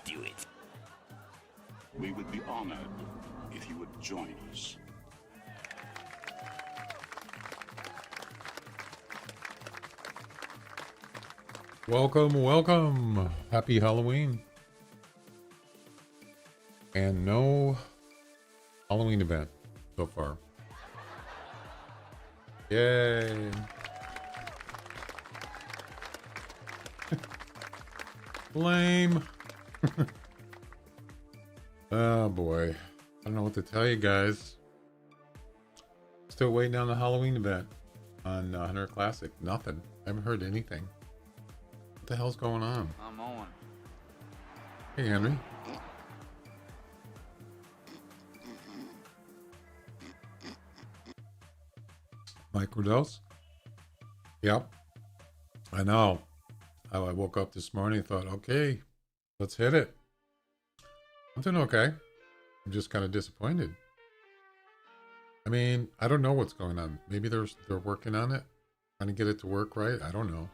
Do it. We would be honored if you would join us. Welcome, welcome. Happy Halloween. And no Halloween event so far. Yay. Lame. Oh boy. I don't know what to tell you guys. Still waiting on the Halloween event on Hunter Classic. Nothing. I haven't heard anything. What the hell's going on? I'm on. Hey, Henry. Microdose? Yep. I know. I woke up this morning and thought, okay, let's hit it. I'm doing okay. I'm just kind of disappointed. I mean, I don't know what's going on. Maybe they're working on it, trying to get it to work right. I don't know.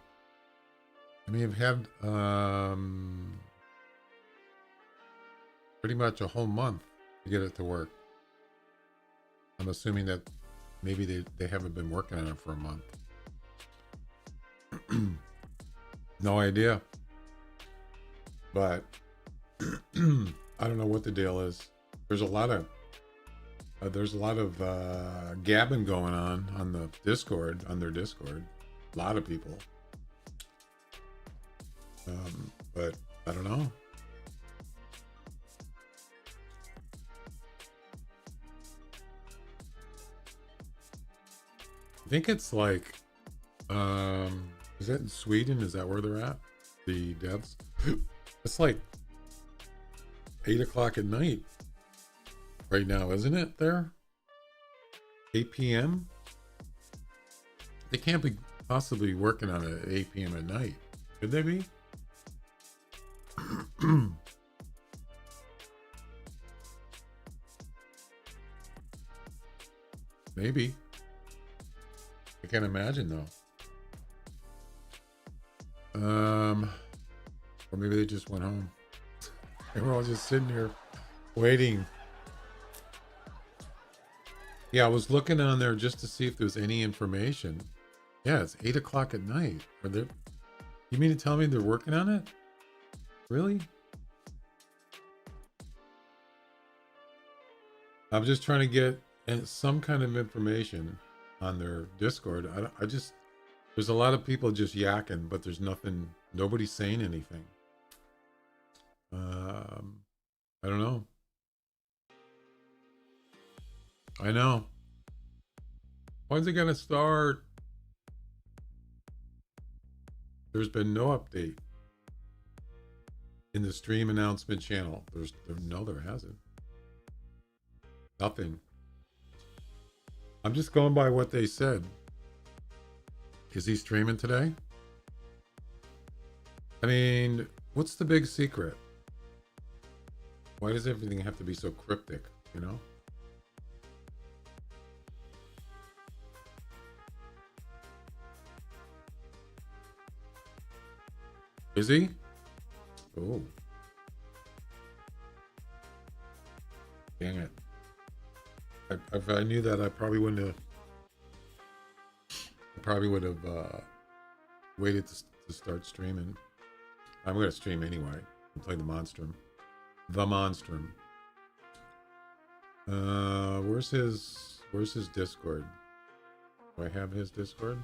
I mean, I've had pretty much a whole month to get it to work. I'm assuming that maybe they haven't been working on it for a month. No idea. But I don't know what the deal is. There's a lot of gabbing going on the Discord, on their Discord. A lot of people. But I don't know. I think it's like, is that in Sweden? Is that where they're at? The devs? It's like 8 o'clock at night right now, isn't it there? 8 p.m.? They can't be possibly working on it at 8 p.m. at night. Could they be? Maybe. I can't imagine though. Or maybe they just went home. And we're all just sitting here waiting. Yeah, I was looking on there just to see if there was any information. Yeah, it's 8 o'clock at night. Are they? You mean to tell me they're working on it? Really? I'm just trying to get some kind of information on their Discord. I just, there's a lot of people just yakking, but there's nothing, nobody's saying anything. I don't know. I know. When's it gonna start? There's been no update in the stream announcement channel. There hasn't. Nothing. I'm just going by what they said. Is he streaming today? I mean, what's the big secret? Why does everything have to be so cryptic, you know? Is he? Oh. Dang it. If I knew that, I probably wouldn't have. I probably would have waited to start streaming. I'm gonna stream anyway. I'm playing the Monstrum. The Monstrum. Where's his Discord? Do I have his Discord?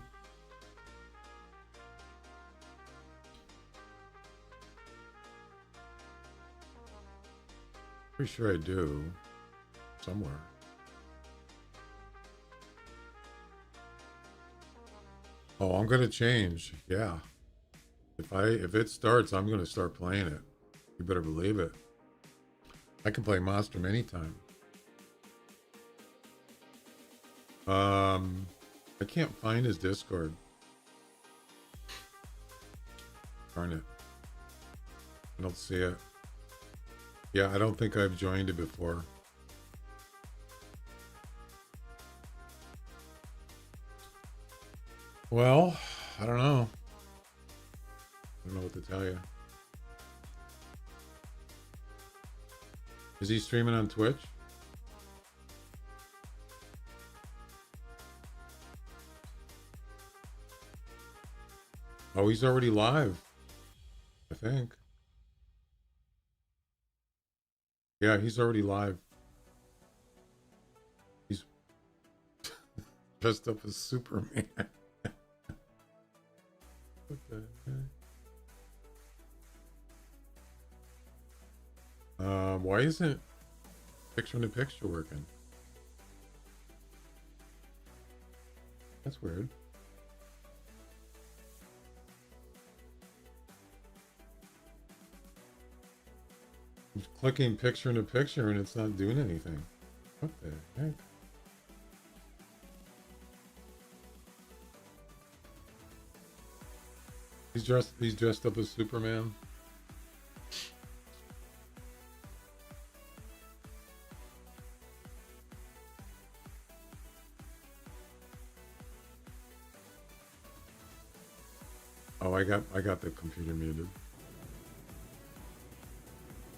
Pretty sure I do. Somewhere. Oh, I'm gonna change. Yeah. If it starts, I'm gonna start playing it. You better believe it. I can play Monstrum anytime. I can't find his Discord. Darn it. I don't see it. Yeah, I don't think I've joined it before. Well, I don't know. I don't know what to tell you. Is he streaming on Twitch? Oh, he's already live, I think. Yeah, he's already live. He's dressed up as Superman. What the heck? Why isn't picture-in-the-picture working? That's weird. I'm clicking picture-in-a-picture and it's not doing anything. What the heck? He's dressed up as Superman. Oh, I got the computer muted.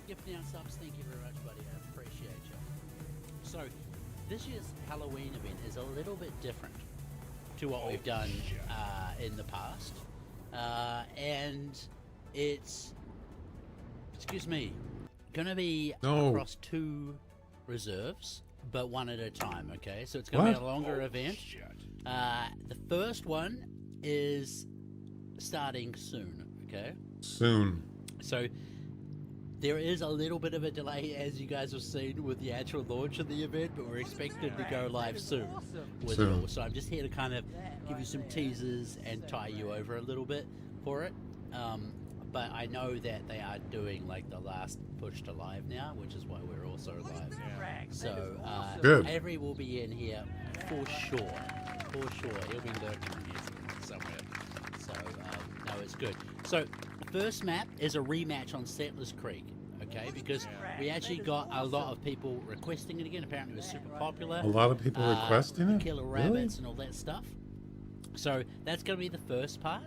Gifting out subs, thank you very much, buddy. I appreciate you. So, this year's Halloween event is a little bit different to what we've done in the past. And it's, excuse me, going to be across 2 reserves, but one at a time, okay? So it's going to be a longer event. The first one is starting soon, okay? Soon. So there is a little bit of a delay, as you guys have seen, with the actual launch of the event, but we're expected to go live soon with it all. So I'm just here to kind of give you some teasers and tie you over a little bit for it. But I know that they are doing like the last push to live now, which is why we're also live. So Avery will be in here for sure. For sure. He'll be lurking in here somewhere. So, no, it's good. So, the first map is a rematch on Settlers Creek, okay? Because we actually got a lot of people requesting it again. Apparently, it was super popular. A lot of people requesting it? Killer rabbits and all that stuff. So, that's going to be the first part.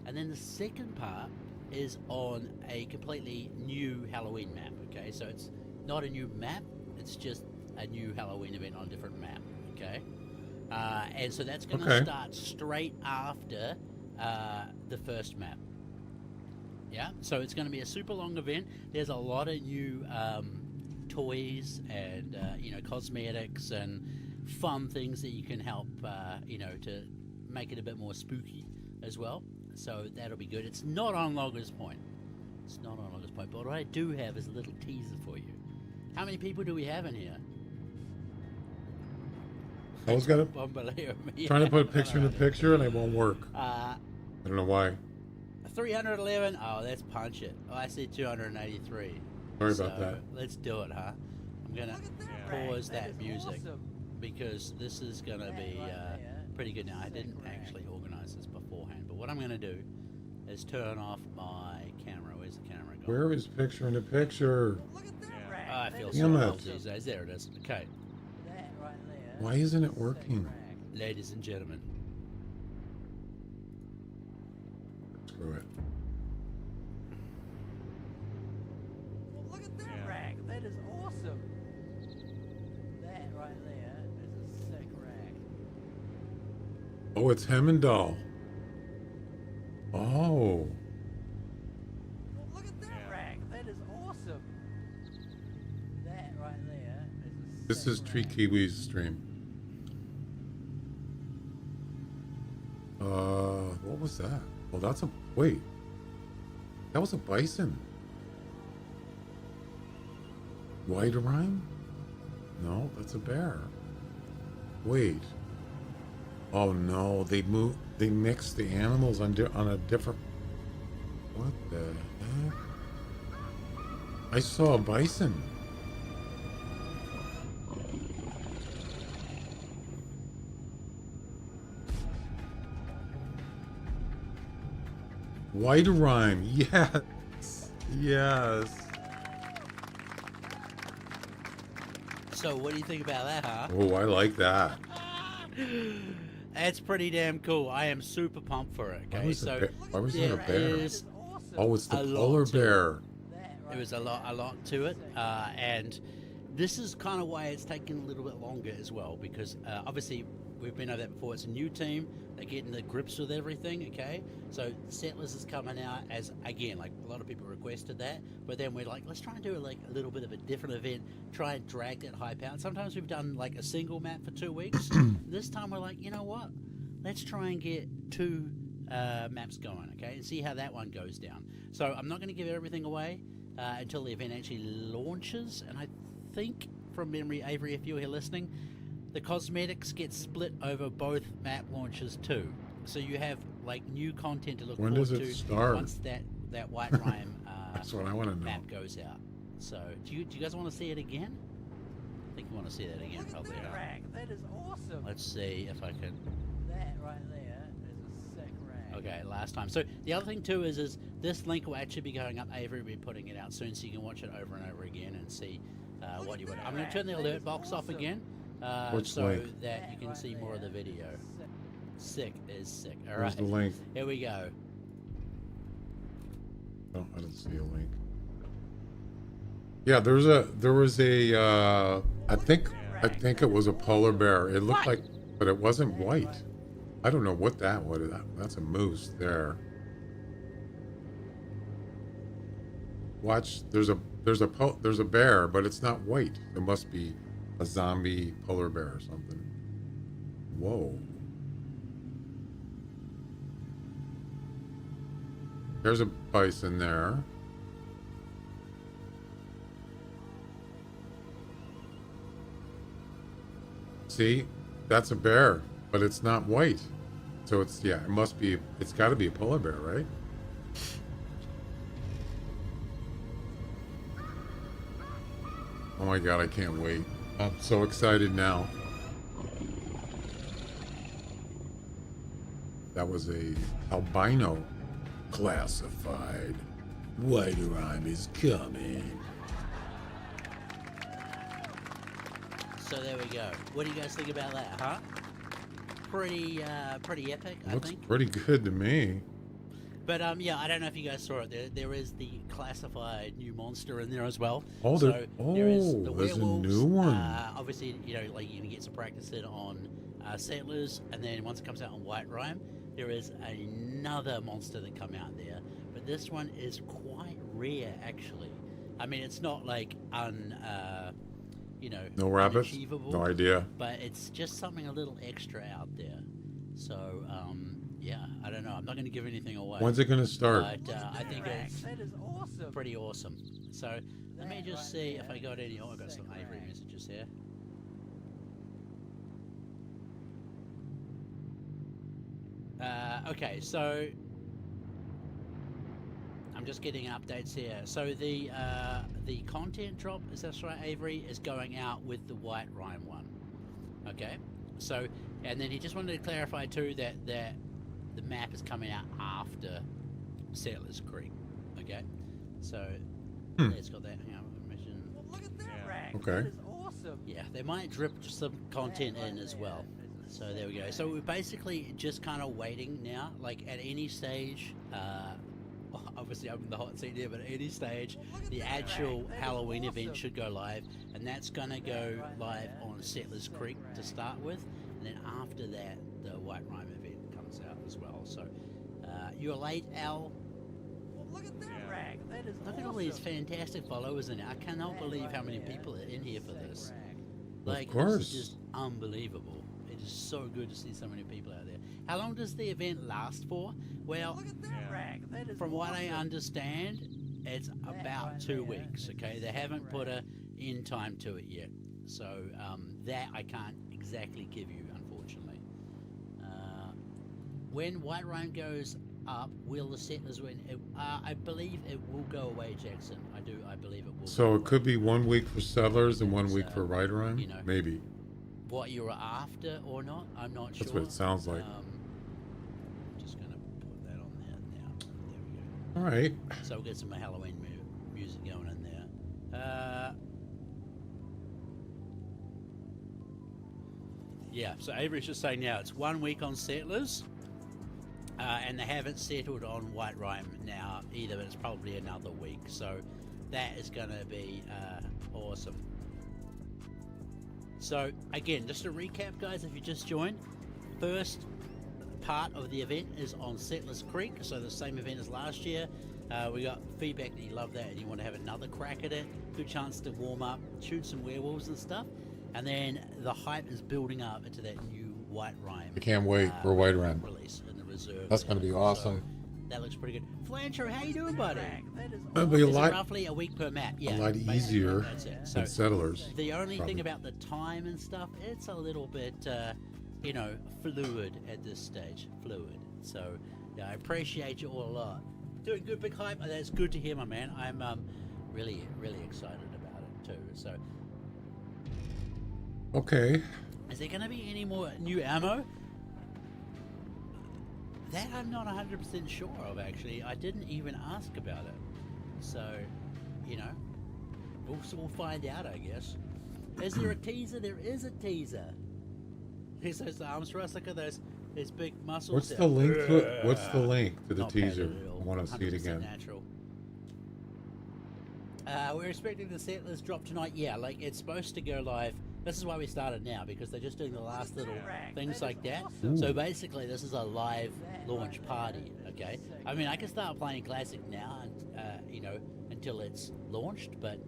And then the second part is on a completely new Halloween map, okay? So, it's not a new map. It's just a new Halloween event on a different map, okay? And so that's going to start straight after the first map. Yeah, so it's going to be a super long event. There's a lot of new toys and cosmetics and fun things that you can help to make it a bit more spooky as well. So that'll be good. It's not on Loggers Point. It's not on Loggers Point. But what I do have is a little teaser for you. How many people do we have in here? I was trying to put a picture in the picture and it won't work. I don't know why. 311. Oh, let's punch it. Oh, I said 283. Sorry about that. Let's do it, huh? I'm gonna pause that music because this is gonna be pretty good. Now, I didn't actually organize this beforehand, but what I'm gonna do is turn off my camera. Where's the camera gone? Where is picture in the picture? Oh, I feel so old these days. There it is. Okay. Why isn't it working? Ladies and gentlemen. Screw it. awesome. That right there is a sick rack. Oh, it's Hemmendal. Oh. Look at that rack. That is awesome. That right there is a This sick is Tree rack. Kiwi's stream. What was that? Oh, that's a... Wait. That was a bison. White rhyme? No, that's a bear. Wait. Oh no, they mixed the animals on a different... What the heck? I saw a bison. White rhyme, yes, yes. So what do you think about that, huh? Oh, I like that. That's pretty damn cool. I am super pumped for it. Why Okay, was, so why was there there a bear? is Oh, it's the a lot polar to it. bear. There was a lot to it, and this is kind of why it's taken a little bit longer as well, because obviously we've been over that before. It's a new team. They're getting the grips with everything. Okay, so Settlers is coming out as, again, like a lot of people requested that, but then we're like, let's try and do like a little bit of a different event, try and drag that hype out. Sometimes we've done like a single map for 2 weeks. This time we're like, you know what? Let's try and get 2 maps going, okay, and see how that one goes down. So I'm not going to give everything away until the event actually launches, and I think from memory, Avery, if you're here listening, the cosmetics get split over both map launches too. So you have like new content to look When forward does it to start? once that White Rhyme That's what I want to know. map goes out. So do you guys want to see it again? I think you want to see that again, probably. Rack, that is awesome. Let's see if I can. That right there is a sick rack. Okay, last time. So the other thing too is this link will actually be going up. Avery will be putting it out soon, so you can watch it over and over again and see what you want. I'm going to turn the alert box off again, Which so link? that you can see more of the video. Sick is sick. All Where's right, the link? here we go. Oh, I don't see a link. Yeah, there was a I think it was a polar bear. It looked like, but it wasn't white. I don't know what that was. That's a moose there. Watch, there's a bear, but it's not white. It must be a zombie polar bear or something. Whoa. There's a bison there. See, that's a bear, but it's not white. So it's, yeah, it must be, it's got to be a polar bear, right? Oh my God, I can't wait. I'm so excited now. That was a albino classified. White Rhyme is coming. So there we go. What do you guys think about that, huh? Pretty epic, I Looks think. pretty good to me. But yeah, I don't know if you guys saw it. There is the classified new monster in there as well. Oh, so there is the there's a werewolves. new one. Obviously, you know, like you're gonna get some practice in on Settlers, and then once it comes out on White Rhyme, there is another monster that come out there. But this one is quite rare, actually. I mean, it's not like No rabbits? unachievable, No idea. but it's just something a little extra out there. So yeah, I don't know. I'm not going to give anything away. When's it going to start? But I think it's That is awesome. pretty awesome. So let me just see if I got any. Oh, I got some Avery messages here. Okay, so I'm just getting updates here. So the content drop, is that right, Avery, is going out with the White Rhyme one. Okay, so and then he just wanted to clarify too that the map is coming out after Settlers Creek. Okay, so it's got that. Hang on, mission. Well, look at that rack. Okay. That is awesome. Yeah, they might drip some content in as well. So there we go. So we're basically just kind of waiting now. Like at any stage, obviously I'm in the hot seat here, but at any stage, the actual Halloween event should go live. and that's going to go live on Settlers Creek to start with, and then after that, the White Rime event comes out as well. So you're late, Al. Well, look at that rag. That is Look at all these fantastic followers in it. I cannot believe how many people are in here for this. Like, course. this is just unbelievable. It is so good to see so many people out there. How long does the event last for? Well, Look at that rag. That is from what I awesome. understand, it's about 2 weeks, okay? They haven't put a end time to it yet. So that I can't exactly give you, unfortunately. When White Rime goes up, will the Settlers win? I believe it will go away, Jackson. I believe it will. So go it could away. be 1 week for Settlers and 1 week for White Rime? you know. Maybe. What you're after or not, I'm not sure. That's what it sounds like. I'm just going to put that on there now. There we go. All right. So we'll get some Halloween music going in there. Yeah, so Avery's just saying now it's 1 week on Settlers, and they haven't settled on White Rime now either, but it's probably another week. So that is going to be awesome. So again, just to recap, guys, if you just joined, first part of the event is on Settlers Creek, so the same event as last year. We got feedback that you love that and you want to have another crack at it. Good chance to warm up, shoot some werewolves and stuff. And then the hype is building up into that new White Rime. I can't wait for White Rime. Release in the reserve. That's going to be awesome. So that looks pretty good. Flancher, how you doing, buddy? That is It'll be a It's lot, roughly a week per map. Yeah, a lot basically, easier that's it. So than Settlers. the only Probably. thing about the time and stuff, it's a little bit, fluid at this stage. Fluid. So, yeah, I appreciate you all a lot. Doing good, big hype. That's good to hear, my man. I'm really, really excited about it too. So, Okay. is there going to be any more new ammo? That I'm not 100% sure of, actually. I didn't even ask about it. So, we'll find out, I guess. Is there a teaser? There is a teaser. Here's those arms for us. Look at those big muscles. What's there. the link to What's the link to the Not bad teaser? at all. I want to see it 100% again. Natural. We're expecting the Settlers drop tonight. Yeah, like it's supposed to go live. This is why we started now, because they're just doing the last little things like that. So basically, this is a live launch party. Okay. I mean, I can start playing Classic now, and until it's launched. But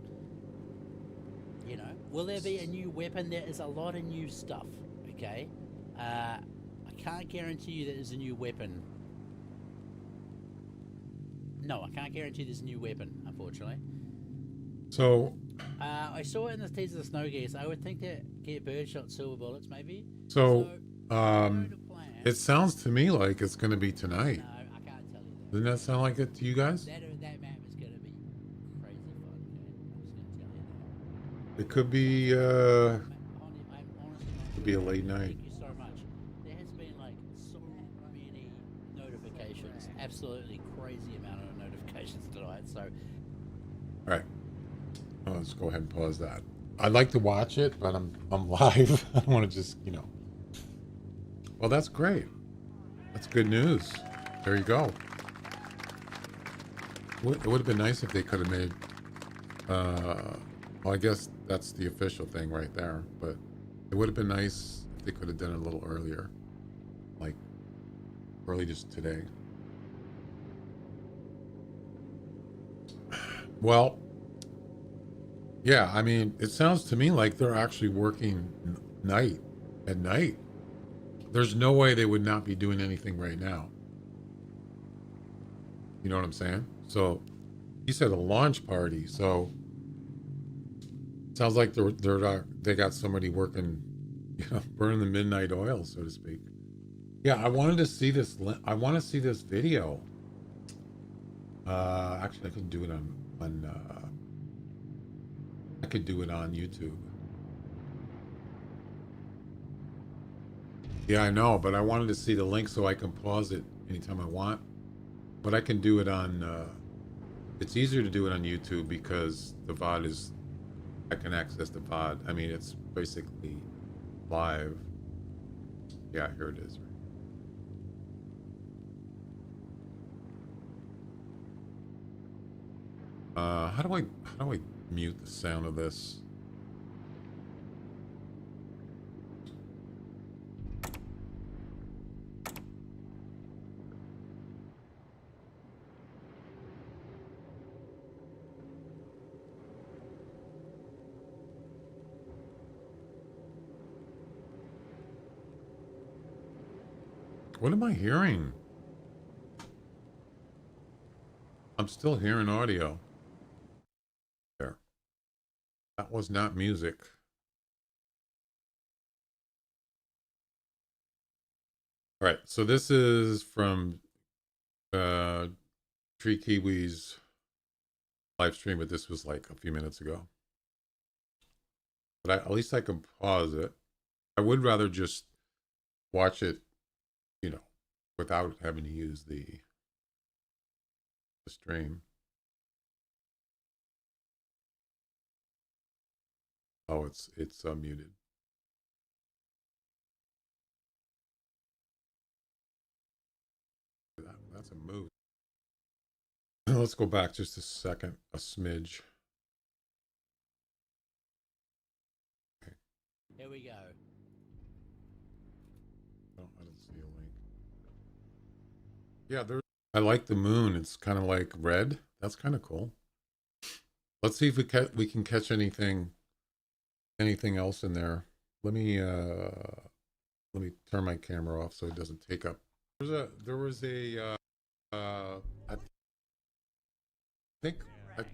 will there be a new weapon? There is a lot of new stuff. Okay. I can't guarantee you that there's a new weapon. No, I can't guarantee there's a new weapon, unfortunately. So, I saw it in the teaser of Snow Geese. I would think that get birdshot silver bullets, maybe. so go to plan. it sounds to me like it's going to be tonight. No, I can't tell you that. Doesn't that sound like it to you guys? That map is going to be crazy fun. Okay, I'm just going to tell you that. It could be, I'm honestly not could be a sure. late night. Thank you so much. There has been like so many notifications. Absolutely crazy amount of notifications tonight. So All right. Oh, let's go ahead and pause that. I'd like to watch it, but I'm live. I don't want to just, Well, that's great. That's good news. There you go. It would have been nice if they could have made, well, I guess that's the official thing right there, but it would have been nice if they could have done it a little earlier, like early just today. Well, yeah, I mean, it sounds to me like they're actually working at night. There's no way they would not be doing anything right now. You know what I'm saying? So, he said a launch party. So, sounds like they got somebody working, burning the midnight oil, so to speak. Yeah, I wanted to see this. I want to see this video. Actually, I could do it on I could do it on YouTube. Yeah, I know, but I wanted to see the link so I can pause it anytime I want. But I can do it on, it's easier to do it on YouTube because the VOD is, I can access the VOD. I mean, it's basically live. Yeah, here it is. How do I mute the sound of this? What am I hearing? I'm still hearing audio. There. That was not music. All right, so this is from Tree Kiwi's live stream, but this was like a few minutes ago. But at least I can pause it. I would rather just watch it, you know, without having to use the stream. Oh, it's muted. That's a move. Let's go back just a second, a smidge. Okay. Here we go. Oh, I don't see a link. Yeah, I like the moon. It's kind of like red. That's kind of cool. Let's see if we can catch anything else in there. Let me turn my camera off so it doesn't take up. There was a I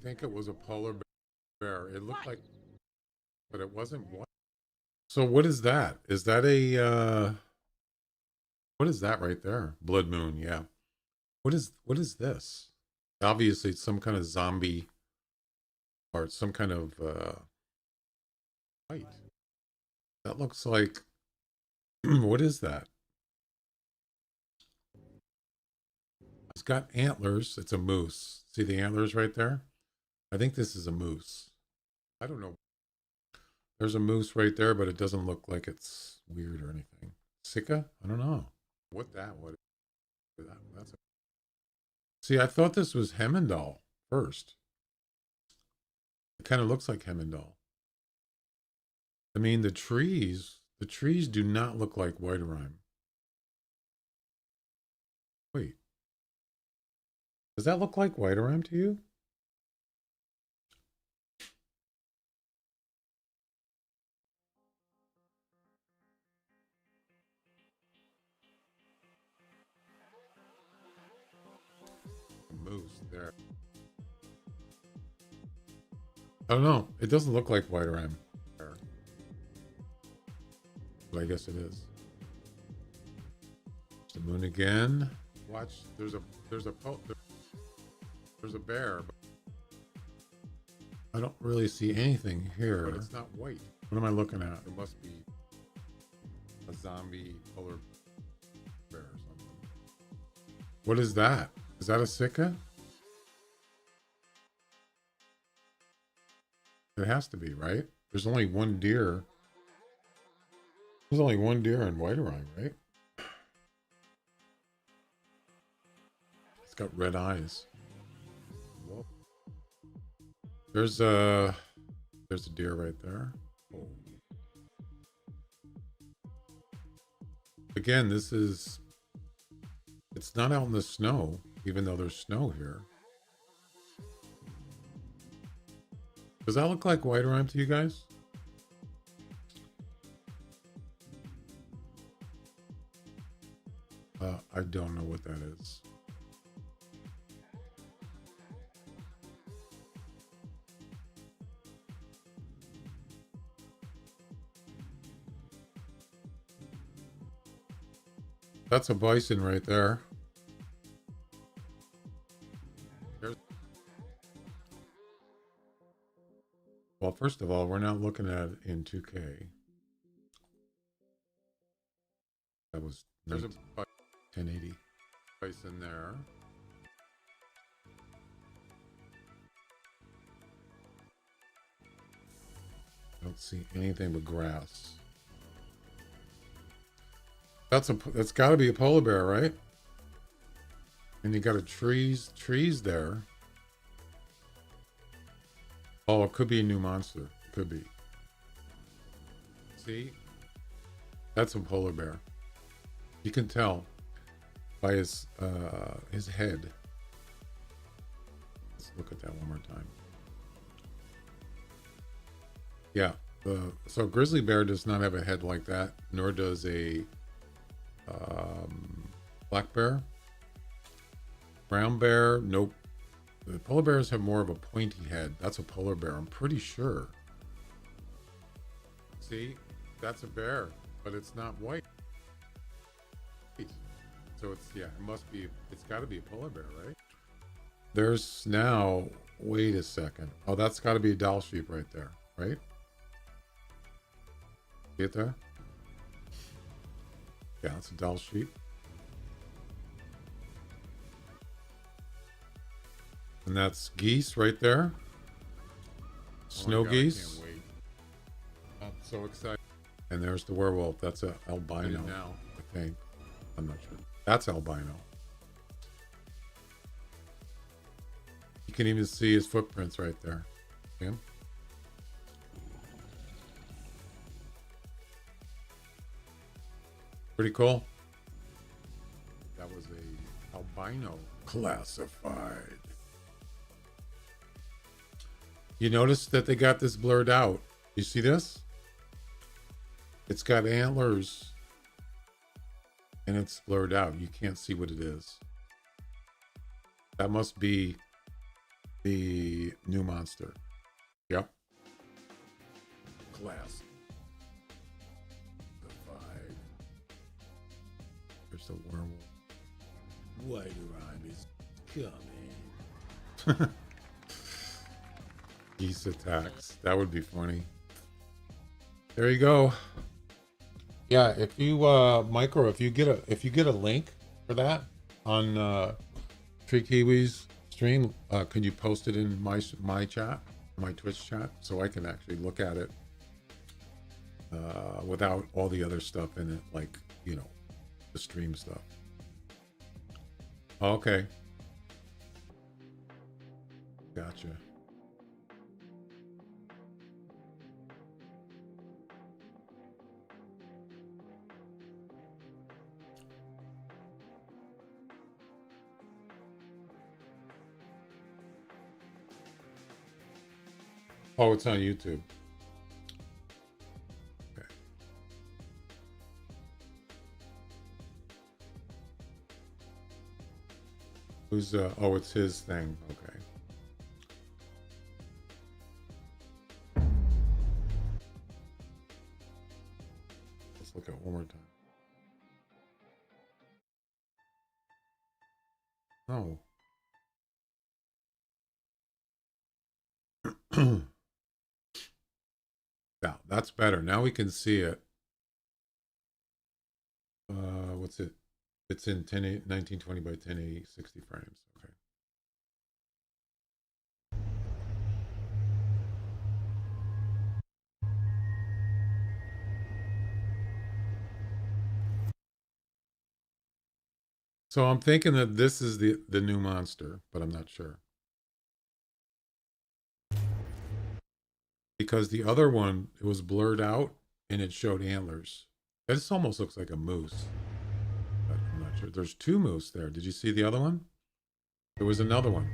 think it was a polar bear. It looked like, but it wasn't white. So what is that? Is that a what is that right there? Blood moon, yeah. What is this? Obviously it's some kind of zombie or it's some kind of white. That looks like what is that? It's got antlers. It's a moose. See the antlers right there? I think this is a moose. I don't know. There's a moose right there, but it doesn't look like it's weird or anything. Sika? I don't know. What is that? That's a... See, I thought this was Hemendal first. It kind of looks like Hemendal. I mean, the trees do not look like Whiterime. Wait. Does that look like Whiterime to you? Moose there. I don't know. It doesn't look like Whiterime. But I guess it is. The moon again. Watch. There's a bear. But I don't really see anything here. But it's not white. What am I looking at? It must be a zombie polar bear or something. What is that? Is that a Sika? It has to be, right? There's only one deer. There's only one deer in Whiterime, right? It's got red eyes. Whoa. There's a deer right there. Oh. Again, it's not out in the snow, even though there's snow here. Does that look like Whiterime to you guys? I don't know what that is. That's a bison right there. Well, first of all, we're not looking at it in 2K. There's a 1080 bison there. I don't see anything but grass. That's got to be a polar bear, right? And you got a trees there. Oh, it could be a new monster. It could be. See? That's a polar bear. You can tell by his head. Let's look at that one more time. Yeah. So grizzly bear does not have a head like that, nor does a Black bear. Brown bear. Nope. The polar bears have more of a pointy head. That's a polar bear, I'm pretty sure. See? That's a bear, but it's not white. So it's, yeah, it must be, it's got to be a polar bear, right? There's now, wait a second. Oh, that's got to be a doll sheep right there, right? See it there? Yeah, it's a doll sheep. And that's geese right there. Snow geese. I can't wait. I'm so excited. And there's the werewolf. That's a albino now, I think. I'm not sure. That's albino. You can even see his footprints right there. See him? Pretty cool. That was a albino classified. You notice that they got this blurred out. You see this? It's got antlers and it's blurred out. You can't see what it is. That must be the new monster. Yep. Class. There's the werewolf. White rhyme is coming. Geese attacks. That would be funny. There you go. Yeah, if you Micro, if you get a link for that on Tree Kiwi's stream, can you post it in my chat, my Twitch chat, so I can actually look at it without all the other stuff in it, like, you know, the stream stuff. Okay. Gotcha. Oh, it's on YouTube. Okay. Who's oh, it's his thing. Okay. Let's look at it one more time. Oh. Yeah, that's better. Now we can see it. What's it? It's in 1920 by 1080, 60 frames. Okay. So I'm thinking that this is the new monster, but I'm not sure. Because the other one, it was blurred out and it showed antlers. This almost looks like a moose. But I'm not sure. There's two moose there. Did you see the other one? There was another one.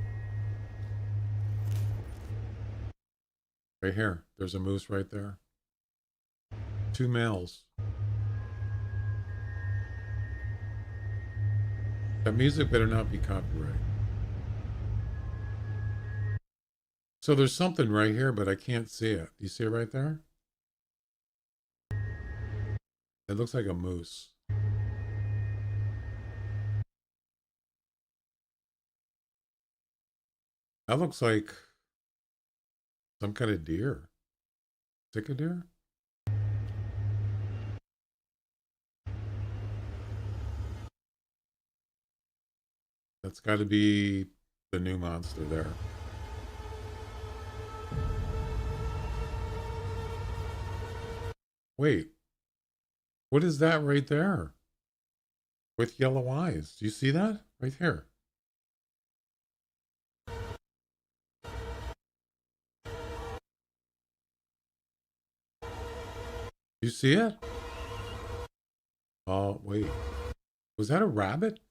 Right here. There's a moose right there. Two males. That music better not be copyright. So there's something right here, but I can't see it. Do you see it right there? It looks like a moose. That looks like some kind of deer. Sick of deer? That's got to be the new monster there. Wait, what is that right there? With yellow eyes. Do you see that? Right here. You see it? Oh, wait. Was that a rabbit?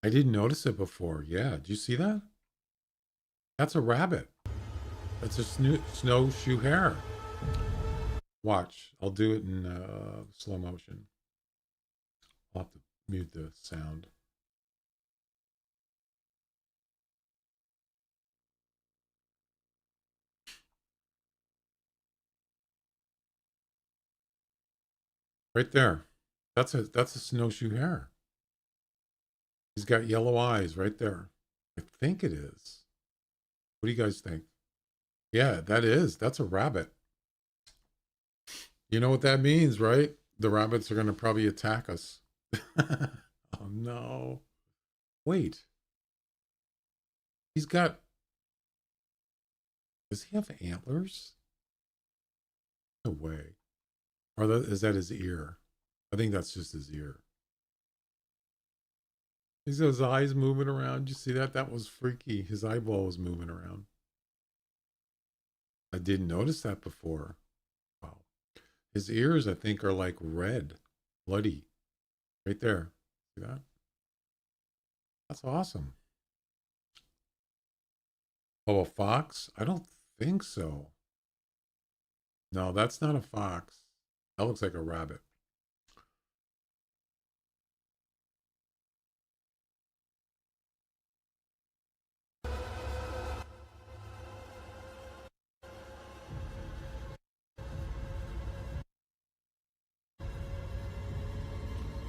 I didn't notice it before. Yeah, do you see that? That's a rabbit. That's a snowshoe hare. Watch. I'll do it in slow motion. I'll have to mute the sound. Right there. That's a snowshoe hare. He's got yellow eyes right there. I think it is. What do you guys think? Yeah, that's a rabbit. You know what that means, right? The rabbits are going to probably attack us. Oh no. Wait. He's got, does he have antlers? No way. Or is that his ear? I think that's just his ear. He's got his eyes moving around. You see that? That was freaky. His eyeball was moving around. I didn't notice that before. Wow. His ears, I think, are like red, bloody. Right there. See that? That's awesome. Oh, a fox? I don't think so. No, that's not a fox. That looks like a rabbit.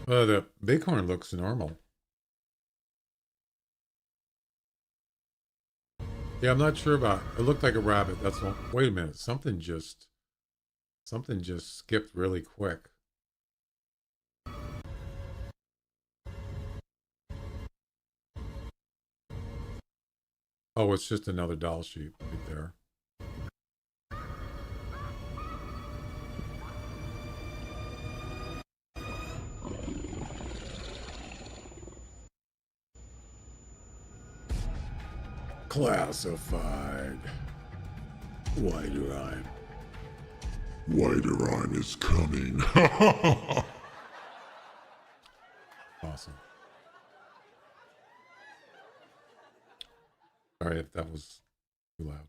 The bighorn looks normal. Yeah, I'm not sure about it. It looked like a rabbit. That's all. Wait a minute. Something just skipped really quick. Oh, it's just another doll sheep right there. Classified. Whiterime. Whiterime is coming. Awesome. Sorry if that was too loud.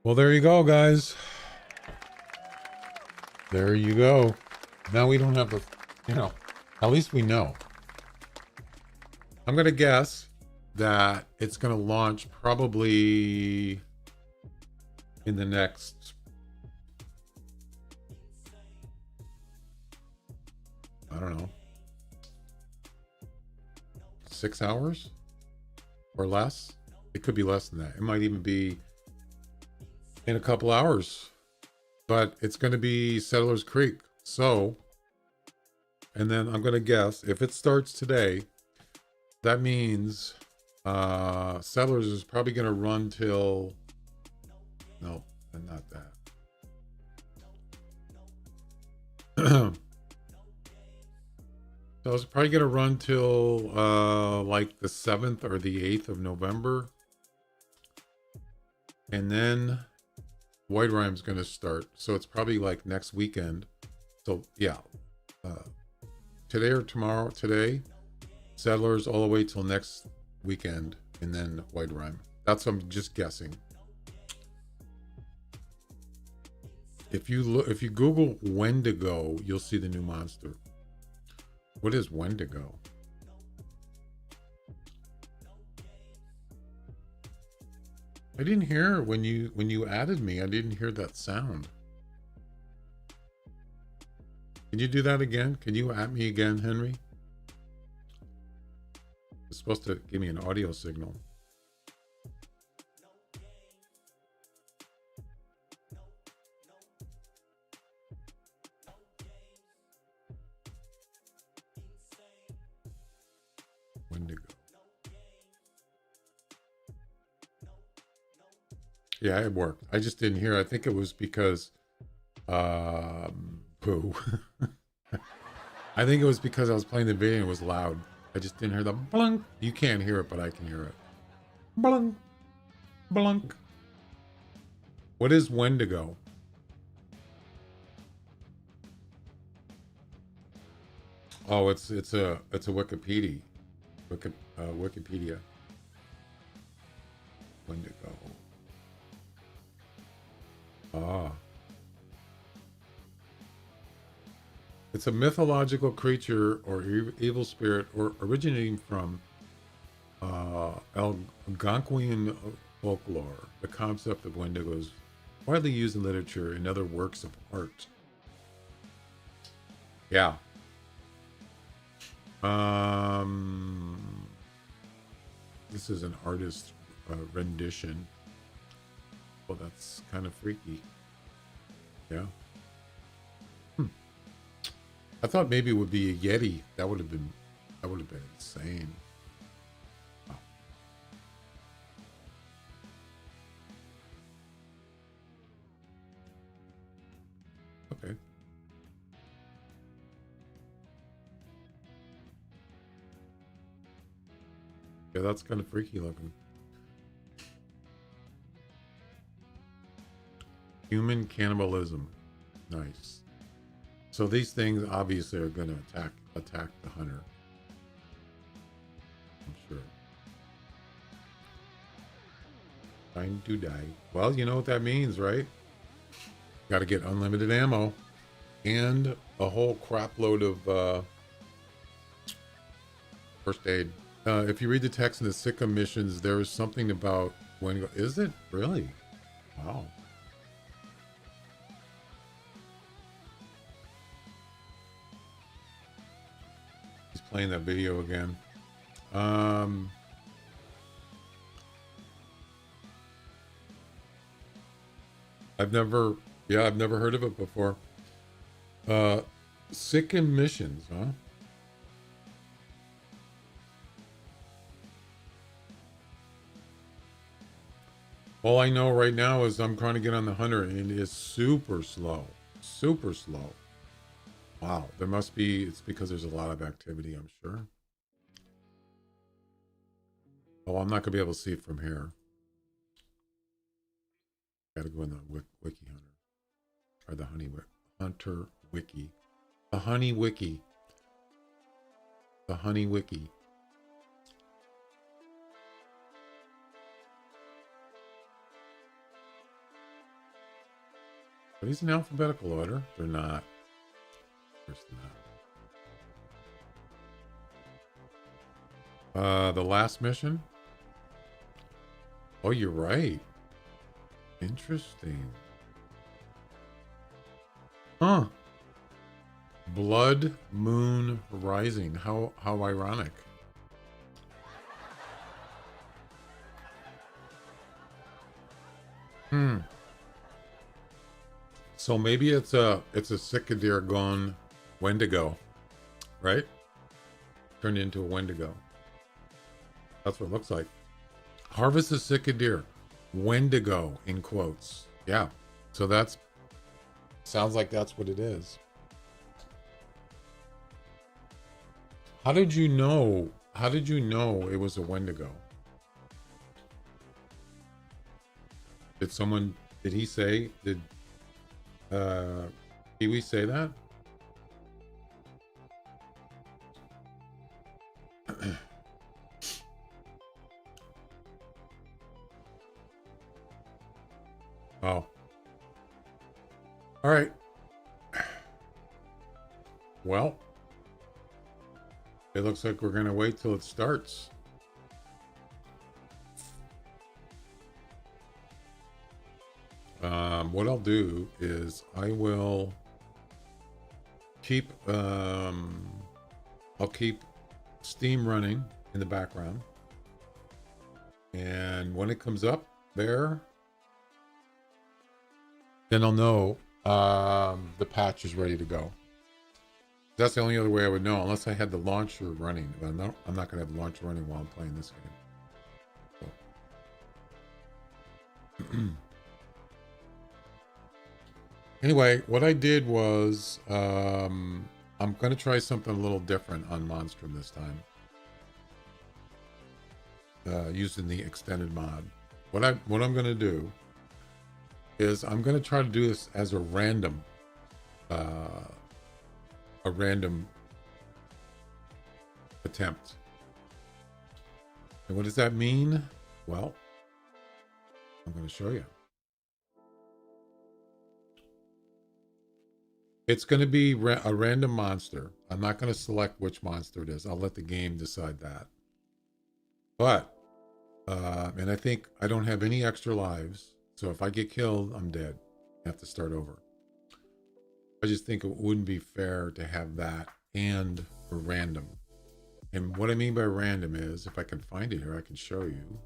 Well, there you go, guys. There you go. Now we don't have the, at least we know. I'm going to guess that it's going to launch probably in the next, I don't know, 6 hours or less. It could be less than that. It might even be in a couple hours, but it's going to be Settlers Creek. So, and then I'm going to guess if it starts today, that means Settlers is probably going to run till, no, not that. So it's probably going to run till like the 7th or the 8th of November. And then Whiterime's going to start. So it's probably like next weekend. So yeah, today or tomorrow, today, Settlers all the way till next weekend, and then Whiterime. That's what I'm just guessing. If you Google Wendigo, you'll see the new monster. What is Wendigo? I didn't hear when you added me. I didn't hear that sound. Can you do that again? Can you add me again, Henry? It's supposed to give me an audio signal. Wendigo. Yeah, it worked. I just didn't hear. I think it was because poo. I think it was because I was playing the video and it was loud. I just didn't hear the blunk. You can't hear it, but I can hear it. Blunk. Blunk. What is Wendigo? Oh, it's a Wikipedia. Wikipedia. Wendigo. Ah, It's a mythological creature or evil spirit or originating from Algonquian folklore. The concept of Wendigos widely used in literature and other works of art. Yeah. This is an artist rendition. Well, that's kind of freaky. Yeah. I thought maybe it would be a Yeti. That would have been insane. Wow. Okay. Yeah, that's kind of freaky looking. Human cannibalism. Nice. So these things obviously are going to attack the hunter. I'm sure. Time to die. Well, you know what that means, right? Got to get unlimited ammo and a whole crap load of first aid. If you read the text in the Sikkim missions, there is something about when. Is it really? Wow. He's playing that video again. I've never heard of it before. Sikkim missions, huh? All I know right now is I'm trying to get on the hunter and it is super slow. Super slow. Wow. It's because there's a lot of activity, I'm sure. Oh, I'm not going to be able to see it from here. Got to go in the Wiki Hunter. Or the Hunter Wiki. The Honey Wiki. The Honey Wiki. Are these in alphabetical order? They're not. Of course they're not. The last mission? Oh, you're right. Interesting. Huh. Blood Moon Rising. How ironic. So maybe it's a Cicadere gone Wendigo, right? Turned into a Wendigo. That's what it looks like. Harvest a Cicadere. Wendigo in quotes. Yeah. So that's sounds like that's what it is. How did you know it was a Wendigo? Did he say Kiwi say that? Oh. All right. Well, it looks like we're going to wait till it starts. What I'll do is I will keep I'll keep Steam running in the background, and when it comes up there, then I'll know the patch is ready to go. That's the only other way I would know, unless I had the launcher running. But I'm not going to have the launcher running while I'm playing this game. So. Anyway, what I did was I'm going to try something a little different on Monstrum this time, using the extended mod. What I'm going to do is I'm going to try to do this as a random attempt. And what does that mean? Well, I'm going to show you. It's going to be a random monster. I'm not going to select which monster it is. I'll let the game decide that. But, and I think I don't have any extra lives. So if I get killed, I'm dead. I have to start over. I just think it wouldn't be fair to have that and a random. And what I mean by random is, if I can find it here, I can show you.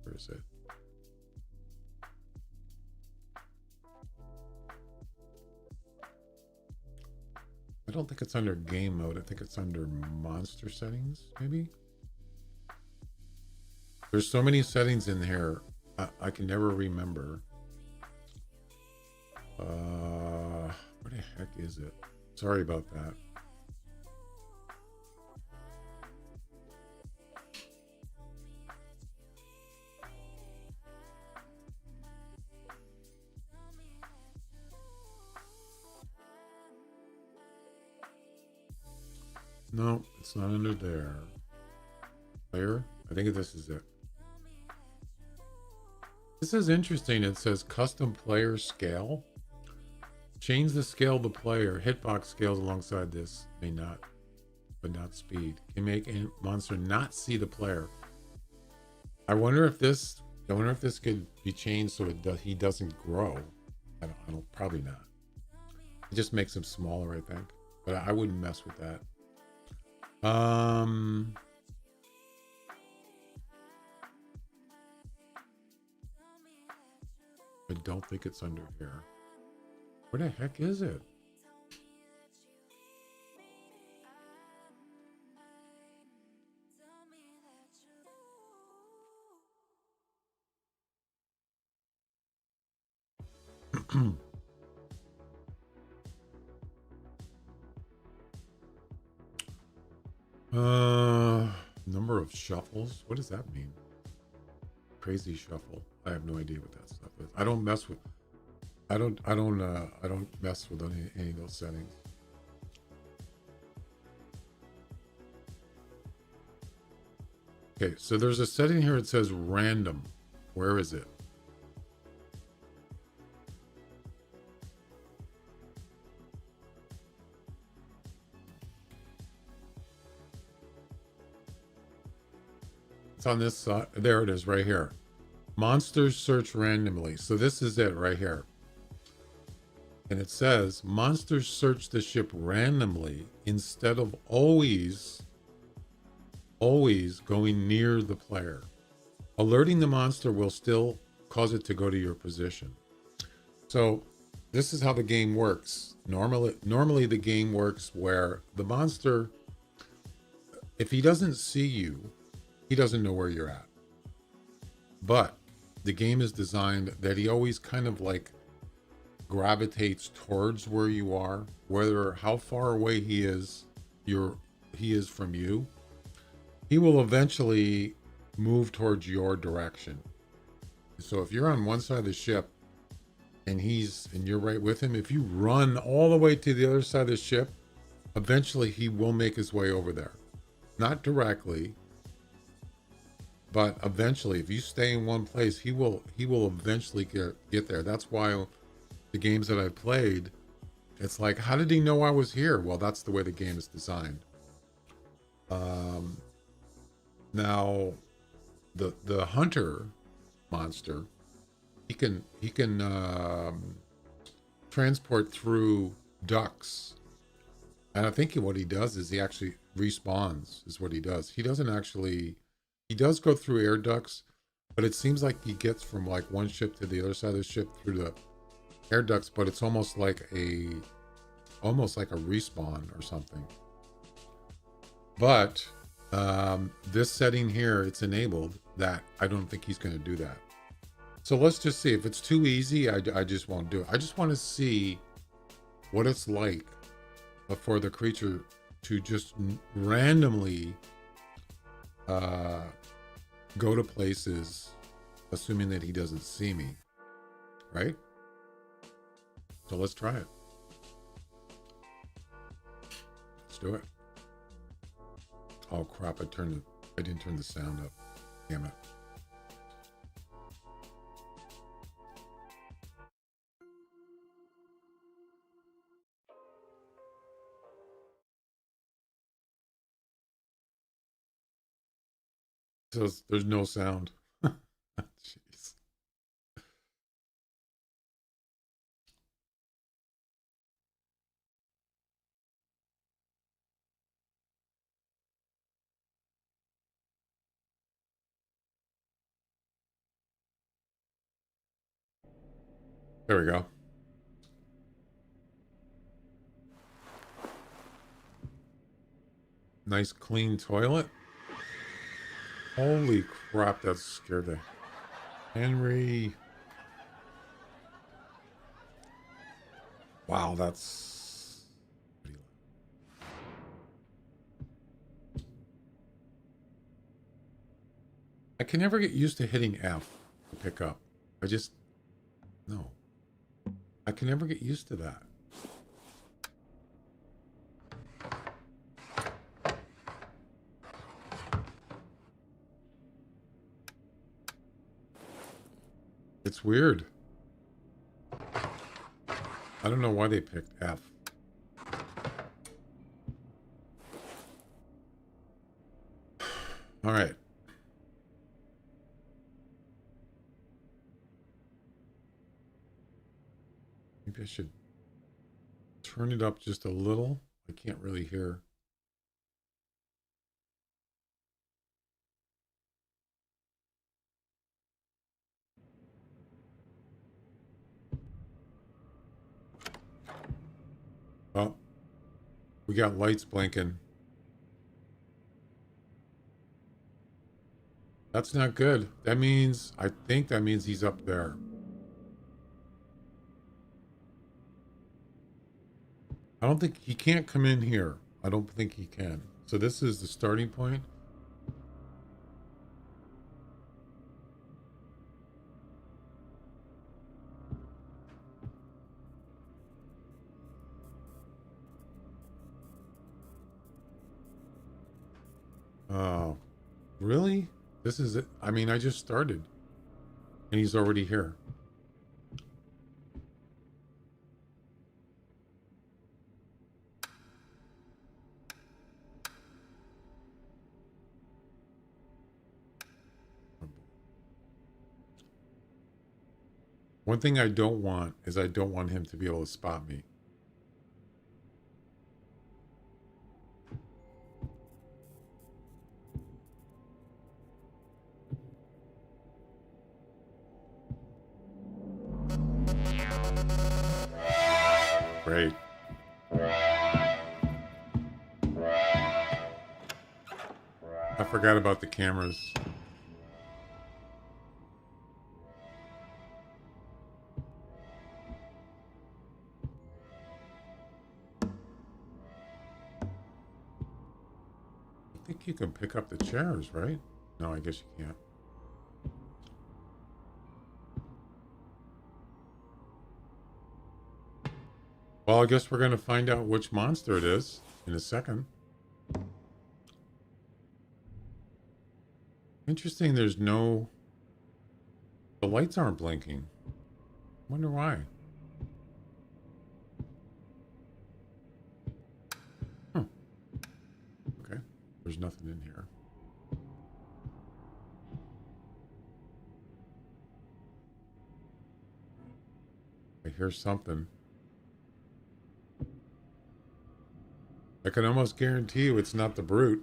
Where is it? I don't think it's under game mode. I think it's under monster settings, maybe. There's so many settings in here. I can never remember. Where the heck is it? Sorry about that. No, it's not under there. Player? I think this is it. This is interesting. It says custom player scale. Change the scale of the player. Hitbox scales alongside this. May not, but not speed. Can make a monster not see the player. I wonder if this could be changed so he doesn't grow. I don't probably not. It just makes him smaller, I think. But I wouldn't mess with that. I don't think it's under here. Where the heck is it? Number of shuffles. What does that mean? Crazy shuffle. I have no idea what that stuff is. I don't mess with any of those settings. Okay, so there's a setting here. It says random. Where is it? It's on this side. There it is right here. Monsters search randomly. So this is it right here. And it says monsters search the ship randomly instead of always going near the player. Alerting the monster will still cause it to go to your position. So this is how the game works. Normally the game works where the monster, if he doesn't see you, he doesn't know where you're at. But the game is designed that he always kind of like gravitates towards where you are, whether how far away he is from you. He will eventually move towards your direction. So if you're on one side of the ship and you're right with him, if you run all the way to the other side of the ship, eventually he will make his way over there. Not directly, but eventually, if you stay in one place, he will eventually get there. That's why the games that I've played, it's like, how did he know I was here? Well, that's the way the game is designed. Now, the hunter monster, he can transport through ducts, and I think what he does is he actually respawns. Is what he does. He doesn't actually. He does go through air ducts, but it seems like he gets from like one ship to the other side of the ship through the air ducts, but it's almost like a respawn or something. But this setting here, it's enabled that I don't think he's going to do that. So let's just see. If it's too easy, I just won't do it. I just want to see what it's like for the creature to just randomly go to places, assuming that he doesn't see me, right? So let's try it. Let's do it. Oh crap! I didn't turn the sound up. Damn it. So there's no sound. Jeez. There we go. Nice clean toilet. Holy crap, that scared the Henry. Wow, that's... I can never get used to hitting F to pick up. I just... No. I can never get used to that. It's weird. I don't know why they picked F. All right. Maybe I should turn it up just a little. I can't really hear. Oh, we got lights blinking. That's not good. That means, I think that means he's up there. I don't think he can't come in here. I don't think he can. So this is the starting point. Oh, really? This is it. I mean, I just started and he's already here. One thing I don't want is I don't want him to be able to spot me. Great. I forgot about the cameras. I think you can pick up the chairs, right? No, I guess you can't. Well, I guess we're going to find out which monster it is in a second. Interesting, there's no... The lights aren't blinking. Wonder why. Huh. Okay, there's nothing in here. I hear something. I can almost guarantee you it's not the brute.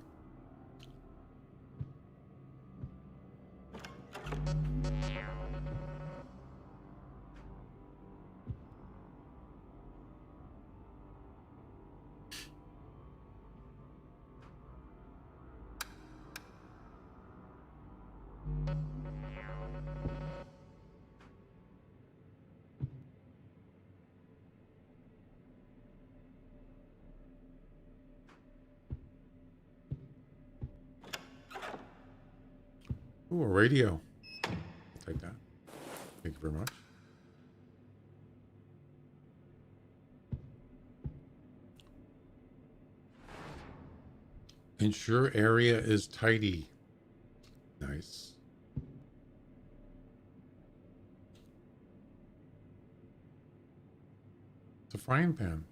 Ooh, a radio. I'll take that. Thank you very much. Ensure area is tidy. Nice. It's a frying pan.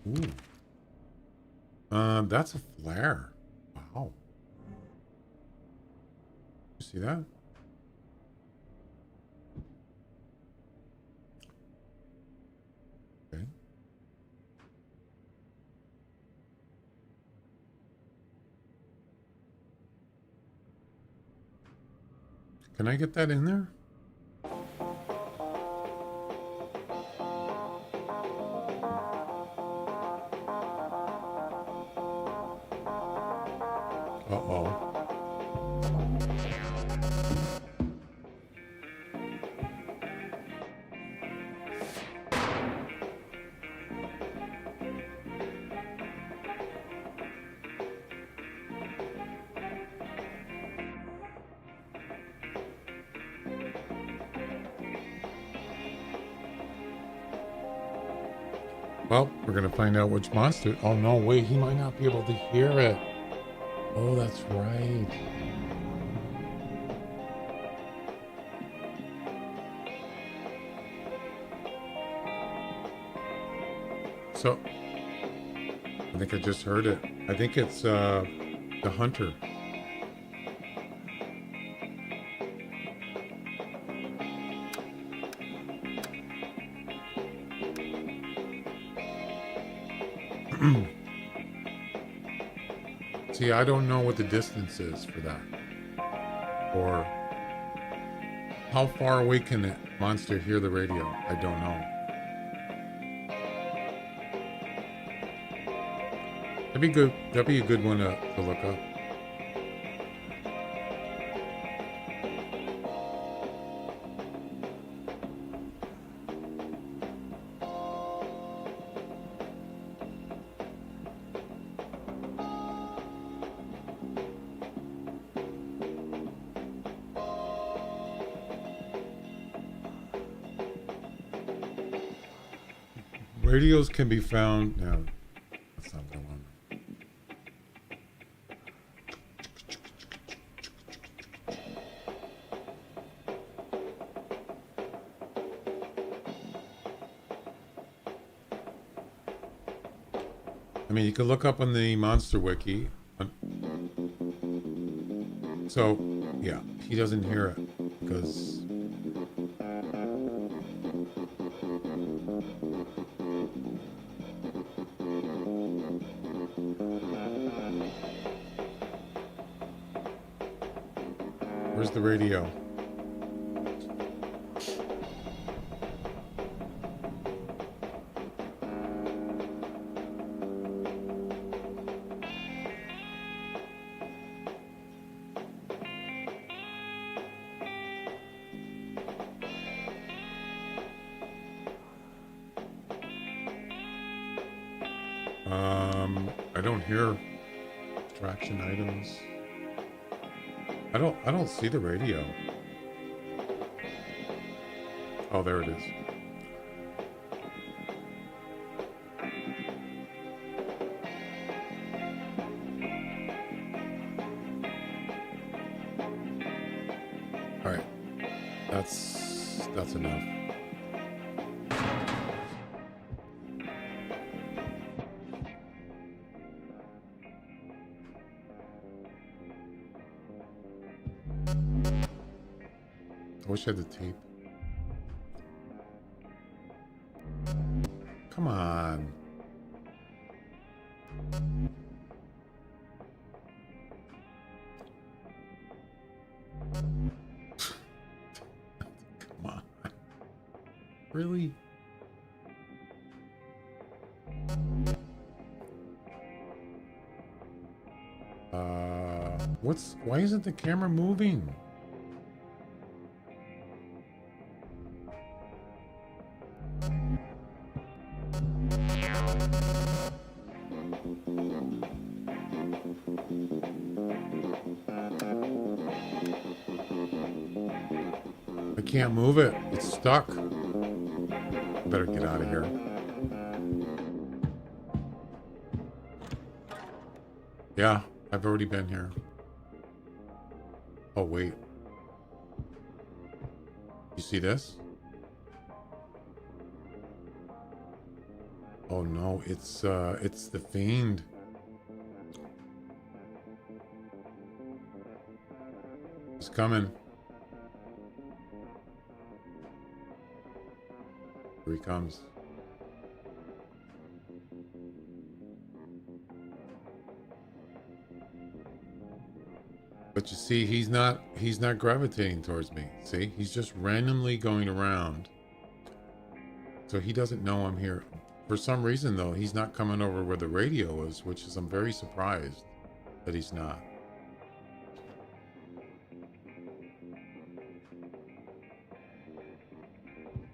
Ooh. That's a flare. Wow. You see that? Okay. Can I get that in there? Uh-oh. Well, we're going to find out which monster. Oh, no, wait. He might not be able to hear it. Oh, that's right. So, I think I just heard it. I think it's the hunter. See, I don't know what the distance is for that. Or how far away can a monster hear the radio? I don't know. That'd be good. That'd be a good one to look up. Radios can be found. No, that's not what I want. I mean, you can look up on the Monster Wiki. So, yeah, he doesn't hear it because. Where's the radio? I don't hear distraction items. I don't see the radio. Oh, there it is. All right. That's enough. I wish I had the tape. Come on. Come on. Really? Why isn't the camera moving? I can't move it. It's stuck. Better get out of here. Yeah, I've already been here. Oh, wait. You see this? Oh no, it's the fiend. He's coming. Here he comes. But you see, he's not gravitating towards me. See, he's just randomly going around. So he doesn't know I'm here. For some reason though, he's not coming over where the radio is, which is, I'm very surprised that he's not.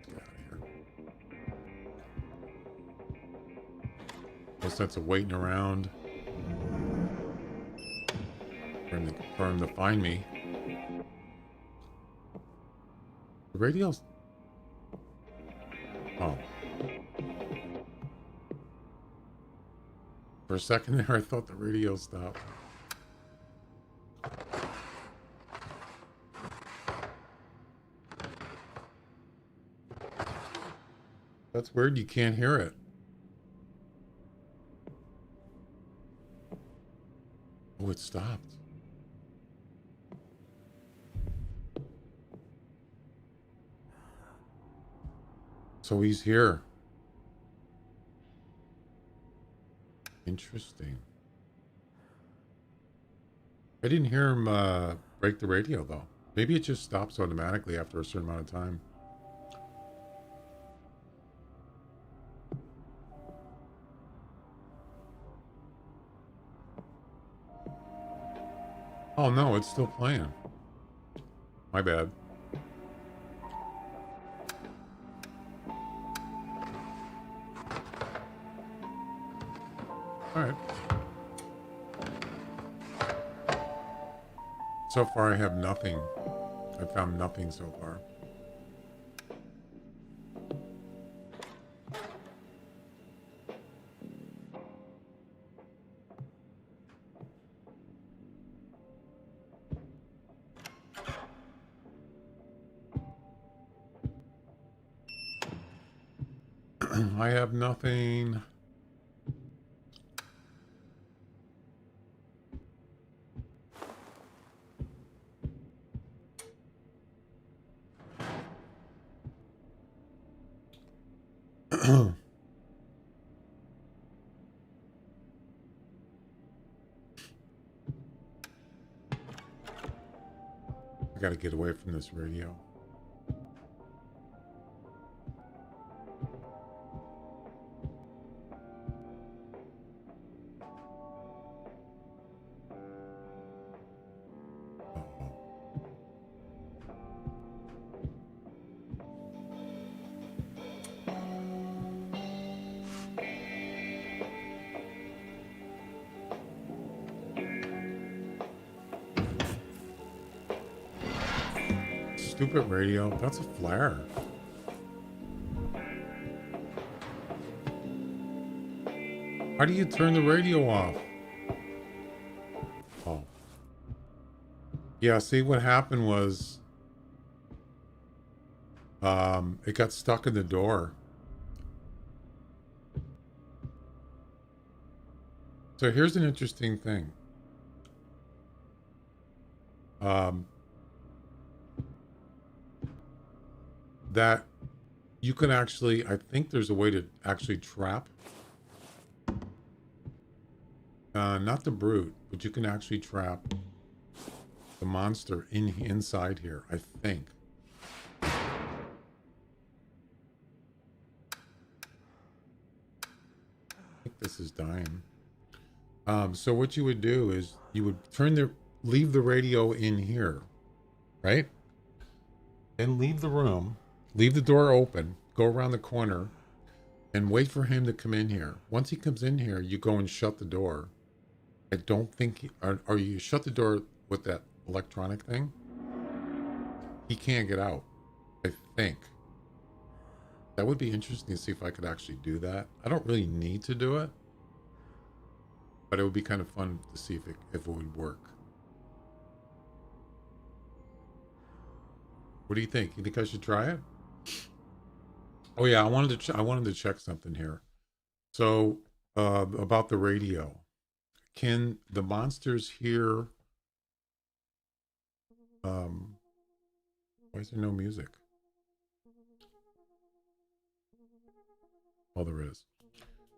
Get out of here. No sense of waiting around for him to find me. The radio's... Oh. For a second there, I thought the radio stopped. That's weird, you can't hear it. Oh, it stopped. So he's here. Interesting. I didn't hear him break the radio though. Maybe it just stops automatically after a certain amount of time. Oh no, it's still playing. My bad. All right. So far, I have nothing. I found nothing so far. I have nothing. I gotta get away from this radio. Stupid radio. That's a flare. How do you turn the radio off? Oh. Yeah, see what happened was it got stuck in the door. So here's an interesting thing. That you can actually, I think there's a way to actually trap. Not the brute, but you can actually trap the monster inside here, I think. I think this is dying. So what you would do is you would leave the radio in here, right? And leave the room, leave the door open, go around the corner, and wait for him to come in here. Once he comes in here, you go and shut the door. I don't think, or you shut the door with that electronic thing. He can't get out, I think. That would be interesting to see if I could actually do that. I don't really need to do it, but it would be kind of fun to see if it would work. What do you think? You think I should try it? Oh yeah, I wanted to check something here. So, about the radio. Can the monsters hear? Why is there no music? Oh, there is.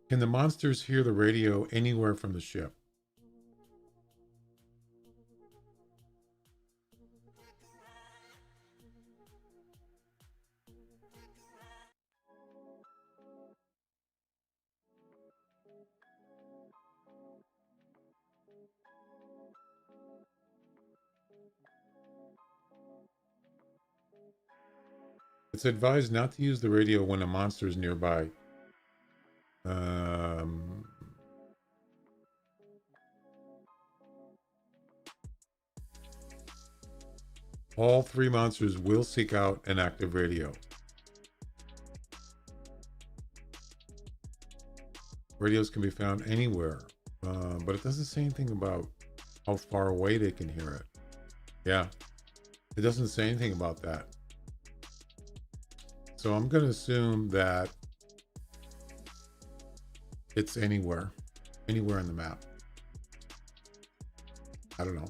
Can the monsters hear the radio anywhere from the ship? It's advised not to use the radio when a monster is nearby. All three monsters will seek out an active radio. Radios can be found anywhere, but it doesn't say anything about how far away they can hear it. Yeah, it doesn't say anything about that. So I'm going to assume that it's anywhere in the map. I don't know.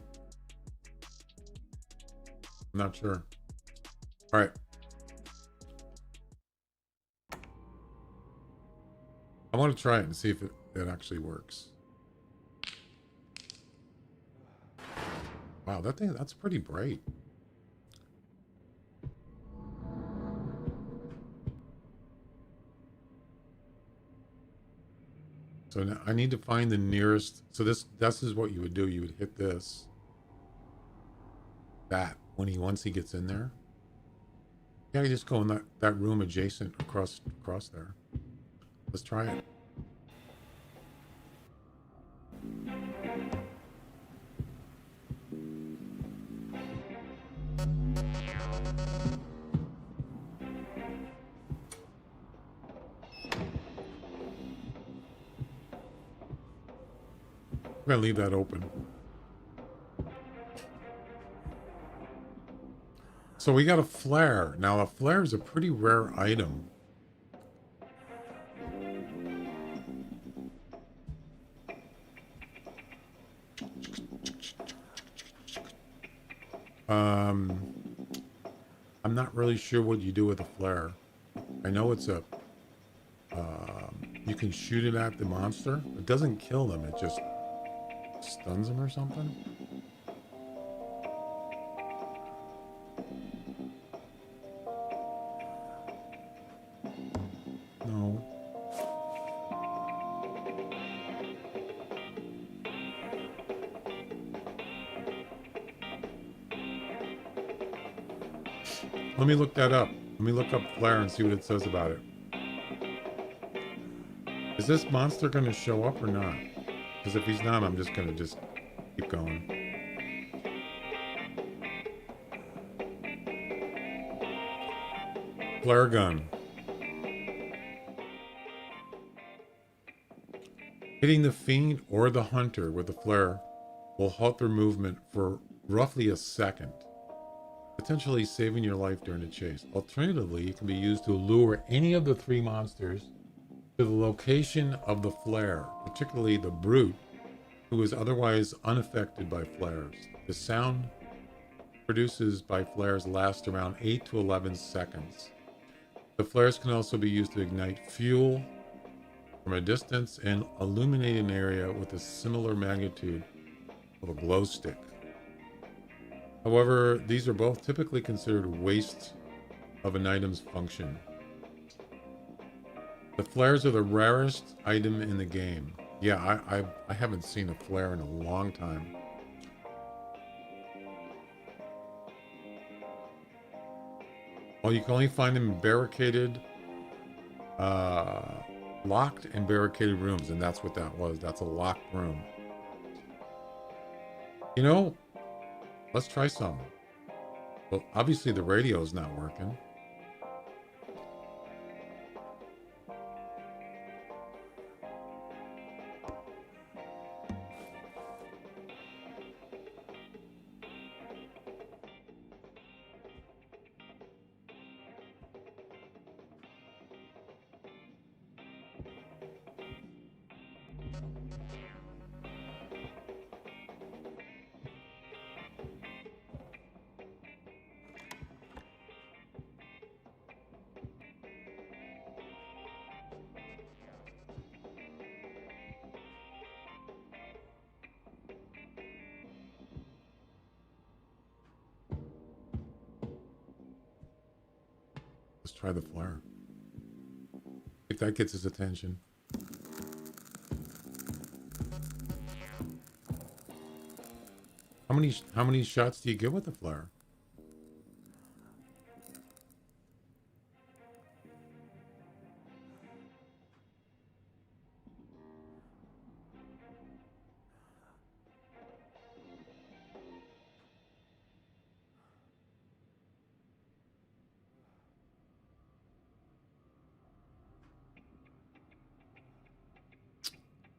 I'm not sure. All right. I want to try it and see if it actually works. Wow, that's pretty bright. So now I need to find the nearest. So this is what you would do. You would hit this. That once he gets in there. Yeah, you just go in that room adjacent across there. Let's try it. I'm gonna leave that open. So we got a flare. Now a flare is a pretty rare item. I'm not really sure what you do with a flare. I know it's a you can shoot it at the monster. It doesn't kill them, it just stuns them or something. No. Let me look that up. Let me look up flare and see what it says about it. Is this monster going to show up or not? Because if he's not, I'm just going to keep going. Flare gun. Hitting the fiend or the hunter with the flare will halt their movement for roughly a second, potentially saving your life during the chase. Alternatively, it can be used to lure any of the three monsters to the location of the flare, particularly the brute, who is otherwise unaffected by flares. The sound produces by flares lasts around 8 to 11 seconds. The flares can also be used to ignite fuel from a distance and illuminate an area with a similar magnitude of a glow stick. However, these are both typically considered waste of an item's function. The flares are the rarest item in the game. Yeah, I haven't seen a flare in a long time. Well, you can only find them in barricaded, locked and barricaded rooms, and that's what that was. That's a locked room. You know, let's try some. Well, obviously the radio's not working. Let's try the flare. If that gets his attention. How many shots do you get with the flare?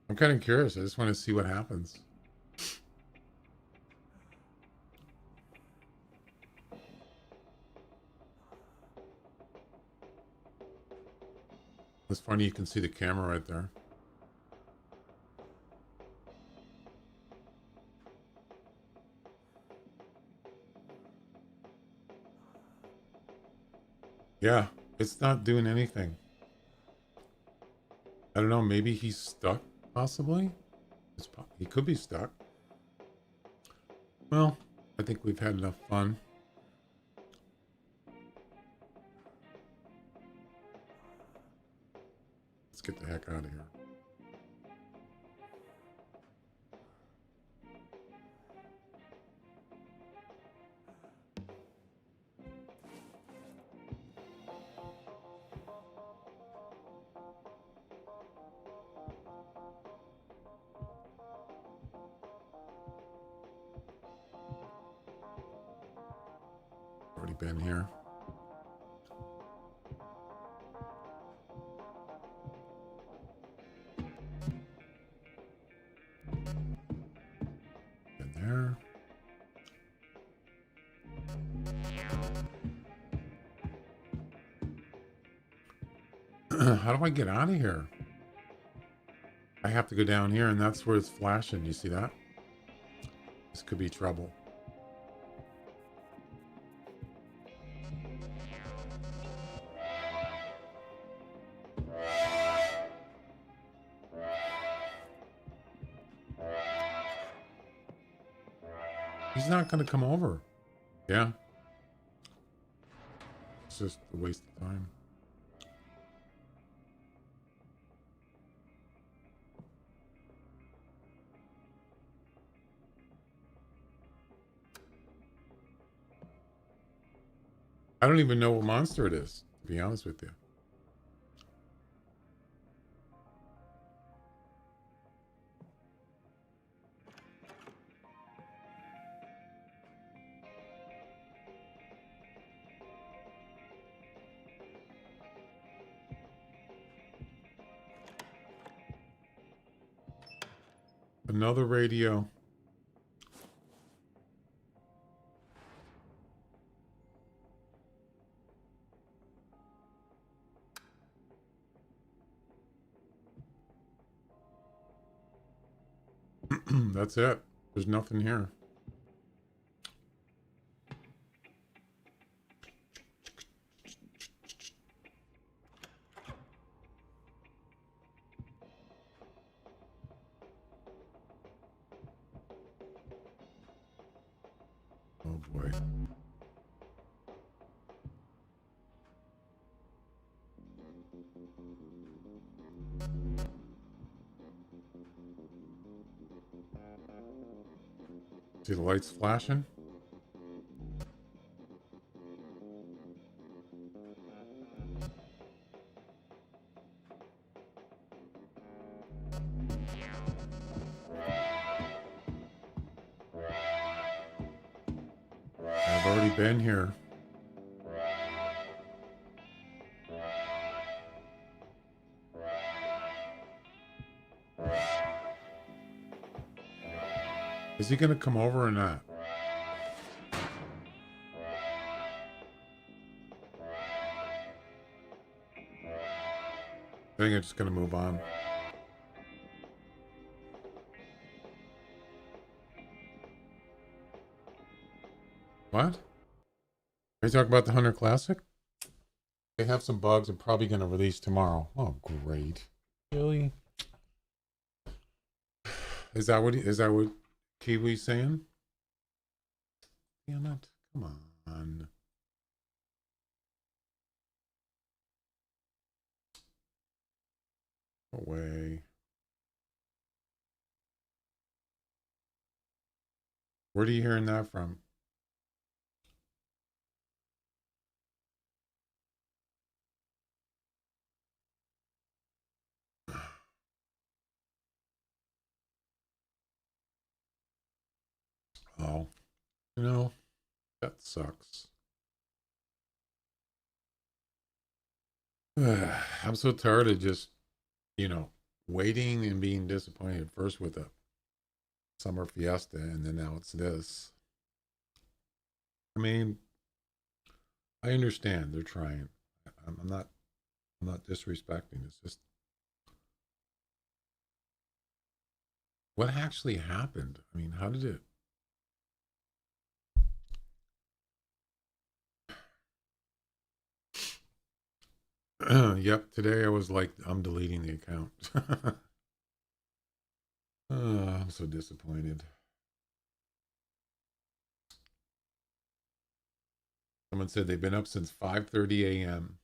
I'm kind of curious. I just want to see what happens. It's funny, you can see the camera right there. Yeah, it's not doing anything. I don't know, maybe he's stuck, possibly? He could be stuck. Well, I think we've had enough fun. Let's get the heck out of here. Already been here. Been there. How do I get out of here? I have to go down here, and that's where it's flashing. You see that? This could be trouble. He's not going to come over. Yeah. It's just a waste of time. I don't even know what monster it is, to be honest with you. Another radio. That's it. There's nothing here. Oh boy. See the lights flashing? I've already been here. Is he going to come over or not? I think I'm just going to move on. What? Are you talking about the Hunter Classic? They have some bugs I'm probably going to release tomorrow. Oh, great. Really? Is that what Kiwi's saying? Damn it. Come on. away. Where are you hearing that from? Oh, you know, that sucks. I'm so tired of just, waiting and being disappointed first with a summer fiesta and then now it's this. I mean, I understand they're trying. I'm not disrespecting. It's just what actually happened. I mean, how did it? Yep, today I was like, I'm deleting the account. I'm so disappointed. Someone said they've been up since 5:30 a.m.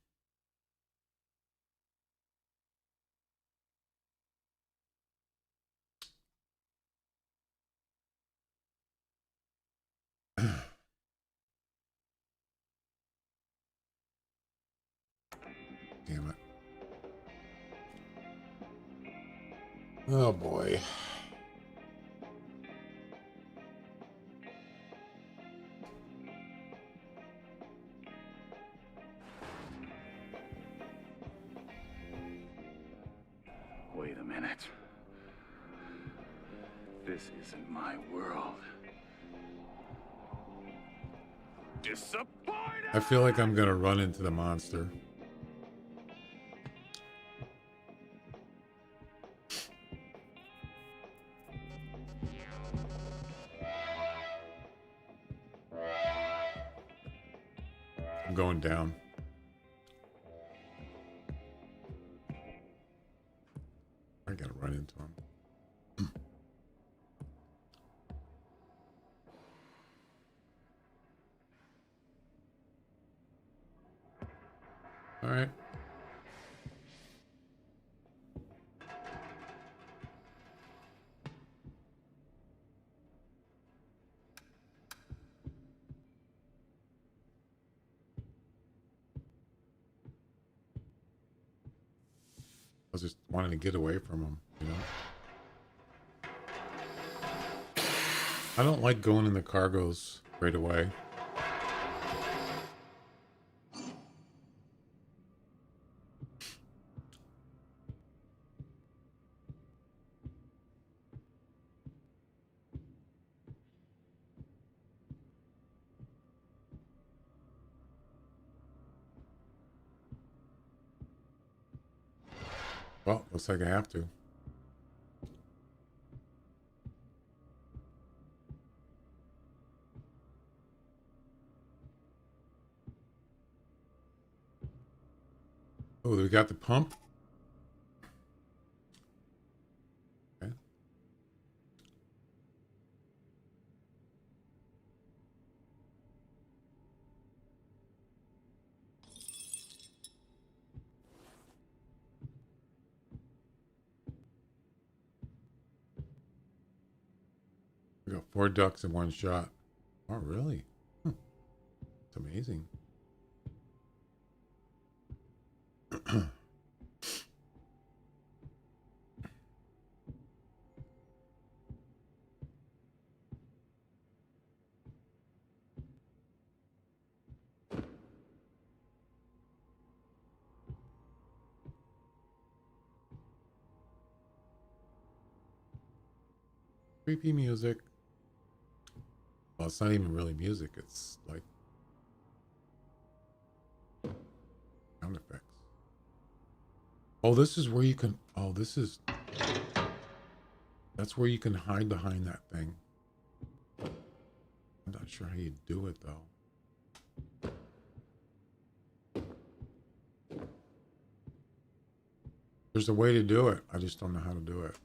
Damn it. Oh boy. Wait a minute. This isn't my world. Disappointed! I feel like I'm gonna run into the monster. I'm going down. I gotta run into him. All right. I was just wanting to get away from him. I don't like going in the cargoes right away. Well, looks like I have to. Oh, we got the pump. Okay. We got 4 ducks in one shot. Oh, really? It's amazing. Creepy music. Well, it's not even really music. It's like sound effects. Oh, this is where you can... Oh, this is... That's where you can hide behind that thing. I'm not sure how you do it, though. There's a way to do it. I just don't know how to do it.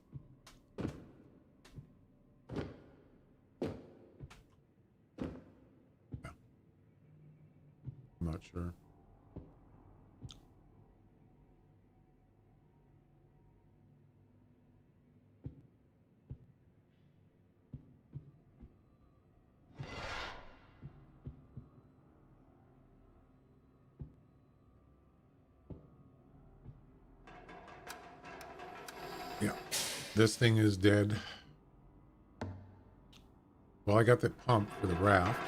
Yeah. I'm not sure. This thing is dead. Well, I got the pump for the raft.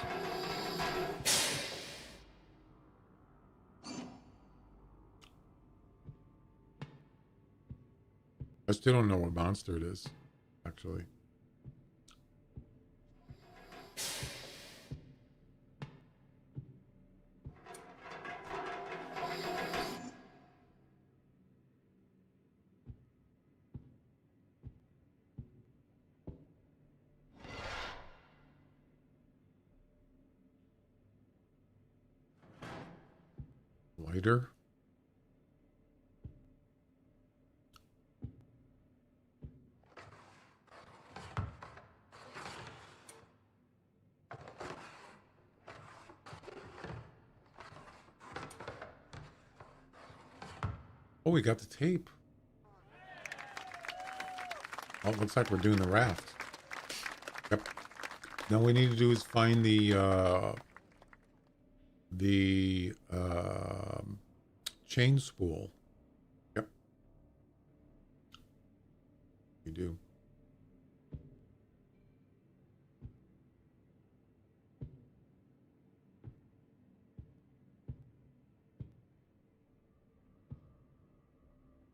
I still don't know what monster it is, actually. Lighter. Oh, we got the tape. Oh, it looks like we're doing the raft. Yep. Now we need to do is find the chain spool. Yep. We do.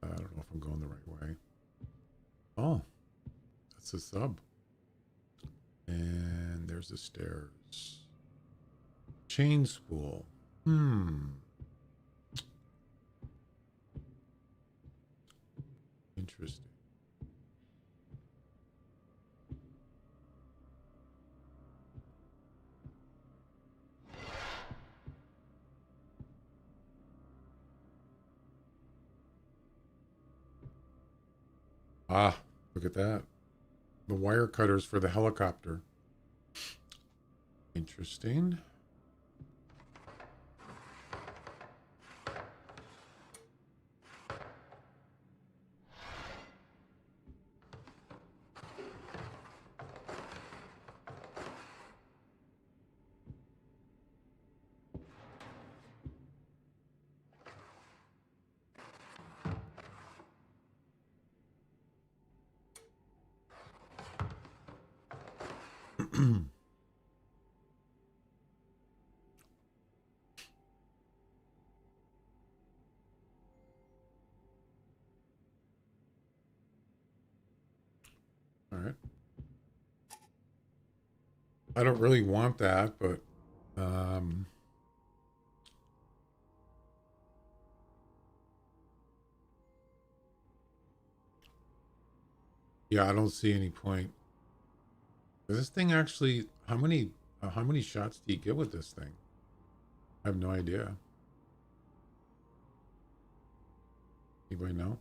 I don't know if I'm going the right way. Oh, that's the sub. And there's the stairs. Chain spool. Interesting. Ah, look at that. The wire cutters for the helicopter. Interesting. All right. I don't really want that, but yeah, I don't see any point. Does this thing actually? How many shots do you get with this thing? I have no idea. Anybody know?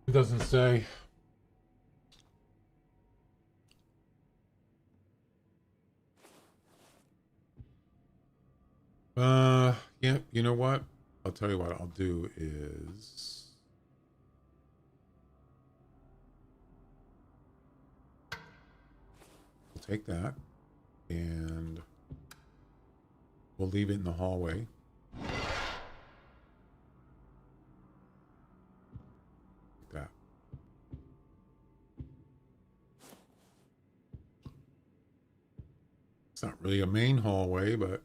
It doesn't say. Yeah, you know what? I'll tell you what I'll do is we'll take that and we'll leave it in the hallway. Like that. It's not really a main hallway, but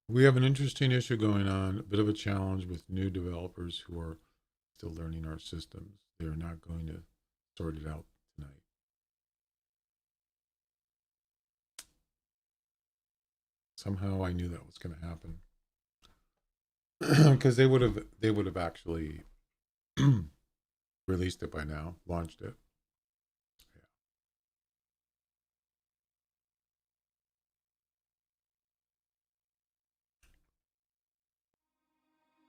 we have an interesting issue going on, a bit of a challenge with new developers who are still learning our systems. They're not going to sort it out tonight. Somehow I knew that was going to happen. Because they would have actually released it by now, launched it. Yeah.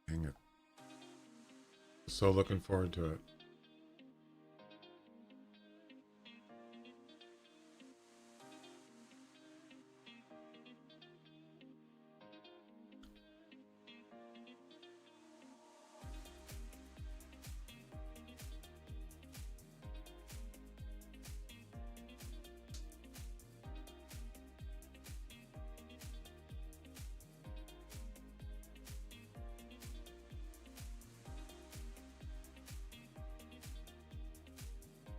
Dang it. So looking forward to it.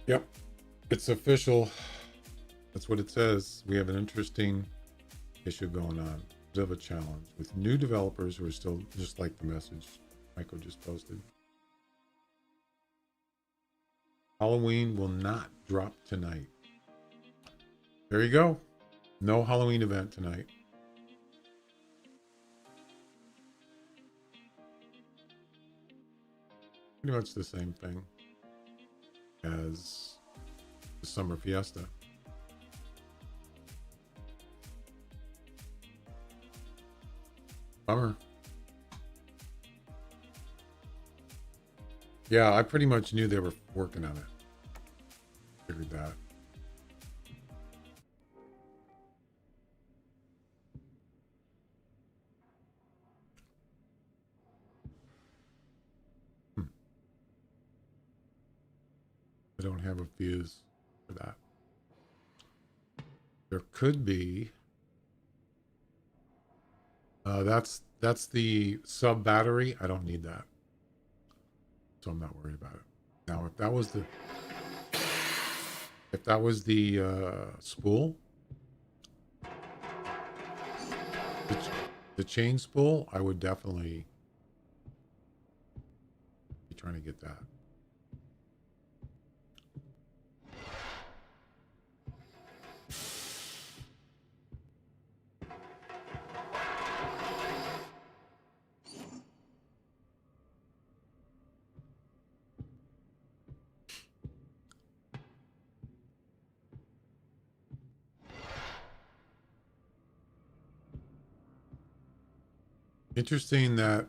Yep, it's official. That's what it says. We have an interesting issue going on. Bit of a challenge with new developers who are still just like the message Michael just posted. Halloween will not drop tonight. There you go. No Halloween event tonight. Pretty much the same thing as the summer fiesta. Bummer. Yeah, I pretty much knew they were working on it. Figured that. I don't have a fuse for that. There could be. That's the sub battery. I don't need that, so I'm not worried about it. Now, if that was the spool, the chain spool, I would definitely be trying to get that. Interesting that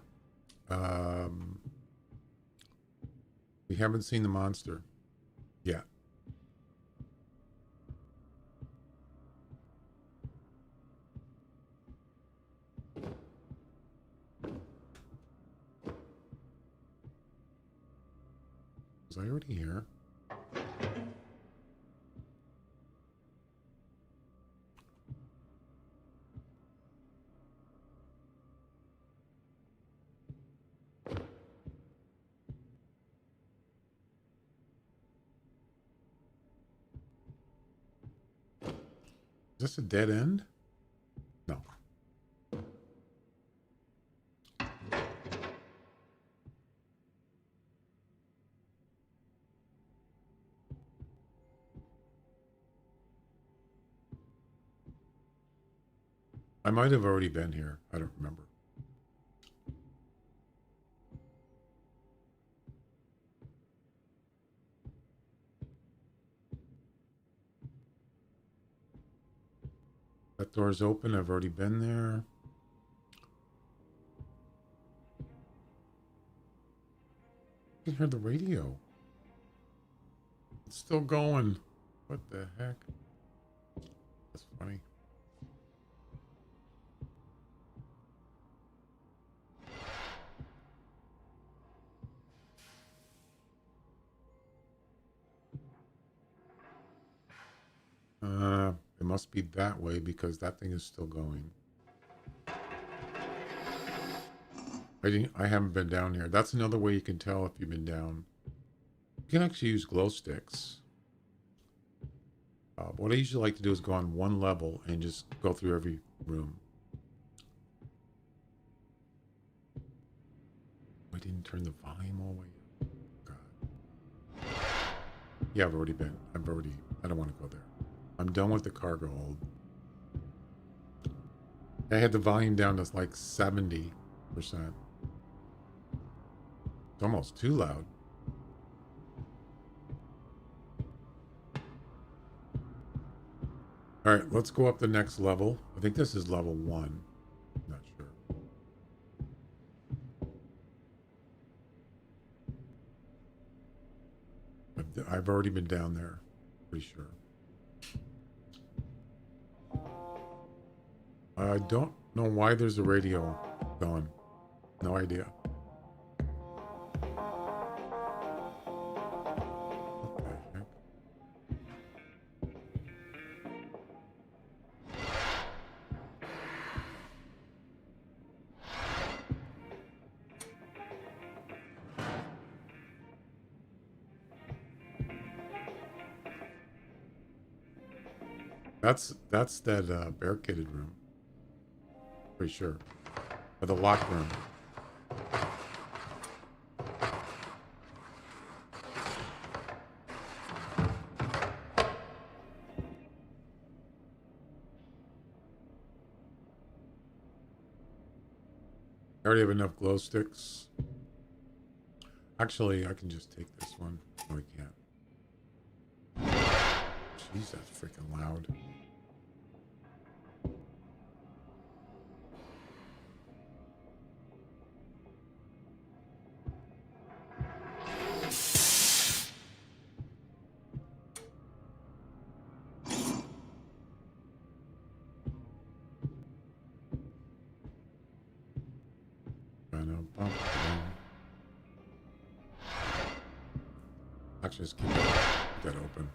we haven't seen the monster yet. Was I already here? Is this a dead end? No. I might have already been here. I don't remember. That door's open. I've already been there. I can hear the radio. It's still going. What the heck? That's funny. It must be that way because that thing is still going. I haven't been down here. That's another way you can tell if you've been down. You can actually use glow sticks. What I usually like to do is go on one level and just go through every room. I didn't turn the volume all the way up. God. Yeah, I've already been. I don't want to go there. I'm done with the cargo hold. I had the volume down to like 70%. It's almost too loud. All right, let's go up the next level. I think this is level 1. I'm not sure. I've already been down there. Pretty sure. I don't know why there's a radio going. No idea. What the heck? That's that barricaded room. Pretty sure. Or the locked room. I already have enough glow sticks. Actually, I can just take this one. No, we can't. Jeez, that's freaking loud. Actually, just keep that open.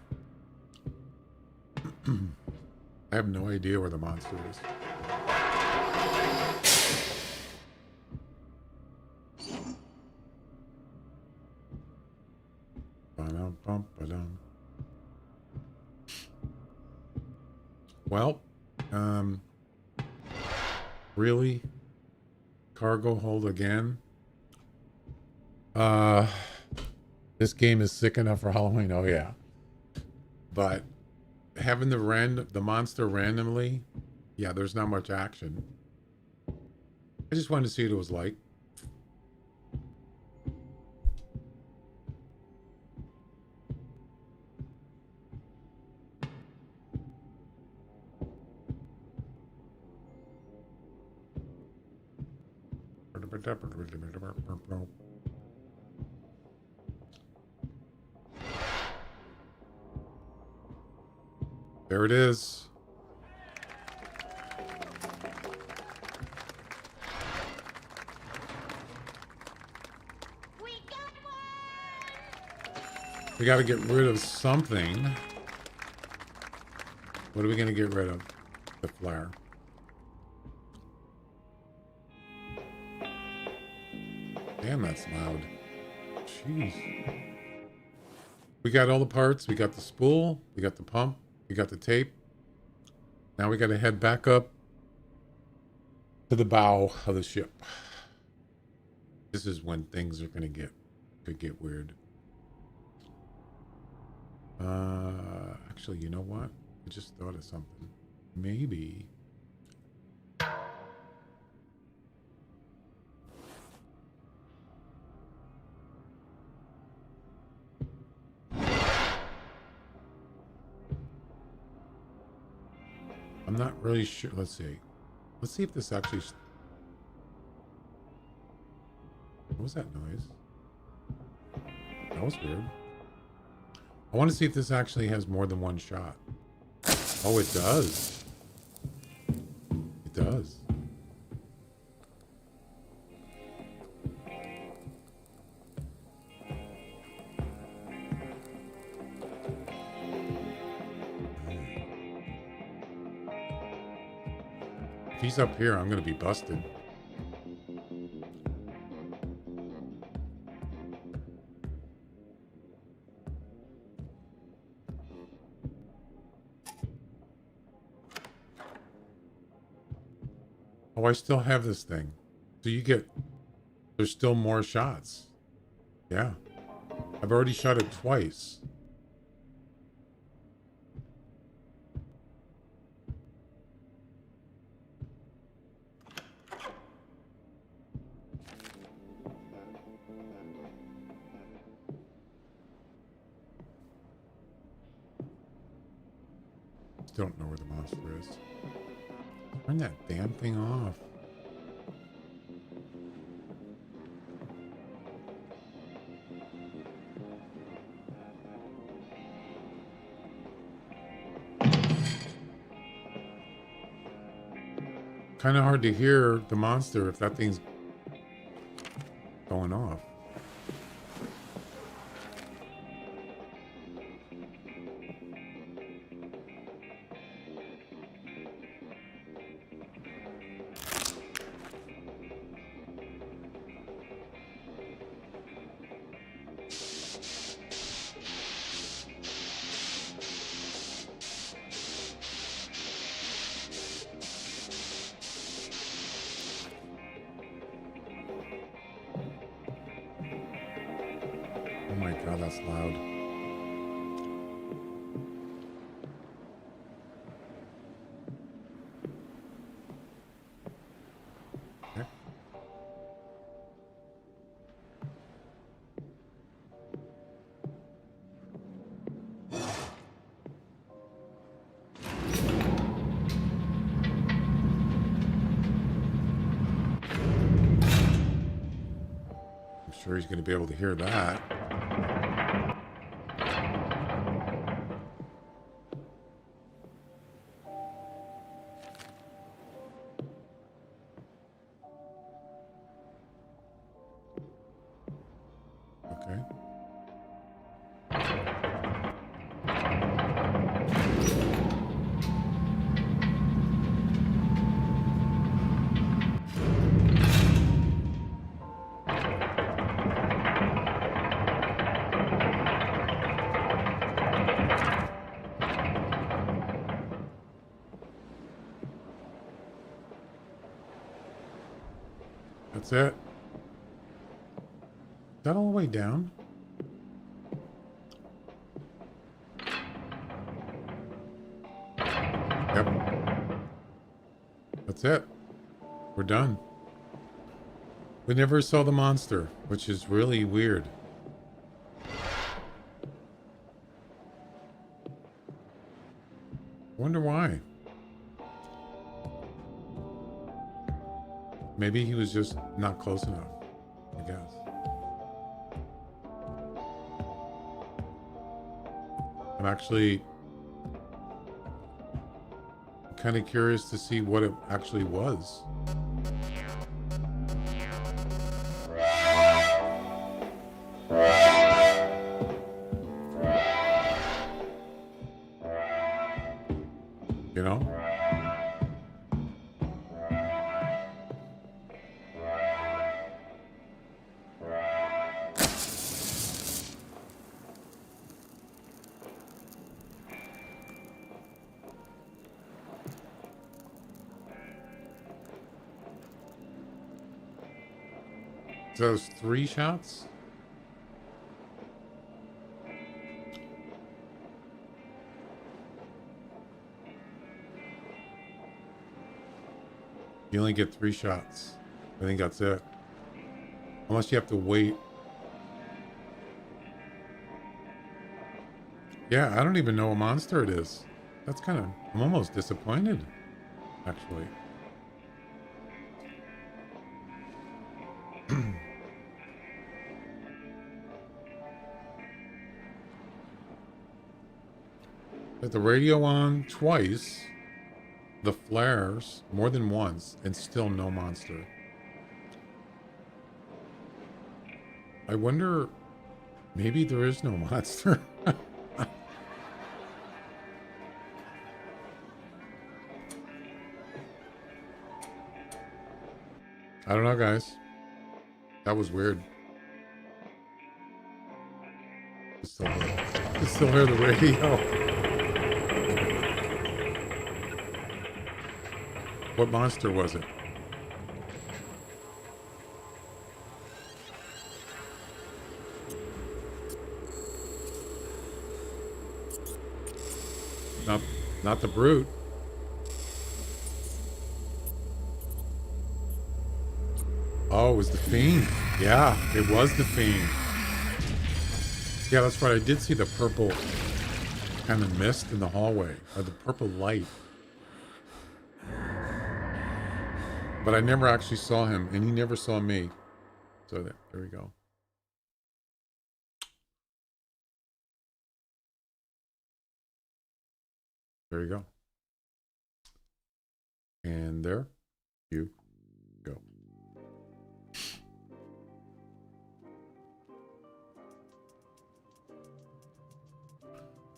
I have no idea where the monster is. Well, really? Cargo hold again? This game is sick enough for Halloween. Oh yeah. But having the monster randomly, yeah, there's not much action. I just wanted to see what it was like. There it is. We got to get rid of something. What are we going to get rid of? The flare. Damn, that's loud. Jeez. We got all the parts. We got the spool. We got the pump. We got the tape. Now we got to head back up to the bow of the ship. This is when things are going to could get weird. Actually, you know what? I just thought of something. Maybe. I'm not really sure. Let's see. Let's see if this actually... What was that noise? That was weird. I want to see if this actually has more than one shot. Oh, it does. It does. If he's up here, I'm going to be busted. Oh, I still have this thing. So there's still more shots. Yeah. I've already shot it twice. Don't know where the monster is. Turn that damn thing off. Kind of hard to hear the monster if that thing's going off. Oh my god, that's loud. Okay. I'm sure he's going to be able to hear that. Okay. That's it. Is that all the way down? Yep. That's it. We're done. We never saw the monster, which is really weird. Wonder why. Maybe he was just not close enough, I guess. I'm actually kind of curious to see what it actually was. You know? Those 3 shots? You only get 3 shots. I think that's it. Unless you have to wait. Yeah, I don't even know what monster it is. That's kind of... I'm almost disappointed, actually. Had the radio on twice, the flares more than once, and still no monster. I wonder, maybe there is no monster. I don't know, guys. That was weird. I still hear the radio. What monster was it? Not the brute. Oh, it was the fiend. Yeah, it was the fiend. Yeah, that's right. I did see the purple kind of mist in the hallway, or the purple light. But I never actually saw him, and he never saw me. So there we go. There you go. And there. You go.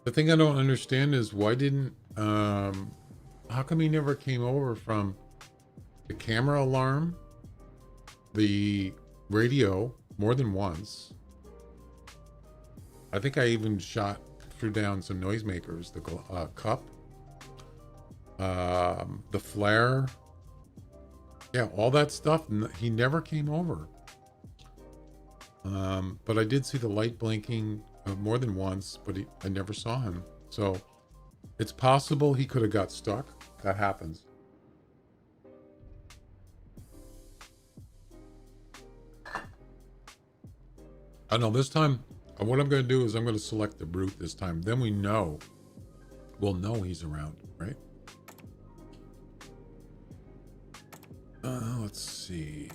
The thing I don't understand is why didn't how come he never came over from the camera alarm, the radio more than once. I think I even threw down some noisemakers, the cup, the flare. Yeah, all that stuff. He never came over. But I did see the light blinking more than once, but I never saw him. So it's possible he could have got stuck. That happens. I know this time, what I'm going to do is I'm going to select the brute this time. Then we'll know he's around, right? Let's see.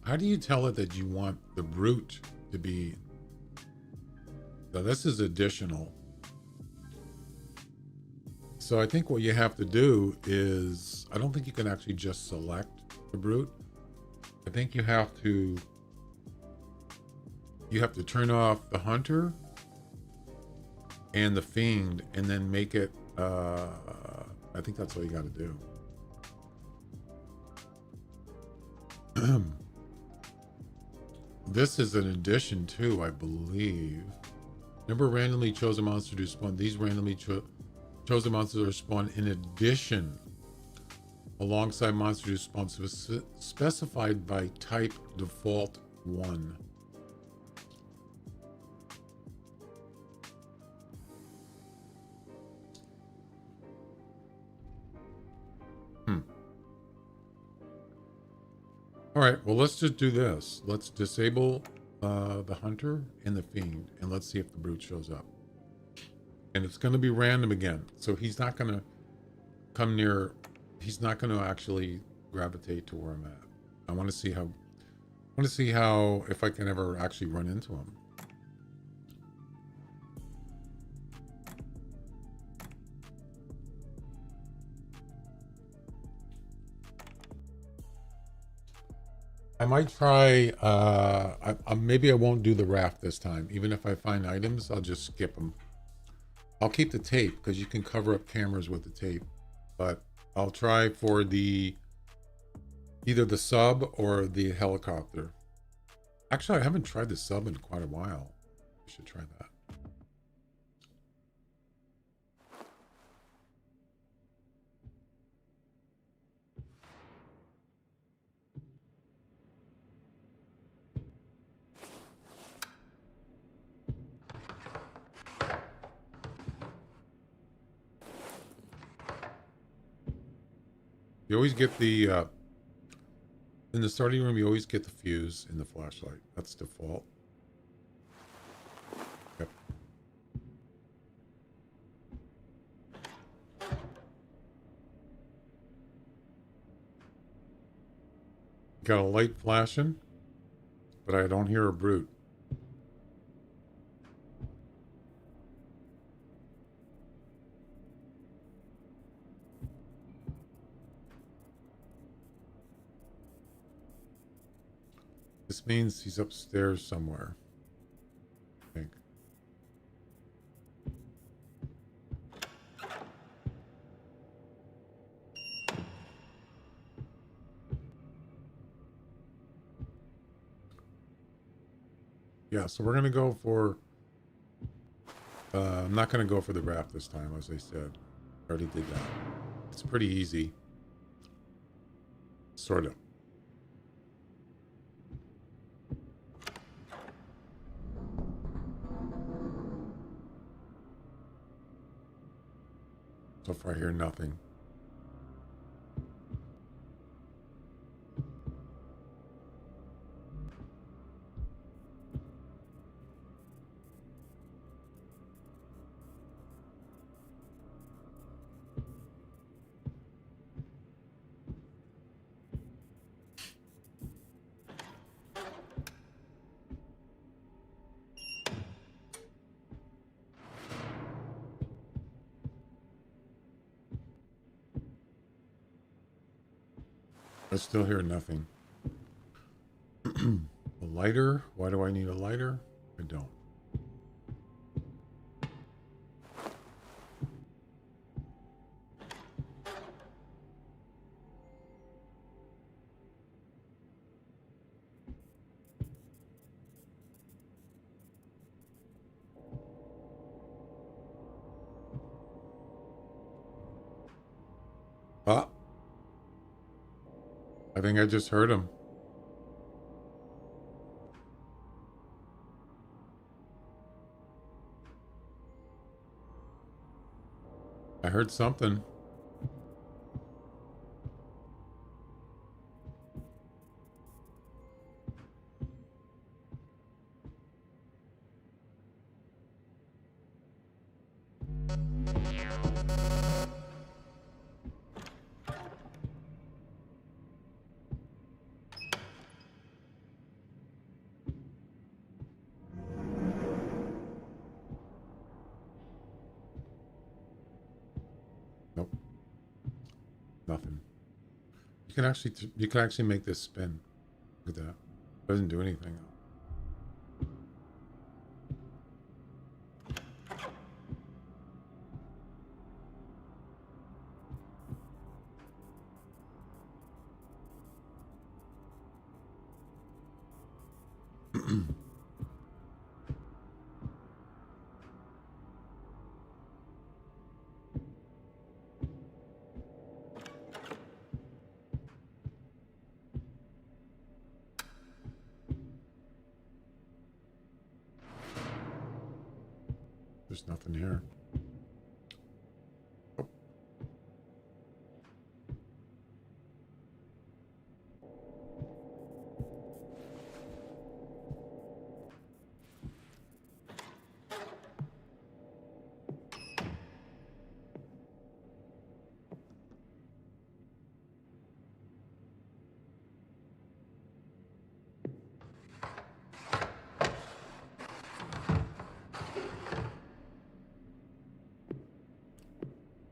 How do you tell it that you want the brute to be? Now this is additional. So I think what you have to do is, I don't think you can actually just select the brute. I think you have to turn off the hunter and the fiend and then make it, I think that's all you got to do. This is an addition too, I believe. Remember, randomly chosen monster to spawn. These randomly chosen monsters are spawned in addition alongside monsters spawn specified by type default 1. All right, well, let's just do this. Let's disable the hunter and the fiend, and let's see if the brute shows up. And it's going to be random again, so he's not going to come near. He's not going to actually gravitate to where I'm at. I want to see how if I can ever actually run into him. I might try, maybe I won't do the raft this time. Even if I find items, I'll just skip them. I'll keep the tape because you can cover up cameras with the tape. But I'll try for either the sub or the helicopter. Actually, I haven't tried the sub in quite a while. I should try that. You always get the, in the starting room, you always get the fuse in the flashlight. That's default. Yep. Got a light flashing, but I don't hear a brute. This means he's upstairs somewhere, I think. Yeah, so we're going to go for... I'm not going to go for the raft this time, as I said. I already did that. It's pretty easy. Sort of. So far, I hear nothing. I still hear nothing. A lighter? Why do I need a lighter? I don't. Ah, I think I just heard him. I heard something. Nope. Nothing. You can actually make this spin. Look at that. Doesn't do anything. There's nothing here. Oh.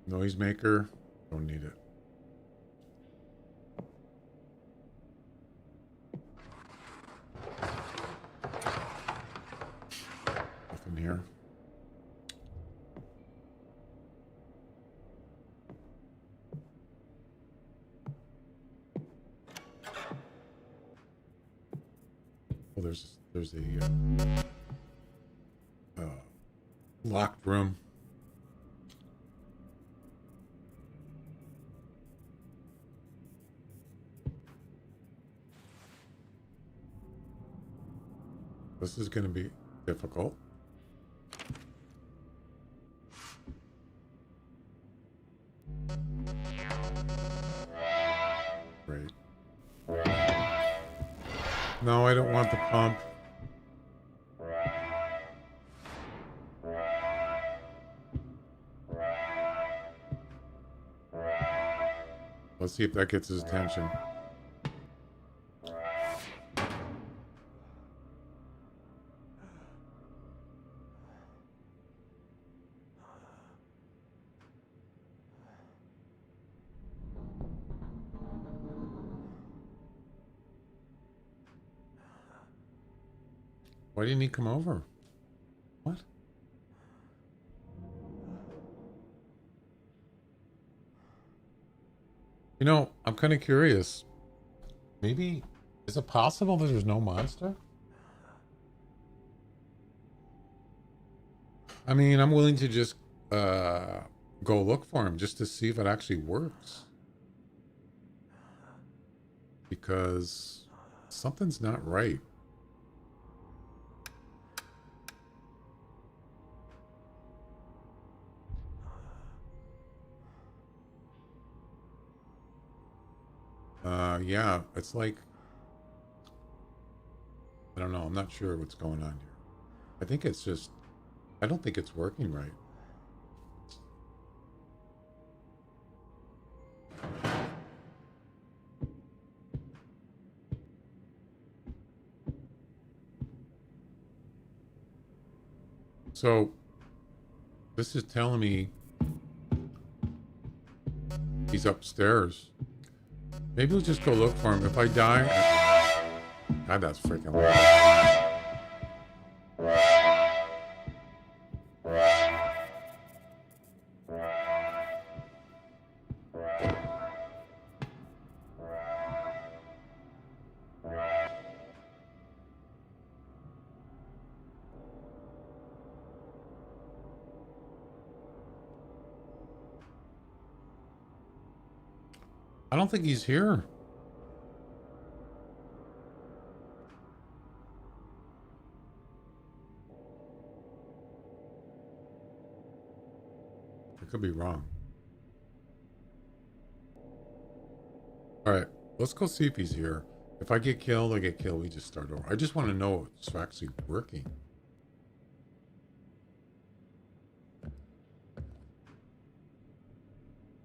Noisemaker. Don't need it. Nothing here. Well, there's a locked room. This is going to be difficult. Great. No, I don't want the pump. Let's see if that gets his attention. Why didn't he come over? What? You know, I'm kind of curious. Maybe, is it possible that there's no monster? I mean, I'm willing to just go look for him just to see if it actually works. Because something's not right. Yeah, it's like, I don't know. I'm not sure what's going on here. I think it's just, I don't think it's working right. So, this is telling me he's upstairs. Maybe we'll just go look for him. If I die... God, that's freaking loud. I don't think he's here. I could be wrong. Alright, let's go see if he's here. If I get killed, I get killed. We just start over. I just want to know if it's actually working.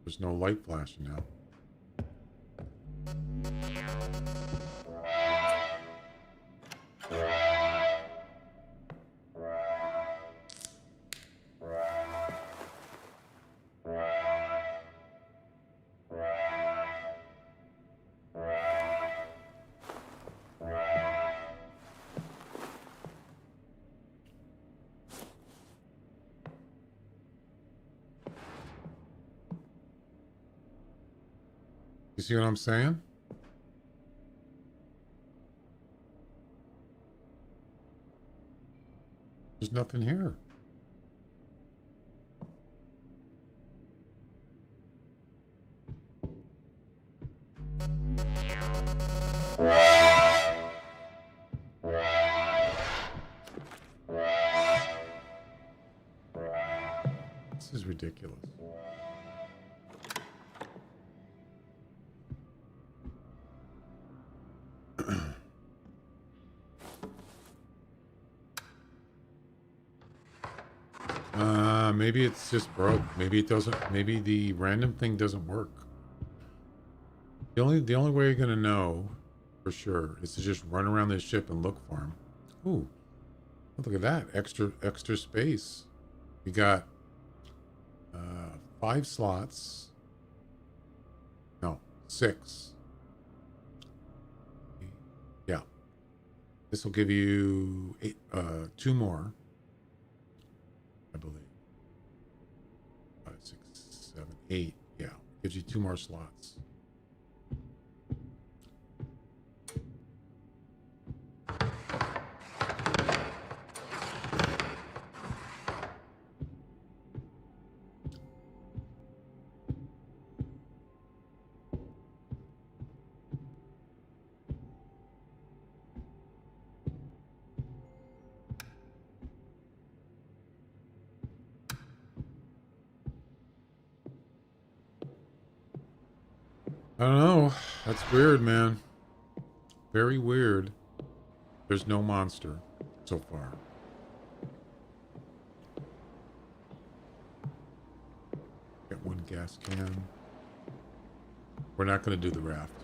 There's no light flashing now. You see what I'm saying? There's nothing here. This is ridiculous. Maybe it's just broke. Maybe it doesn't. Maybe the random thing doesn't work. The only way you're gonna know for sure is to just run around this ship and look for him. Ooh, look at that extra space. We got 5 slots. No, 6. Yeah, this will give you 2 more, I believe. 5, 6, 7, 8. Yeah, gives you 2 more slots. I don't know. That's weird, man. Very weird. There's no monster so far. Got 1 gas can. We're not going to do the raft.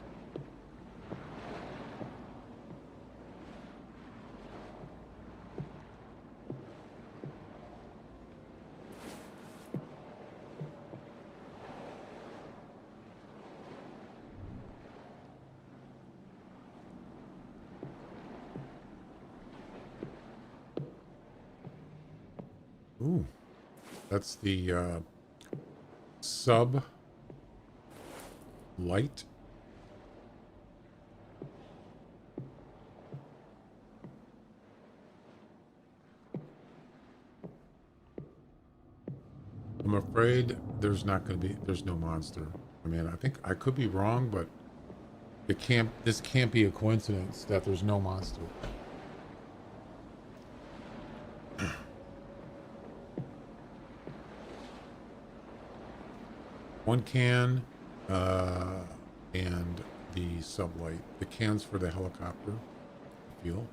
Ooh, that's the sub light. I'm afraid there's no monster. I mean, I think I could be wrong, but this can't be a coincidence that there's no monster. One can, and the sublight. The cans for the helicopter fuel.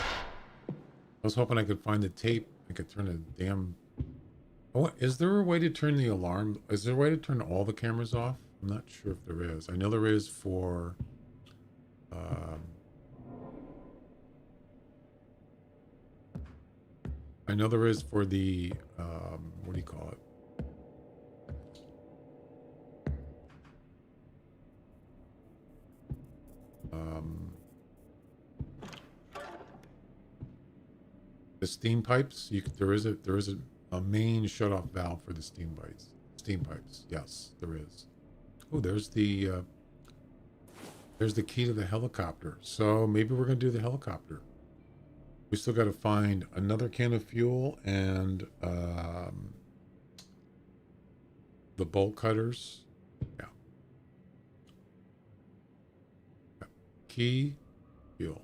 I was hoping I could find the tape. I could turn the damn... Oh, is there a way to turn the alarm? Is there a way to turn all the cameras off? I'm not sure if there is. I know there is for I know there is for the, what do you call it? The steam pipes. There is a main shut-off valve for the steam pipes. Steam pipes. Yes, there is. Oh, there's the key to the helicopter. So maybe we're gonna do the helicopter. We still got to find another can of fuel and the bolt cutters. Yeah. Key, fuel.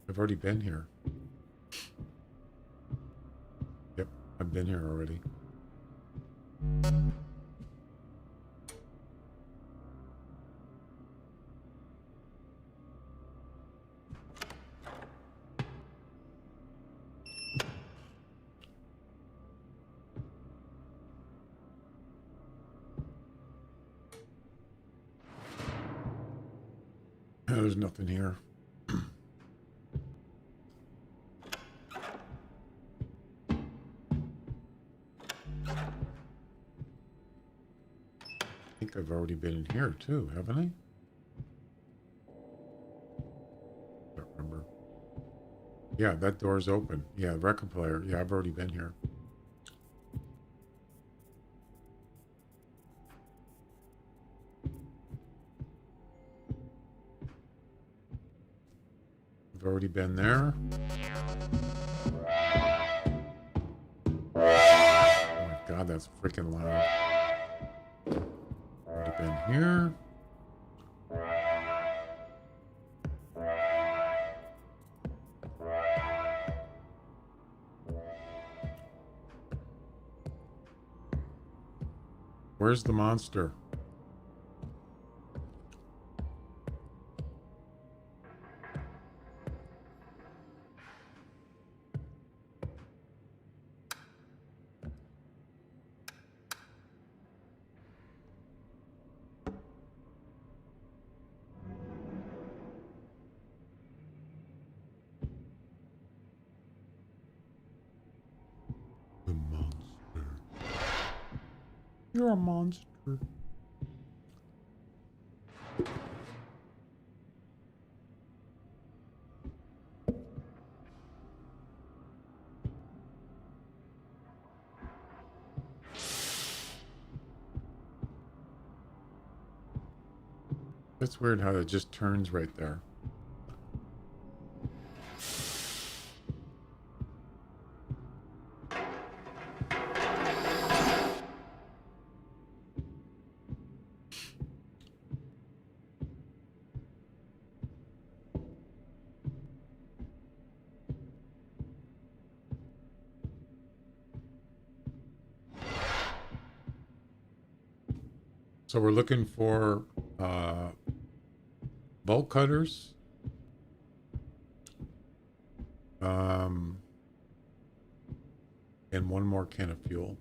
I've already been here. Yep, I've been here already. There's nothing here. I think I've already been in here too, haven't I? Don't remember. Yeah, that door's open. Yeah, record player. Yeah, I've already been here. I've already been there. Oh my god, that's freaking loud. Already been here. Where's the monster? The monster. You're a monster. That's weird how it just turns right there. So we're looking for bolt cutters, and one more can of fuel.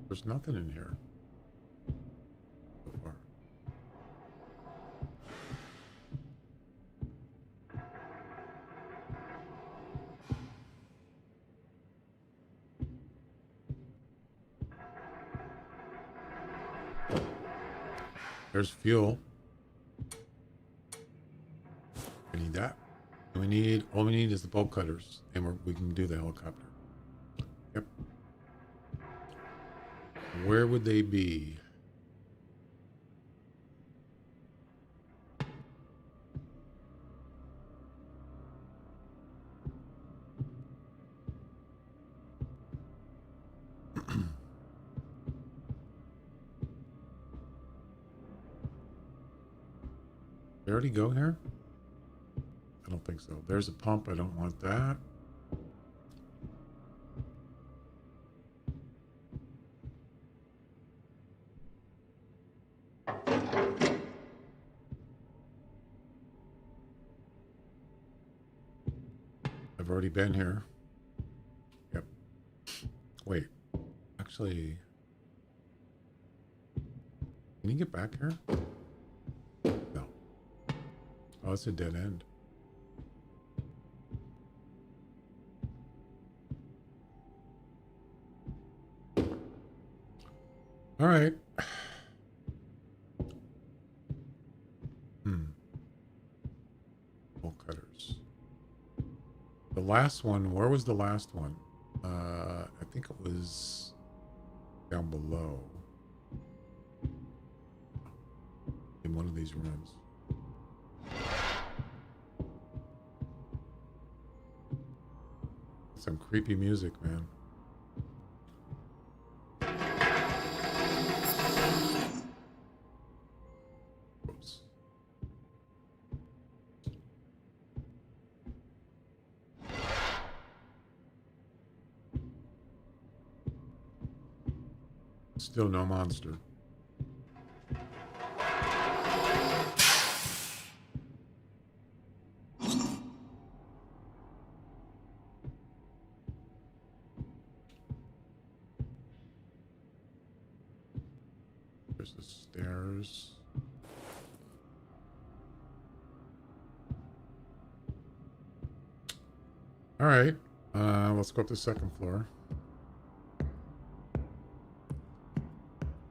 There's nothing in here so far. There's fuel. We need that. And all we need is the bolt cutters, and we can do the helicopter. Yep. Where would they be? I already go here? I don't think so. There's a pump. I don't want that. I've already been here. Yep. Wait. Actually, can you get back here? No. Oh, it's a dead end. All right. Bolt cutters. The last one, where was the last one? I think it was down below. In one of these rooms. Some creepy music, man. Oops. Still no monster. There's the stairs. All right. Let's go up to the second floor.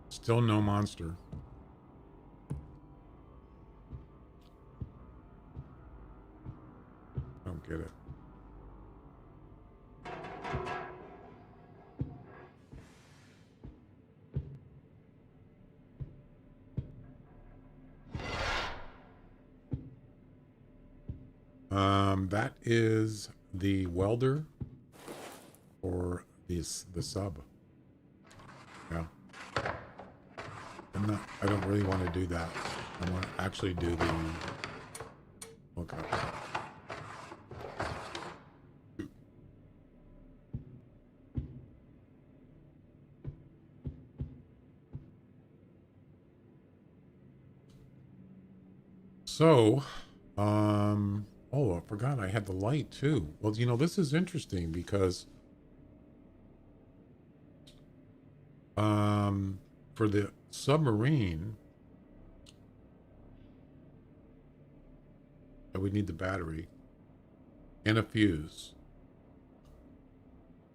Still no monster. Don't get it. That is the welder or the sub. Yeah. I don't really want to do that. I want to actually do the hookup. So, oh, I forgot I had the light too. Well, you know, this is interesting because for the submarine, I would need the battery and a fuse.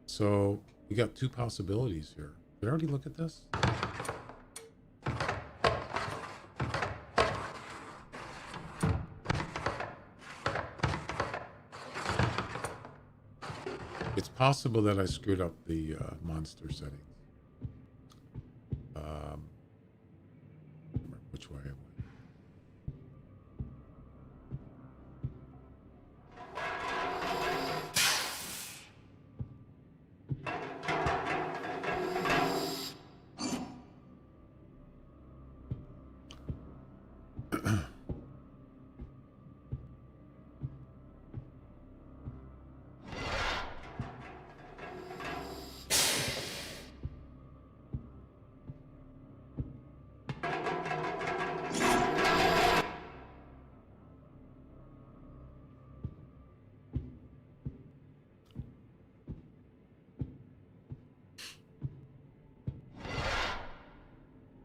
So we got two possibilities here. Did I already look at this? It's possible that I screwed up the monster settings. Which way I went.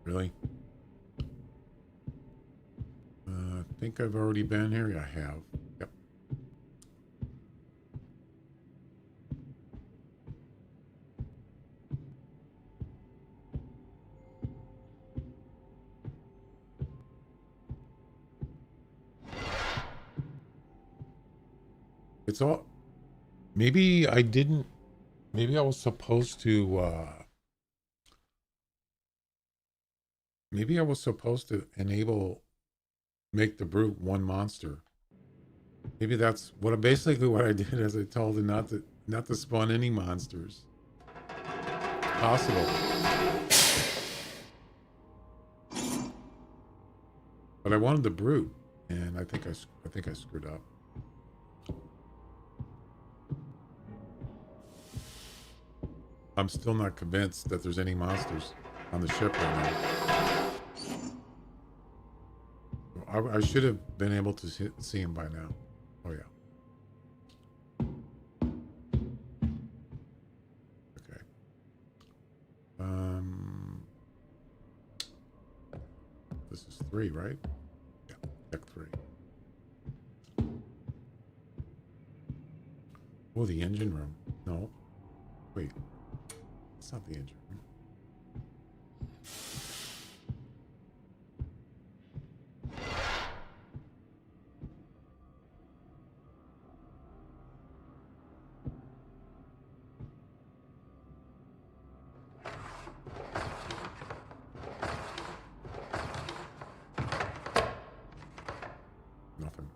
Really? I think I've already been here. Yeah, I have. Yep. It's all... Maybe I didn't... Maybe I was supposed to... Maybe I was supposed to enable... Make the brute one monster. Maybe that's what basically what I did, is I told it not to spawn any monsters. Possible. But I wanted the brute, And I think I screwed up. I'm still not convinced that there's any monsters on the ship right now. I should have been able to see him by now. Oh yeah. Okay. This is 3, right? Yeah, deck 3. Oh, the engine room. No. Wait. It's not the engine room. Nothing.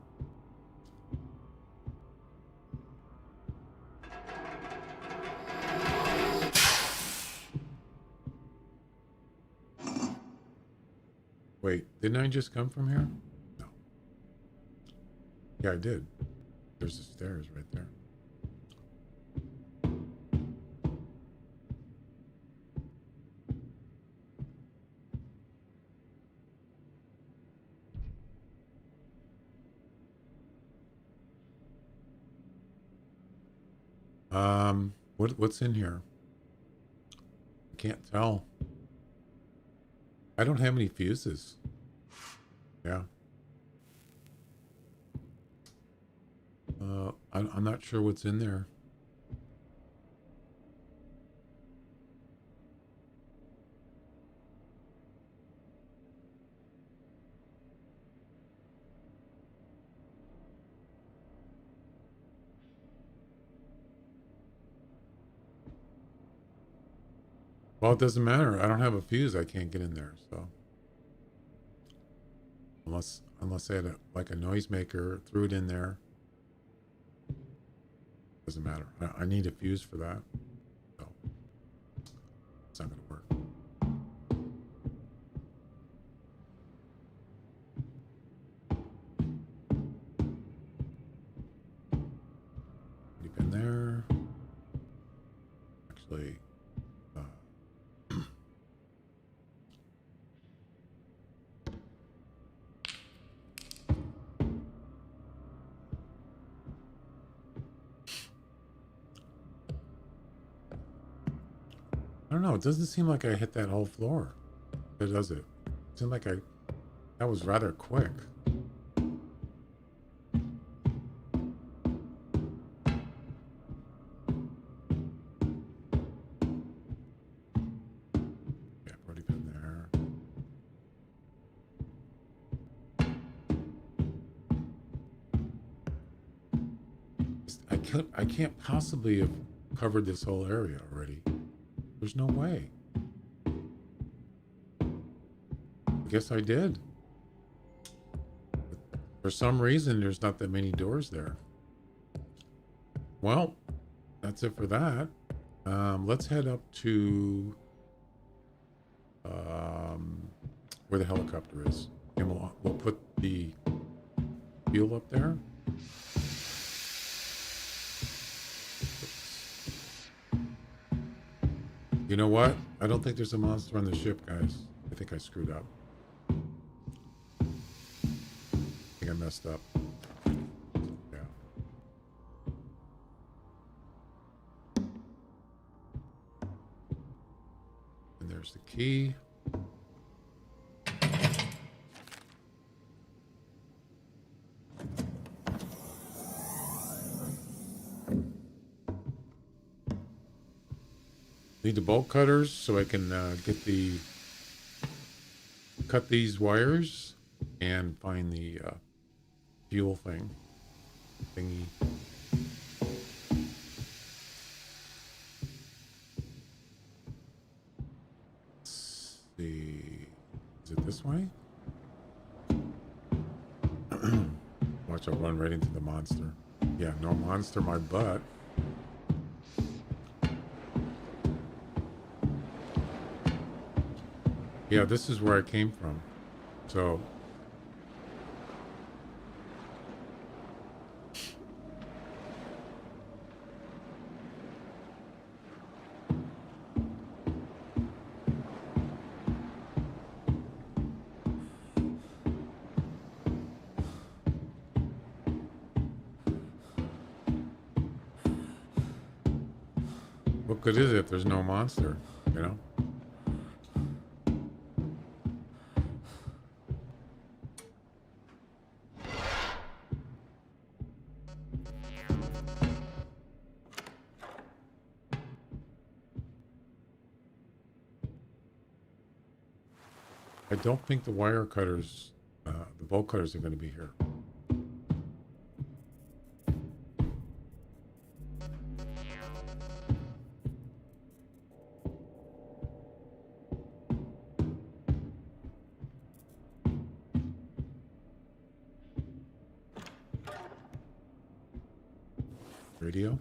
Wait, didn't I just come from here? No. Yeah, I did. There's the stairs right there. What's in here? I can't tell. I don't have any fuses. Yeah. I'm not sure what's in there. Well, it doesn't matter. I don't have a fuse. I can't get in there. So unless I had like a noisemaker, threw it in there. Doesn't matter. I need a fuse for that. So it's not going to work. Already been there. Actually. I don't know. It doesn't seem like I hit that whole floor. It does it? It seemed like that was rather quick. Yeah, I've already been there. I can't possibly have covered this whole area already. There's no way. I guess I did. But for some reason, there's not that many doors there. Well, that's it for that. Let's head up to where the helicopter is, and we'll put the fuel up there. You know what? I don't think there's a monster on the ship, guys. I think I screwed up. I think I messed up. Yeah. And there's the key. Need the bolt cutters so I can cut these wires and find the fuel thingy. Let's see. Is it this way? Watch, I'll run right into the monster. Yeah, no monster, my butt. Yeah, this is where I came from. So good is it if there's no monster, you know? I don't think the wire cutters, the bolt cutters are going to be here. Radio.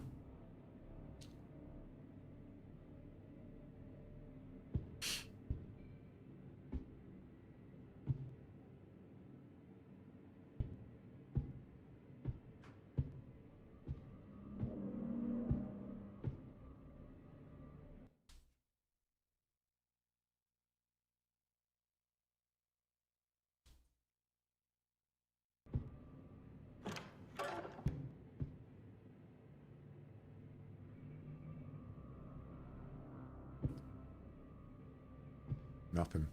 Nothing.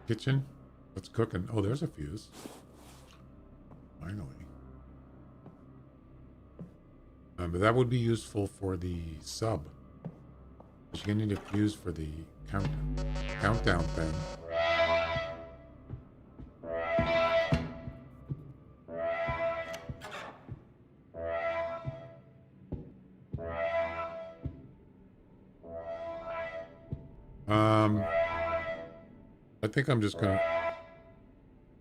Kitchen. What's cooking? Oh, there's a fuse. Finally. But that would be useful for the sub. You're gonna need a fuse for the countdown thing. I think I'm just gonna...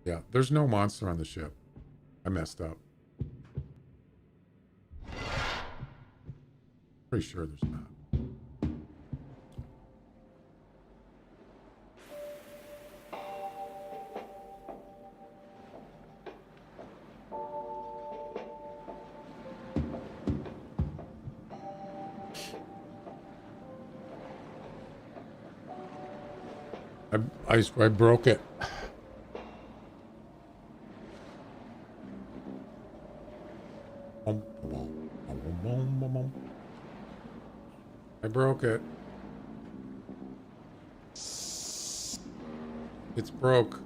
Yeah, there's no monster on the ship. I messed up. Pretty sure there's not. I broke it. I broke it. It's broke.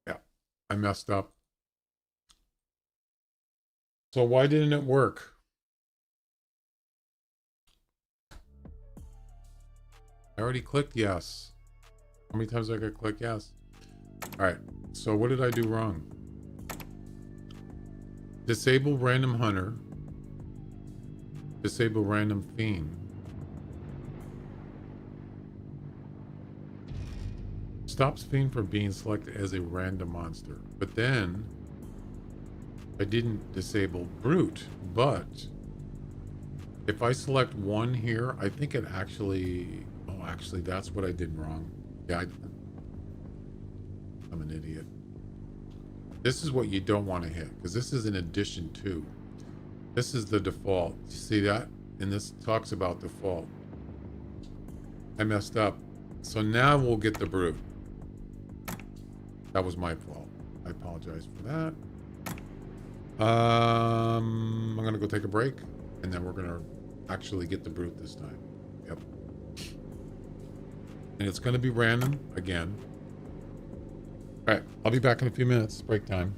Yeah, I messed up. So why didn't it work? I already clicked yes. How many times I gotta click yes? All right, so what did I do wrong? Disable random hunter. Disable random fiend. Stops fiend from being selected as a random monster. But then I didn't disable brute, but if I select one here, I think it actually... Oh, actually, that's what I did wrong. Yeah, I'm an idiot. This is what you don't want to hit, because this is an addition to. This is the default. You see that? And this talks about default. I messed up. So now we'll get the brute. That was my fault. I apologize for that. I'm going to go take a break, and then we're going to actually get the brute this time. Yep. And it's going to be random again. All right, I'll be back in a few minutes. Break time.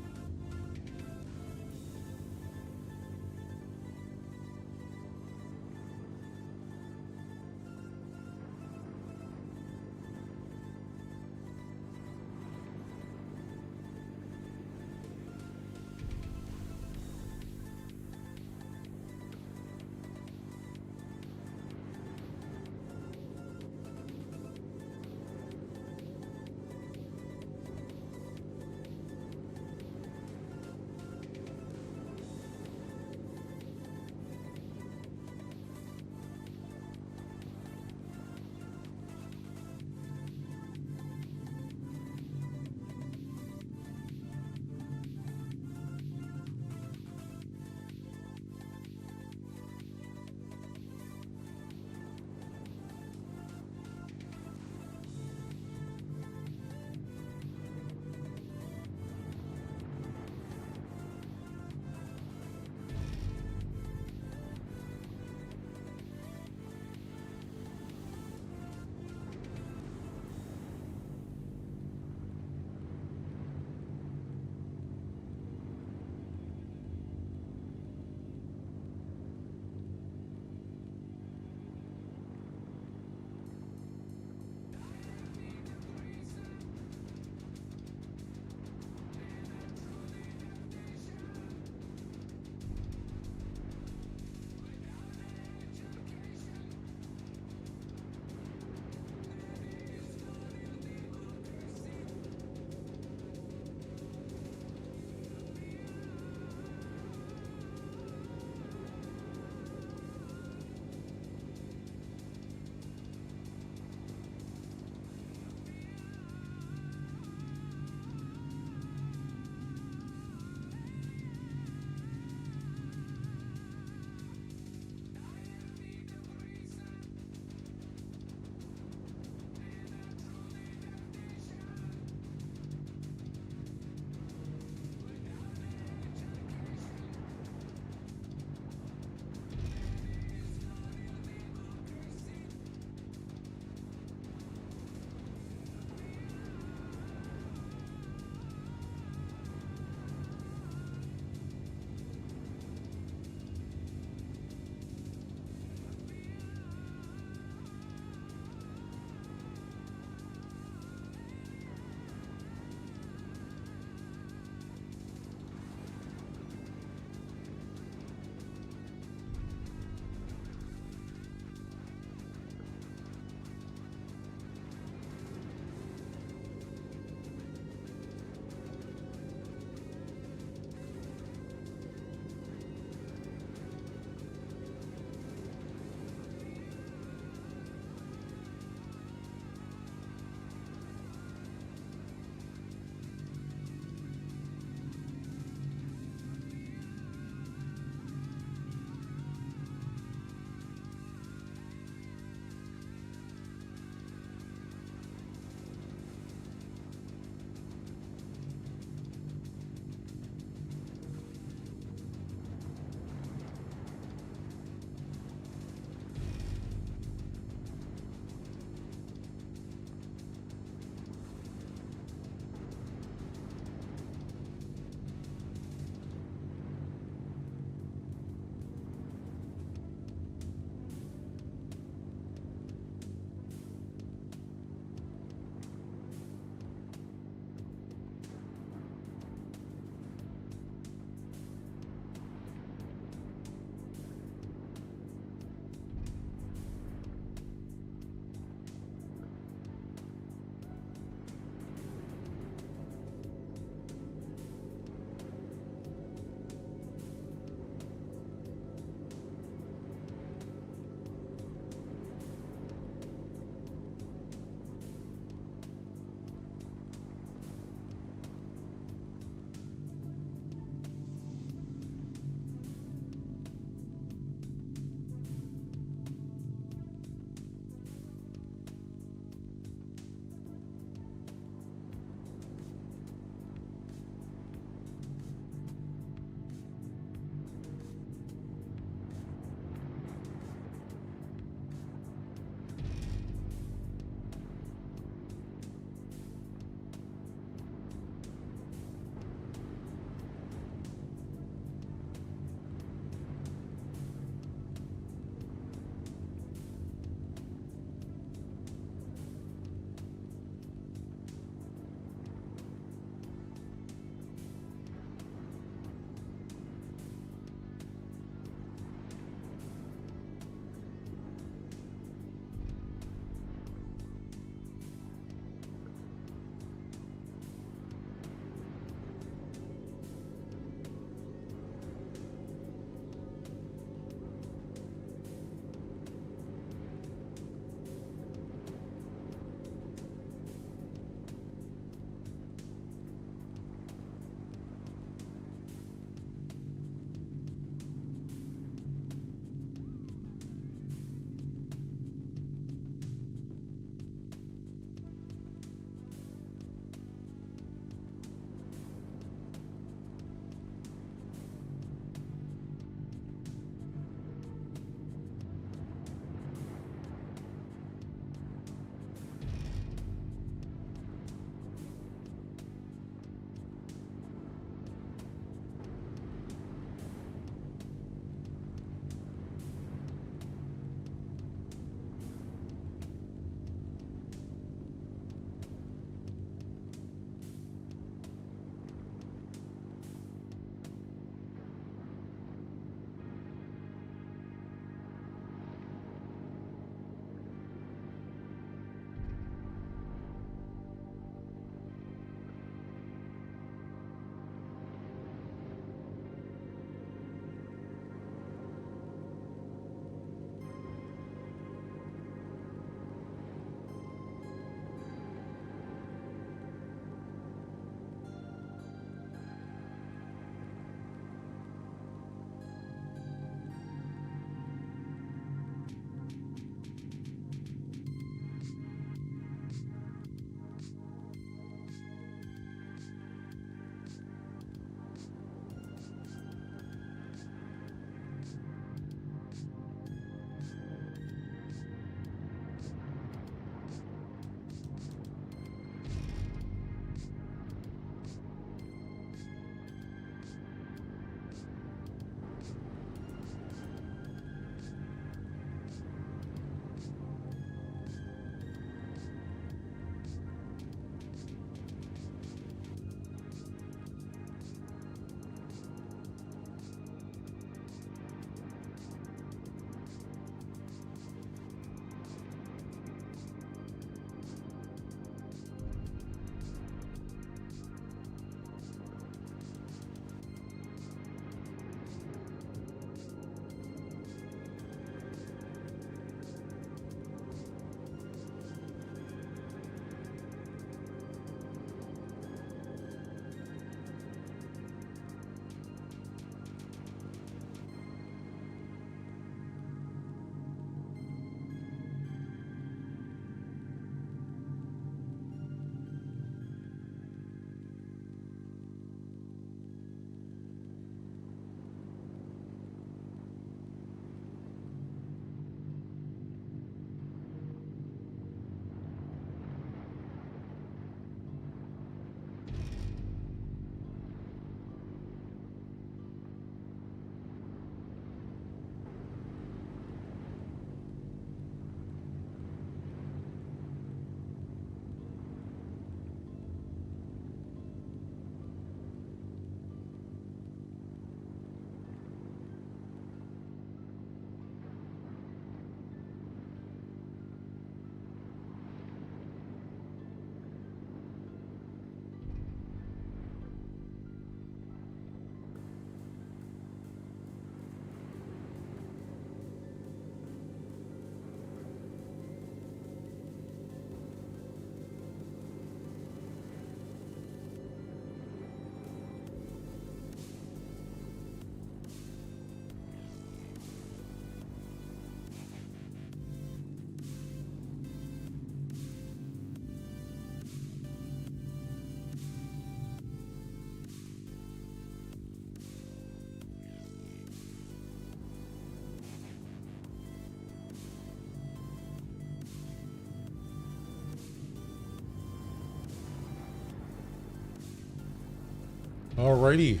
Alrighty.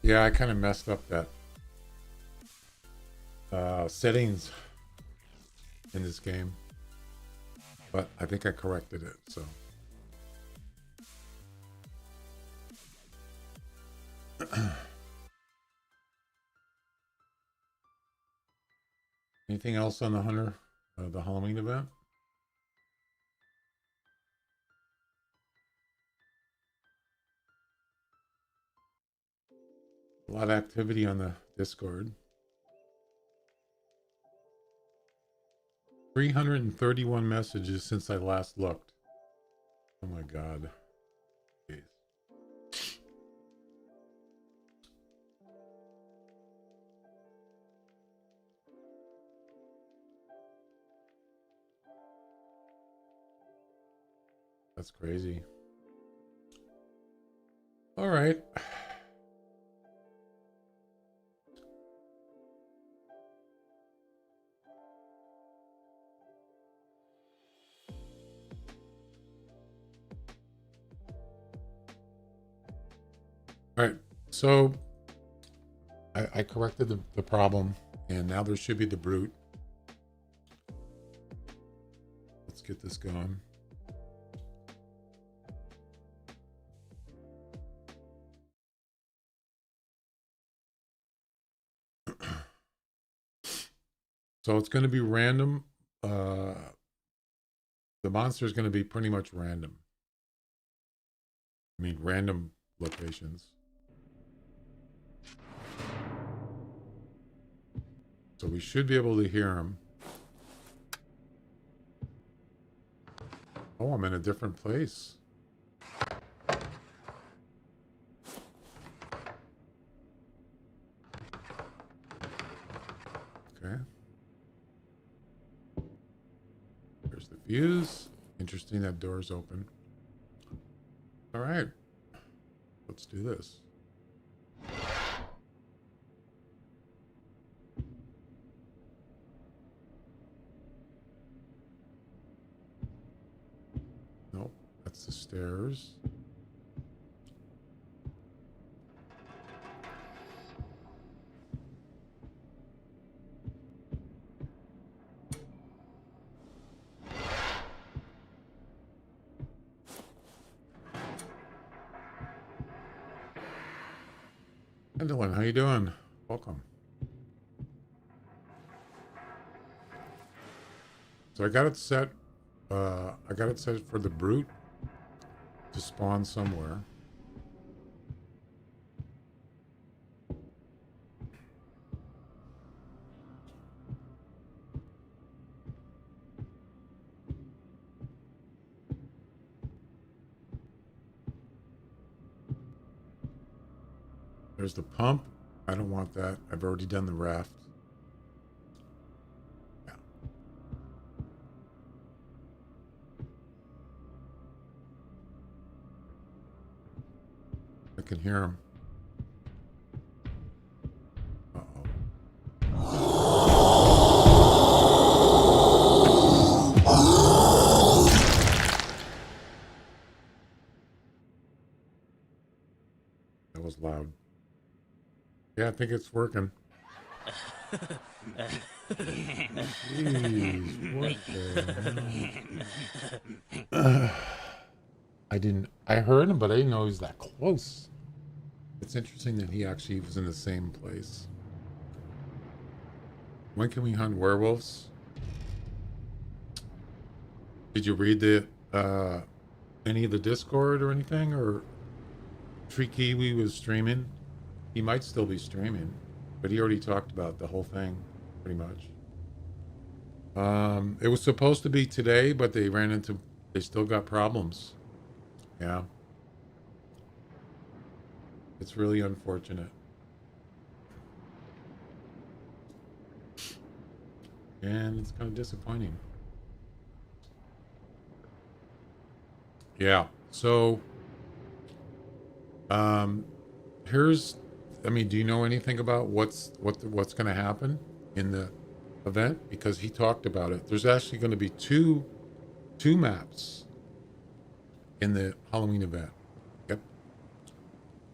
Yeah, I kind of messed up that settings in this game, but I think I corrected it, so. Anything else on the Hunter, the Halloween event? A lot of activity on the Discord. 331 messages since I last looked. Oh my God. Jeez. That's crazy. All right. All right, so I corrected the problem, and now there should be the brute. Let's get this going. So it's going to be random. The monster is going to be pretty much random. I mean, random locations. So we should be able to hear him. Oh, I'm in a different place. Okay. There's the fuse. Interesting that door's open. All right. Let's do this. Nope, that's the stairs. Dylan, how you doing? Welcome. So I got it set. I got it set for the brute to spawn somewhere. There's the pump. I don't want that. I've already done the raft. Yeah. I can hear him. That was loud. Yeah, I think it's working. Jeez, what the hell? I heard him, but I didn't know he was that close. It's interesting that he actually was in the same place. When can we hunt werewolves? Did you read the any of the Discord or anything? Or Tree Kiwi was streaming? He might still be streaming, but he already talked about the whole thing, pretty much. It was supposed to be today, but they still got problems. Yeah. It's really unfortunate. And it's kind of disappointing. Yeah. So, do you know anything about what's going to happen in the event because he talked about it. There's actually going to be two maps in the Halloween event. Yep.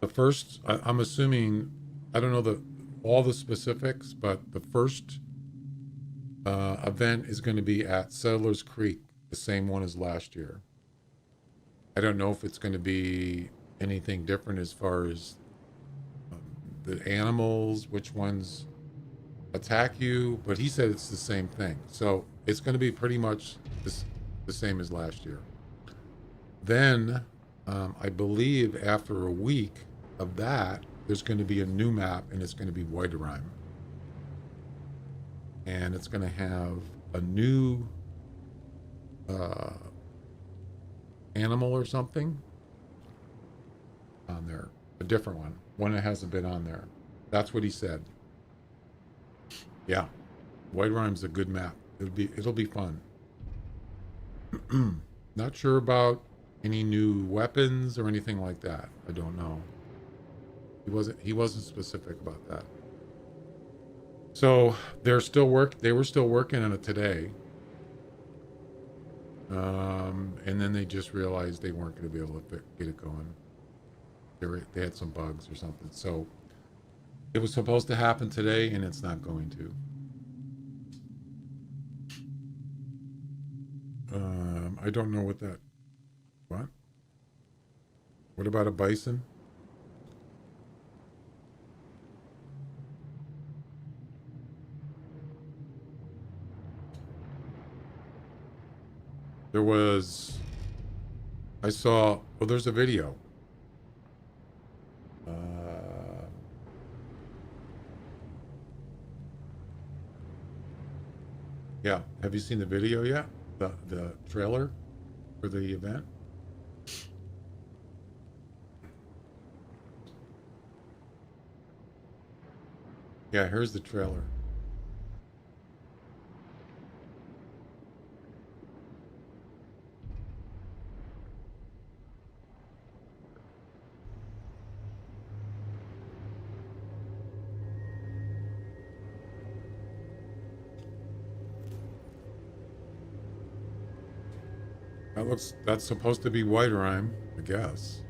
The first, I'm assuming, I don't know all the specifics, but the first event is going to be at Settlers Creek, the same one as last year. I don't know if it's going to be anything different as far as the animals, which ones attack you, but he said it's the same thing. So it's going to be pretty much the same as last year. Then I believe after a week of that, there's going to be a new map, and it's going to be Whiterime. And it's going to have a new animal or something on there. A different one that hasn't been on there. That's what he said. Yeah, Whiterime's a good map. It'll be fun. Not sure about any new weapons or anything like that. I don't know. He wasn't specific about that. So they were still working on it today. And then they just realized they weren't going to be able to get it going. They had some bugs or something. So it was supposed to happen today, and it's not going to. I don't know what that. What? What about a bison? I saw, well, there's a video. Yeah. Have you seen the video yet? The trailer for the event? Yeah, here's the trailer. That's supposed to be Whiterime, I guess.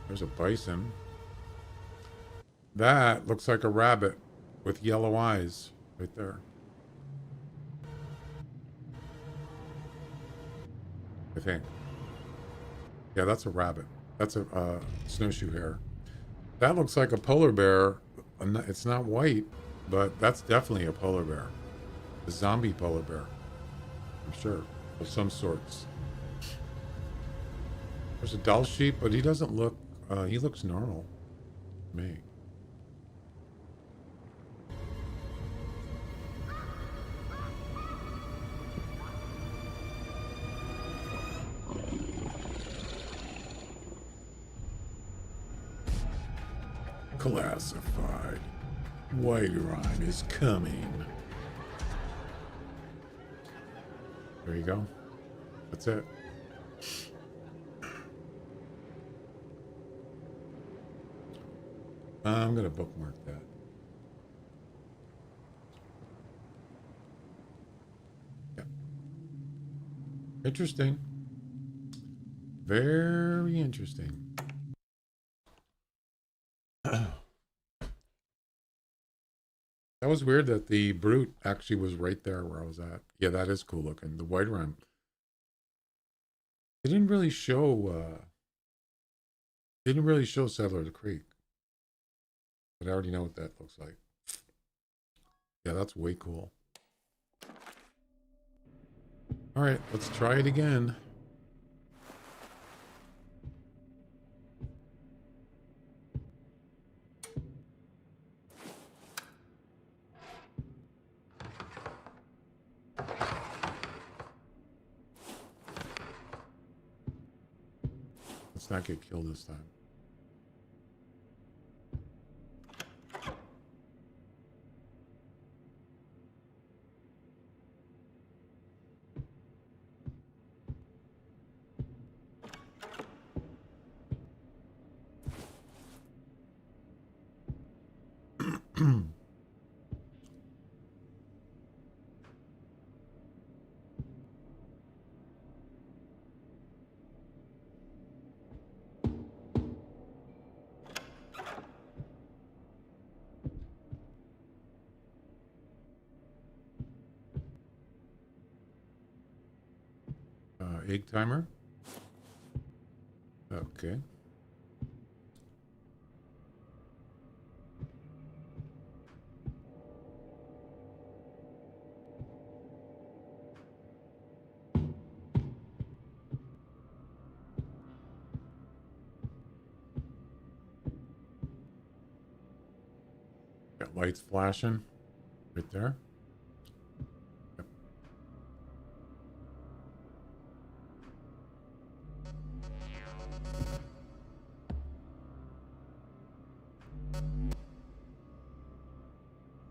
There's a bison. That looks like a rabbit with yellow eyes right there. I think. Yeah, that's a rabbit. That's a snowshoe hare. That looks like a polar bear. It's not white, but that's definitely a polar bear. A zombie polar bear. I'm sure. Of some sorts. There's a doll sheep, but he doesn't look... he looks normal. To me. Classified. Whiterime is coming. There you go. That's it. I'm going to bookmark that. Yeah. Interesting. Very interesting. That was weird that the brute actually was right there where I was at. Yeah, that is cool looking. The Whiterime. They didn't really show Settlers Creek. But I already know what that looks like. Yeah, that's way cool. All right, let's try it again. Let's not get killed this time. Egg timer. Okay. Got lights flashing right there. Yep.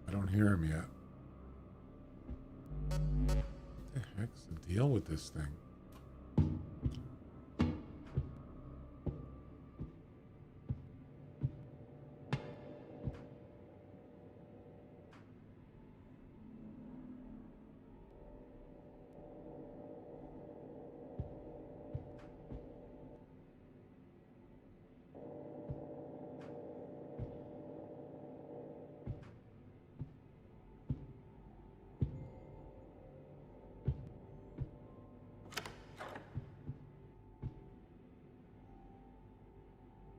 I don't hear him yet. What the heck's the deal with this thing?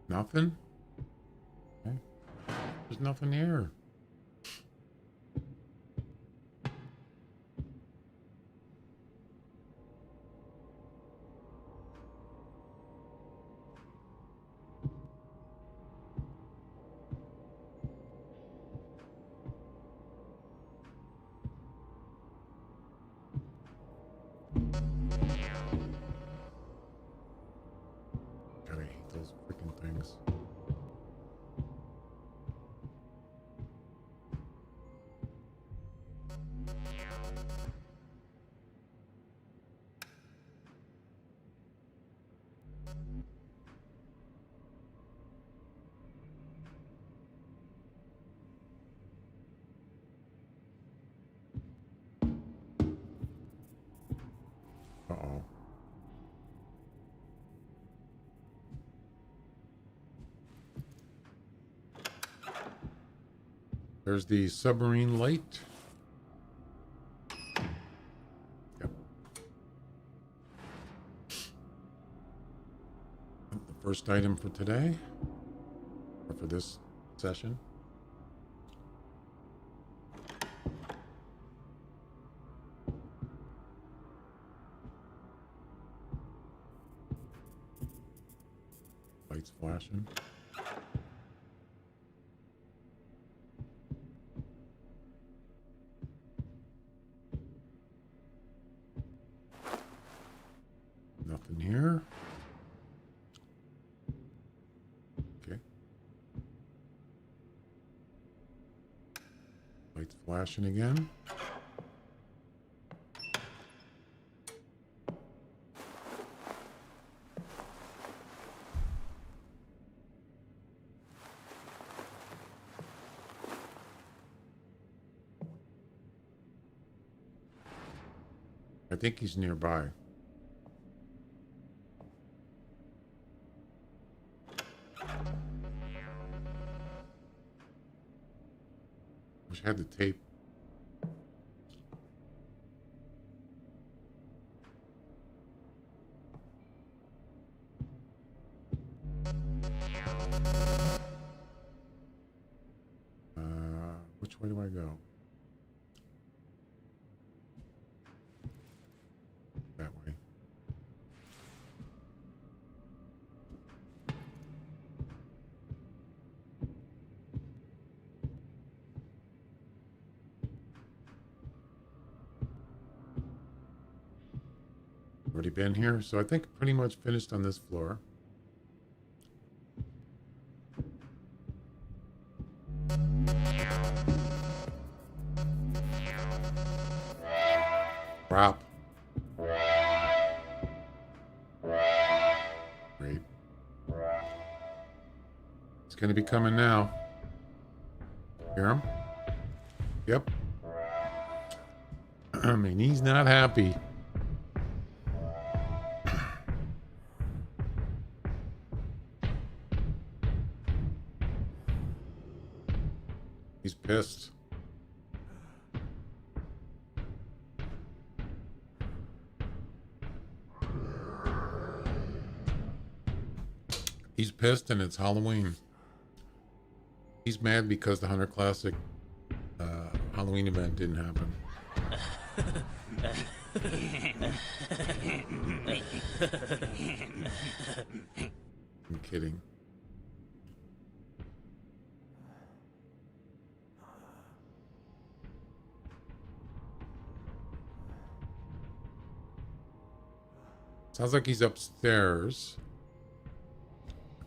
Nothing? Okay. There's nothing here. God, I hate those freaking things. Uh-oh. There's the submarine light. Yep. The first item for today, or for this session. Lights flashing. Nothing here. Okay. Lights flashing again. I think he's nearby. Wish I had the tape. Which way do I go? That way. Already been here, so I think pretty much finished on this floor. Crap. Great. It's going to be coming now. Hear him? Yep. I mean, he's not happy. He's pissed. He's pissed and it's Halloween. He's mad because the Hunter Classic Halloween event didn't happen. I'm kidding. Sounds like he's upstairs.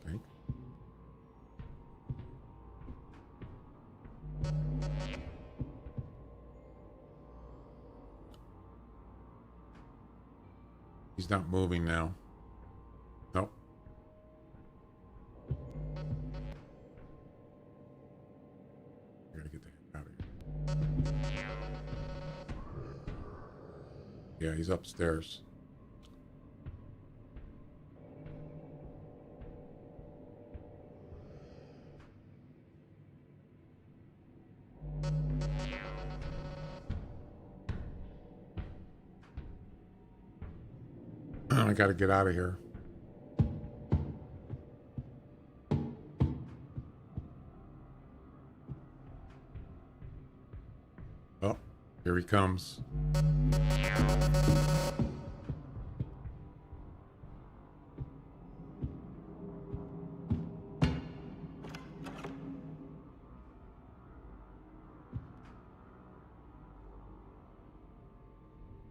Okay. He's not moving now. Nope. I gotta get the heck out of here. Yeah, he's upstairs. I gotta get out of here. Oh, here he comes.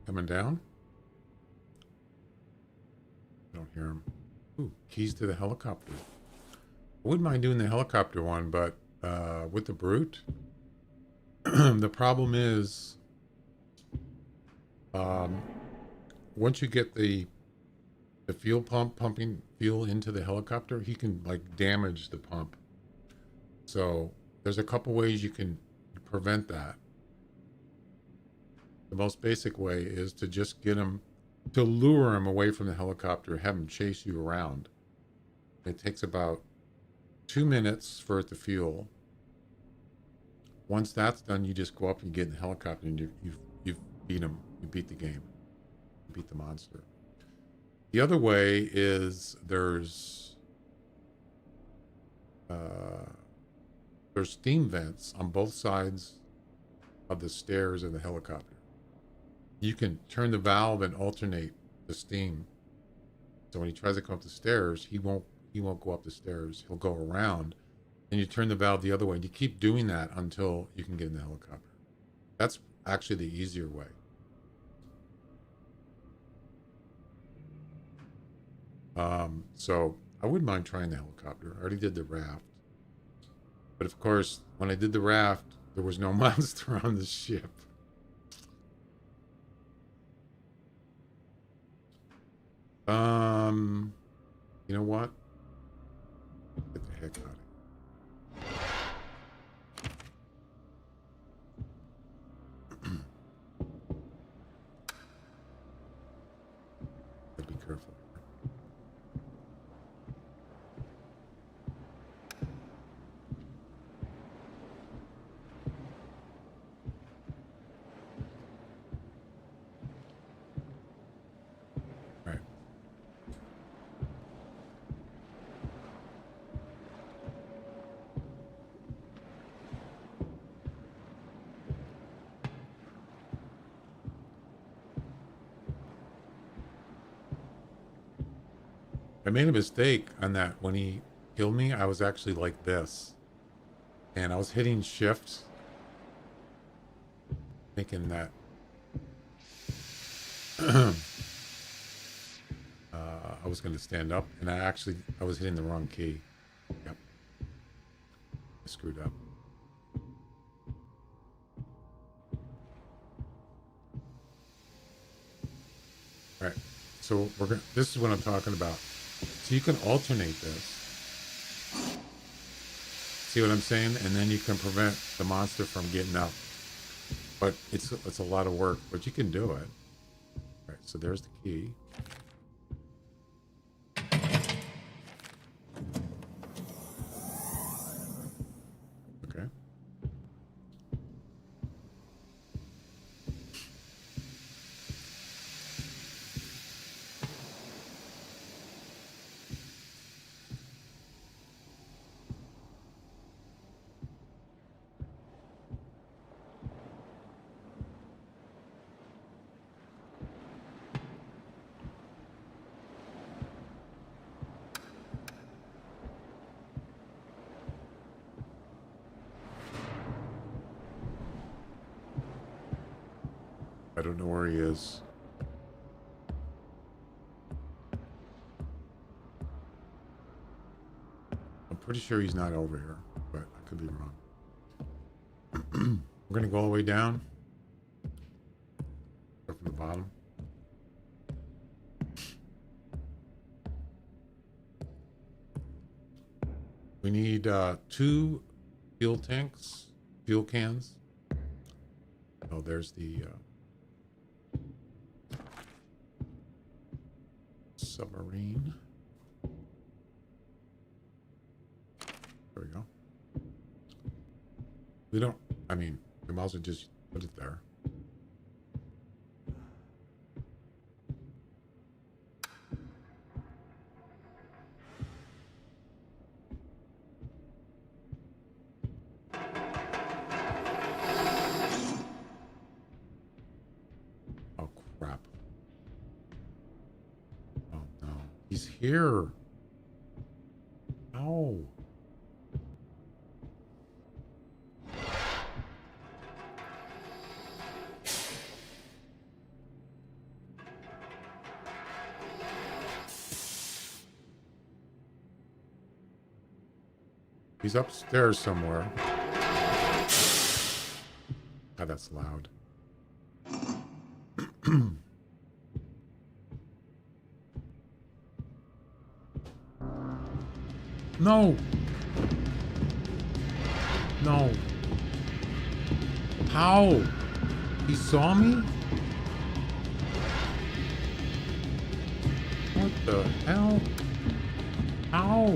Coming down. I don't hear him. Ooh, keys to the helicopter. I wouldn't mind doing the helicopter one, but with the brute, the problem is once you get the fuel pump pumping fuel into the helicopter, he can like damage the pump. So there's a couple ways you can prevent that. The most basic way is to just get him, to lure him away from the helicopter, have him chase you around. It takes about 2 minutes for it to fuel. Once that's done, you just go up and get in the helicopter and you've beat him. You beat the game. You beat the monster. The other way is there's steam vents on both sides of the stairs of the helicopter. You can turn the valve and alternate the steam. So when he tries to come up the stairs, he won't go up the stairs. He'll go around, and you turn the valve the other way. And you keep doing that until you can get in the helicopter. That's actually the easier way. So I wouldn't mind trying the helicopter. I already did the raft. But of course, when I did the raft, there was no monster on the ship. You know what? Get the heck out of here. Gotta be careful. Right. I made a mistake on that. When he killed me, I was actually like this. And I was hitting shift. Thinking that I was going to stand up. And I was hitting the wrong key. Yep. I screwed up. All right. So this is what I'm talking about. So you can alternate this. See what I'm saying? And then you can prevent the monster from getting up. But it's a lot of work, but you can do it. All right, so there's the key. Okay. I don't know where he is. I'm pretty sure he's not over here, but I could be wrong. We're gonna go all the way down. Start from the bottom. We need 2 fuel tanks, fuel cans. Oh, there's the submarine. There we go. We don't, I mean, we might as well just put it there. Oh, crap. Oh, no. He's here. Ow. He's upstairs somewhere. God, that's loud. No! No. How? He saw me? What the hell? How?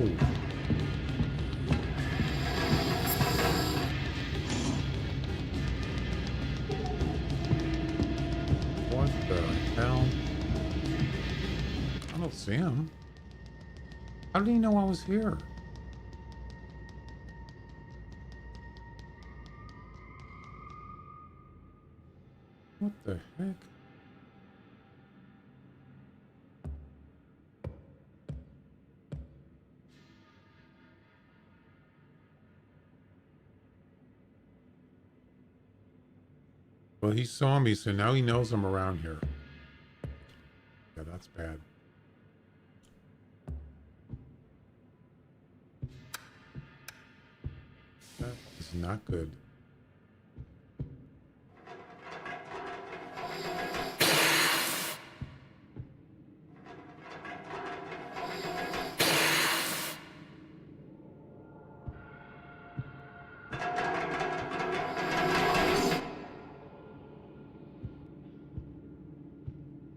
What the hell? I don't see him. How did he know I was here? What the heck? Well, he saw me, so now he knows I'm around here. Yeah, that's bad. That is not good.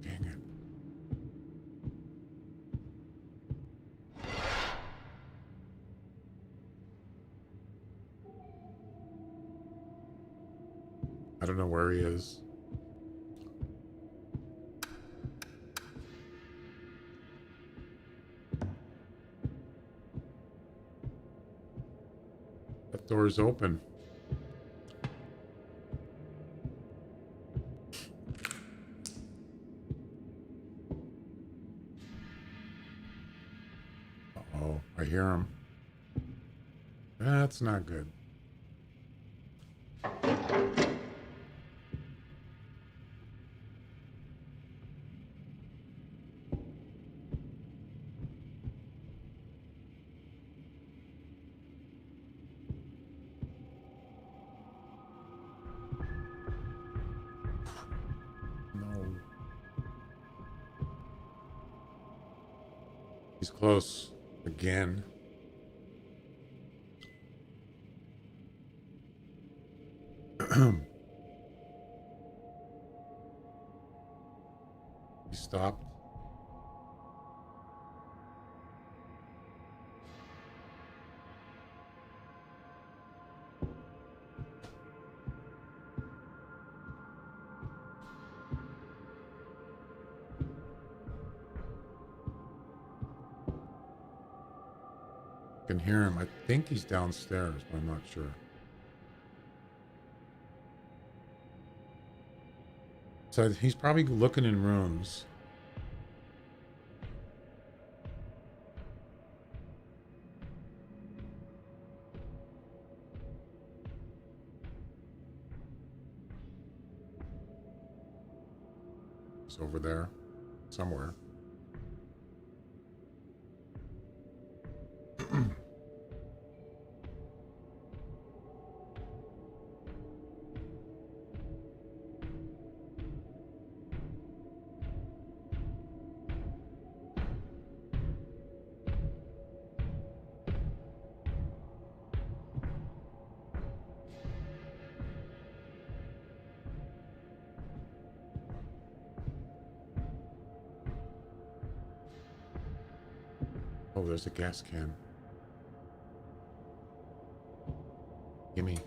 Dang it. I don't know where he is. That door is open. Uh-oh, I hear him. That's not good. No. He's close again. He stopped. I can hear him. I think he's downstairs, but I'm not sure. So he's probably looking in rooms. It's over there, somewhere. Oh, there's a gas can. Gimme.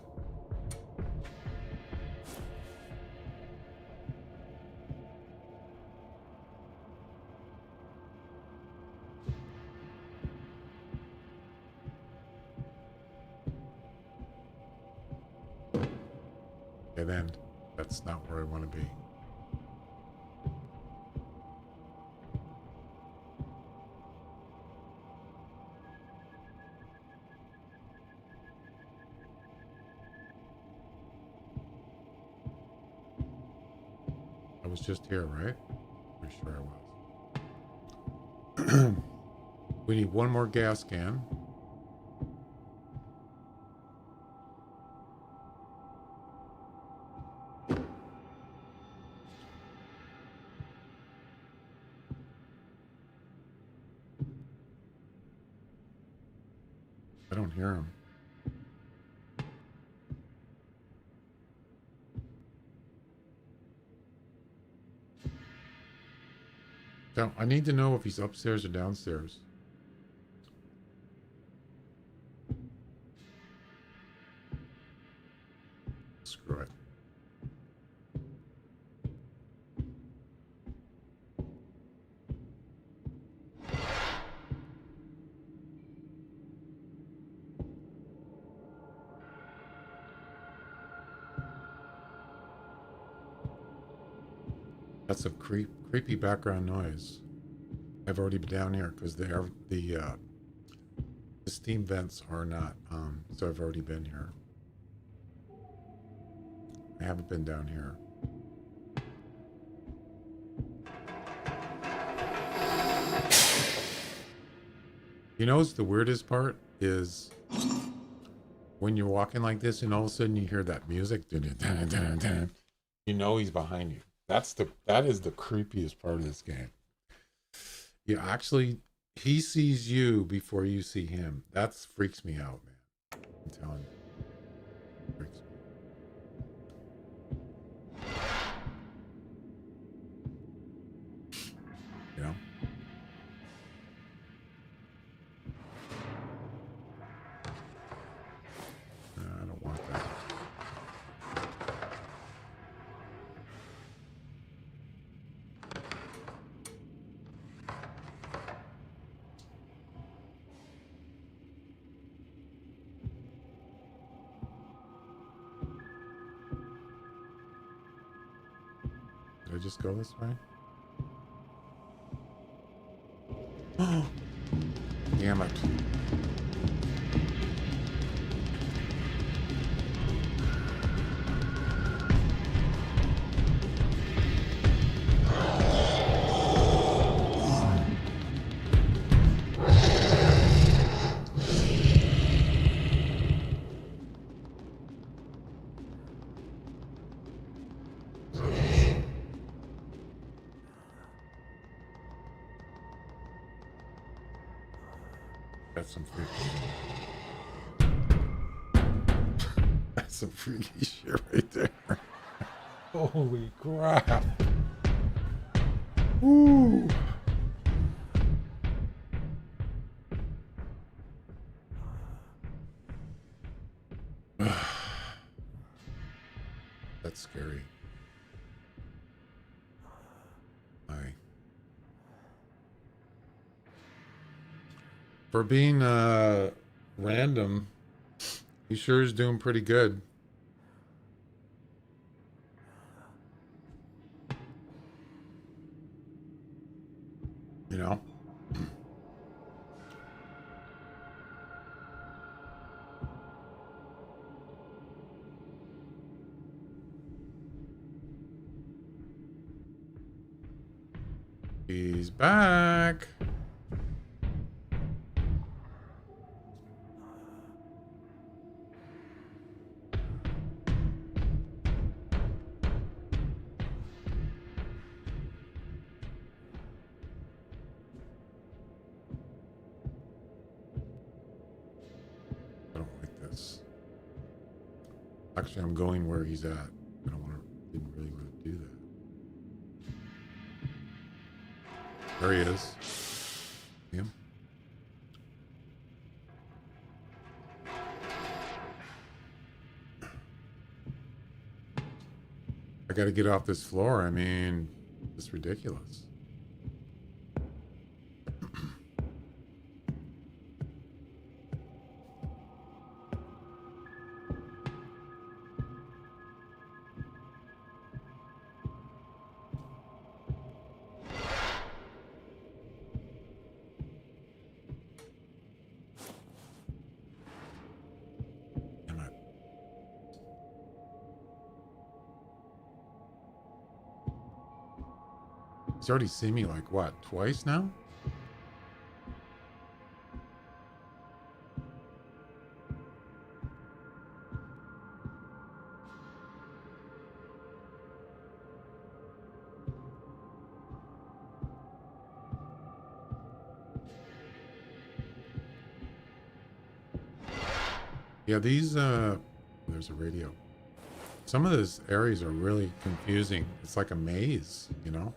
Okay, then. That's not where I want to be. I was just here, right? Pretty sure I was. We need one more gas can. I don't hear him. So I need to know if he's upstairs or downstairs. Screw it. That's a creepy background noise. I've already been down here because the steam vents are not so I've already been here. I haven't been down here. You know what's the weirdest part is when you're walking like this and all of a sudden you hear that music, you know he's behind you. That is the creepiest part of this game. Yeah, actually, he sees you before you see him. That freaks me out, man. I'm telling you. Freaks me. You know? I don't want that. Did I just go this way? Damn it. That's some freaky. That's some freaky shit right there. Holy crap. Woo. That's scary. Aye. For being random, he sure is doing pretty good. You know? He's back. I don't like this. Actually, I'm going where he's at. I don't want to. Didn't really want to do that. There he is. See him? I got to get off this floor. I mean, it's ridiculous. Damn it. He's already seen me like what, twice now? Yeah, these there's a radio. Some of these areas are really confusing. It's like a maze, you know?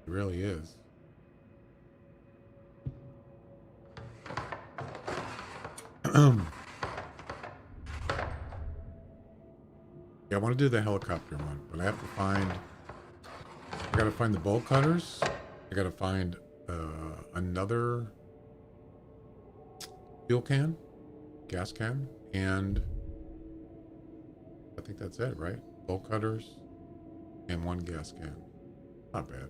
It really is. Yeah, I want to do the helicopter one, but I have to find... I gotta find the bolt cutters. I gotta find another fuel can, gas can, and I think that's it, right? Bolt cutters and one gas can. Not bad.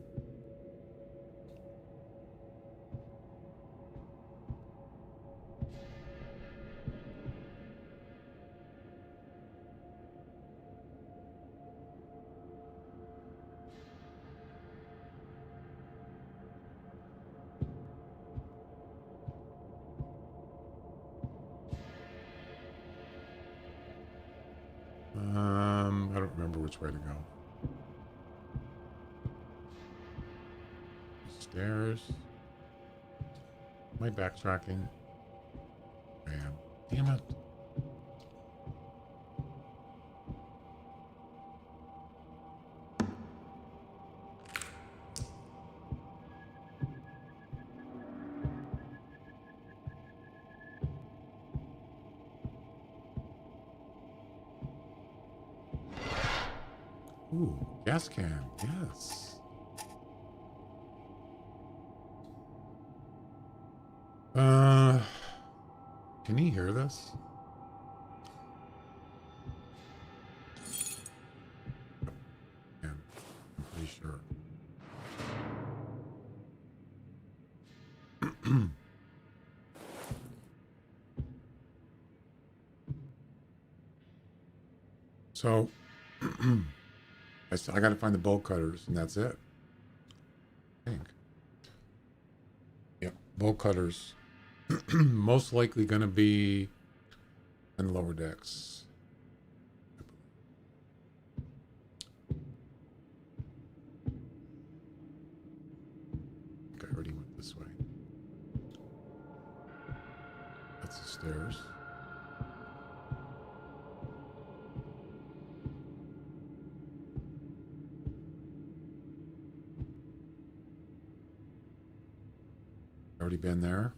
I don't remember which way to go. Stairs. Am I backtracking? I am. Damn it. Ooh, gas can. Yes. Can he hear this? Yeah, I'm pretty sure. So, I got to find the bolt cutters, and that's it. I think. Yep, bolt cutters. Most likely going to be in lower decks. Okay, I already went this way. That's the stairs. Already been there.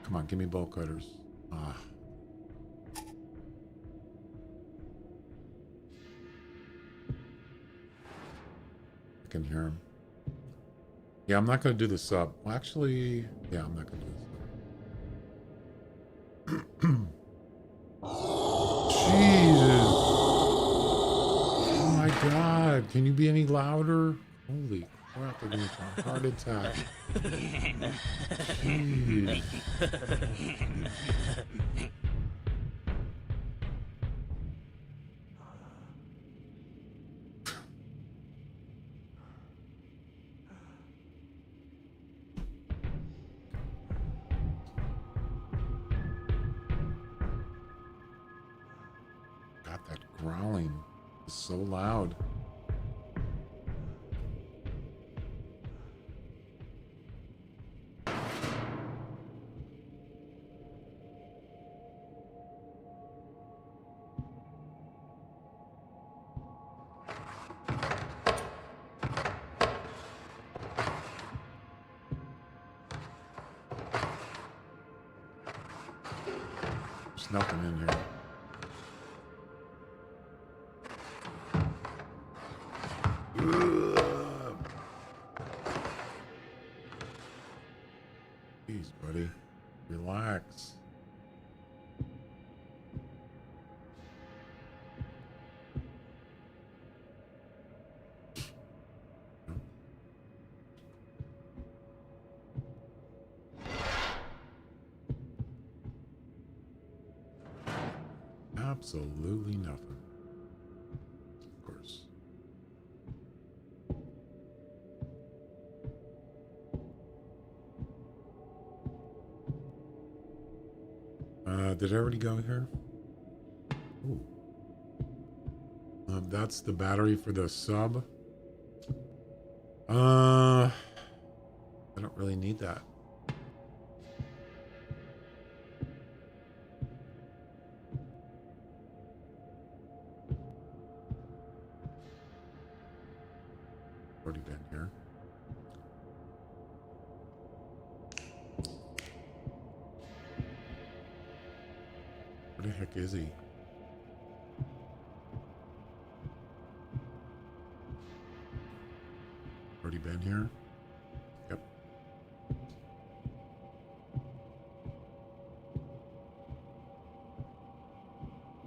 Come on, give me bolt cutters. Ah. I can hear him. Yeah, I'm not going to do the sub. Well, actually, yeah, I'm not going to do the sub. Jesus. Oh my God. Can you be any louder? Holy crap, I'm going for a heart attack. Jeez. God, that growling is so loud. There's nothing in here. Jeez, buddy. Relax. Absolutely nothing. Of course. Did I already go here? Ooh. That's the battery for the sub. I don't really need that. Already been here. Where the heck is he? Already been here? Yep.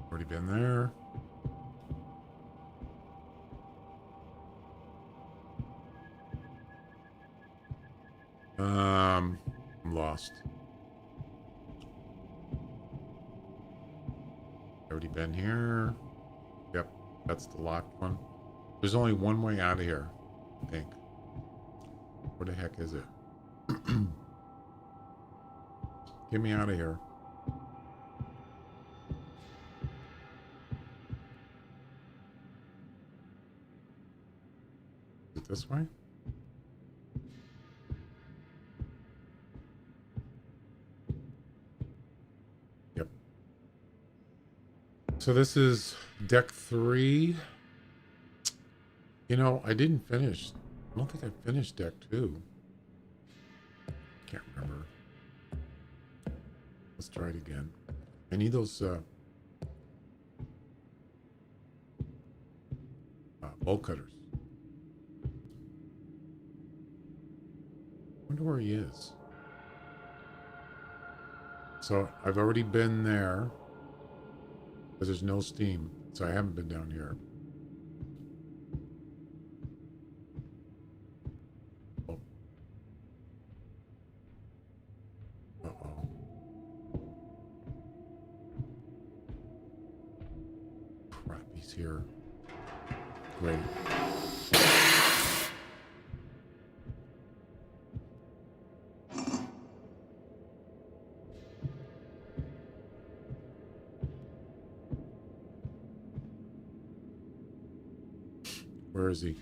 Already been there. I'm lost. Already been here. Yep, that's the locked one. There's only one way out of here, I think. Where the heck is it? Get me out of here. Is it this way? Yep. So this is deck 3. You know, I didn't finish. I don't think I finished deck 2. Can't remember. Let's try it again. I need those bolt cutters. Wonder where he is. So I've already been there, because there's no steam, so I haven't been down here. Oh. Uh-oh. Crap, he's here. Great. Where is he?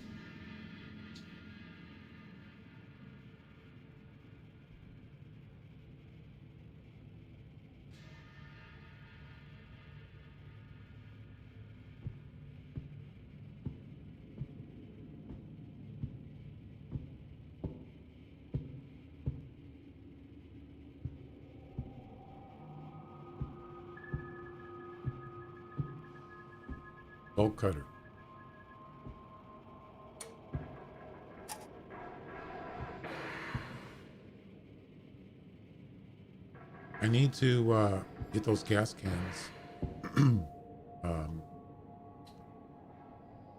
Bolt cutter. I need to get those gas cans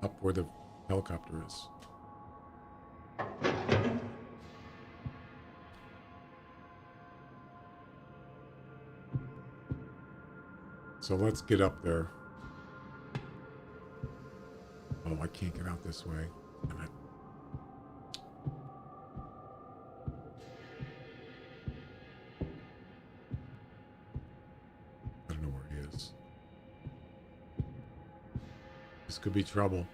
up where the helicopter is. So let's get up there. Oh, I can't get out this way. Damn it. I don't know where he is. This could be trouble.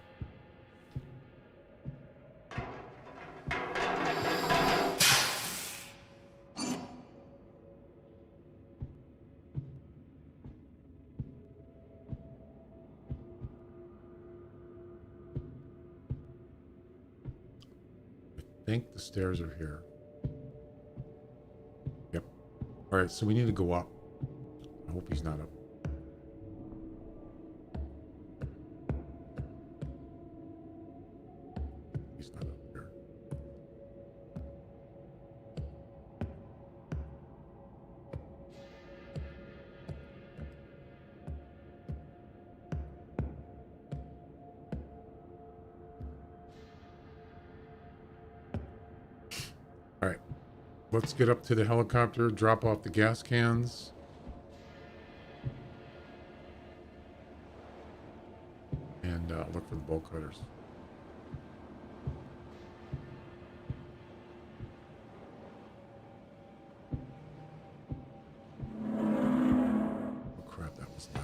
I think the stairs are here. Yep. All right, so we need to go up. I hope he's not up. He's not up here. All right, let's get up to the helicopter, drop off the gas cans. And look for the bolt cutters. Oh crap, that was loud.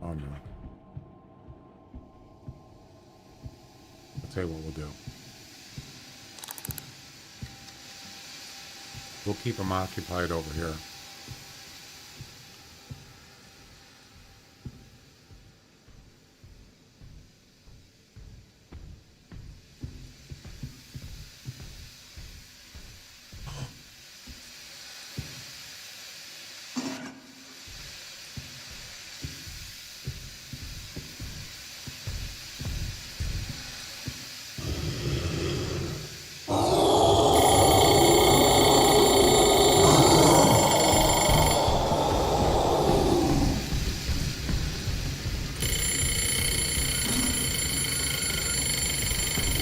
Oh no. I'll tell you what we'll do. We'll keep them occupied over here.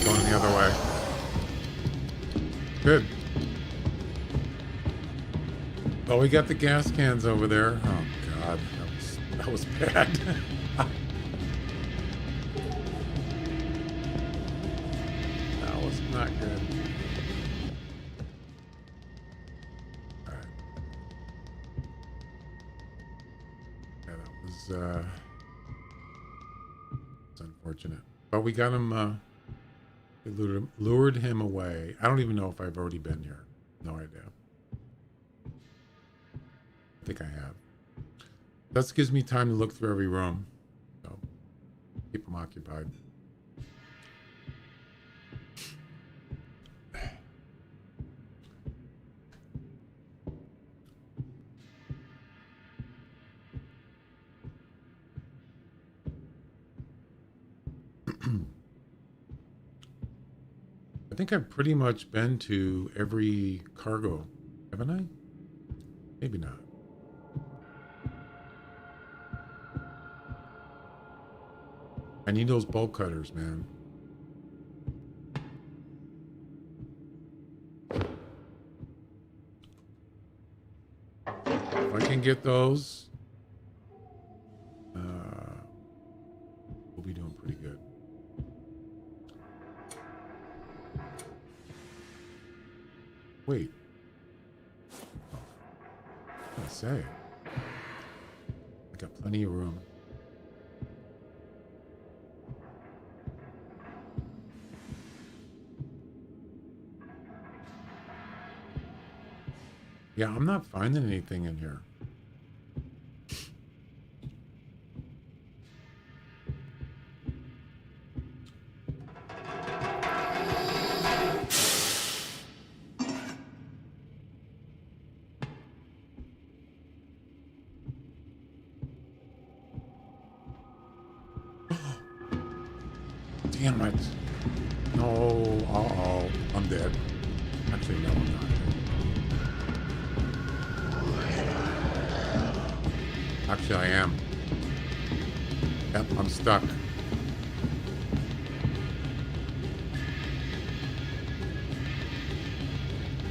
Going the other way. Good. Oh, we got the gas cans over there. Oh God, that was bad. That was not good. All right. Yeah, that was it's unfortunate, but we got him. We lured him away. I don't even know if I've already been here. No idea. I think I have. That gives me time to look through every room. So keep them occupied. I think I've pretty much been to every cargo, haven't I? Maybe not. I need those bolt cutters, man. If I can get those, we'll be doing pretty good. Wait. Oh, what did I say? I got plenty of room. Yeah, I'm not finding anything in here. Damn it. No. Uh-oh. I'm dead. Actually, no, I'm not dead. Actually, I am. Yep, I'm stuck.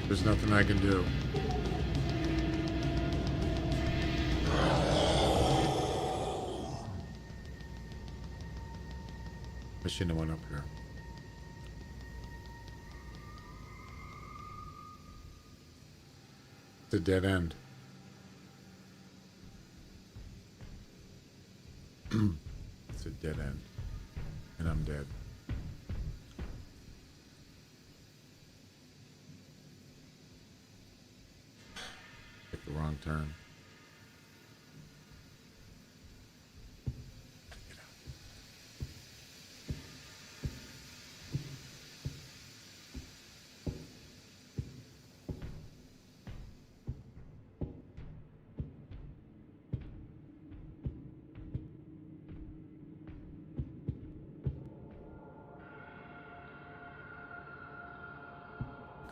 There's nothing I can do. I shouldn't have went up here. It's a dead end. It's a dead end. And I'm dead. Took the wrong turn.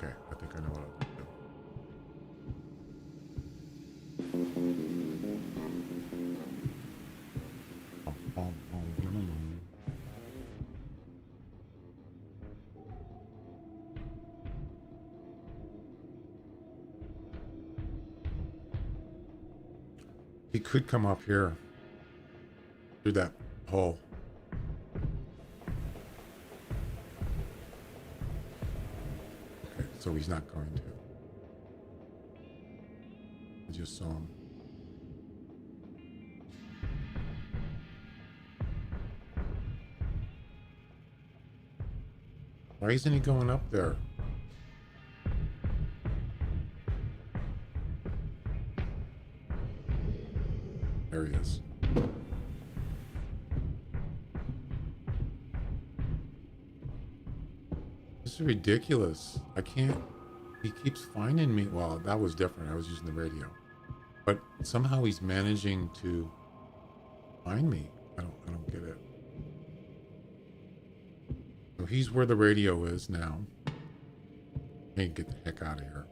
Okay, I think I know what I'll do. He could come up here through that hole. Okay, so he's not going to. I just saw him. Why isn't he going up there? There he is. This is ridiculous. I can't. He keeps finding me. Well, that was different. I was using the radio. But somehow he's managing to find me. I don't get it. So he's where the radio is now. Hey, get the heck out of here.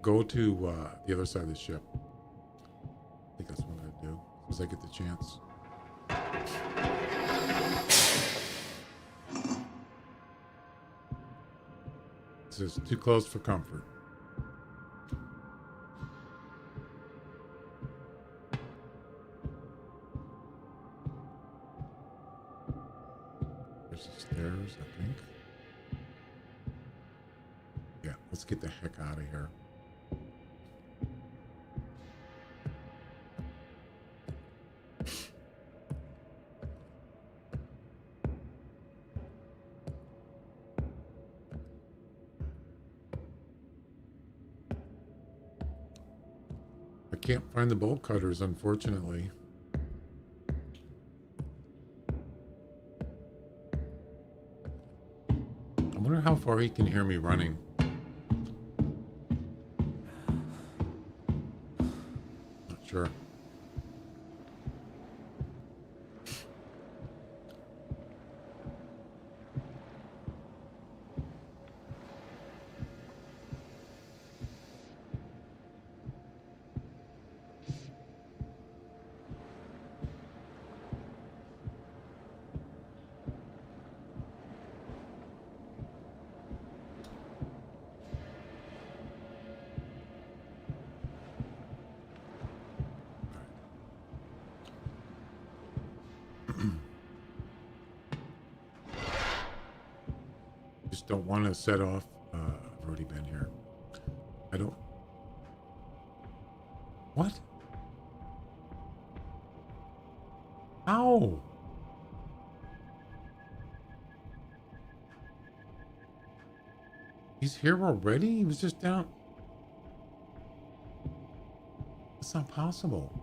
Go to the other side of the ship. I think that's what I'm going to do. As I get the chance. This is too close for comfort. There's the stairs, I think. Yeah, let's get the heck out of here. I can't find the bolt cutters, unfortunately. I wonder how far he can hear me running. Not sure. Just don't want to set off. I've already been here. I don't. What? How? He's here already? He was just down. It's not possible.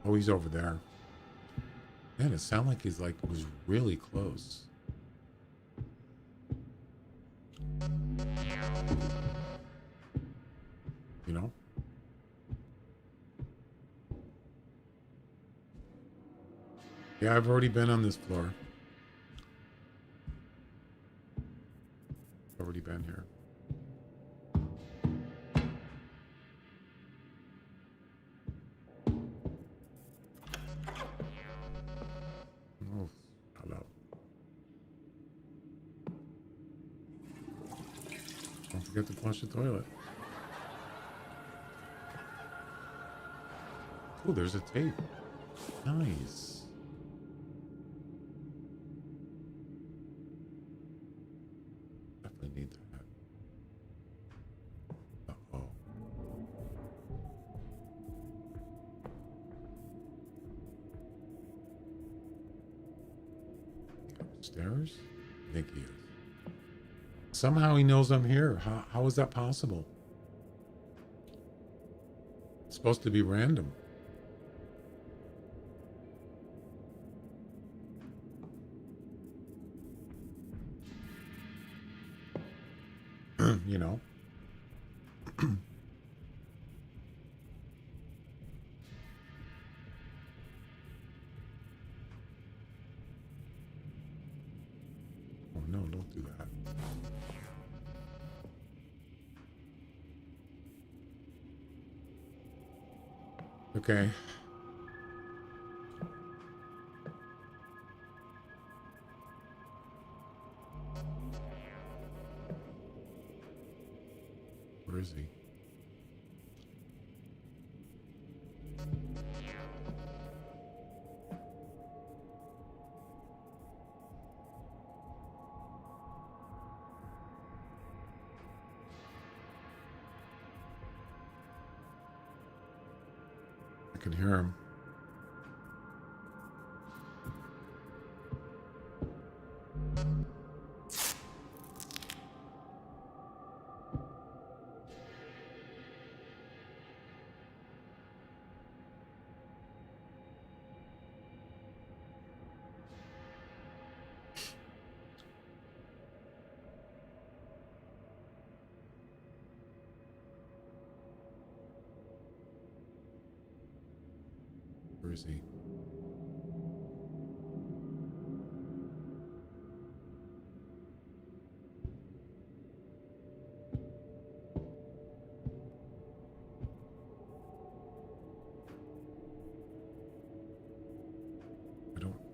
Oh, he's over there. Man, it sounded like he's like was really close. Yeah, I've already been on this floor. Already been here. Oh, hello. Don't forget to flush the toilet. Oh, there's a tape. Nice. Definitely need that. Uh-oh. Upstairs? I think he is. Somehow he knows I'm here. How is that possible? It's supposed to be random. You know. Oh no, don't do that. Okay. Where is he? I can hear him. Where is he?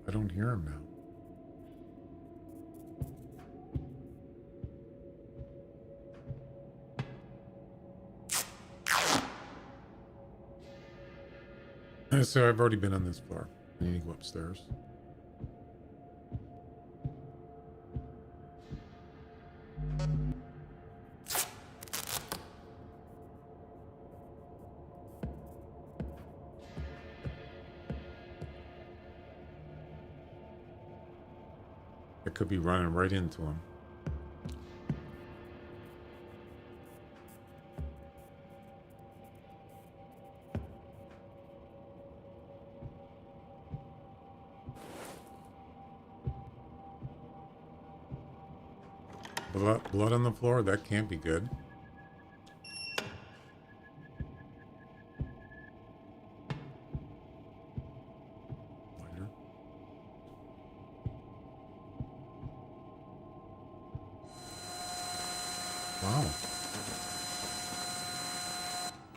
I don't hear him now. So I've already been on this floor. I need to go upstairs. I could be running right into him. Blood on the floor? That can't be good. Lighter. Wow.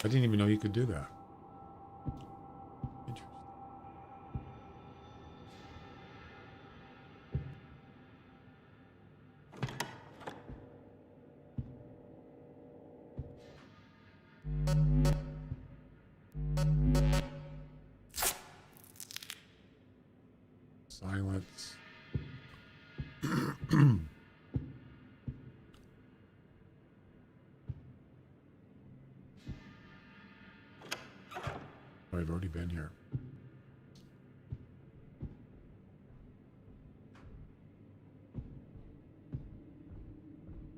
I didn't even know you could do that. Interesting. Silence. I've already been here.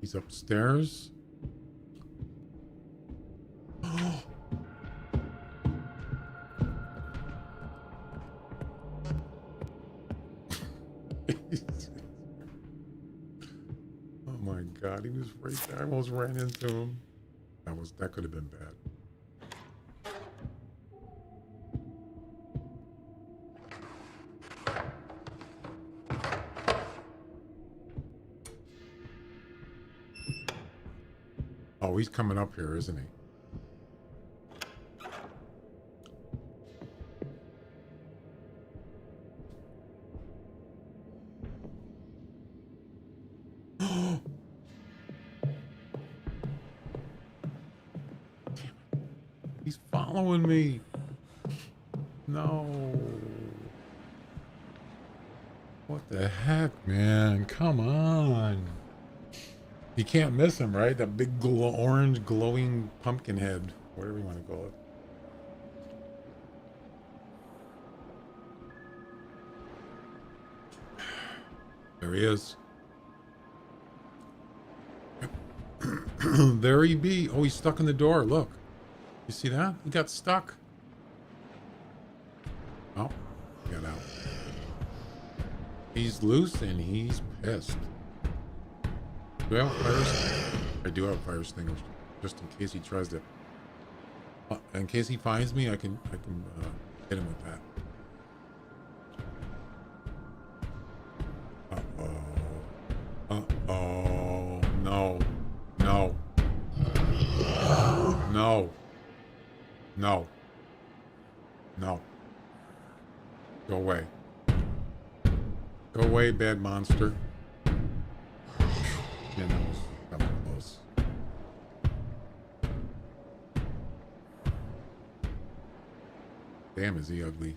He's upstairs. Oh. Oh my God, he was right there. I almost ran into him. That could have been bad. Oh, he's coming up here, isn't he? He's following me. No. What the heck, man? Come on. You can't miss him, right? That big orange glowing pumpkin head. Whatever you want to call it. There he is. There he be. Oh, he's stuck in the door. Look. You see that? He got stuck. Oh, he got out. He's loose and he's pissed. Do I have a fire extinguisher? I do have a fire extinguisher, just in case he tries to. In case he finds me, I can hit him with that. Uh-oh. No. No. No. No. No. Go away. Go away, bad monster. Yeah, that was close. Damn, is he ugly.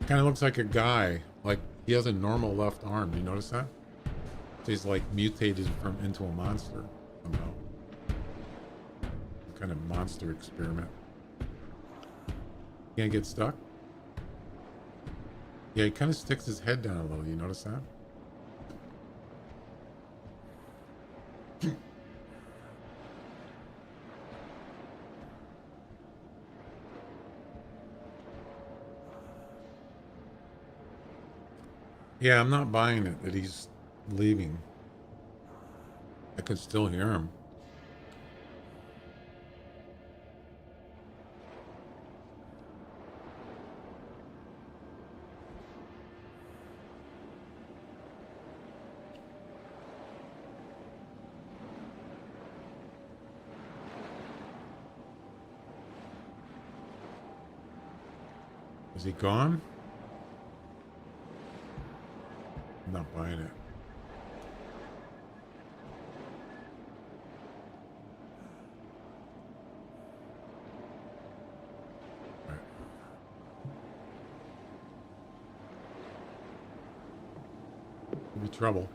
Kind of looks like a guy. Like, he has a normal left arm. Do you notice that? So he's like mutated into a monster somehow. Some kind of monster experiment. You gonna get stuck? Yeah, he kind of sticks his head down a little. You notice that? Yeah, I'm not buying it that he's leaving. I could still hear him. Is he gone? I'm not buying it. All right. Could be trouble.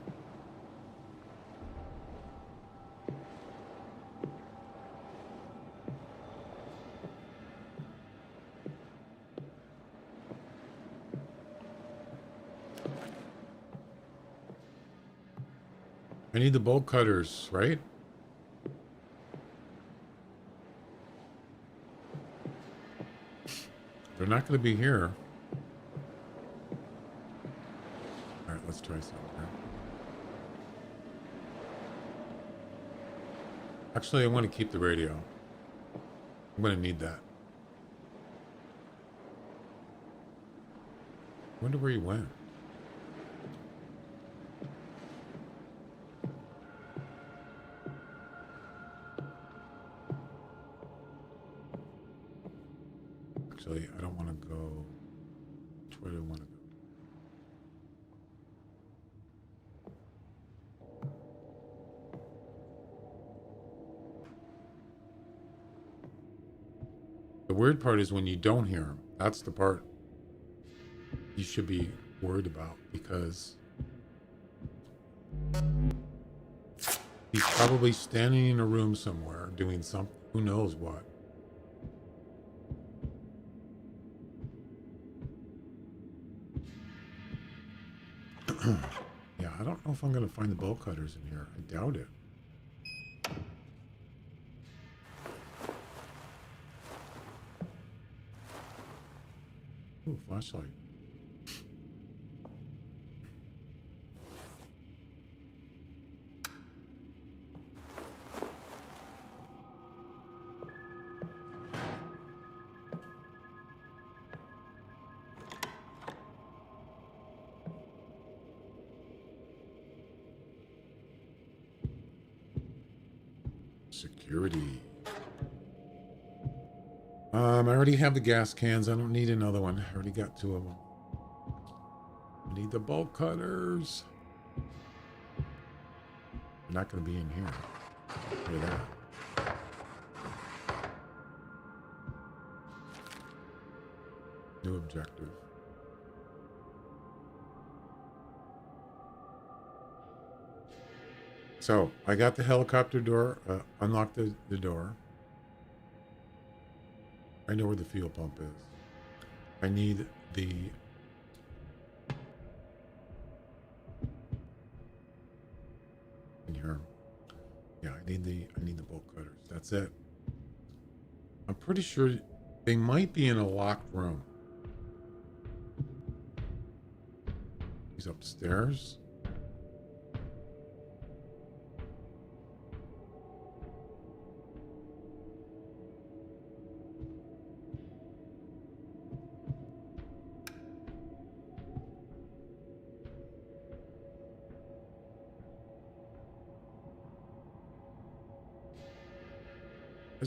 I need the bolt cutters, right? They're not going to be here. All right, let's try something. Actually, I want to keep the radio. I'm going to need that. I wonder where he went. Actually, I don't want to go. Where do I want to go? The weird part is when you don't hear him. That's the part you should be worried about, because he's probably standing in a room somewhere doing something. Who knows what? Yeah, I don't know if I'm going to find the bolt cutters in here. I doubt it. Ooh, flashlight. security. I already have the gas cans. I don't need another one. I already got 2 of them. I need the bolt cutters. They're not going to be in here. Look at that. New objective. So, I got the helicopter door, unlocked the door. I know where the fuel pump is. I need the... Can you hear 'em? Yeah, I need the bolt cutters. That's it. I'm pretty sure they might be in a locked room. He's upstairs.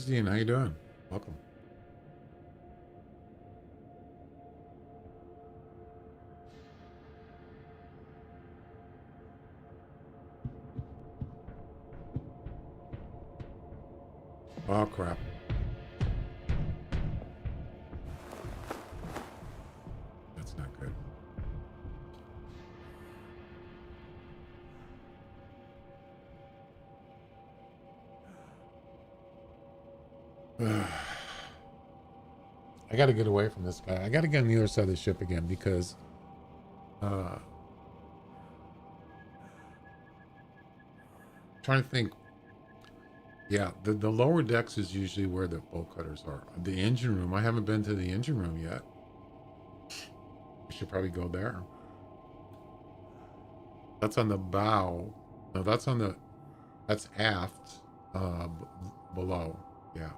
Dean, how you doing? Welcome. Oh crap. That's not good. I gotta get away from this guy. I gotta get on the other side of the ship again because trying to think. Yeah, the lower decks is usually where the bolt cutters are. The engine room, I haven't been to the engine room yet. I should probably go there. That's on the bow. No, that's aft, below. Yeah.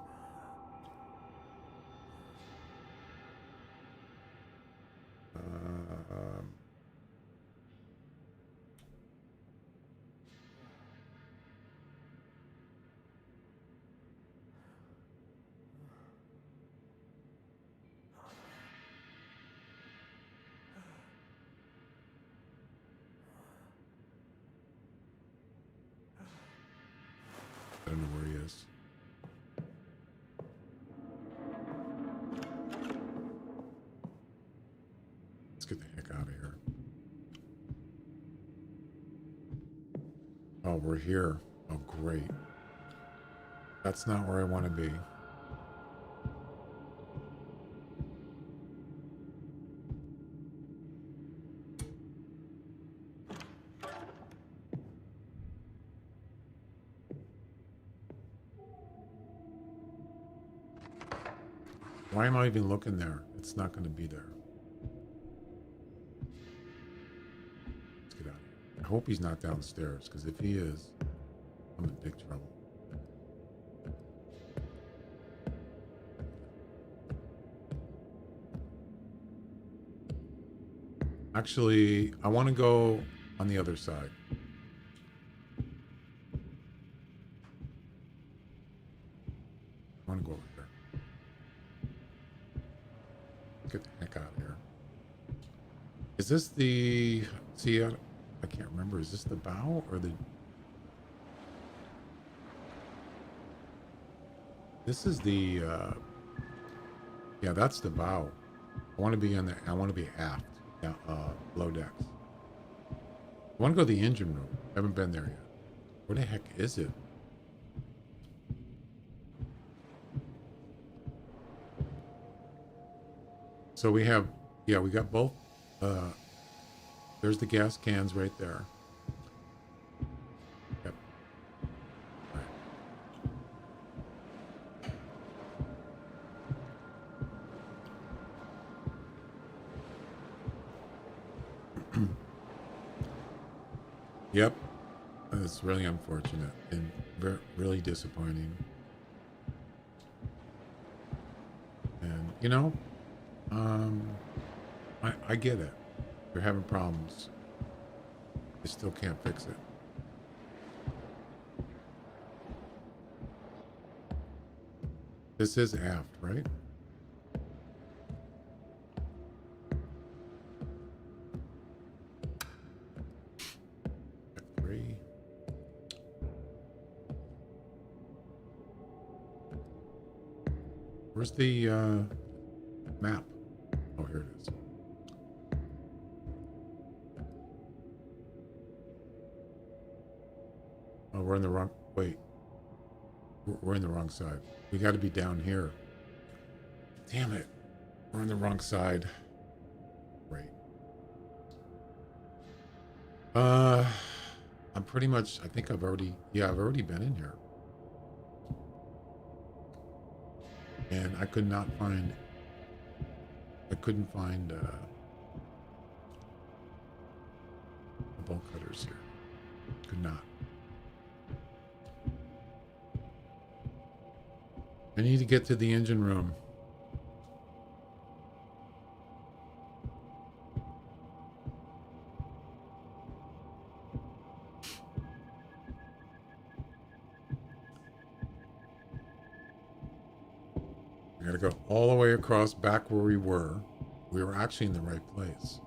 I don't know where he is. Let's get the heck out of here. Oh, we're here. Oh, great. That's not where I want to be. Why am I even looking there? It's not going to be there. Let's get out of here. I hope he's not downstairs, because if he is, I'm in big trouble. Actually, I want to go on the other side. I want to go over there. Get the heck out of here. Is this the... See, I can't remember. Is this the bow or the... This is the... Yeah, that's the bow. I want to be in the... I want to be aft. Yeah, low decks. I want to go to the engine room. I haven't been there yet. Where the heck is it? So we have, yeah, we got both. There's the gas cans right there. Yep. All right. Yep. It's really unfortunate and really disappointing. And, you know, I get it. They're having problems. They still can't fix it. This is aft, right? F3. Where's the map? Oh, here it is. Oh, we're in the wrong... Wait. We're in the wrong side. We got to be down here. Damn it. We're on the wrong side. Great. I'm pretty much... I think I've already... Yeah, I've already been in here. And I could not find... I couldn't find the bolt cutters here. Could not. I need to get to the engine room. I gotta go all the way across back where we were. We were actually in the right place.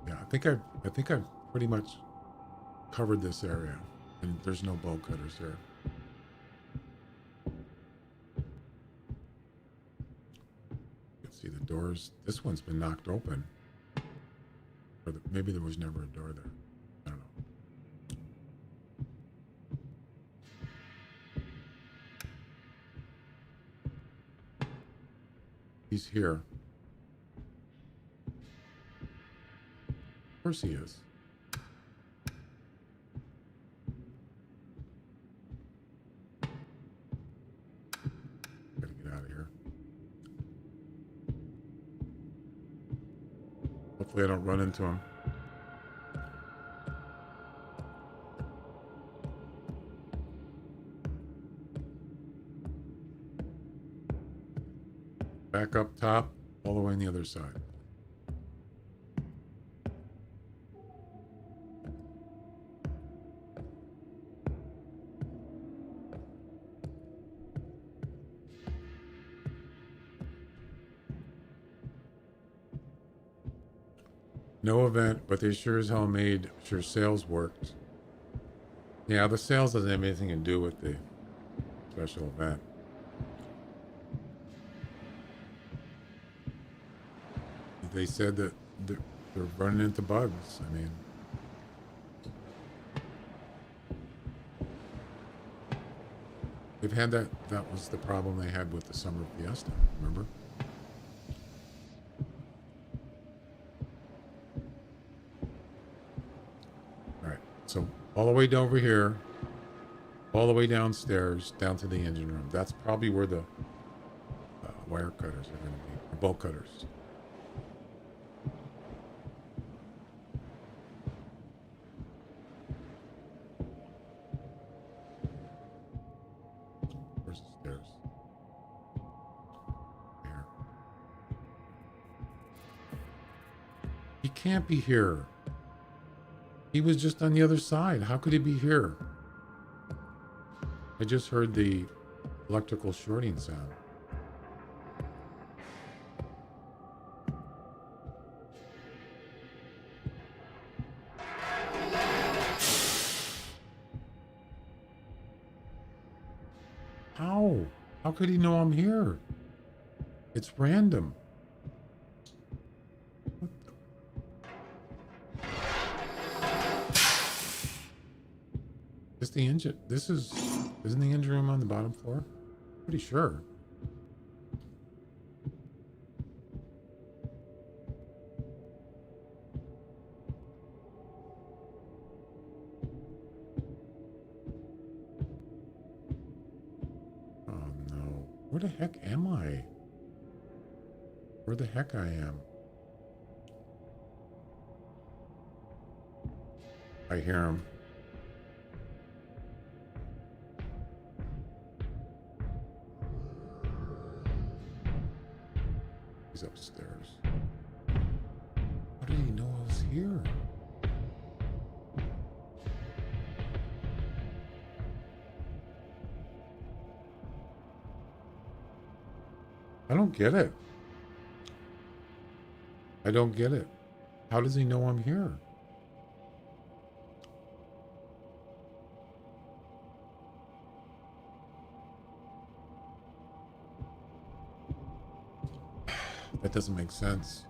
Yeah, I think I've pretty much covered this area, and there's no bolt cutters here. You can see the doors. This one's been knocked open. Or maybe there was never a door there. I don't know. He's here. Of course he is. Gotta get out of here. Hopefully I don't run into him. Back up top, all the way on the other side. No event, but they sure as hell made sure sales worked. Yeah, the sales doesn't have anything to do with the special event. They said that they're running into bugs. I mean, they've had that. That was the problem they had with the summer fiesta. Remember? All right. So all the way over here, all the way downstairs, down to the engine room. That's probably where the wire cutters are going to be, or bolt cutters. He can't be here. He was just on the other side. How could he be here? I just heard the electrical shorting sound. How? How could he know I'm here? It's random. Is the engine? Isn't the engine room on the bottom floor? Pretty sure. Oh no. Where the heck am I? Where the heck I am? I hear him. He's upstairs. How did he know I was here? don't get it. I don't get it. How does he know I'm here? That doesn't make sense.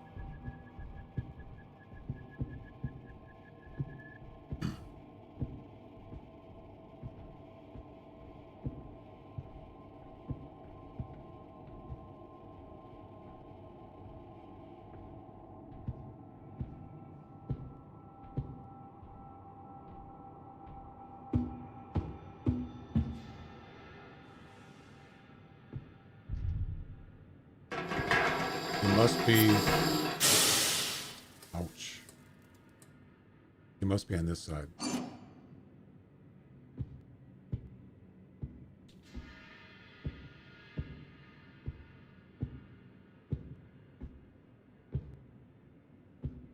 He must be... Ouch. He must be on this side.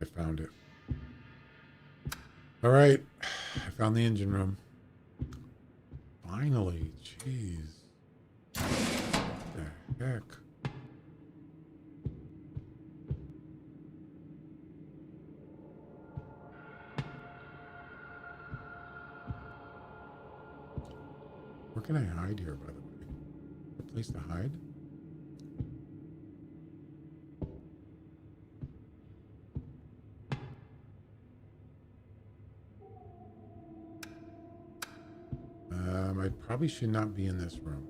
I found it. All right. I found the engine room. Finally. Jeez. What the heck? Where can I hide here, by the way? A place to hide? I probably should not be in this room.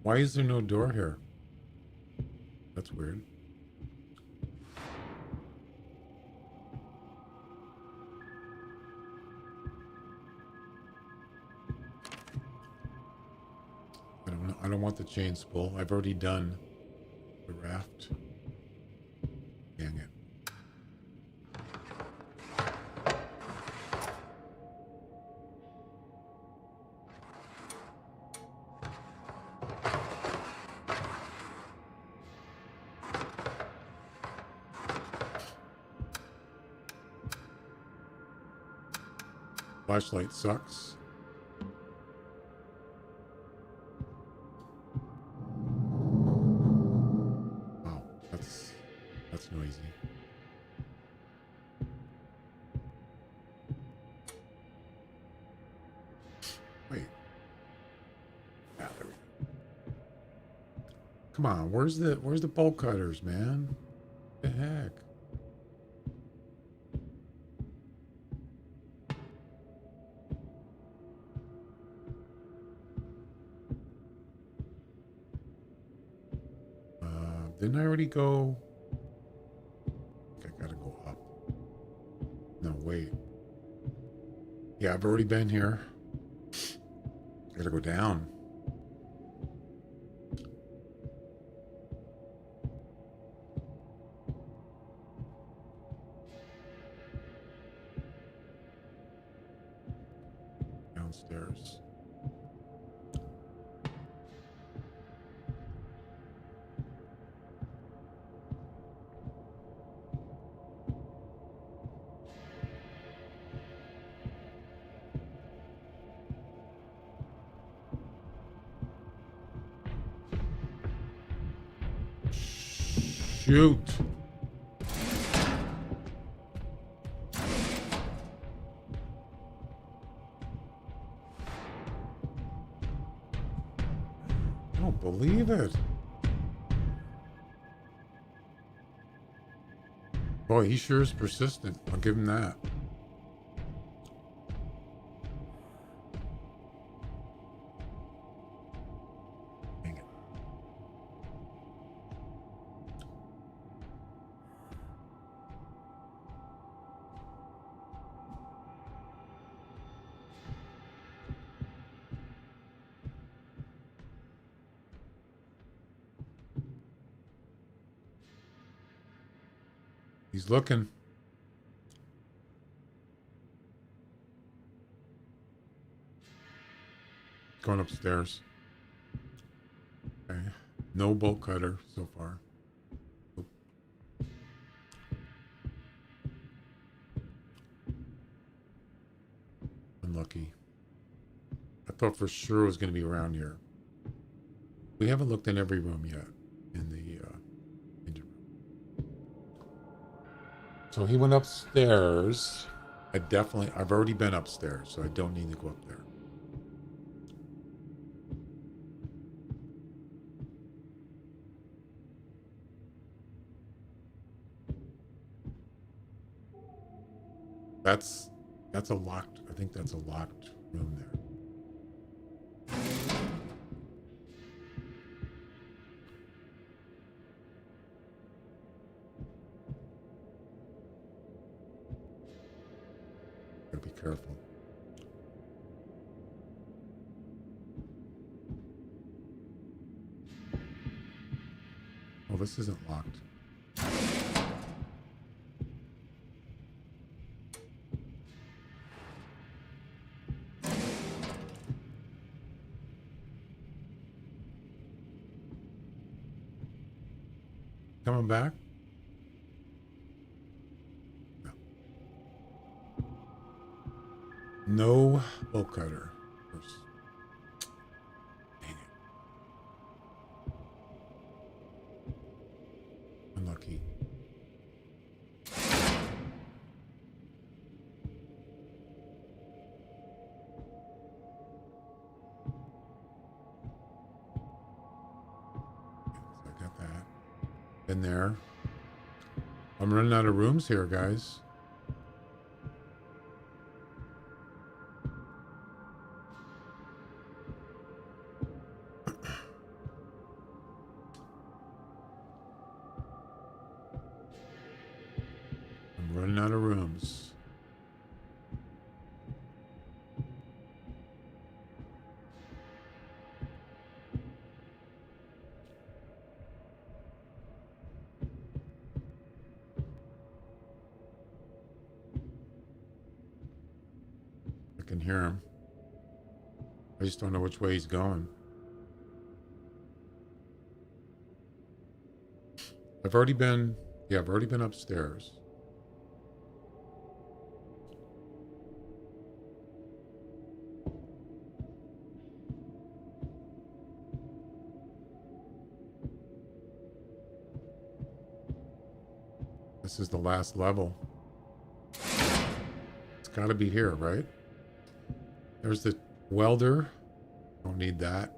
Why is there no door here? That's weird. I don't know. I don't want the chain spool. I've already done the raft. Dang it. Flashlight sucks. Wow, that's noisy. Wait. Ah, there we go. Come on, where's the bolt cutters, man? What the heck? Didn't I already go? I think I gotta go up. No, wait. Yeah, I've already been here. I gotta go down. Downstairs. Shoot. I don't believe it. Boy, he sure is persistent. I'll give him that. Dang it. He's looking. Going upstairs. Okay. No bolt cutter so far. Nope. Unlucky. I thought for sure it was going to be around here. We haven't looked in every room yet in the engine room. So he went upstairs. I've already been upstairs, so I don't need to go up there. That's a locked, I think that's a locked room there. Gotta be careful. Oh, this isn't locked. Coming back? No. No bolt cutter. Dang it. Unlucky. So I got that. In there. I'm running out of rooms here, guys. I'm running out of rooms. I can hear him. I just don't know which way he's going. I've already been upstairs. This is the last level. It's got to be here, right? There's the welder. Don't need that.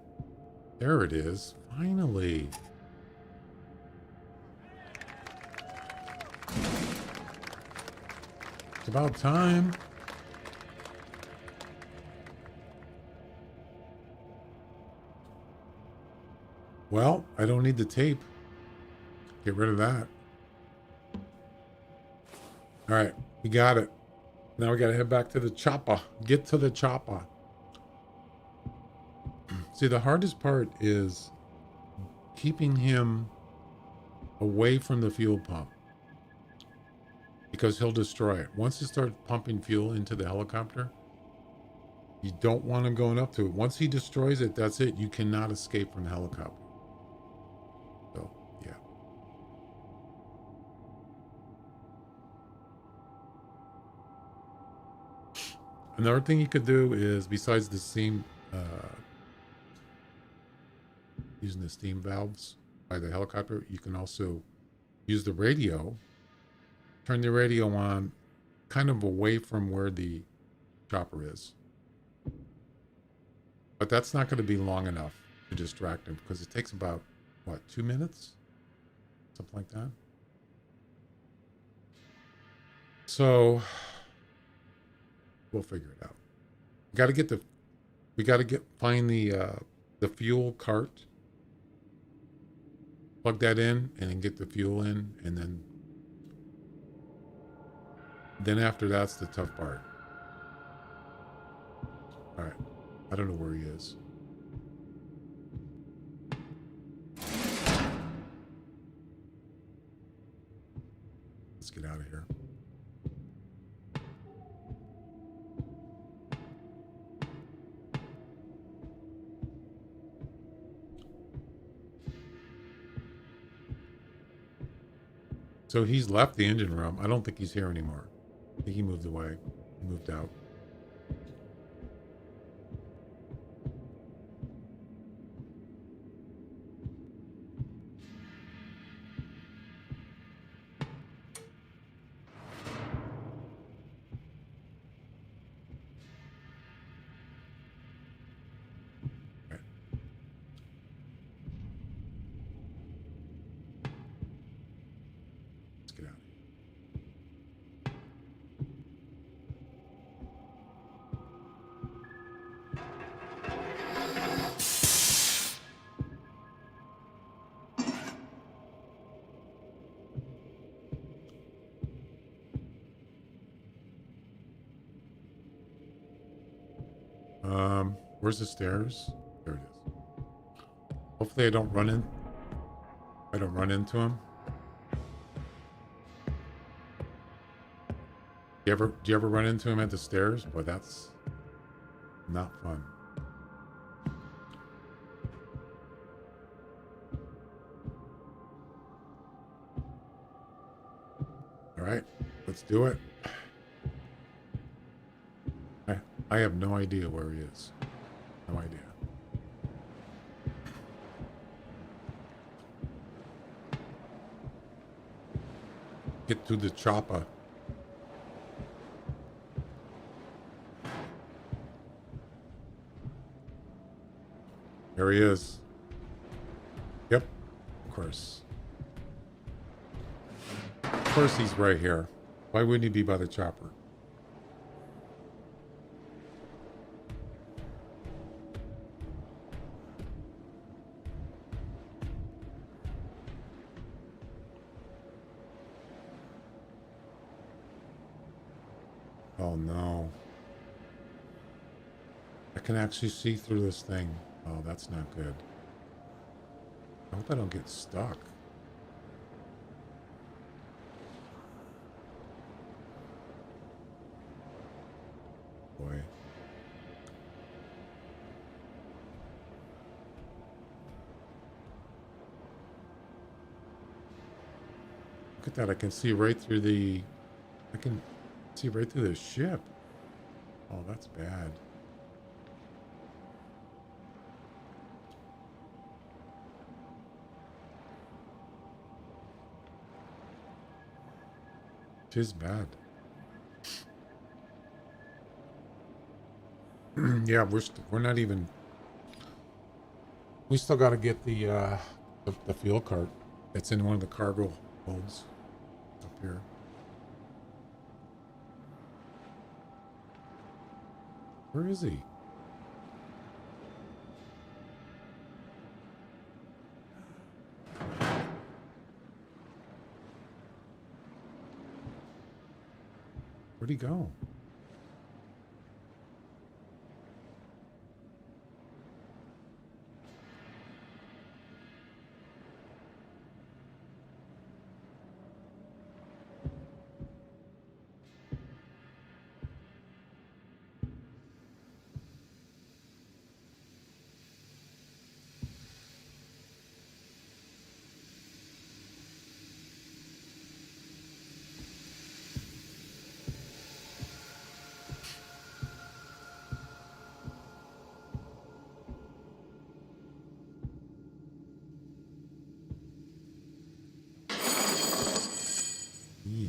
There it is. Finally. It's about time. Well, I don't need the tape. Get rid of that. All right, we got it. Now we got to head back to the chopper. Get to the chopper. See, the hardest part is keeping him away from the fuel pump, because he'll destroy it. Once he starts pumping fuel into the helicopter, you don't want him going up to it. Once he destroys it, that's it. You cannot escape from the helicopter. So, yeah. Another thing you could do is, besides the steam, using the steam valves by the helicopter, you can also use the radio. Turn the radio on kind of away from where the chopper is. But that's not going to be long enough to distract him, because it takes about, what, 2 minutes? Something like that. So we'll figure it out. We got to find the fuel cart. Plug that in and then get the fuel in, and then after that's the tough part. All right. I don't know where he is. Let's get out of here. So he's left the engine room. I don't think he's here anymore. I think he moved away. He moved out. Okay. Let's get out. Where's the stairs? There it is. Hopefully I don't run into him. Do you ever run into him at the stairs? Boy, that's not fun. All right, let's do it. I have no idea where he is. No idea. Get to the chopper. There he is. Yep, of course. Of course he's right here. Why wouldn't he be by the chopper? Oh no. I can actually see through this thing. Oh, that's not good. I hope I don't get stuck. Boy. Look at that. I can see right through the... I can see right through the ship. Oh, that's bad. Tis bad. Yeah, we're not even. We still got to get the fuel cart. It's in one of the cargo holds up here. Where is he? Where'd he go?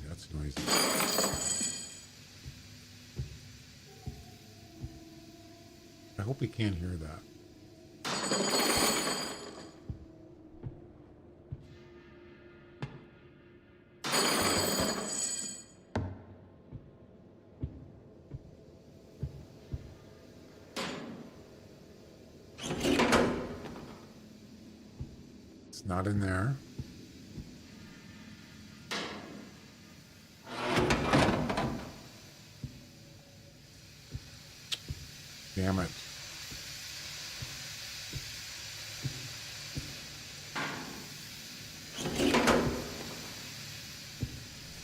That's noisy. I hope he can't hear that. It's not in there. Damn it.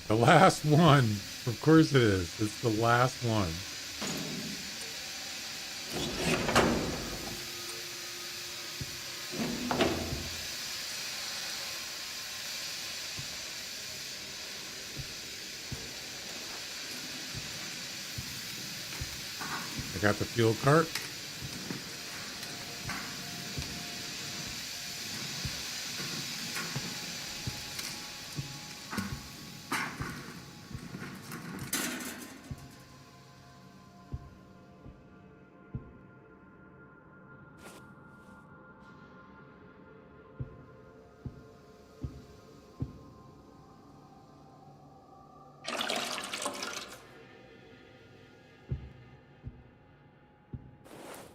The last one. Of course it is. It's the last one. I got the fuel cart.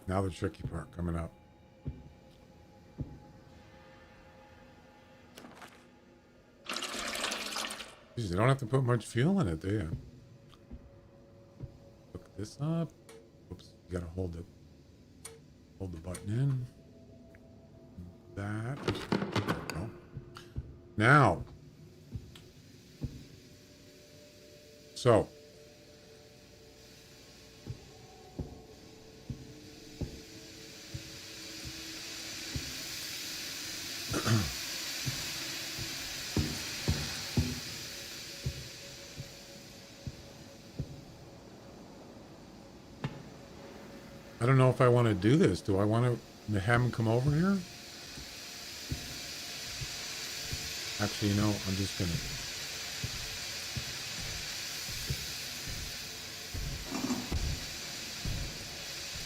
Now the tricky part coming up. Jeez, you don't have to put much fuel in it, do you? Hook this up. Oops, you gotta hold it. Hold the button in. That. There we go. Now. So. I don't know if I want to do this. Do I want to have him come over here? Actually, you know, I'm just going to...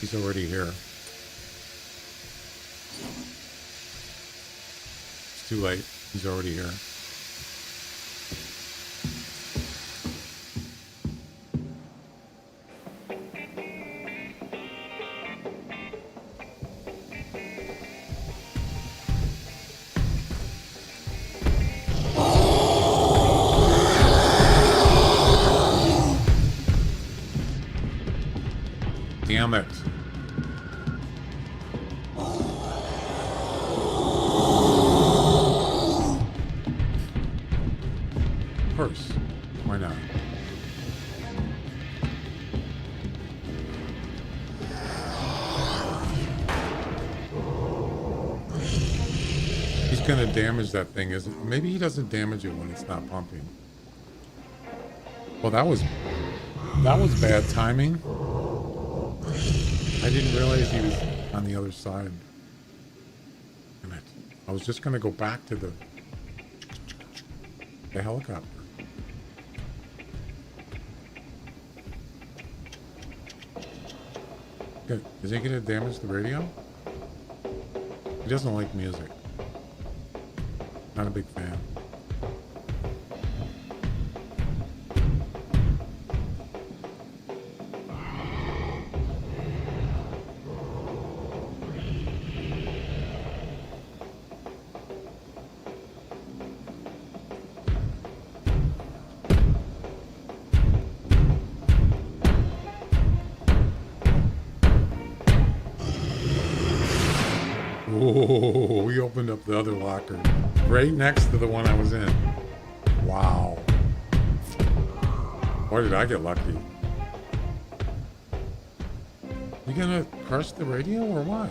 He's already here. It's too late. He's already here. Damn it. Of course. Why not? He's gonna damage that thing, isn't it? Maybe he doesn't damage it when it's not pumping. Well, that was bad timing. I didn't realize he was on the other side. Damn it. I was just gonna go back to the helicopter. Good. Is he gonna damage the radio? He doesn't like music. Not a big fan. Oh, we opened up the other locker right next to the one I was in. Wow. Boy, did I get lucky. You gonna crush the radio or what?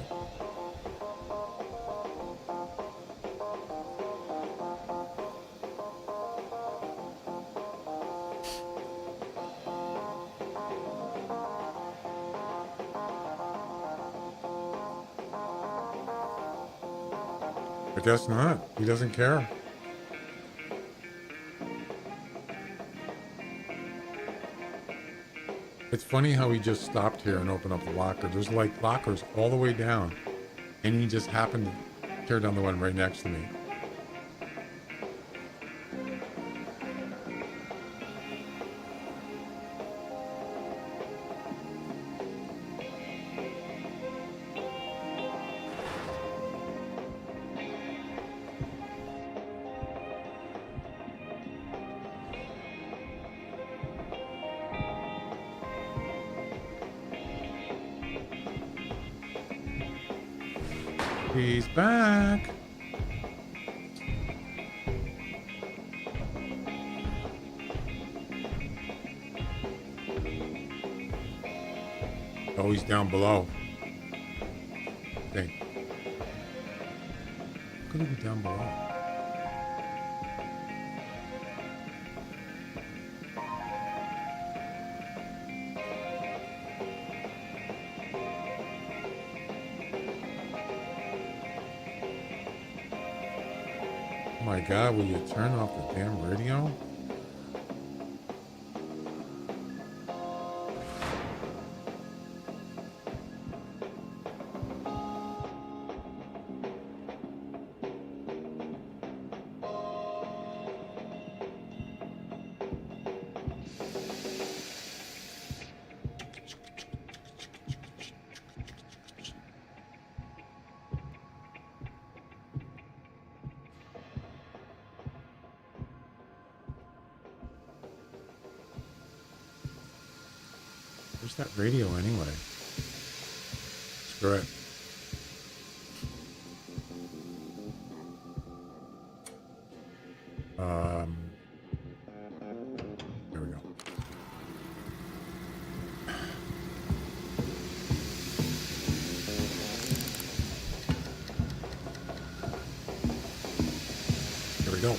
I guess not. He doesn't care. It's funny how he just stopped here and opened up the locker. There's like lockers all the way down. And he just happened to tear down the one right next to me. He's back. Oh, he's down below. I think. Could he be down below? Oh my God, will you turn off the damn radio? Where's that radio anyway? Screw it. There we go. There we go.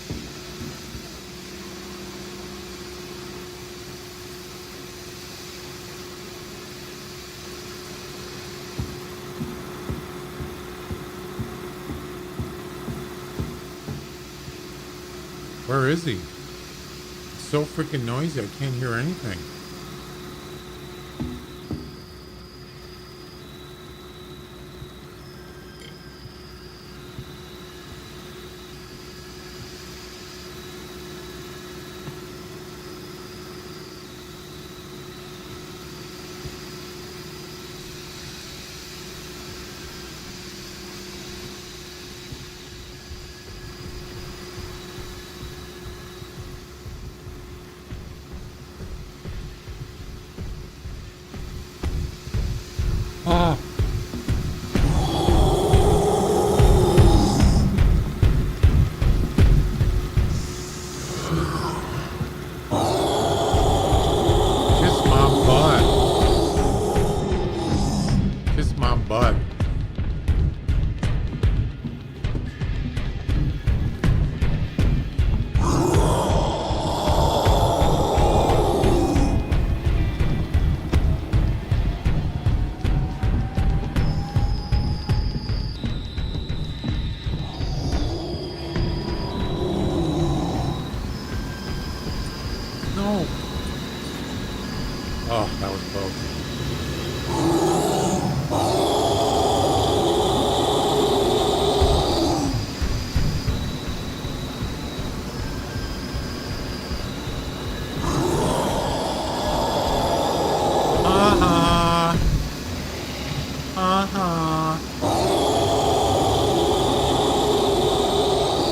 Where is he? It's so freaking noisy, I can't hear anything. Ah. Kiss my butt. Kiss my butt. No. Oh, that was close. Uh-huh. Uh-huh.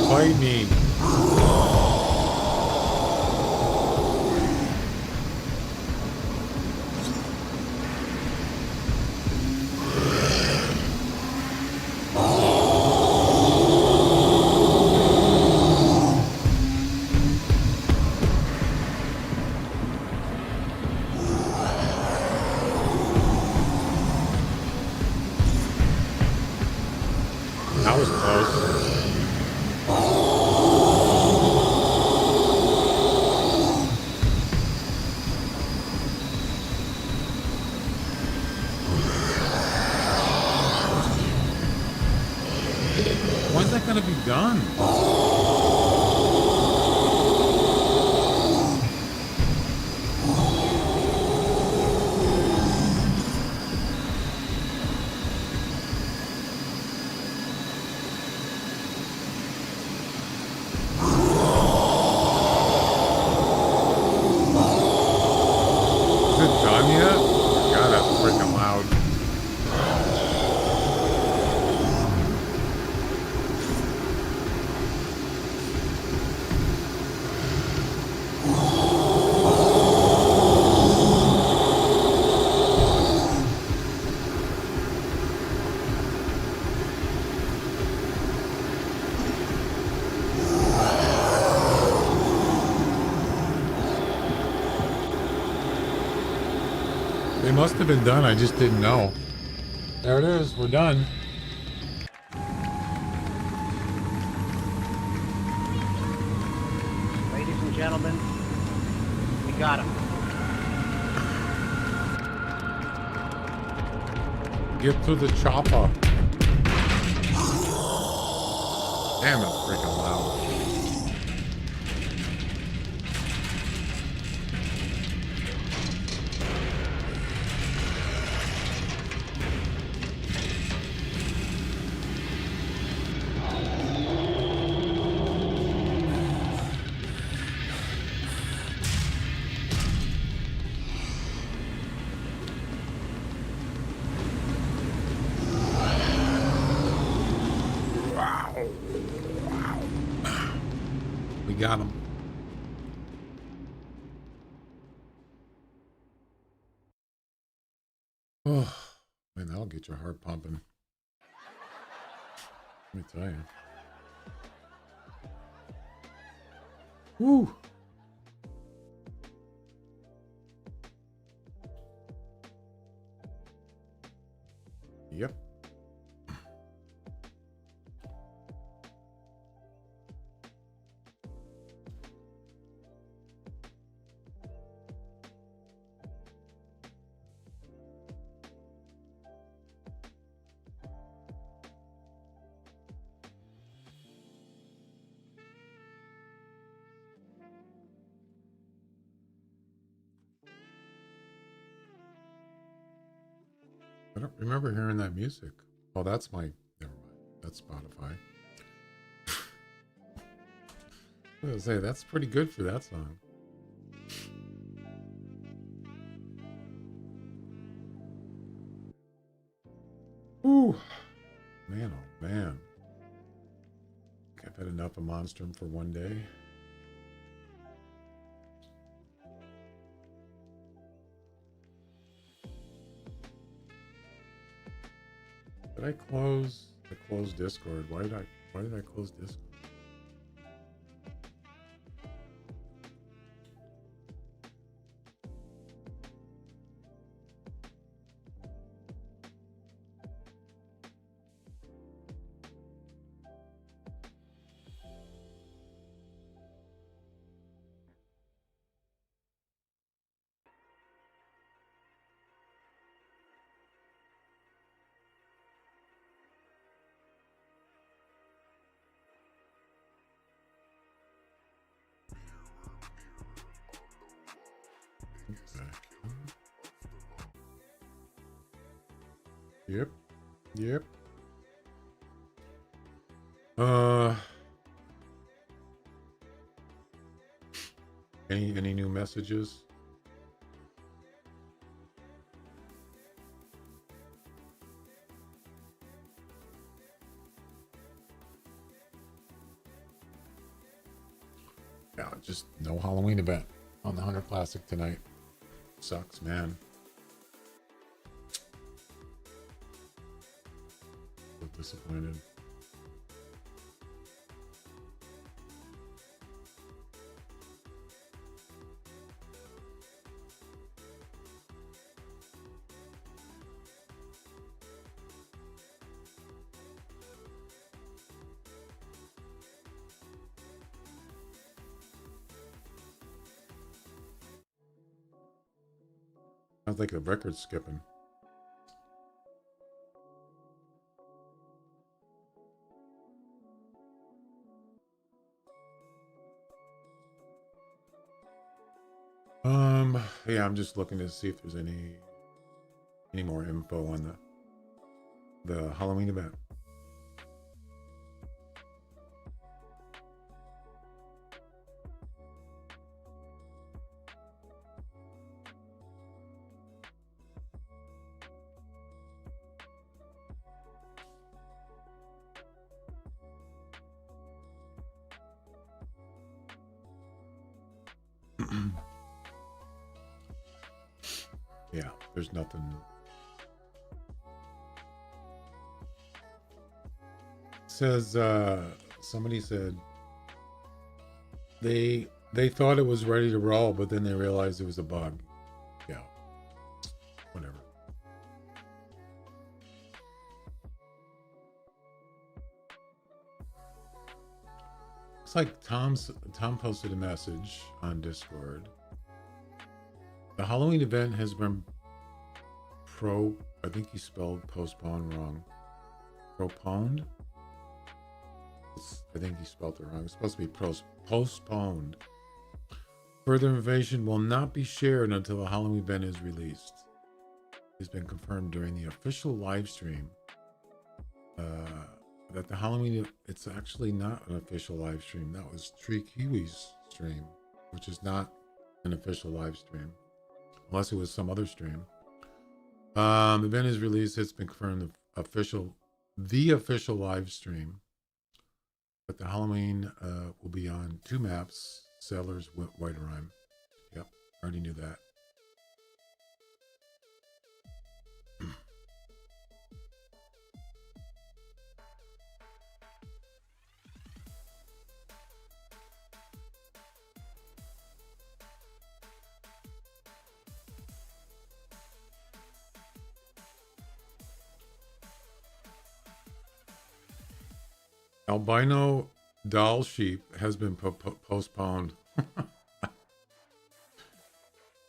Bite me. That was close. When's that gonna be done? Is it done yet? God, that's freaking loud. It must have been done. I just didn't know. There it is. We're done. Ladies and gentlemen, we got him. Get to the chopper. Damn, it's freaking loud. We got him. Oh, man, that'll get your heart pumping. Let me tell you. Woo. Yep. I don't remember hearing that music. Oh, that's my... Never mind. That's Spotify. I was gonna say, that's pretty good for that song. Ooh. Man, oh man. I've had enough of Monstrum for one day. Did I close? I closed Discord. Why did I close Discord? Yep. Yep. Any new messages? Yeah, just no Halloween event on the 100 Classic tonight. Sucks, man. So disappointed. Sounds like the record's skipping. Yeah, I'm just looking to see if there's any more info on the Halloween event. Yeah, there's nothing. Says somebody said they thought it was ready to roll, but then they realized it was a bug. Yeah. Whatever. It's like Tom posted a message on Discord. The Halloween event has been I think he spelled postponed wrong. Proponed? I think he spelled it wrong. It's supposed to be postponed. Further information will not be shared until the Halloween event is released. It's been confirmed during the official live stream that the Halloween, it's actually not an official live stream. That was Tree Kiwi's stream, which is not an official live stream, unless it was some other stream. The event is released. It's been confirmed the official live stream. But the Halloween will be on 2 maps, Sailor's White Rhyme. Yep, already knew that. Albino doll sheep has been postponed.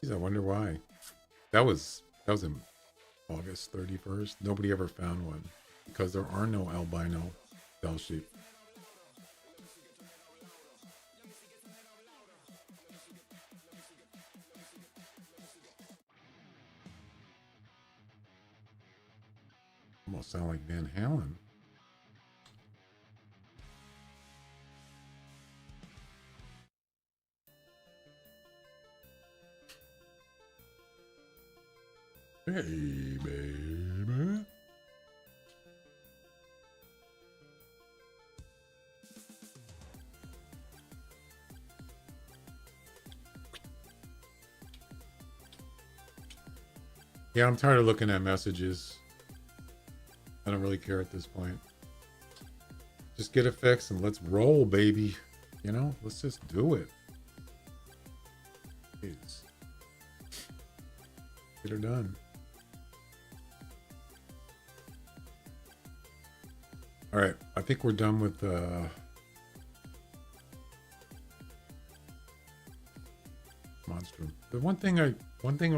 Jeez, I wonder why. That was in August 31st. Nobody ever found one because there are no albino doll sheep. Almost sound like Van Halen. Hey, baby. Yeah, I'm tired of looking at messages. I don't really care at this point. Just get it fixed and let's roll, baby. You know, let's just do it. Jeez. Get her done. All right, I think we're done with Monstrum. The one thing I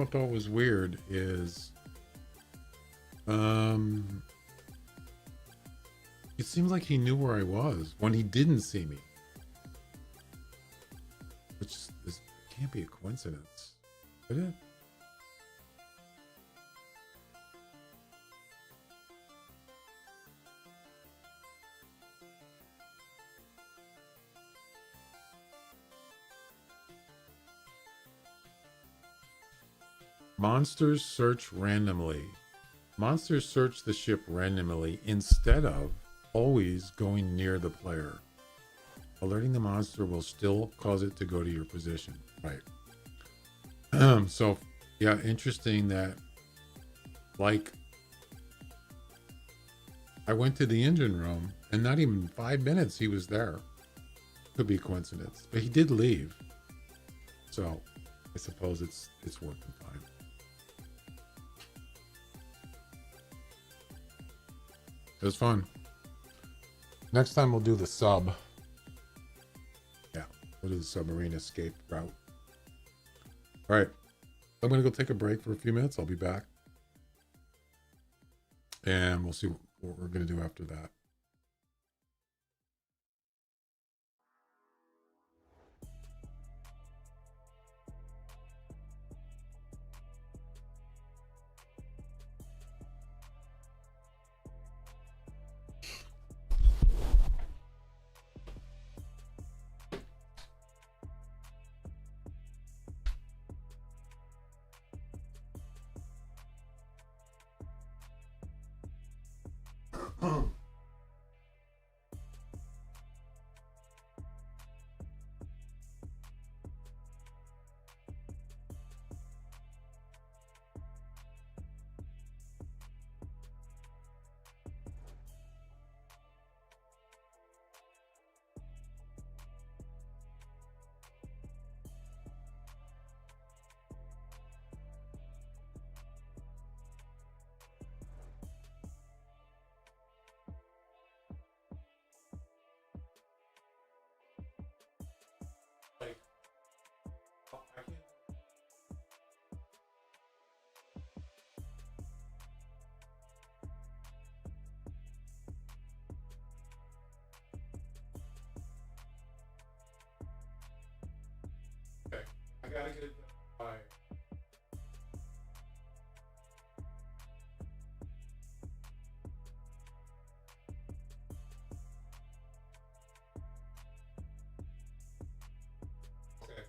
thought was weird is it seems like he knew where I was when he didn't see me, which can't be a coincidence, could it? Monsters search randomly. Monsters search the ship randomly instead of always going near the player. Alerting the monster will still cause it to go to your position. Right. So, yeah, interesting that, like, I went to the engine room and not even 5 minutes he was there. Could be a coincidence, but he did leave. So, I suppose it's working fine. It was fun. Next time we'll do the sub. Yeah, we'll do the submarine escape route. All right, I'm gonna go take a break for a few minutes. I'll be back, and we'll see what we're gonna do after that. gotta get it done by. Okay.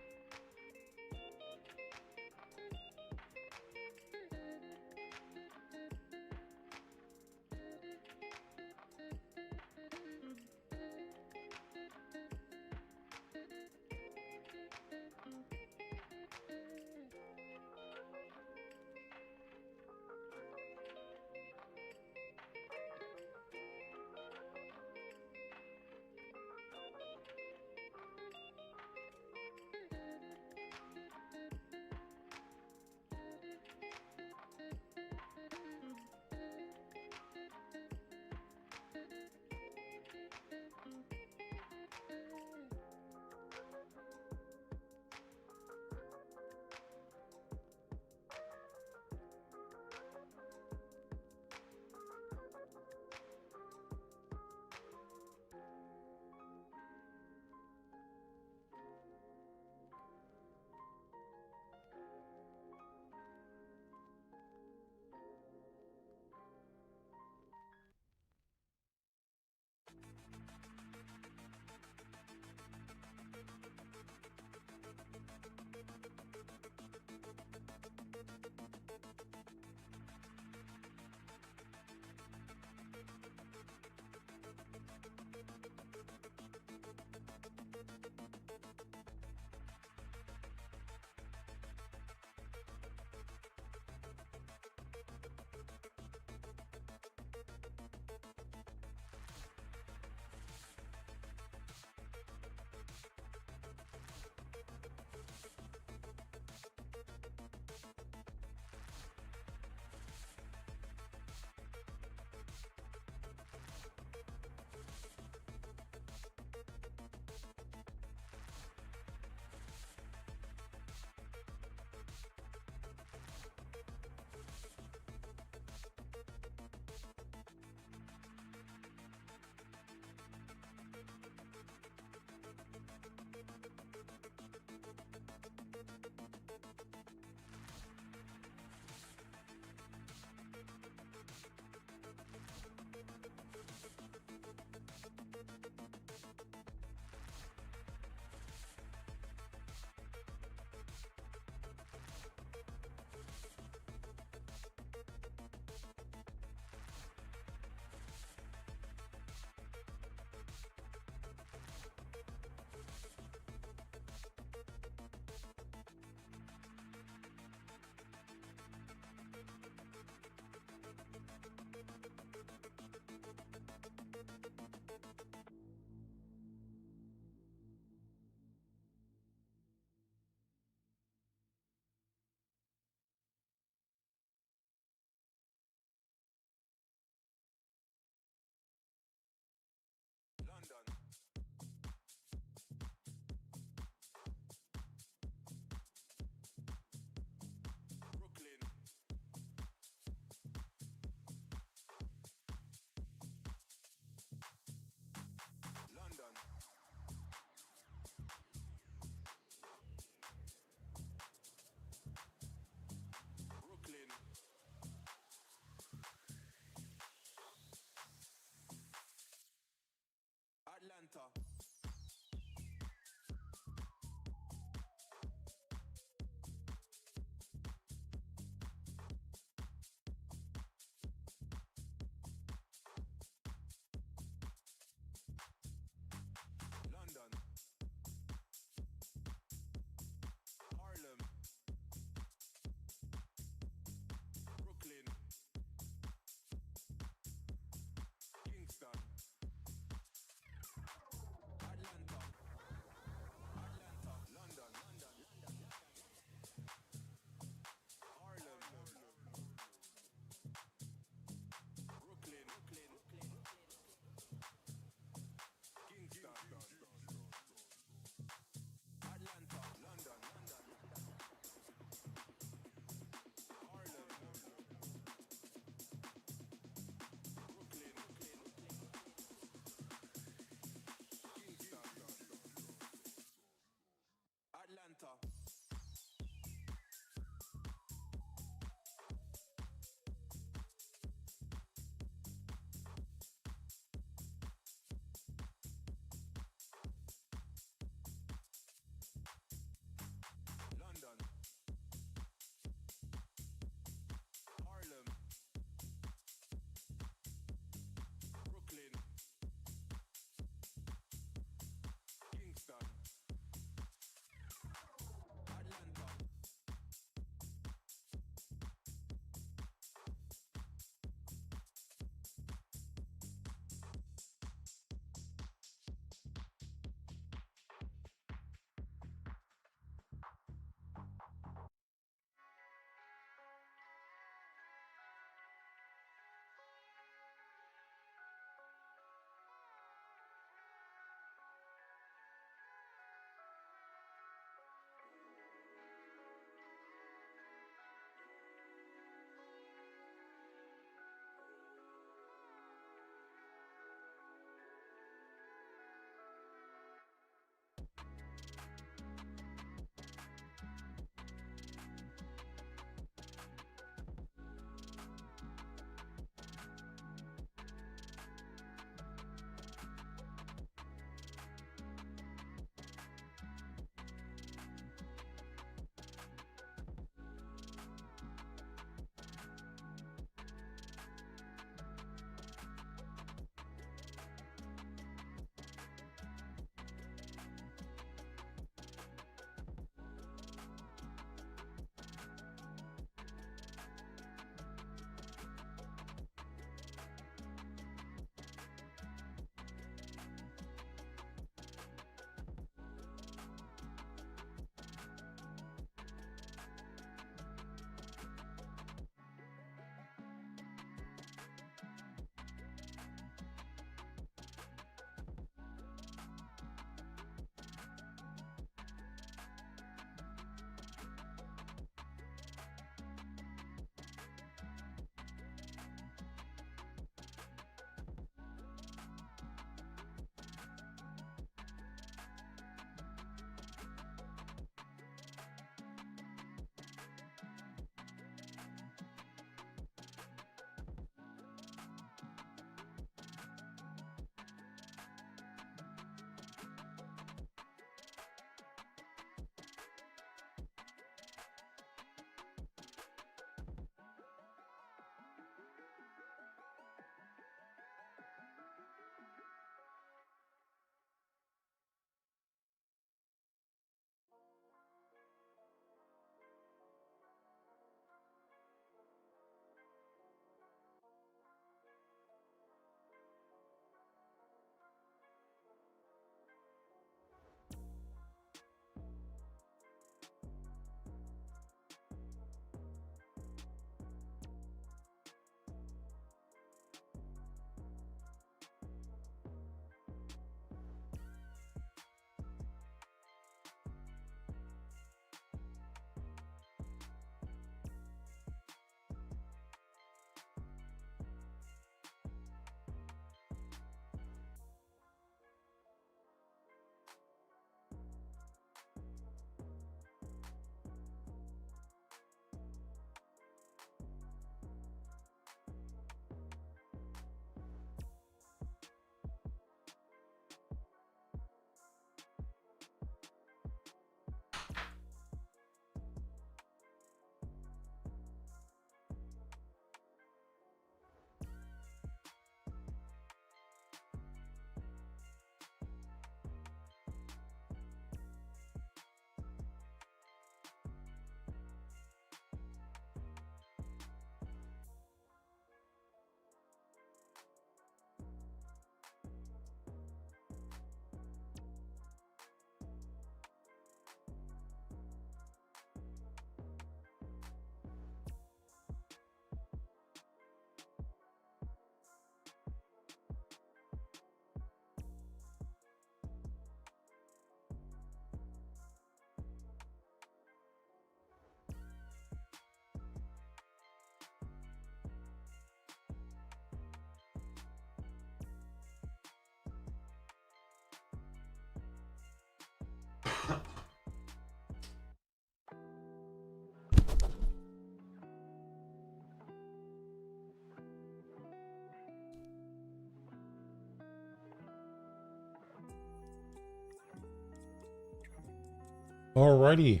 Alrighty.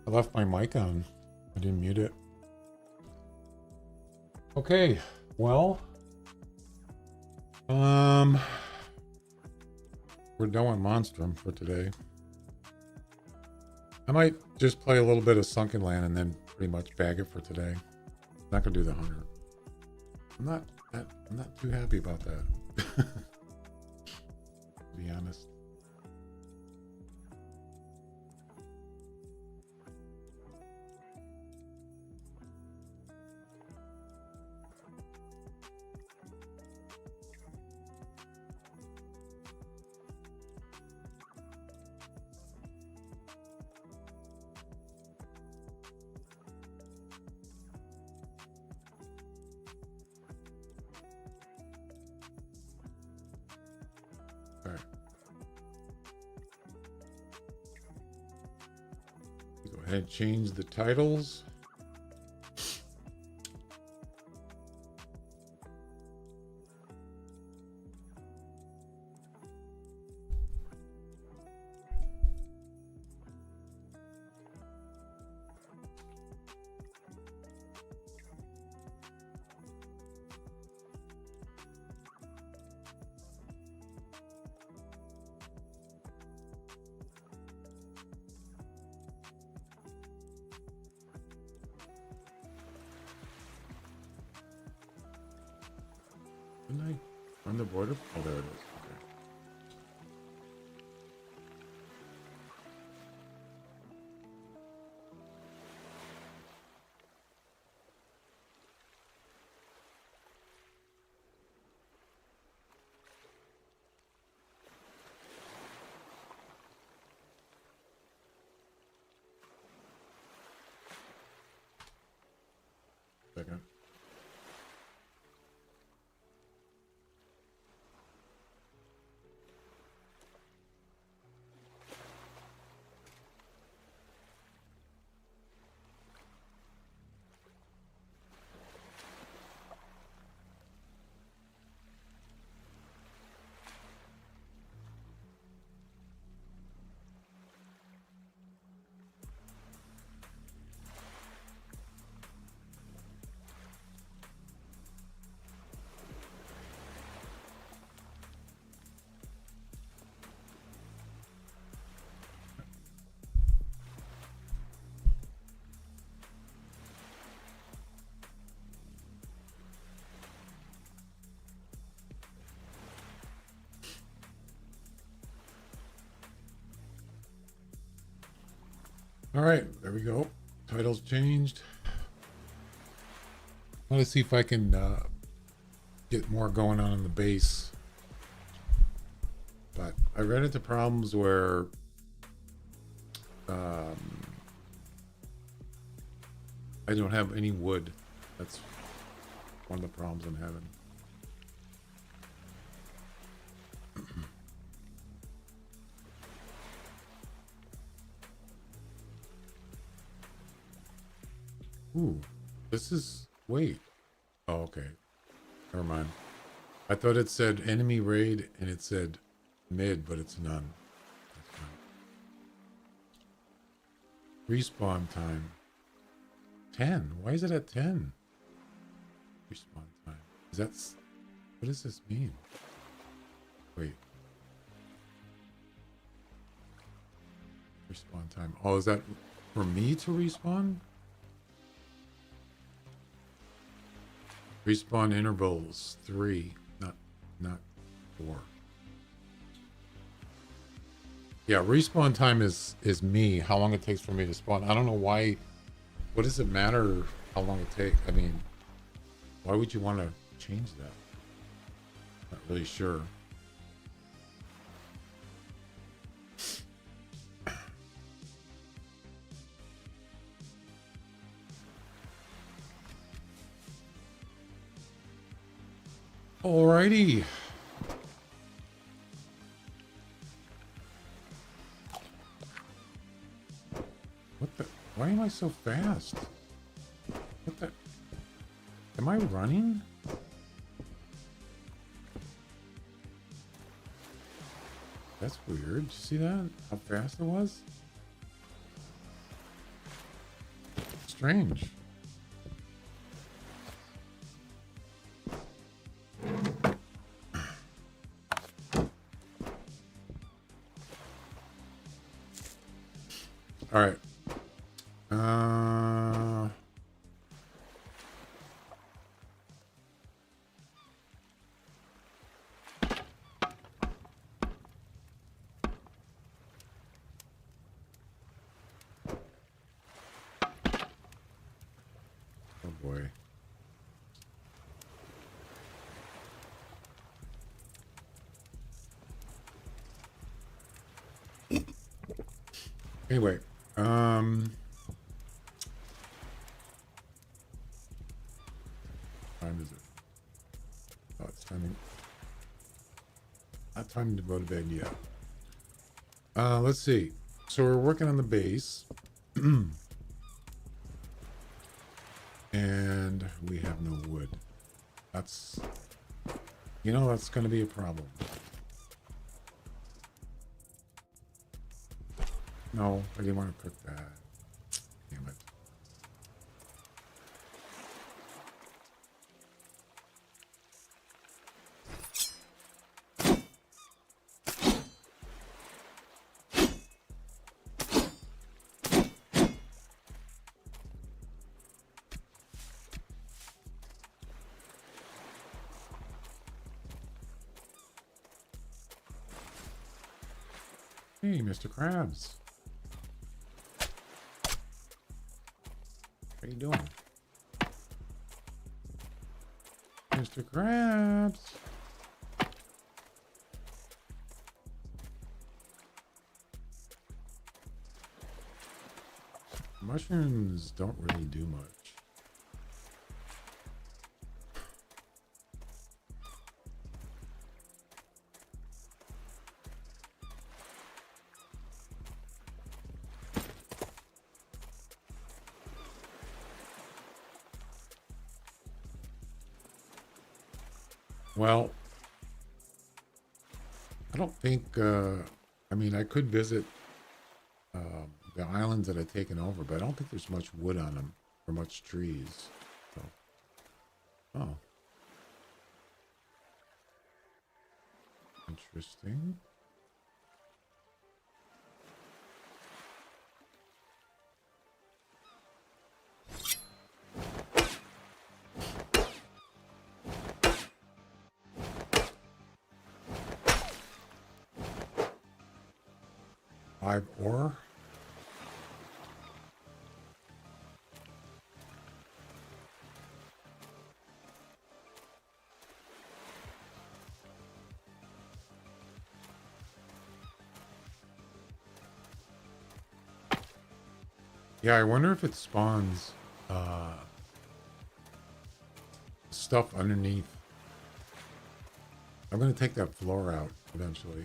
I left my mic on. I didn't mute it. Okay, well, we're done with Monstrum for today. I might just play a little bit of Sunkenland and then pretty much bag it for today. I'm not gonna do the 100. I'm not too happy about that. To be honest. All right. Go ahead and change the titles. Didn't I run the border? Oh, there it is. Okay. Second. All right, there we go. Titles changed. I want to see if I can get more going on in the base. But I ran into problems where I don't have any wood. That's one of the problems I'm having. Ooh, this is, wait. Oh, okay. Never mind. I thought it said enemy raid and it said mid, but it's none. That's fine. Respawn time. 10. Why is it at 10? Respawn time. Is that, what does this mean? Wait. Respawn time. Oh, is that for me to respawn? Respawn intervals 3, not 4. Yeah, respawn time is me. How long it takes for me to spawn. I don't know why. What does it matter how long it takes? I mean, why would you want to change that? Not really sure. Alrighty. What the? Why am I so fast? What the? Am I running? That's weird. Did you see that? How fast it was? Strange. All right. Oh boy. Anyway, time is it? Oh, it's time. Not time to go to bed yet. Let's see. So we're working on the base. And we have no wood. That's, you know, that's going to be a problem. No, I didn't want to cook that. Damn it. Hey, Mr. Krabs. How you doing? Mr. Krabs. Mushrooms don't really do much. Well, I don't think, I mean, I could visit the islands that I've taken over, but I don't think there's much wood on them or much trees. So, oh. Interesting. Five ore. Yeah, I wonder if it spawns stuff underneath. I'm going to take that floor out eventually.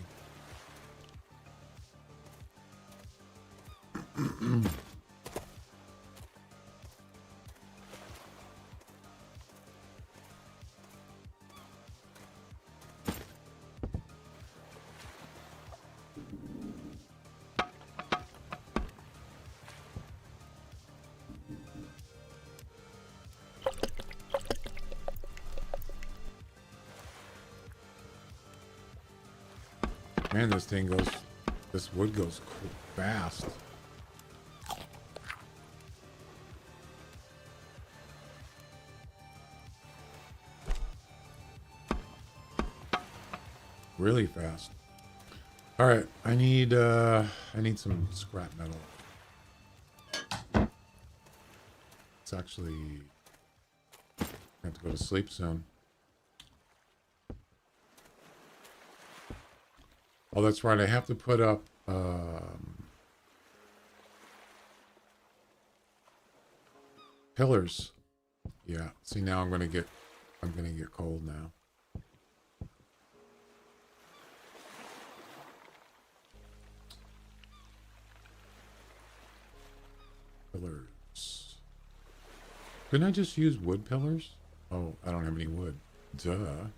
Man, this wood goes fast. Really fast. All right, I need some scrap metal. It's actually, I have to go to sleep soon. Oh, that's right. I have to put up pillars. Yeah. See, now I'm gonna get cold now. Pillars. Couldn't I just use wood pillars? Oh, I don't have any wood. Duh.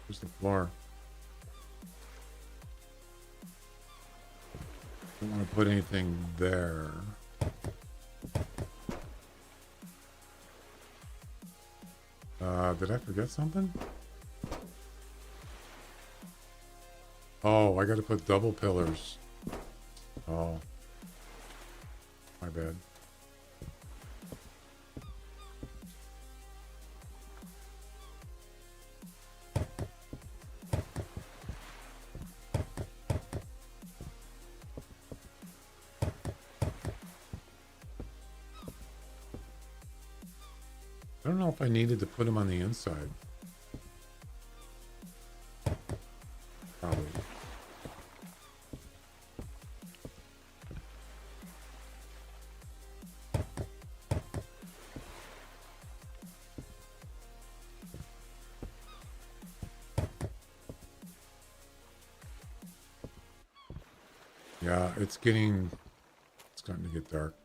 Where's the floor? Don't want to put anything there. Did I forget something? Oh, I got to put double pillars. Oh, my bad. I don't know if I needed to put them on the inside. Probably. Yeah, it's starting to get dark.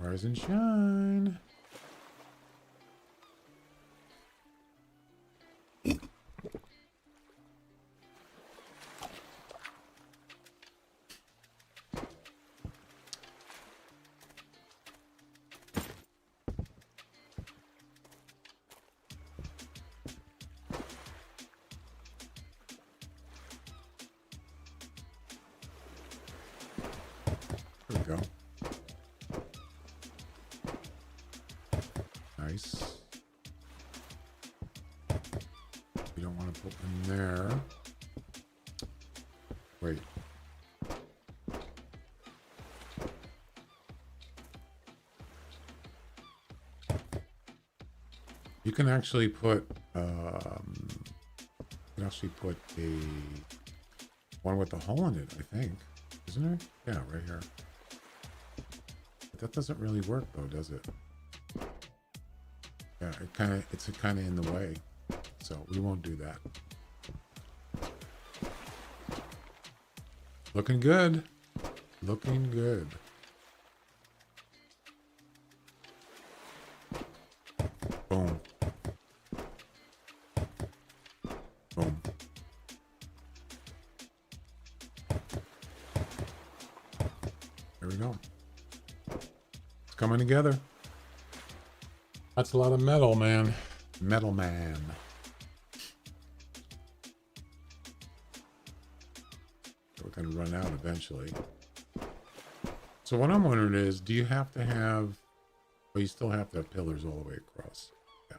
Rise and shine. There we go. Nice. You don't want to put them there. Wait. You can actually put a one with a hole in it, I think. Isn't there? Yeah, right here. But that doesn't really work though, does it? Yeah, it's kind of in the way, so we won't do that. Looking good. Looking good. Boom. Boom. There we go. It's coming together. That's a lot of metal, man. Metal man. We're going to run out eventually. So what I'm wondering is, do you have to have... Well, you still have to have pillars all the way across. Yeah.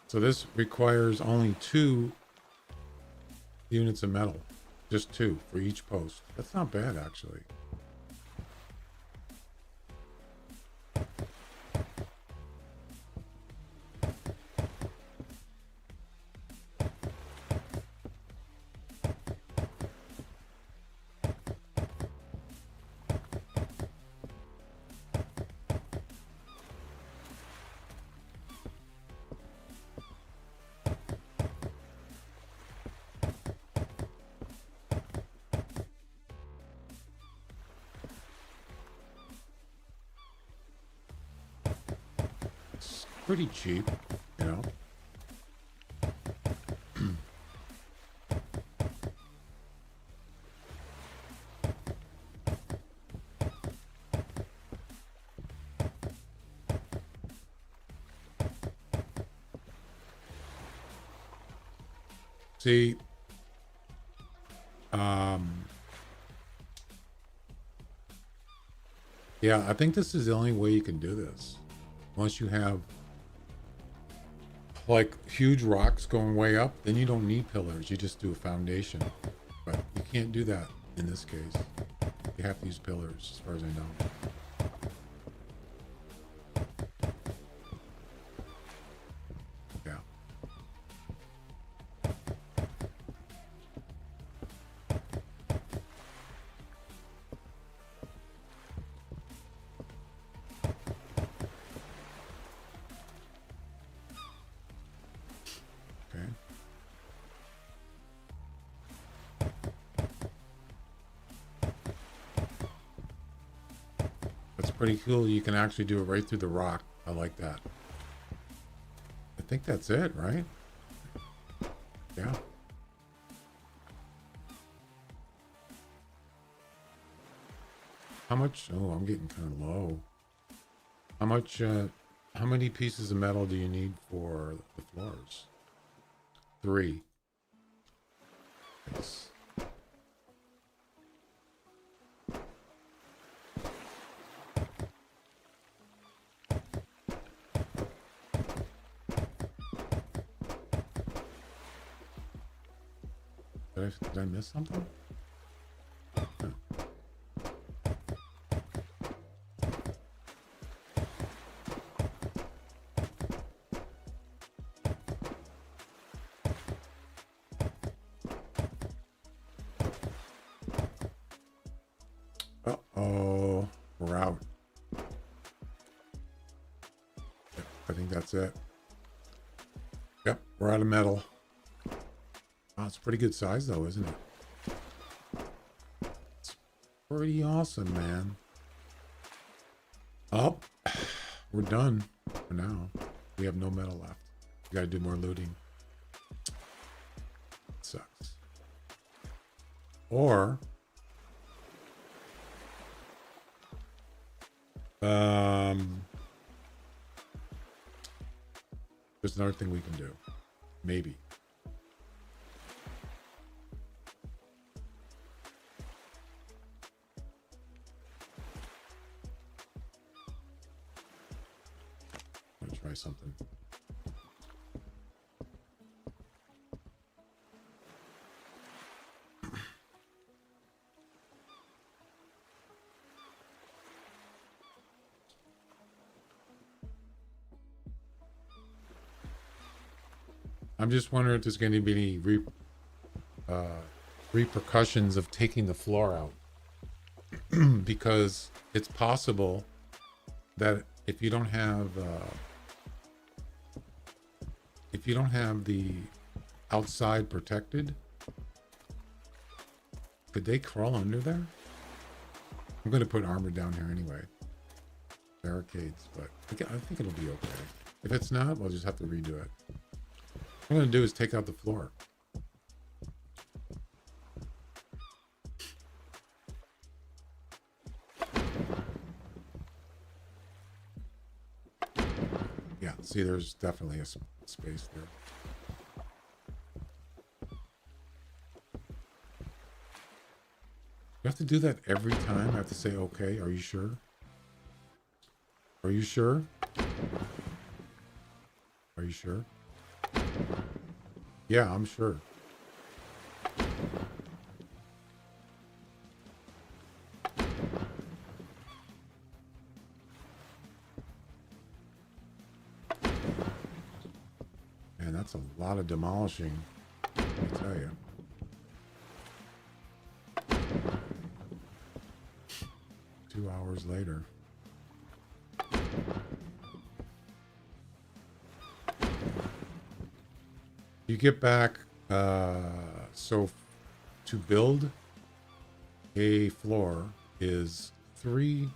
So this requires only 2 units of metal. Just 2 for each post. That's not bad, actually. Pretty cheap, you know. See, yeah, I think this is the only way you can do this. Once you have like huge rocks going way up, then you don't need pillars. You just do a foundation. But you can't do that in this case. You have to use pillars, as far as I know. Yeah. Okay. That's pretty cool. You can actually do it right through the rock. I like that. I think that's it, right? Yeah. How much? Oh, I'm getting kind of low. How much, how many pieces of metal do you need for the floors? 3. Nice. Did I miss something? Huh. Uh-oh. We're out. Yep, I think that's it. Yep, we're out of metal. Wow, it's a pretty good size though, isn't it? It's pretty awesome, man. Oh, we're done for now. We have no metal left. We gotta do more looting. It sucks. Or there's another thing we can do. Maybe. I'm gonna try something. I'm just wondering if there's going to be any repercussions of taking the floor out. Because it's possible that if you don't have the outside protected, could they crawl under there? I'm going to put armor down here anyway. Barricades, but I think it'll be okay. If it's not, we'll just have to redo it. What I'm going to do is take out the floor. Yeah, see, there's definitely a space there. You have to do that every time? I have to say, okay, are you sure? Are you sure? Are you sure? Yeah, I'm sure. Man, that's a lot of demolishing, I tell you. Two hours later. You get back, so to build a floor is 3,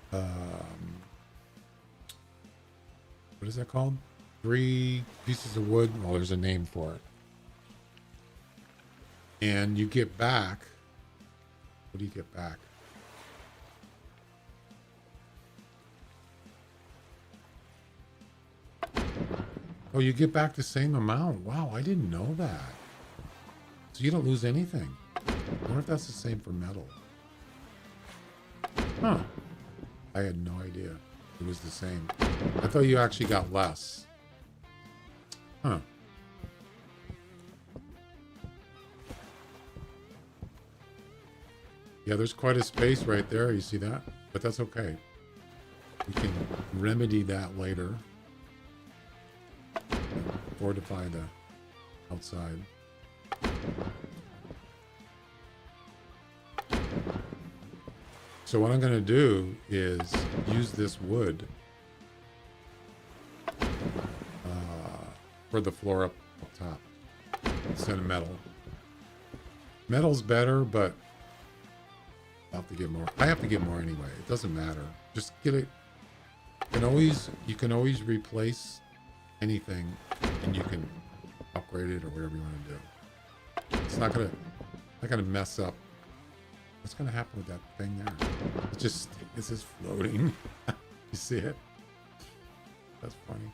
what is that called? 3 pieces of wood. Well, there's a name for it. And you get back, what do you get back? Oh, you get back the same amount. Wow, I didn't know that. So you don't lose anything. I wonder if that's the same for metal. Huh. I had no idea it was the same. I thought you actually got less. Huh. Yeah, there's quite a space right there. You see that? But that's okay. We can remedy that later. Fortify the outside. So what I'm going to do is use this wood for the floor up top instead of metal. Metal's better, but I'll have to get more. I have to get more anyway. It doesn't matter. Just get it. You can always replace anything, and you can upgrade it or whatever you want to do. It's not gonna mess up. What's gonna happen with that thing there? It's just floating. You see it? That's funny.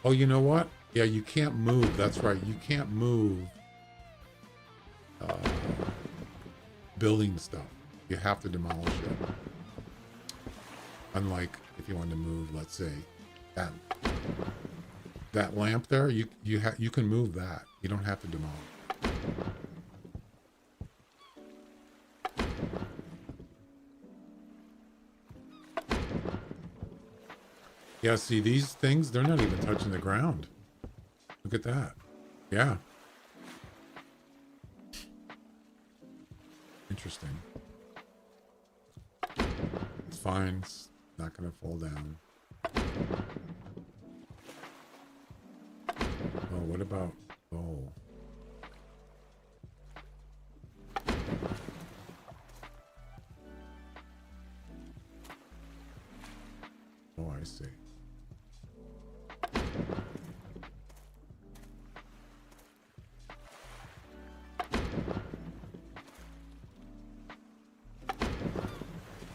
Oh, you know what? Yeah, you can't move. That's right. You can't move building stuff. You have to demolish it. Unlike if you want to move, let's say, that lamp there, you can move that. You don't have to demolish. Yeah, see, these things, they're not even touching the ground. Look at that. Yeah. Interesting. It's fine. It's not going to fall down. Oh, what about... Oh. Oh, I see.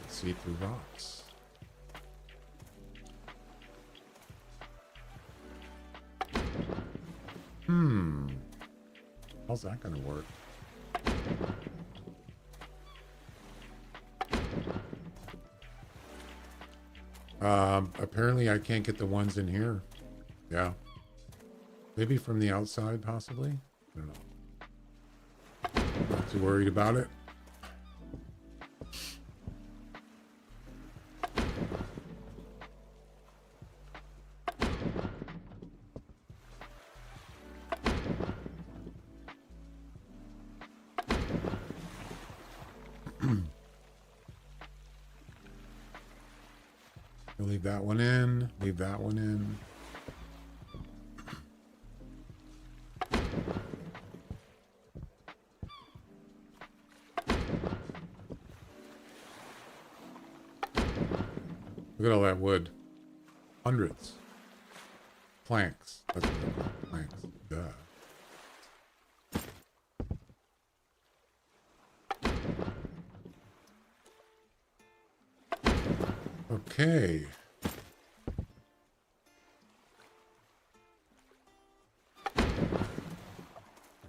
See-through rocks. How's that gonna work? Apparently I can't get the ones in here. Yeah. Maybe from the outside, possibly? I don't know. Not too worried about it. Leave that one in. Leave that one in. Look at all that wood. Hundreds. Planks. That's what they're called. Planks. Duh. Okay.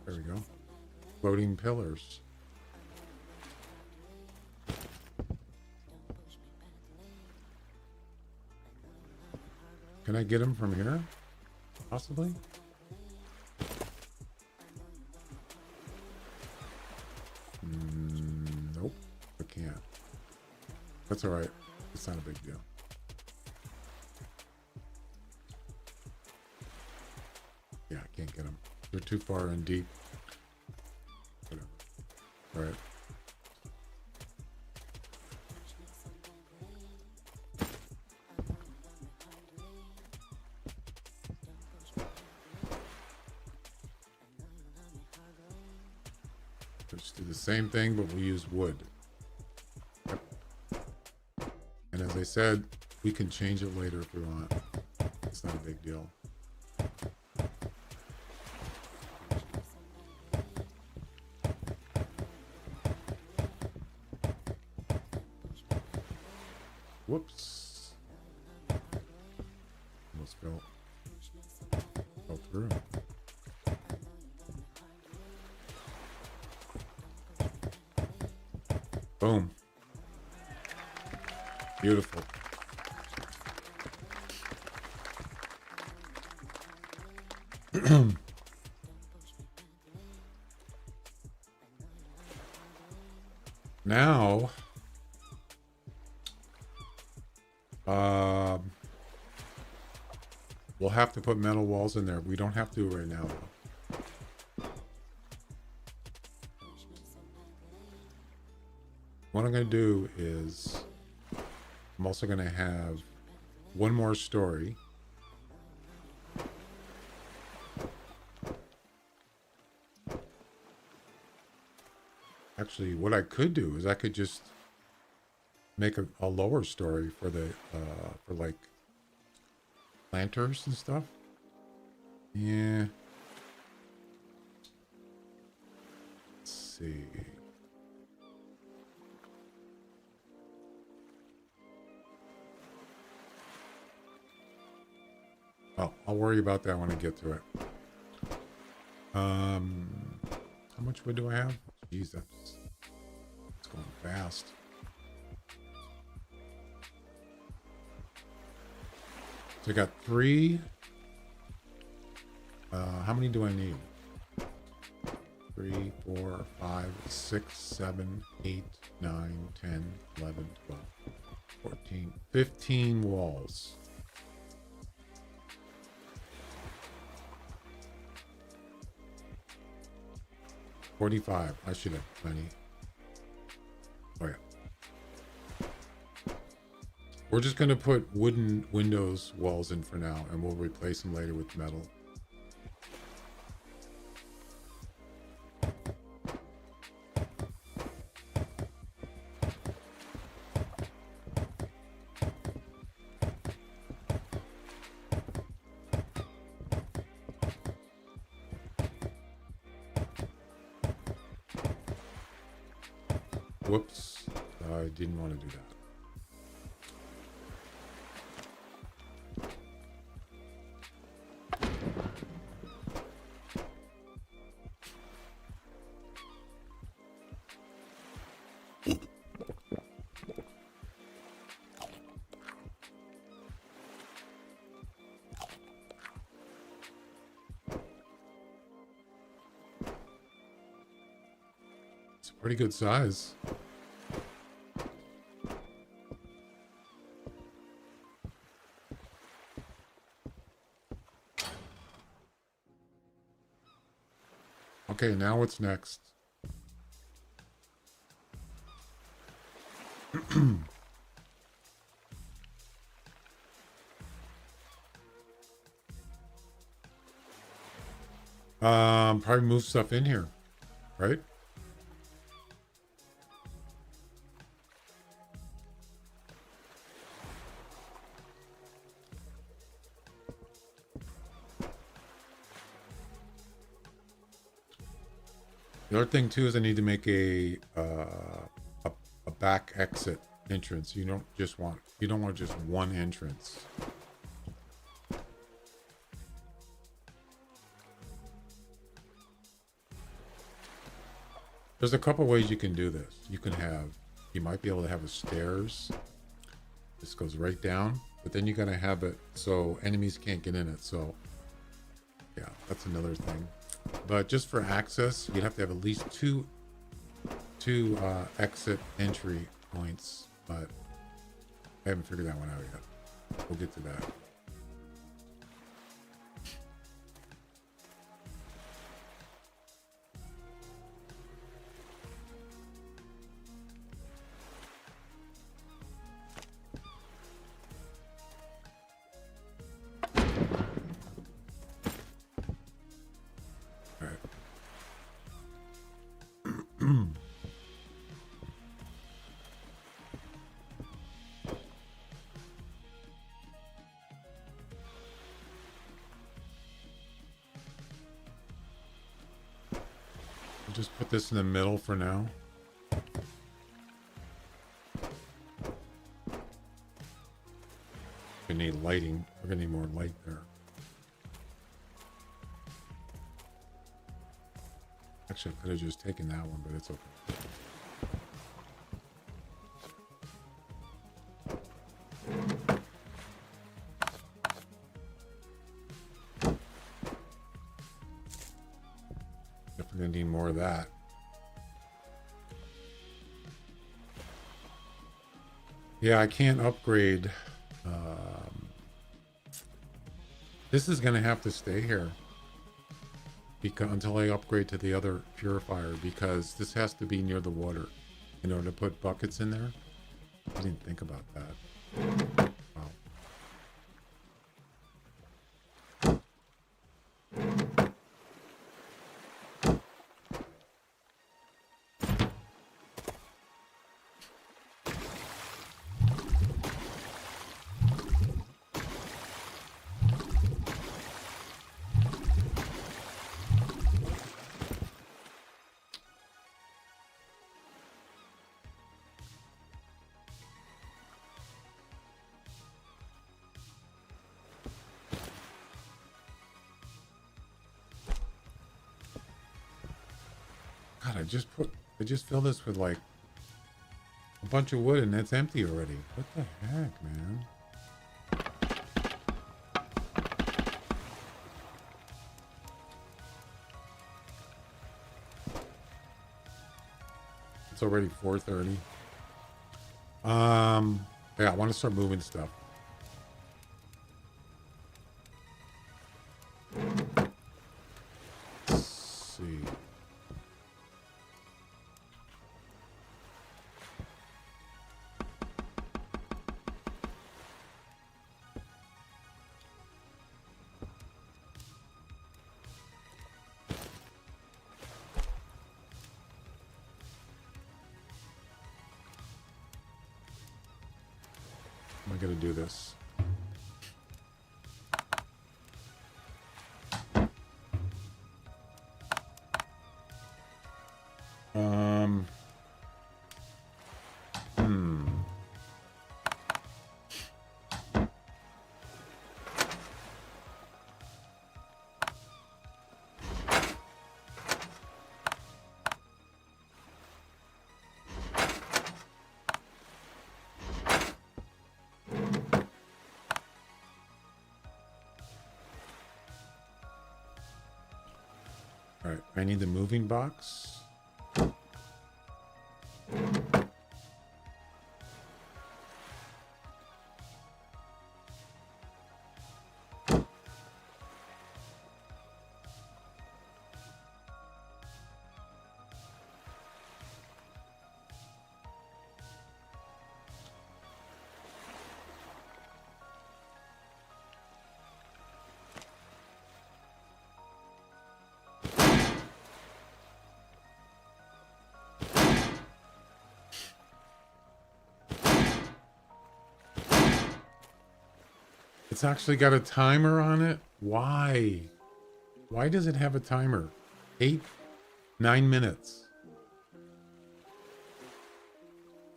There we go. Floating pillars. Can I get them from here? Possibly? Nope. I can't. That's alright. It's not a big deal. Yeah, I can't get them. They're too far in deep. Whatever. Alright. Let's do the same thing, but we'll use wood. Yep. And as I said, we can change it later if we want. It's not a big deal. Whoops. Almost fell through. Boom. Beautiful. Now, we'll have to put metal walls in there. We don't have to right now, though. What I'm going to do is I'm also going to have one more story. Actually, what I could do is I could just make a lower story for the for like planters and stuff. Yeah. Let's see. Oh, I'll worry about that when I get to it. How much wood do I have? Jeez, that's going fast. So I got 3. How many do I need? 3, 4, 5, 6, 7, 8, 9, 10, 11, 12, 14, 15 walls. $45. I should have plenty. Oh yeah. We're just gonna put wooden windows walls in for now, and we'll replace them later with metal. Whoops, I didn't want to do that. It's a pretty good size. Okay, now what's next? Probably move stuff in here, right? The other thing too is I need to make a back exit entrance. You don't want just one entrance. There's a couple ways you can do this. You might be able to have a stairs. This goes right down, but then you're gonna have it so enemies can't get in it. So yeah, that's another thing. But just for access, you'd have to have at least two exit entry points, but I haven't figured that one out yet. We'll get to that. Just put this in the middle for now. We need lighting. We're gonna need more light there. Actually, I could have just taken that one, but it's okay. Definitely gonna need more of that. Yeah, I can't upgrade. This is going to have to stay here because until I upgrade to the other purifier, because this has to be near the water in order to put buckets in there. I didn't think about that. Wow. God, I just filled this with like a bunch of wood and it's empty already. What the heck, man? It's already 4:30. Yeah, I want to start moving stuff. Let's see. Am I gonna do this? Hmm. All right, I need the moving box. It's actually got a timer on it. Why? Why does it have a timer? 9 minutes.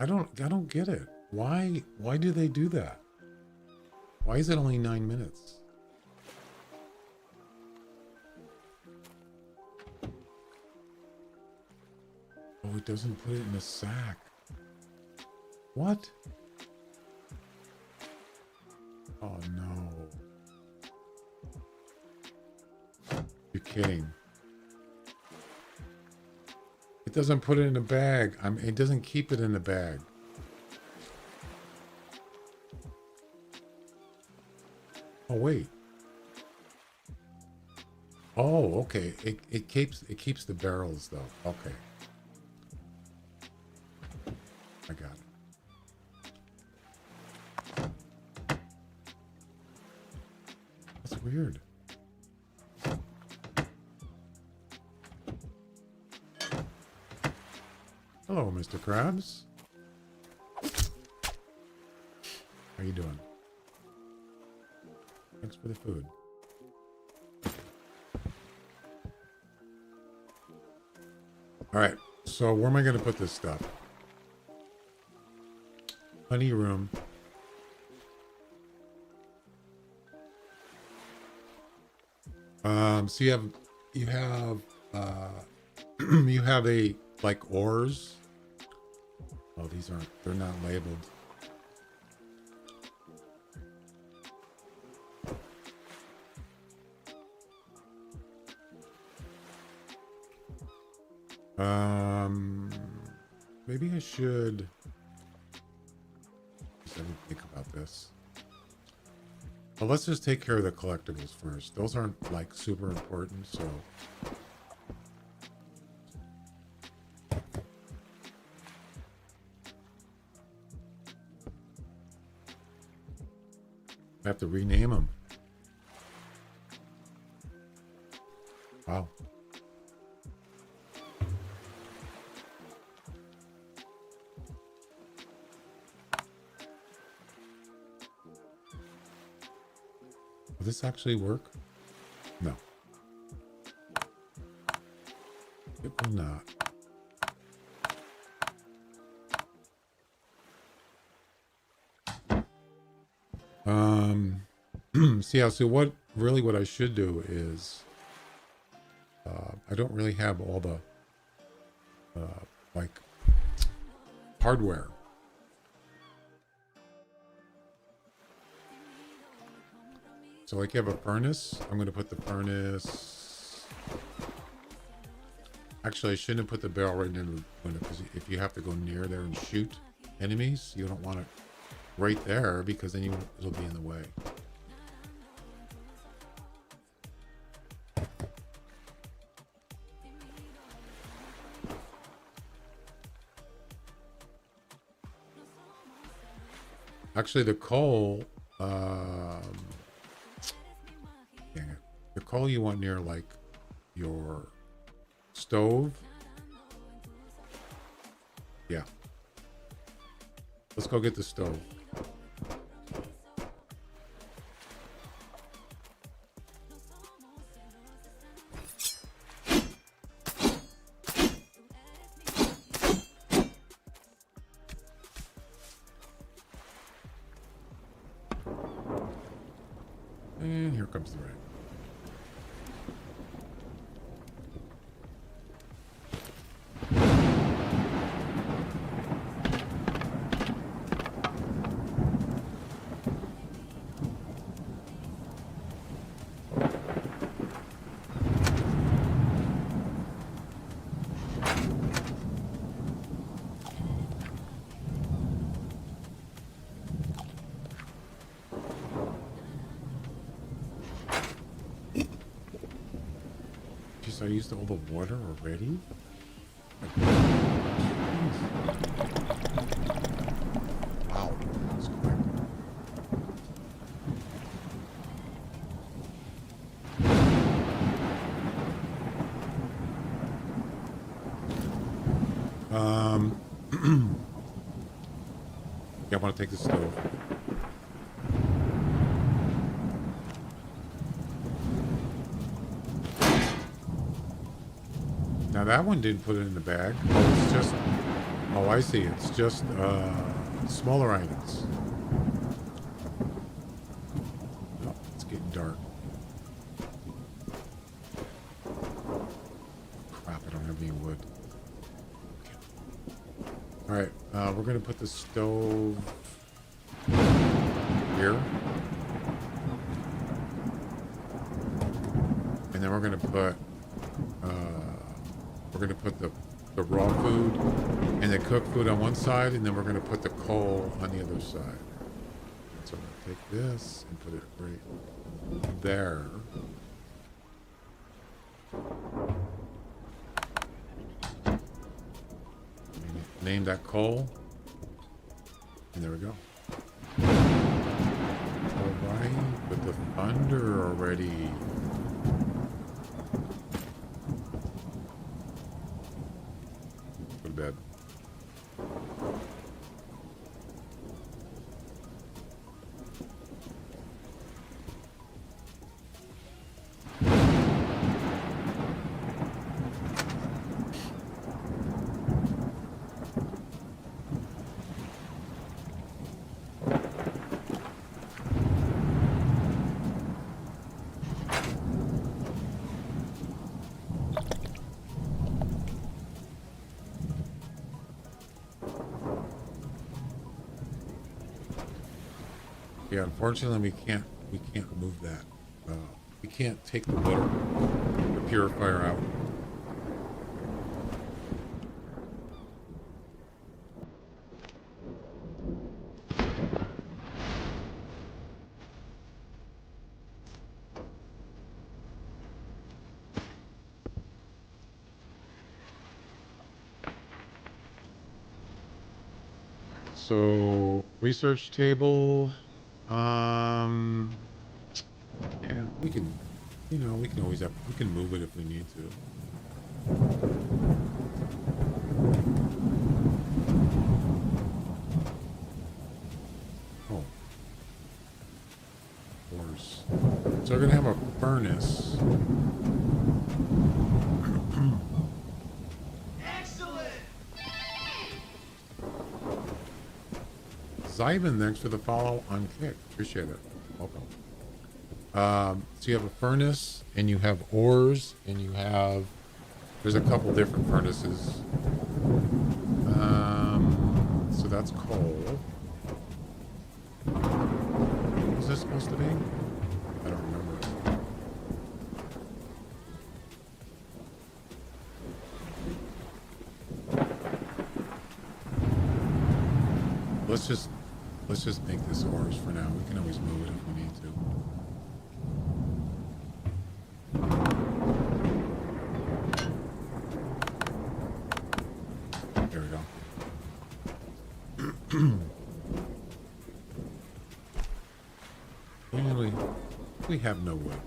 I don't get it. Why do they do that? Why is it only 9 minutes? Oh, it doesn't put it in a sack. What? Oh no. You're kidding. It doesn't put it in a bag. It doesn't keep it in a bag. Oh wait. Oh, okay. It keeps the barrels though. Okay. I got it. That's weird. Hello, Mr. Krabs. How you doing? Thanks for the food. All right. So where am I going to put this stuff? Honey room. So you have you have a like ores. Oh, they're not labeled. Maybe I should. I didn't think about this. Well, let's just take care of the collectibles first. Those aren't like super important, so. I have to rename them. Wow. Will this actually work? No. It will not. So what I should do is, I don't really have all the, like, hardware. So like you have a furnace, I'm going to put the furnace. Actually, I shouldn't have put the barrel right in the window, because if you have to go near there and shoot enemies, you don't want it right there, because then it'll be in the way. Actually, the coal, dang it. The coal you want near, like, your stove. Yeah. Let's go get the stove. And here comes the rain. I used all the water already? Wow, that's quick. Yeah, I want to take the stove. Now that one didn't put it in the bag. Oh, it's just, oh, I see. It's just smaller items. Oh, it's getting dark. Crap, I don't have any wood. Okay. All right, we're going to put the stove here. And then we're going to put the raw food and the cooked food on one side, and then we're going to put the coal on the other side. So I'm going to take this and put it right there. Name that coal. And there we go. Alright, with the thunder already. Bed. Yeah, unfortunately, we can't move that. We can't take the water, the purifier out. So research table. Yeah, we can, we can always we can move it if we need to. Oh, of course. So we're gonna have a furnace. Zyvan, thanks for the follow on Kick. Appreciate it. Welcome. So you have a furnace, and you have ores, and you have... There's a couple different furnaces. So that's coal. What was this supposed to be? I don't remember. Let's just make this ores for now. We can always move it if we need to. There we go. And we have no wood.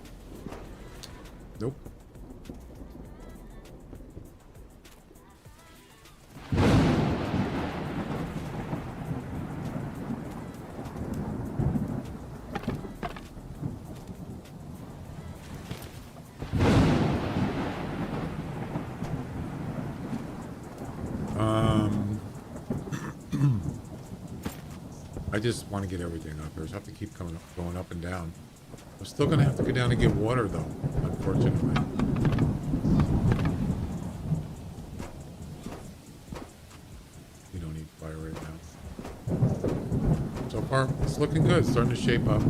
Nope. I just want to get everything up. There's have to keep going up and down. I'm still going to have to go down and get water, though, unfortunately. We don't need fire right now. So far, it's looking good. It's starting to shape up.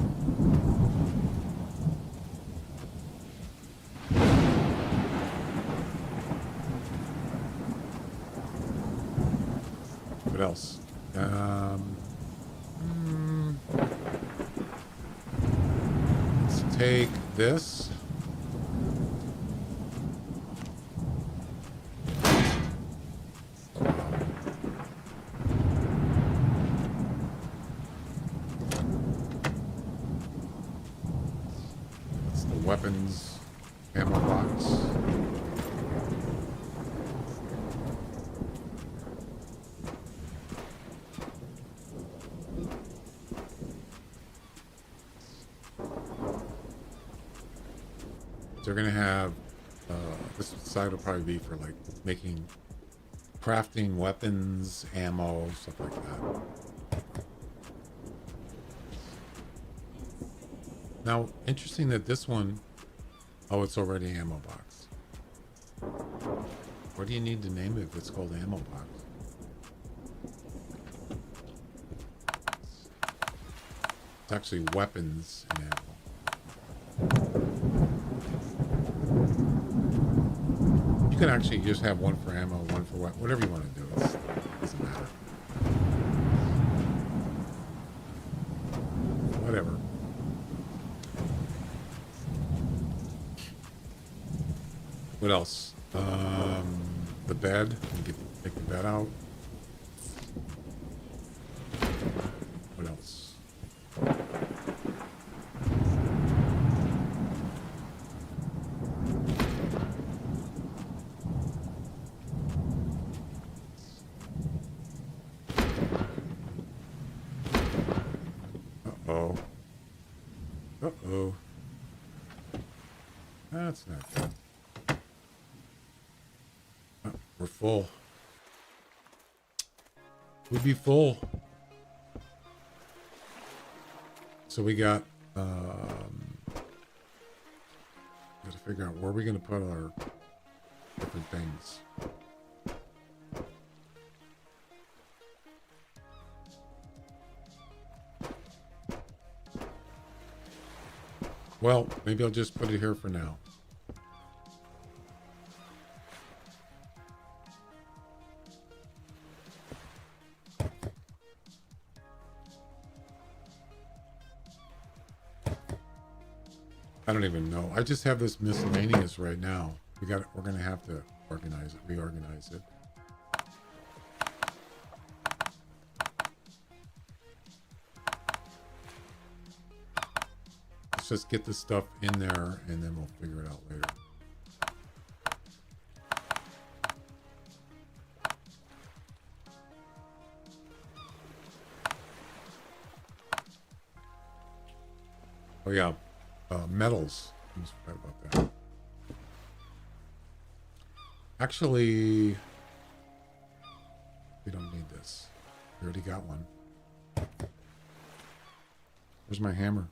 What else? Let's take this. That's the weapons ammo box. They're gonna have this side will probably be for like making crafting weapons, ammo, stuff like that. Now, interesting that this one, oh, it's already ammo box. What do you need to name it if it's called ammo box? It's actually weapons and ammo. You can actually just have one for ammo, one for whatever you want to do. It doesn't matter. Whatever. What else? The bed. Take the bed out. What else? Uh-oh. Uh-oh. That's not good. We're full. We'd be full. So we got, gotta figure out where we're gonna put our different things. Well, maybe I'll just put it here for now. I don't even know. I just have this miscellaneous right now. We're gonna have to reorganize it. let's just get this stuff in there and then we'll figure it out later. Oh yeah, metals. I almost forgot about that. Actually, we don't need this. We already got one. Where's my hammer?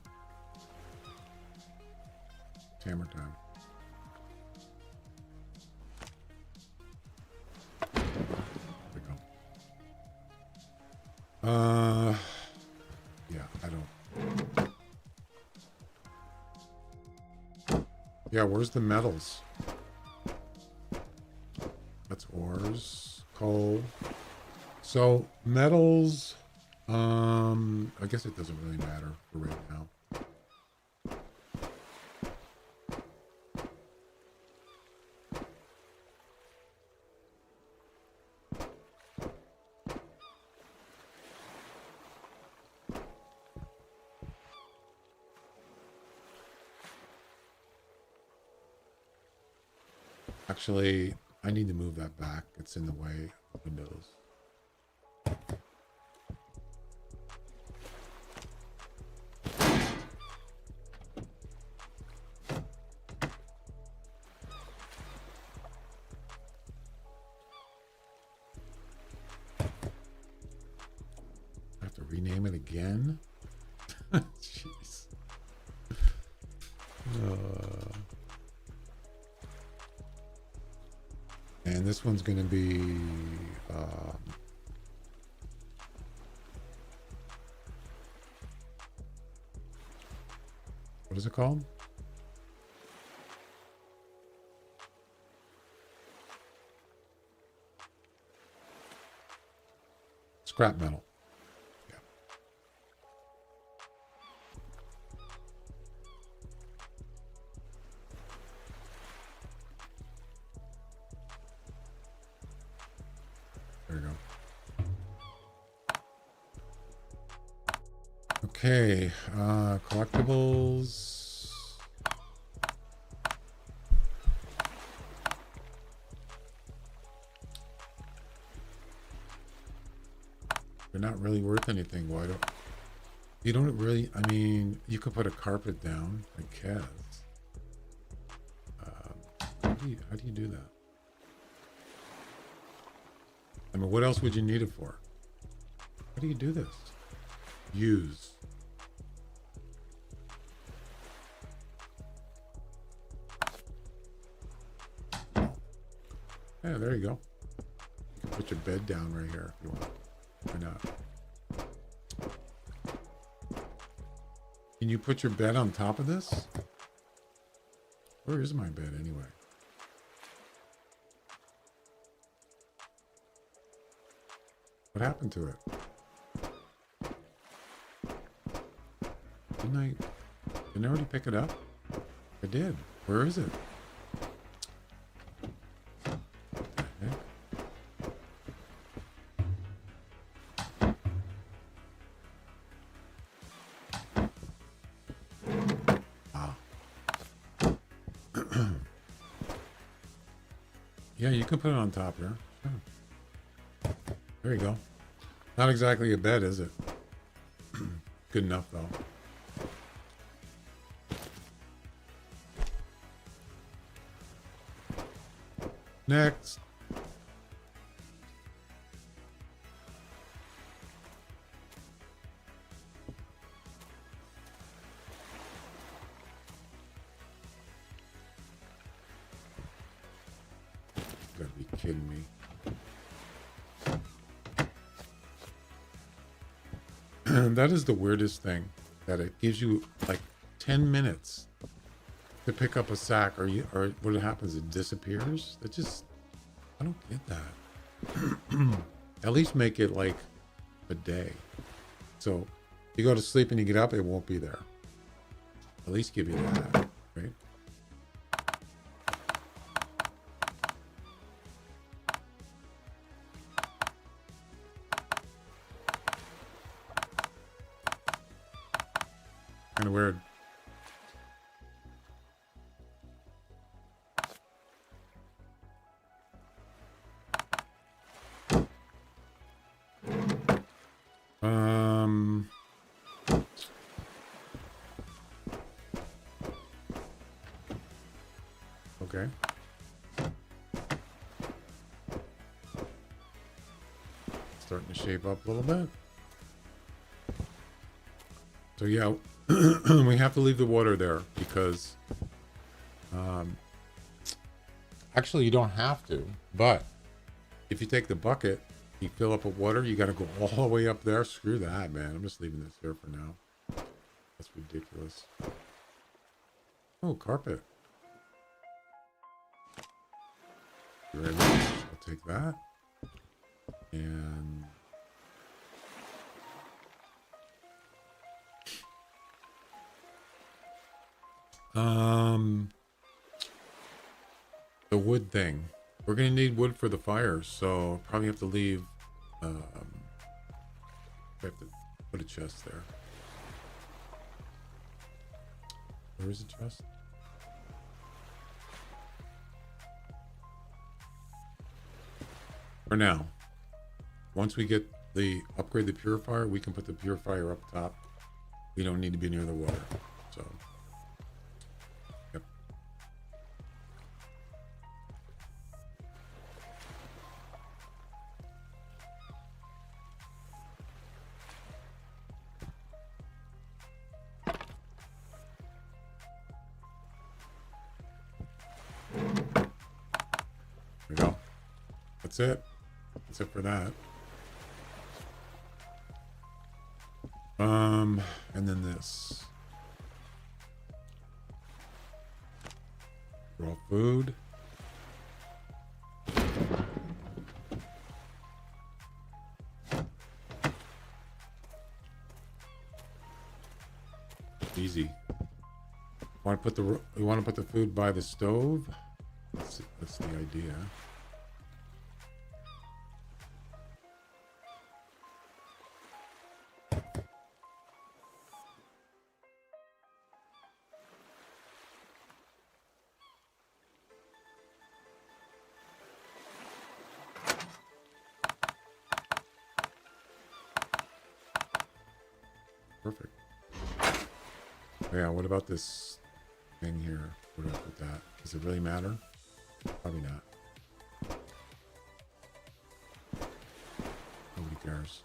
It's hammer time. There we go. Yeah, I don't. Yeah, where's the metals? That's ores, coal. So metals, I guess it doesn't really matter for right now. Actually, I need to move that back. It's in the way of windows. I have to rename it again? Jeez. And this one's going to be what is it called? Scrap metal. Yeah. There you go. Okay, collectibles. They're not really worth anything. Why don't you don't really? I mean, you could put a carpet down, I guess. How do you do that? I mean, what else would you need it for? How do you do this? Use. Yeah, there you go. You can put your bed down right here if you want. Why not? Can you put your bed on top of this? Where is my bed anyway? What happened to it? Didn't I already pick it up? I did. Where is it? What the heck? Ah. Yeah, you can put it on top here. Sure. There you go. Not exactly a bed, is it? Good enough, though. Next. You gotta be kidding me. That is the weirdest thing, that it gives you like 10 minutes to pick up a sack, or what happens, it disappears. It just, I don't get that. At least make it like a day, so you go to sleep and you get up, it won't be there. At least give you that, right? Kind of weird. Um. Okay. Starting to shape up a little bit. So yeah, we have to leave the water there because actually you don't have to, but if you take the bucket, you fill up with water, you got to go all the way up there. Screw that, man. I'm just leaving this here for now. That's ridiculous. Oh, carpet. Very much. I'll take that. And the wood thing. We're gonna need wood for the fire, so probably have to leave. We have to put a chest there. Where is the chest? For now. Once we get the upgrade the purifier, we can put the purifier up top. We don't need to be near the water. So yep. There we go. That's it. That's it for that. And then this. Raw food. Easy. Want to put the we want to put the food by the stove? That's the idea. Perfect. Yeah, what about this thing here? Where do I put that? Does it really matter? Probably not. Nobody cares.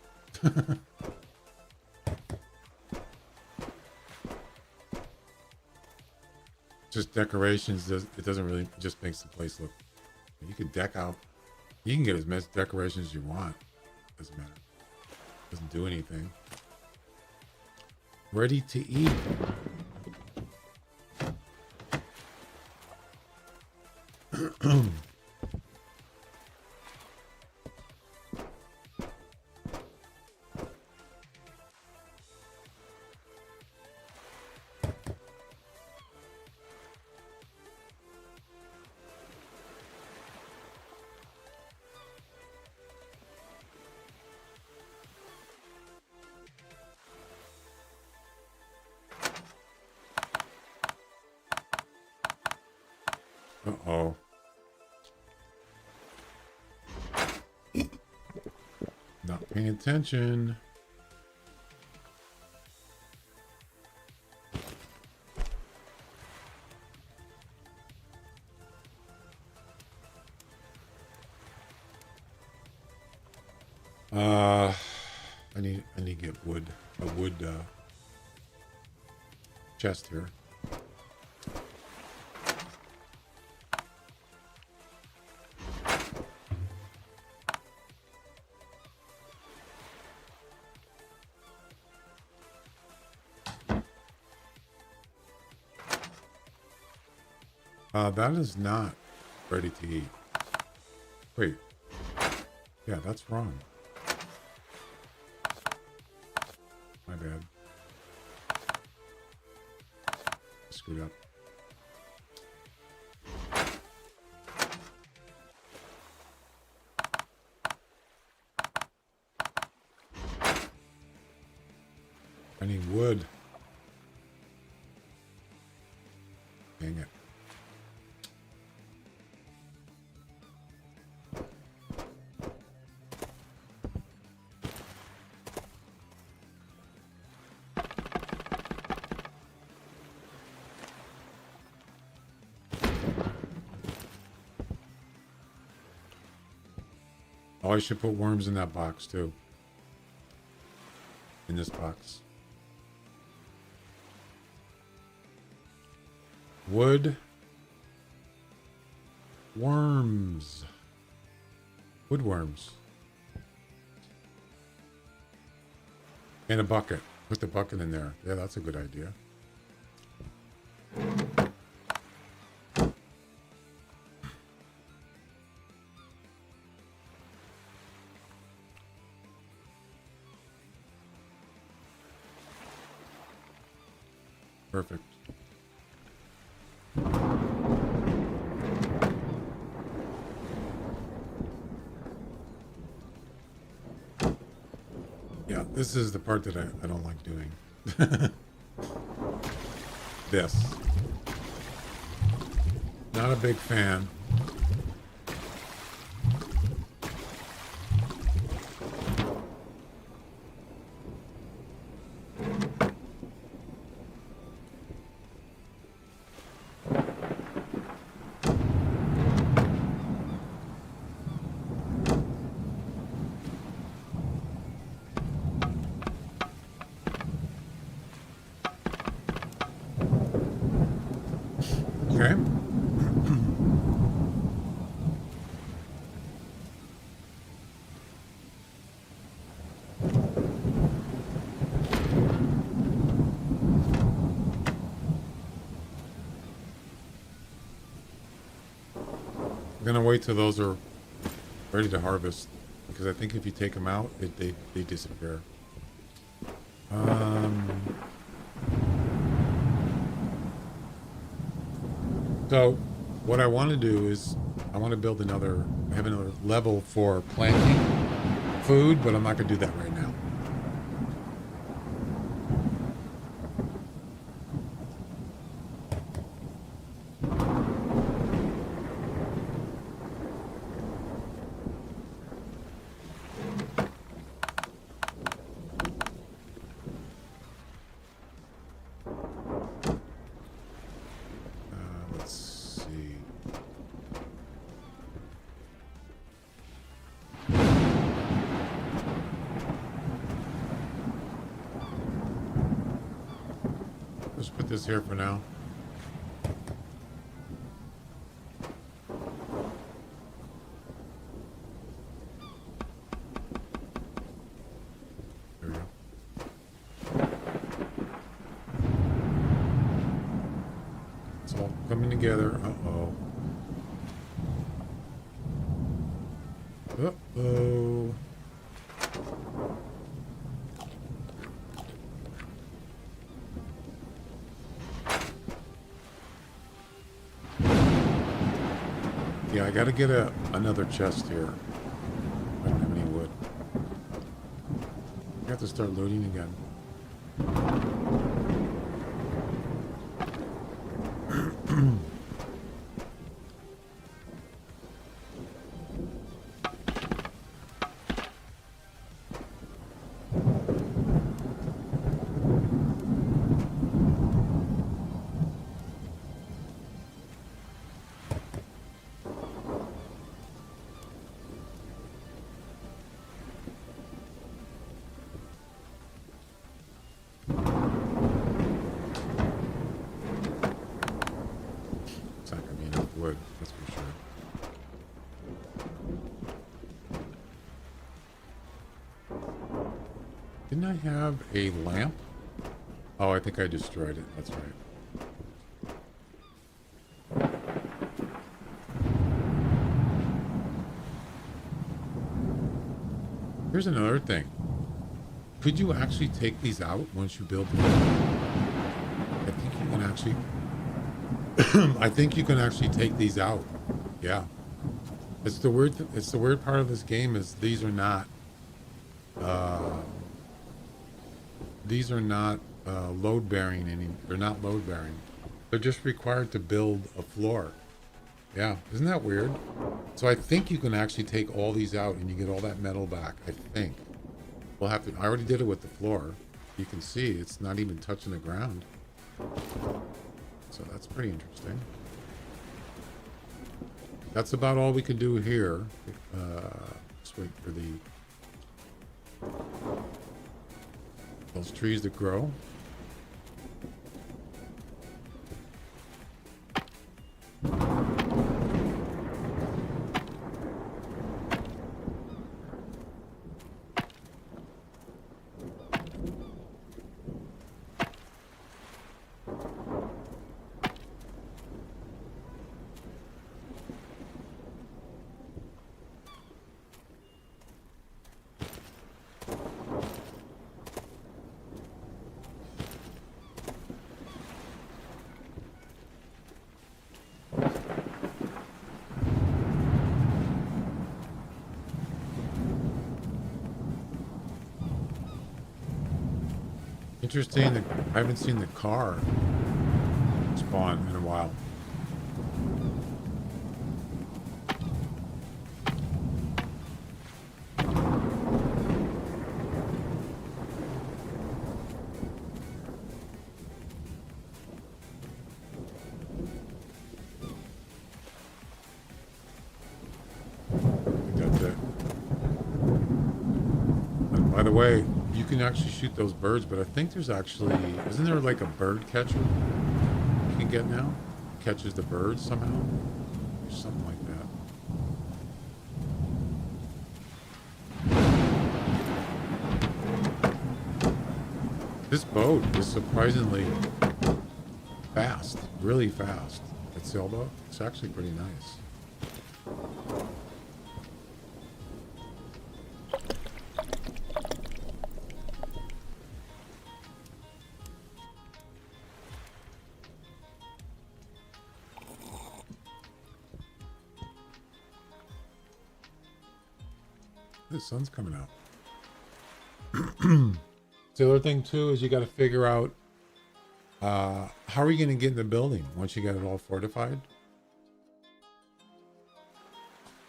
Just decorations, it doesn't really, it just makes the place look. You can deck out, you can get as much decorations as you want. Doesn't matter. Doesn't do anything. Ready to eat. Uh-oh. Not paying attention. I need to get wood. A wood chest here. That is not ready to eat. Wait. Yeah, that's wrong. My bad. Screwed up. I need wood. Dang it. Oh, I should put worms in that box too. In this box. Wood. Worms. Woodworms. And a bucket. Put the bucket in there. Yeah, that's a good idea. Perfect. Yeah, this is the part that I don't like doing. This. Not a big fan. Okay. I'm gonna wait till those are ready to harvest, because I think if you take them out, they disappear. So what I want to do is I want to build another, I have another level for planting food, but I'm not going to do that right now. Let's see. Let's put this here for now. There we go. It's all coming together. Uh-oh. Uh-oh. Yeah, I gotta get another chest here. I don't have any wood. I have to start loading again. It's not gonna be enough wood, that's for sure. Didn't I have a lamp? Oh, I think I destroyed it. That's right. Here's another thing. Could you actually take these out once you build them? I think you can actually... I think you can actually take these out. Yeah. It's the weird part of this game is these are not load bearing anymore. They're not load bearing. They're just required to build a floor. Yeah, isn't that weird? So I think you can actually take all these out and you get all that metal back, I think. We'll have to, I already did it with the floor. You can see it's not even touching the ground. So that's pretty interesting. That's about all we can do here. As Just wait for those trees to grow. Interesting that I haven't seen the car spawn in a while. I think that's it. And by the way, you can actually shoot those birds, but I think there's actually, isn't there like a bird catcher you can get now? Catches the birds somehow? Or something like that. This boat is surprisingly fast, really fast. That sailboat, it's actually pretty nice. The sun's coming out. The other thing too is you got to figure out how are you going to get in the building once you got it all fortified.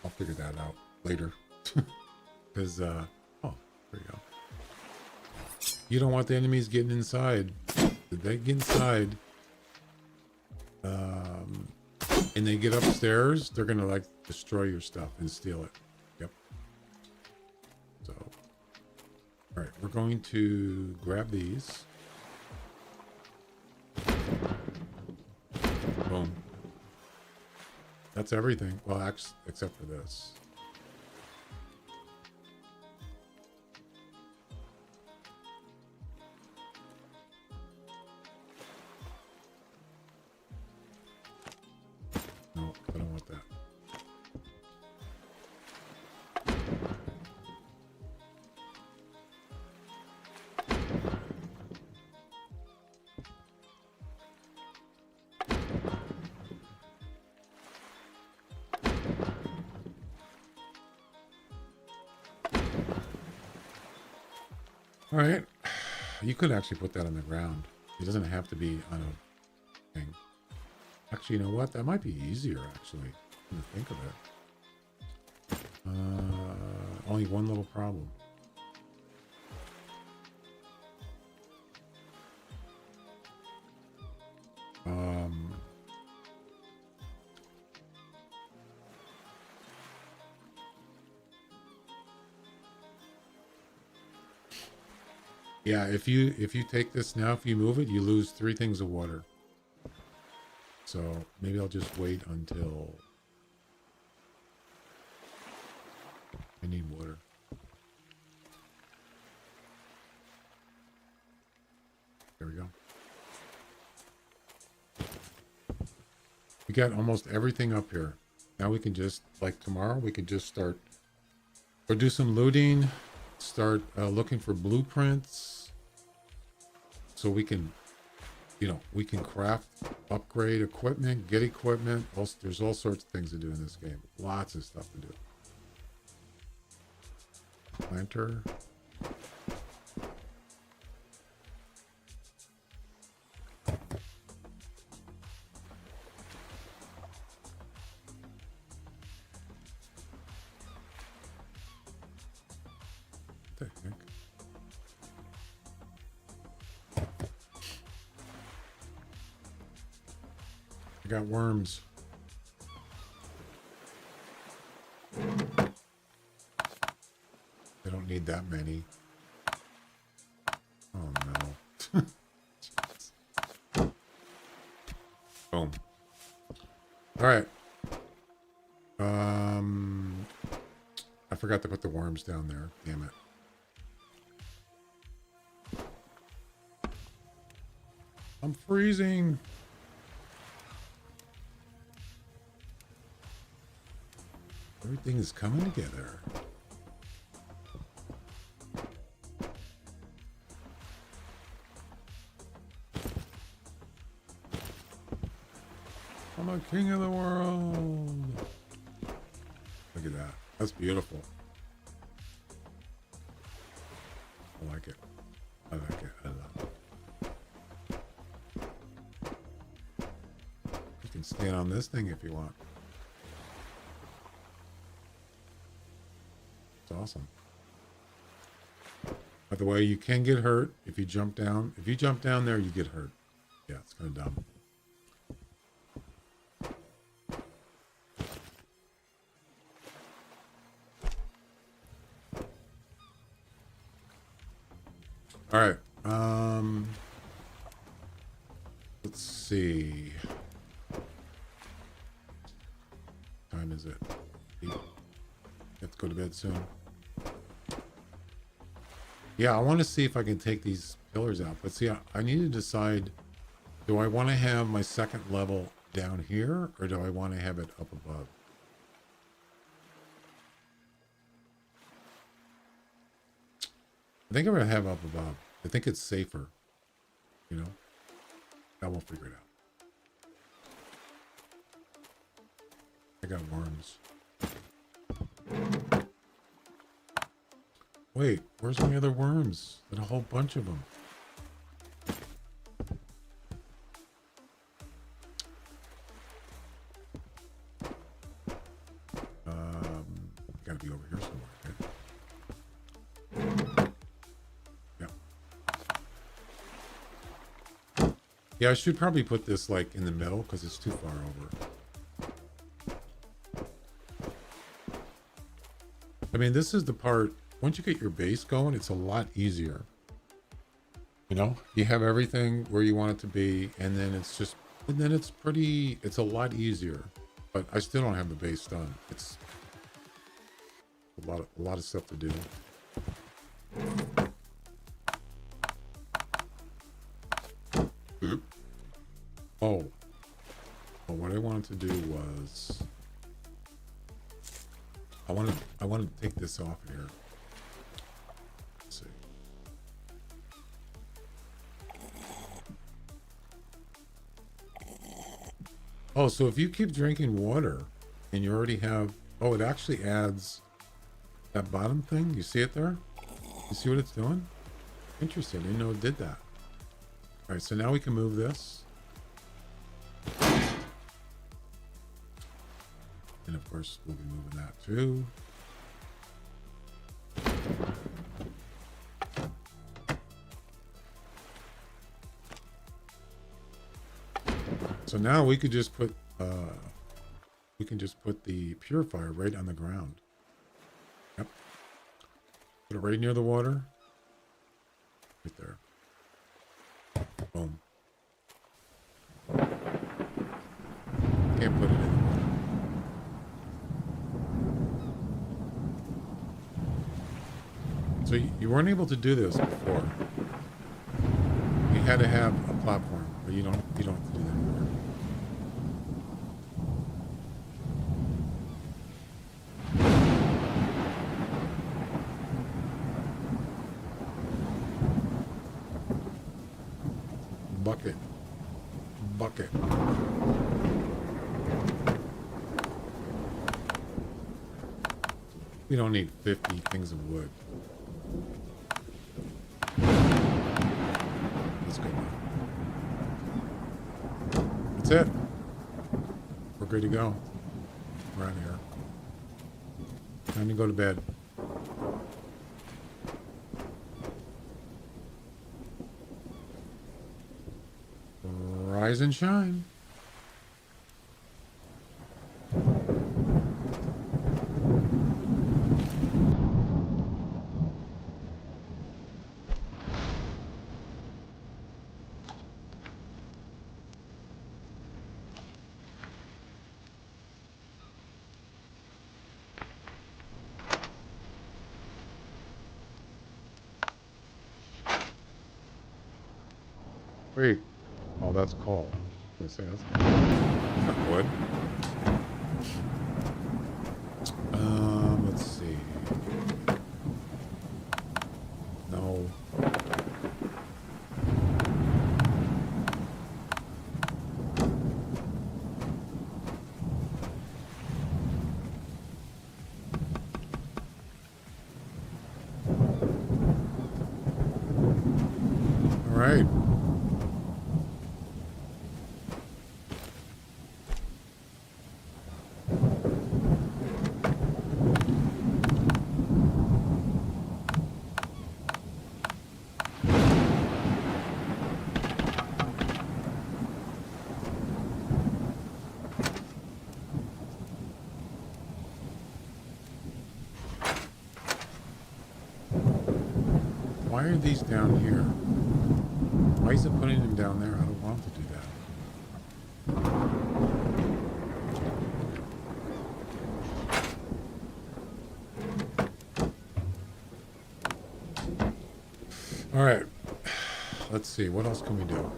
I'll figure that out later. Because oh, there you go. You don't want the enemies getting inside. If they get inside and they get upstairs, they're gonna like destroy your stuff and steal it. Yep. So, all right, we're going to grab these. Boom. That's everything. Well, except for this. No, I don't want that. All right. You could actually put that on the ground. It doesn't have to be on a thing. Actually, you know what? That might be easier, actually, when you think of it. Only one little problem. Yeah, if you take this now, if you move it, you lose 3 things of water. So maybe I'll just wait until I need water. There we go. We got almost everything up here. Now we can just, like tomorrow, we can just start or do some looting, start looking for blueprints so we can, you know, we can craft, upgrade equipment, get equipment. Also, there's all sorts of things to do in this game. Lots of stuff to do. Planter. What the heck? I got worms. Boom. All right. I forgot to put the worms down there. Damn it. I'm freezing. Everything is coming together. I'm a king of the world. Look at that. That's beautiful. I like it. I like it. I love it. You can stand on this thing if you want. It's awesome. By the way, you can get hurt if you jump down. If you jump down there, you get hurt. Yeah, it's kind of dumb. All right. Let's see. What time is it? 8. Have to go to bed soon. Yeah, I want to see if I can take these pillars out. But see, I need to decide, do I want to have my second level down here, or do I want to have it up above? I think I'm going to have up above. I think it's safer. You know? I will figure it out. I got worms. Wait, where's my other worms? There's a whole bunch of them. Gotta be over here somewhere, right? Yeah, I should probably put this like in the middle because it's too far over. I mean, this is the part, once you get your base going, it's a lot easier. You know, you have everything where you want it to be, and then it's just, and then it's a lot easier. But I still don't have the base done. It's a lot of stuff to do. Oh, well, what I wanted to do was I wanted to take this off here. Let's see. Oh, so if you keep drinking water and you already have, oh, it actually adds that bottom thing. You see it there? You see what it's doing? Interesting. I didn't know it did that. All right, so now we can move this. And of course, we'll be moving that too. So now we could just put the purifier right on the ground. Yep. Put it right near the water. Right there. Boom. Can't put it in the water. So you weren't able to do this before. You had to have a platform, but you don't have to do that anymore. Bucket. Bucket. We don't need 50 things of wood. Let's go now. That's it. We're good to go. We're out here. Time to go to bed. Rise and shine. Wait. Oh, that's coal. Let's say that's not wood. Let's see. No. All right. Why are these down here? Why is it putting them down there? I don't want to do that. All right. Let's see. What else can we do?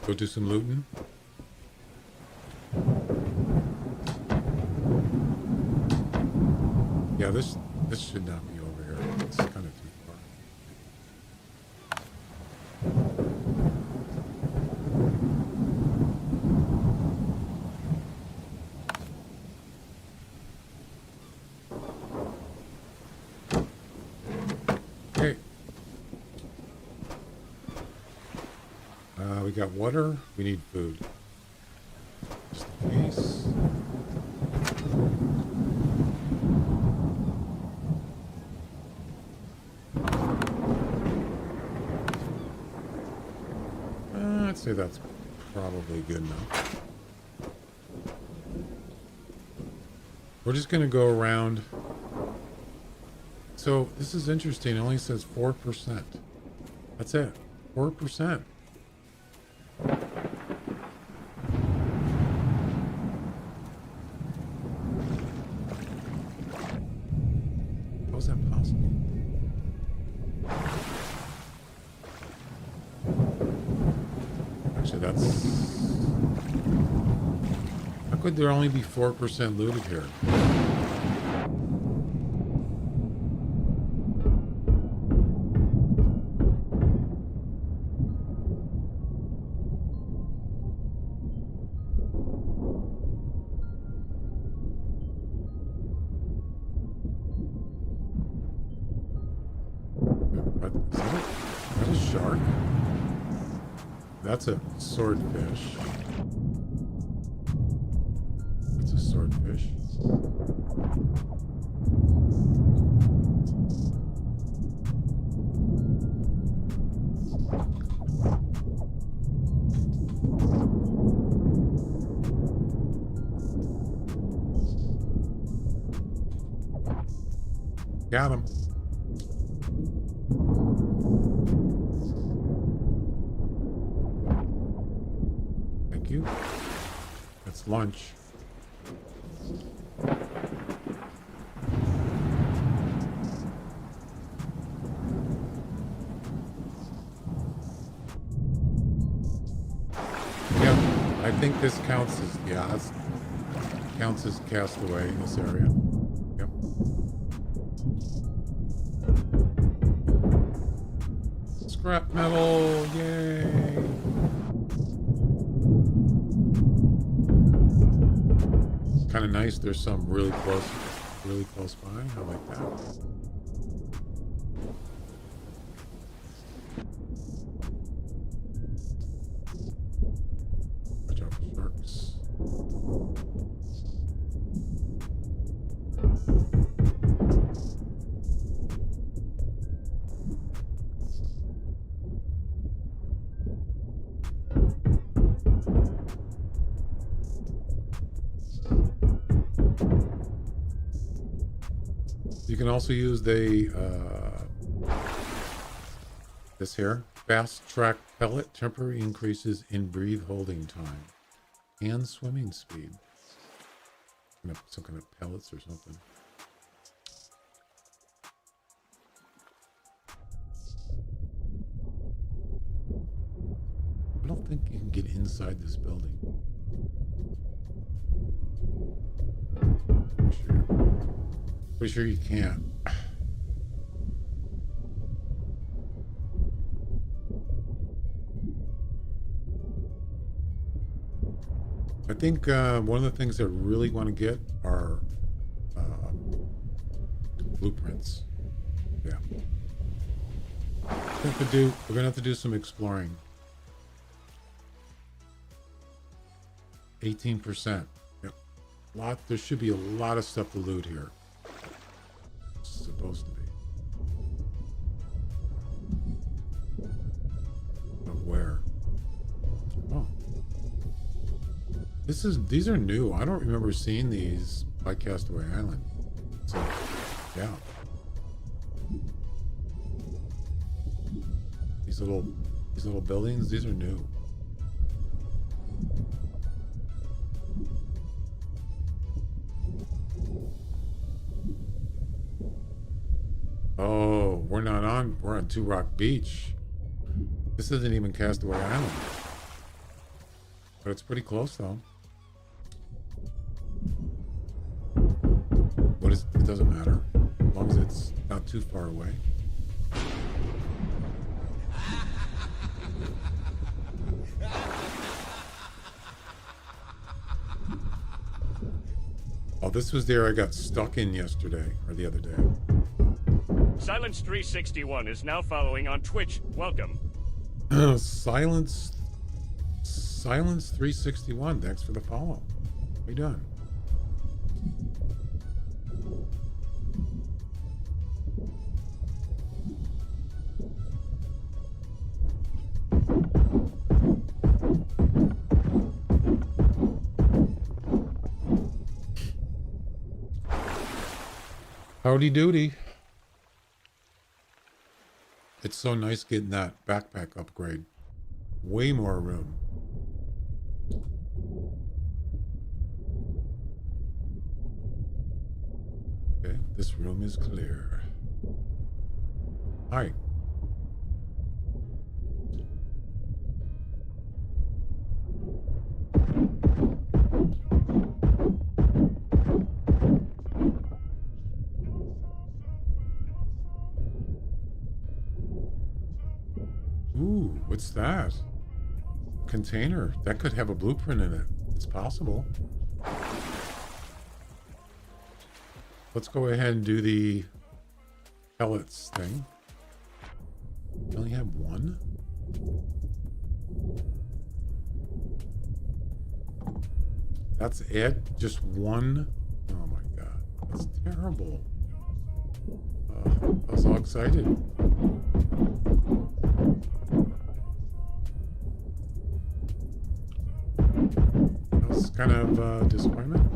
Go do some looting. Yeah, this should not be over here. It's kind of too far. Okay. We got water. We need food. Just in case. I'd say that's probably good enough. We're just going to go around. So this is interesting. It only says 4%. That's it. 4%. How is that possible? Actually, that's... How could there only be 4% looted here? Is that a shark? That's a swordfish. That's a swordfish. Got him. Thank you. That's lunch. Yep, I think this counts as, yeah, this counts as castaway in this area. Yep. Scrap metal, yay! It's kind of nice. There's some really close by. I like that. Watch out for sharks. You can also use the this here. Fast track pellet, temporary increases in breathe holding time and swimming speed. Some kind of pellets or something. I don't think you can get inside this building. Pretty sure you can't. I think one of the things I really want to get are blueprints. Yeah. We're gonna have to do some exploring. 18%. Yep. There should be a lot of stuff to loot here. It's supposed to be. But where? Oh. These are new. I don't remember seeing these by Castaway Island. So, yeah. These little buildings, these are new. Oh, we're on Two Rock Beach. This isn't even Castaway Island. But it's pretty close though. It doesn't matter. As long as it's not too far away. Oh, this was there I got stuck in yesterday, or the other day. Silence 361 is now following on Twitch. Welcome. Silence 361. Thanks for the follow. How you doing? Howdy doody. It's so nice getting that backpack upgrade. Way more room. Okay, this room is clear. Hi. Ooh, what's that? Container. That could have a blueprint in it. It's possible. Let's go ahead and do the pellets thing. We only have one? That's it? Just one? Oh my god. That's terrible. I was all excited. That's kind of disappointment.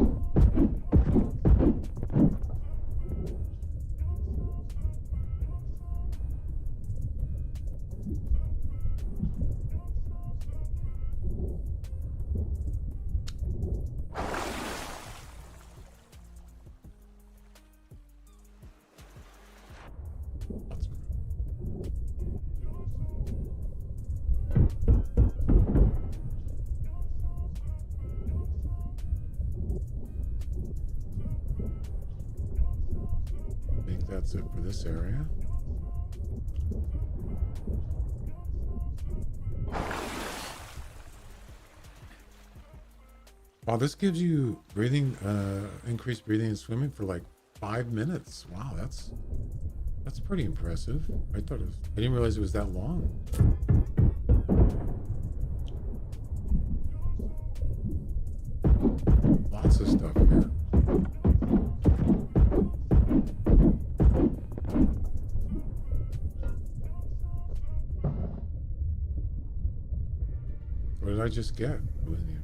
That's it for this area. Wow, this gives you breathing, increased breathing and swimming for like 5 minutes. Wow, that's pretty impressive. I didn't realize it was that long. Lots of stuff here. What did I just get? It wasn't even...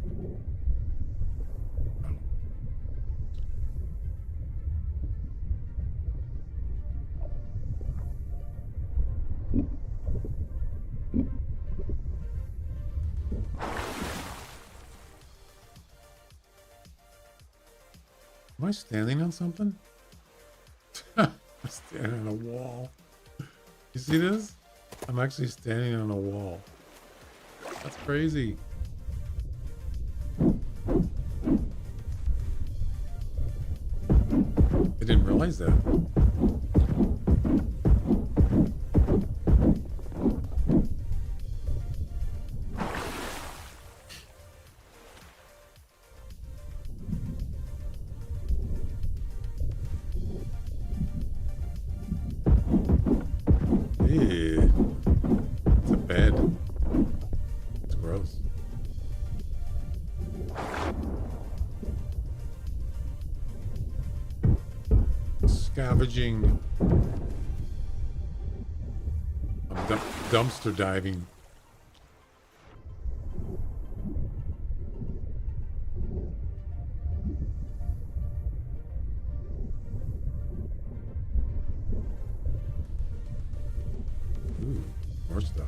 I standing on something? I'm standing on a wall. You see this? I'm actually standing on a wall. That's crazy. I didn't realize that. Ew. It's a bed. It's gross. Scavenging. I'm dumpster diving. Ooh, more stuff.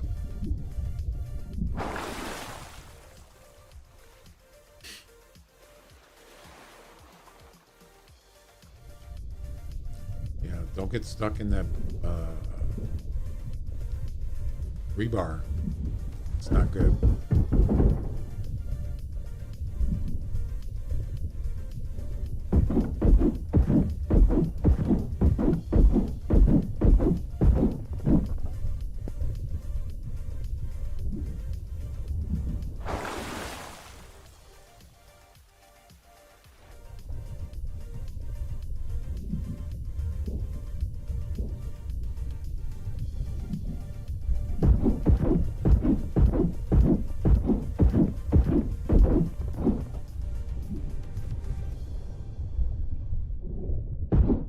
Yeah, don't get stuck in that rebar. It's not good.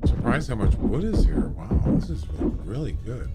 Surprised how much wood is here. Wow, this is really good.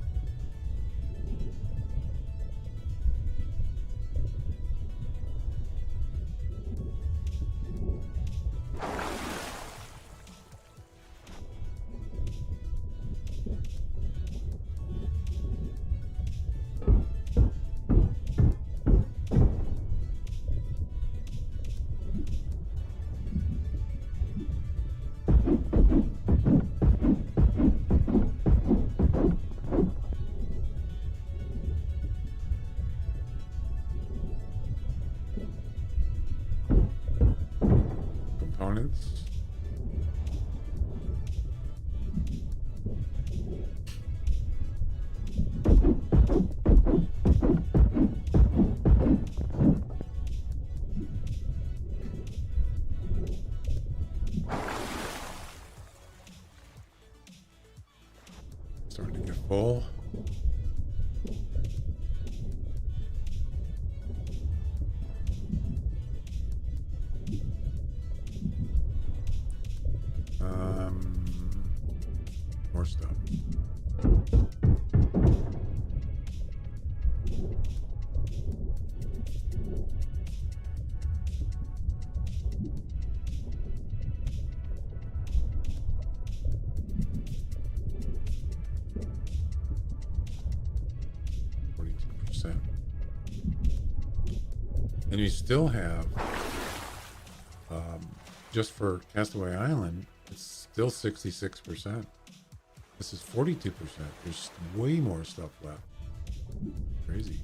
Components. Starting to get full. More stuff. And you still have, just for Castaway Island, it's still 66%. This is 42%. There's way more stuff left. Crazy.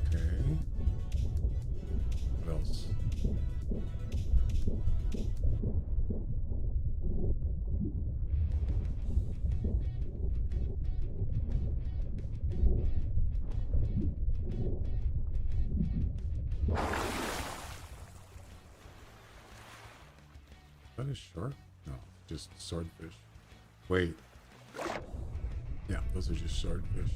Okay. What else? Is that a shark? No, just swordfish. Wait. Yeah, those are just swordfish.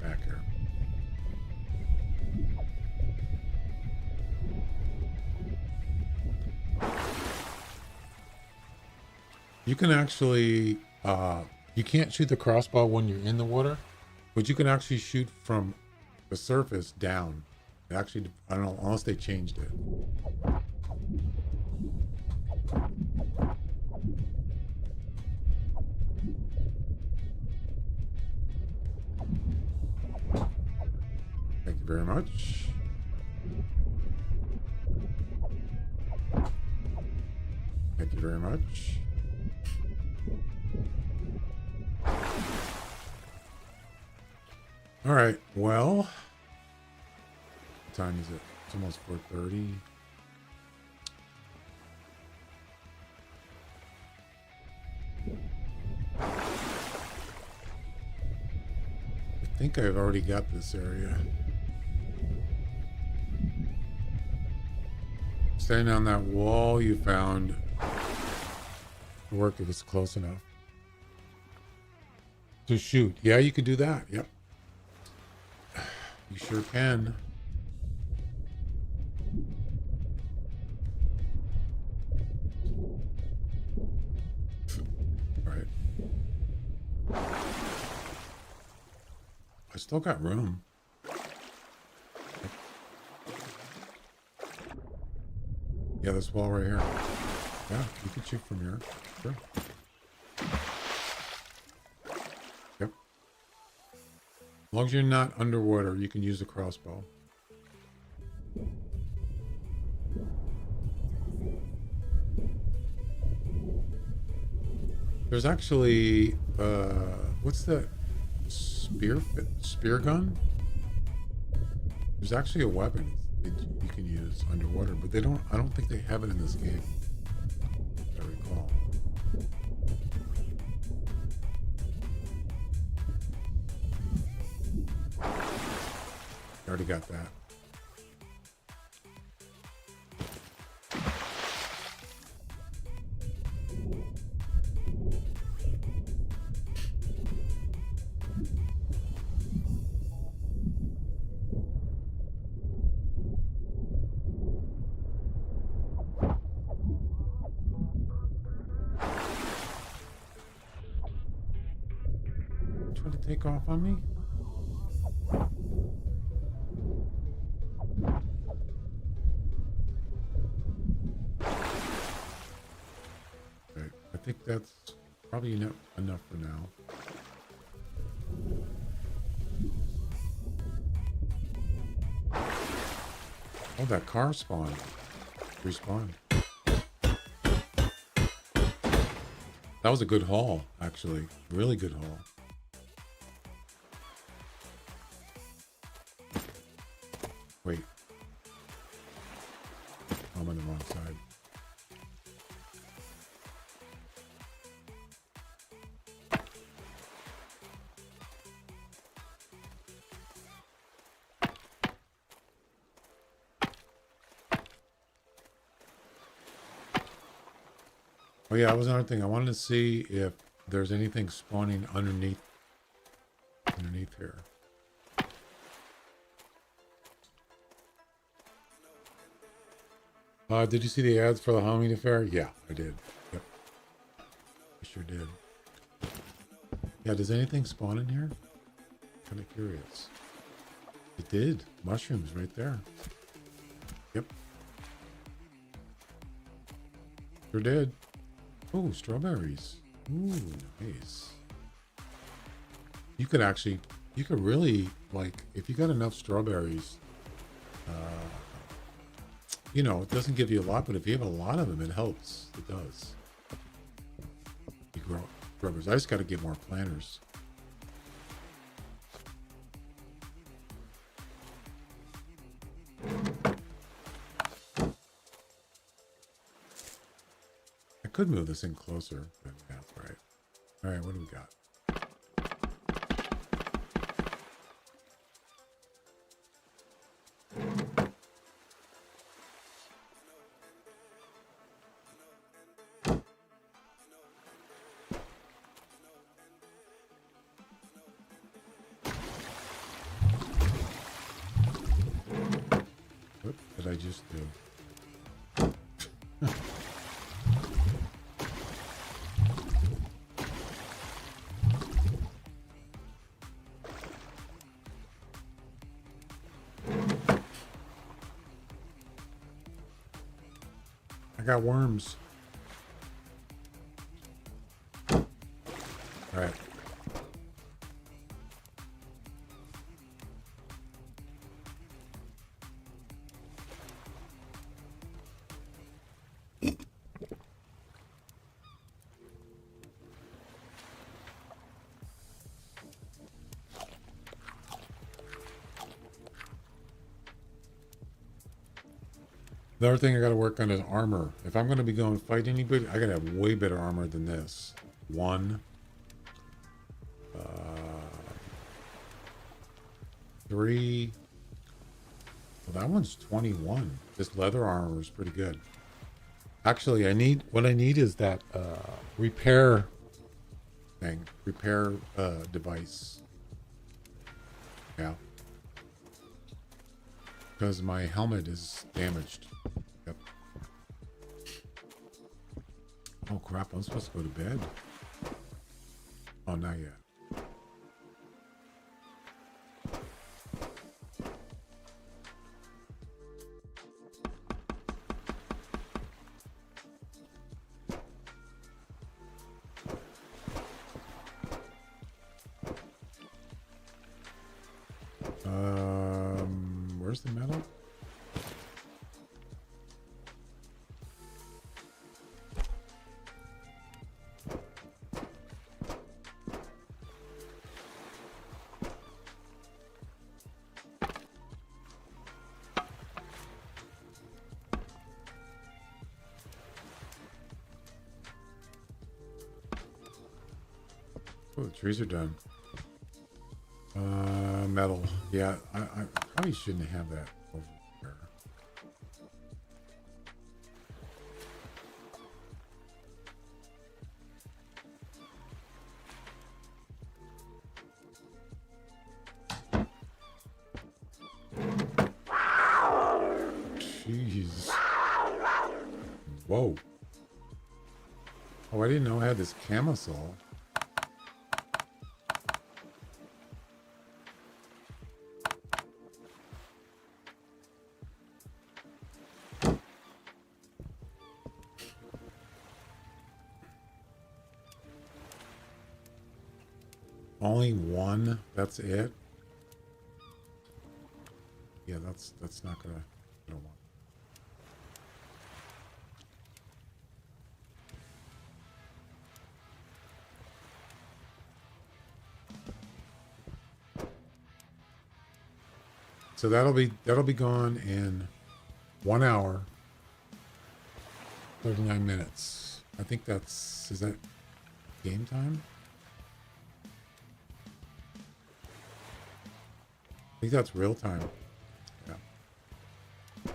Back here. You can actually, you can't shoot the crossbow when you're in the water, but you can actually shoot from the surface down. Actually, I don't know, unless they changed it. Thank you very much. Thank you very much. All right, well, what time is it? It's almost 4:30. I think I've already got this area. Standing on that wall you found would work if it's close enough. To shoot. Yeah, you could do that. Yep. You sure can. Right. I still got room. Yeah, this wall right here. Yeah, you can shoot from here. Sure. Yep. As long as you're not underwater, you can use a crossbow. There's actually, what's that? Spear gun? There's actually a weapon you can use underwater, but I don't think they have it in this game, if I recall. I already got that. Trying to take off on me? Right. I think that's probably enough for now. Oh, that car spawned. Respawned. That was a good haul, actually. Really good haul. Wait. I'm on the wrong side. Oh yeah, that was another thing. I wanted to see if there's anything spawning underneath here. Did you see the ads for the Halloween affair? Yeah, I did. Yep. I sure did. Yeah, does anything spawn in here? Kind of curious. It did. Mushrooms right there. Yep. Sure did. Oh, strawberries. Ooh, nice. You could really, like, if you got enough strawberries, you know, it doesn't give you a lot, but if you have a lot of them, it helps. It does. You grow strawberries. I just got to get more planters. I could move this in closer, but that's right. All right, what do we got? What did I just do? I got worms. All right. The other thing I got to work on is armor. If I'm going to be going to fight anybody, I got to have way better armor than this. 1, 3. Well, that one's 21. This leather armor is pretty good. Actually, what I need is that repair thing, repair device. Yeah. Because my helmet is damaged. Yep. Oh crap, I'm supposed to go to bed. Oh, not yet. Where's the metal? Oh, the trees are done. Metal. Yeah, I probably shouldn't have that over there. Jeez. Whoa. Oh, I didn't know I had this camisole. Only one? That's it? Yeah, that's not gonna. I don't want. So that'll be gone in 1 hour, 39 minutes. I think is that game time? I think that's real time. Yeah. All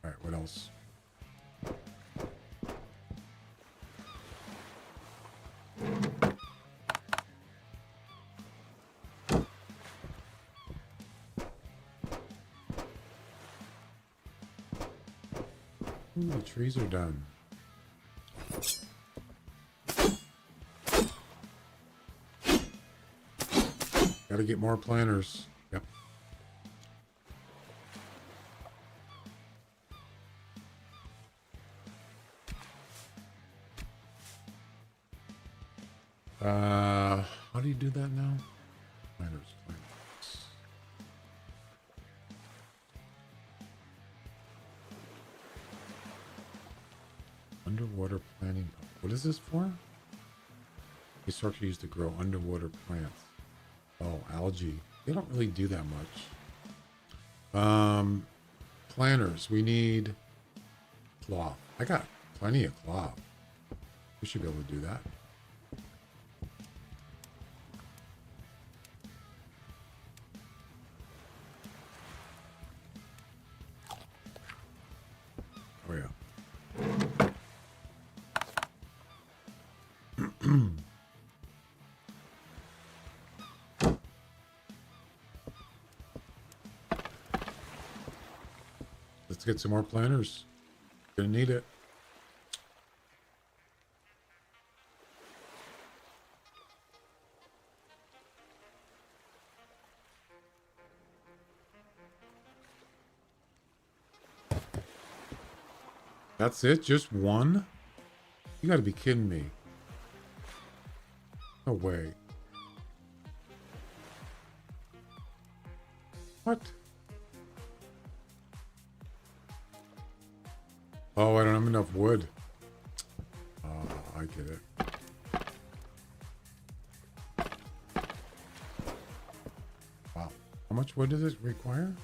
right, what else? Ooh, the trees are done. Gotta get more planters. Yep. How do you do that now? Planters. Underwater planting. What is this for? Resource used to grow underwater plants. Oh, algae. They don't really do that much. Planters. We need cloth. I got plenty of cloth. We should be able to do that. Oh yeah. Let's get some more planters. Gonna need it. That's it? Just one? You gotta be kidding me. No way. What? Oh, I don't have enough wood. Oh, I get it. Wow. How much wood does it require?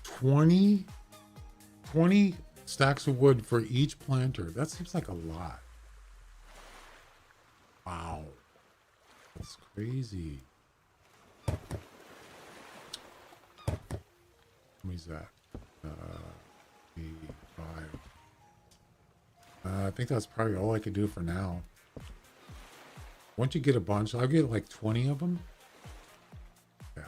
20 stacks of wood for each planter. That seems like a lot. Wow. That's crazy. How many's that? 5. I think that's probably all I can do for now. Once you get a bunch, I'll get like 20 of them. Yeah.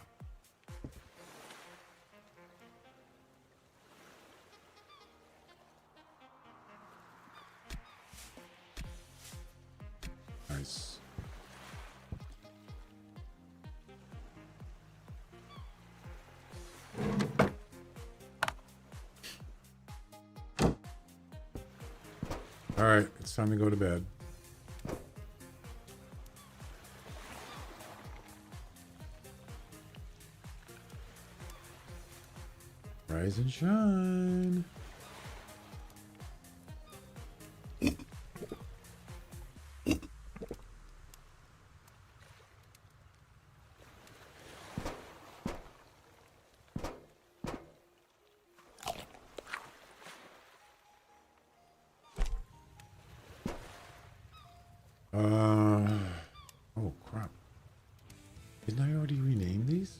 Nice. All right, it's time to go to bed. Rise and shine. Oh crap. Didn't I already rename these?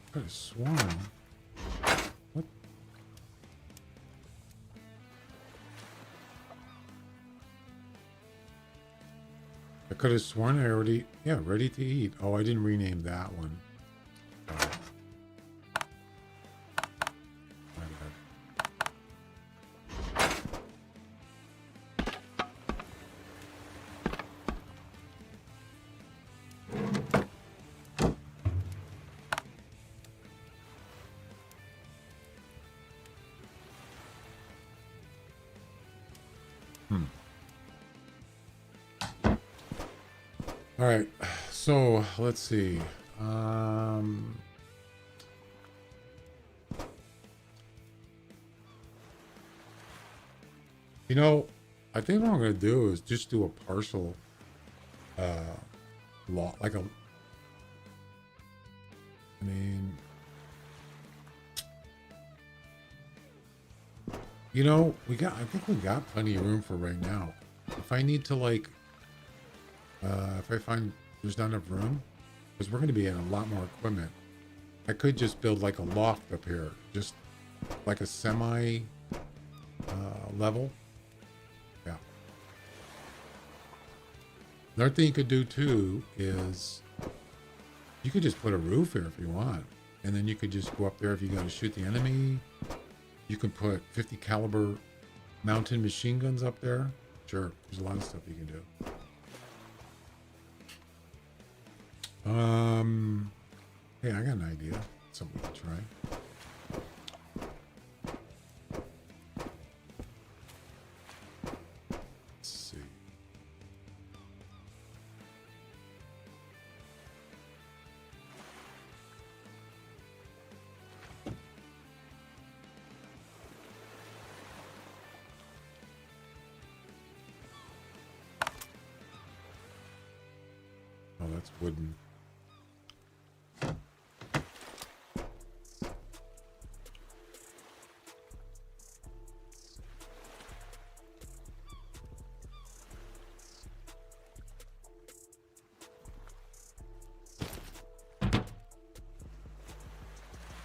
I could have sworn. What? I could have sworn I already, yeah, ready to eat. Oh, I didn't rename that one. My bad. All right, so let's see. You know, I think what I'm gonna do is just do a partial lot, like a. I mean, you know, I think we got plenty of room for right now. If I need to like. If I find there's not enough room, because we're going to be in a lot more equipment, I could just build like a loft up here, just like a semi level. Yeah. Another thing you could do too is you could just put a roof here if you want, and then you could just go up there if you got to shoot the enemy. You can put 50 caliber mountain machine guns up there. Sure, there's a lot of stuff you can do. Hey, I got an idea. Something we can try. Let's see. Oh, that's wooden.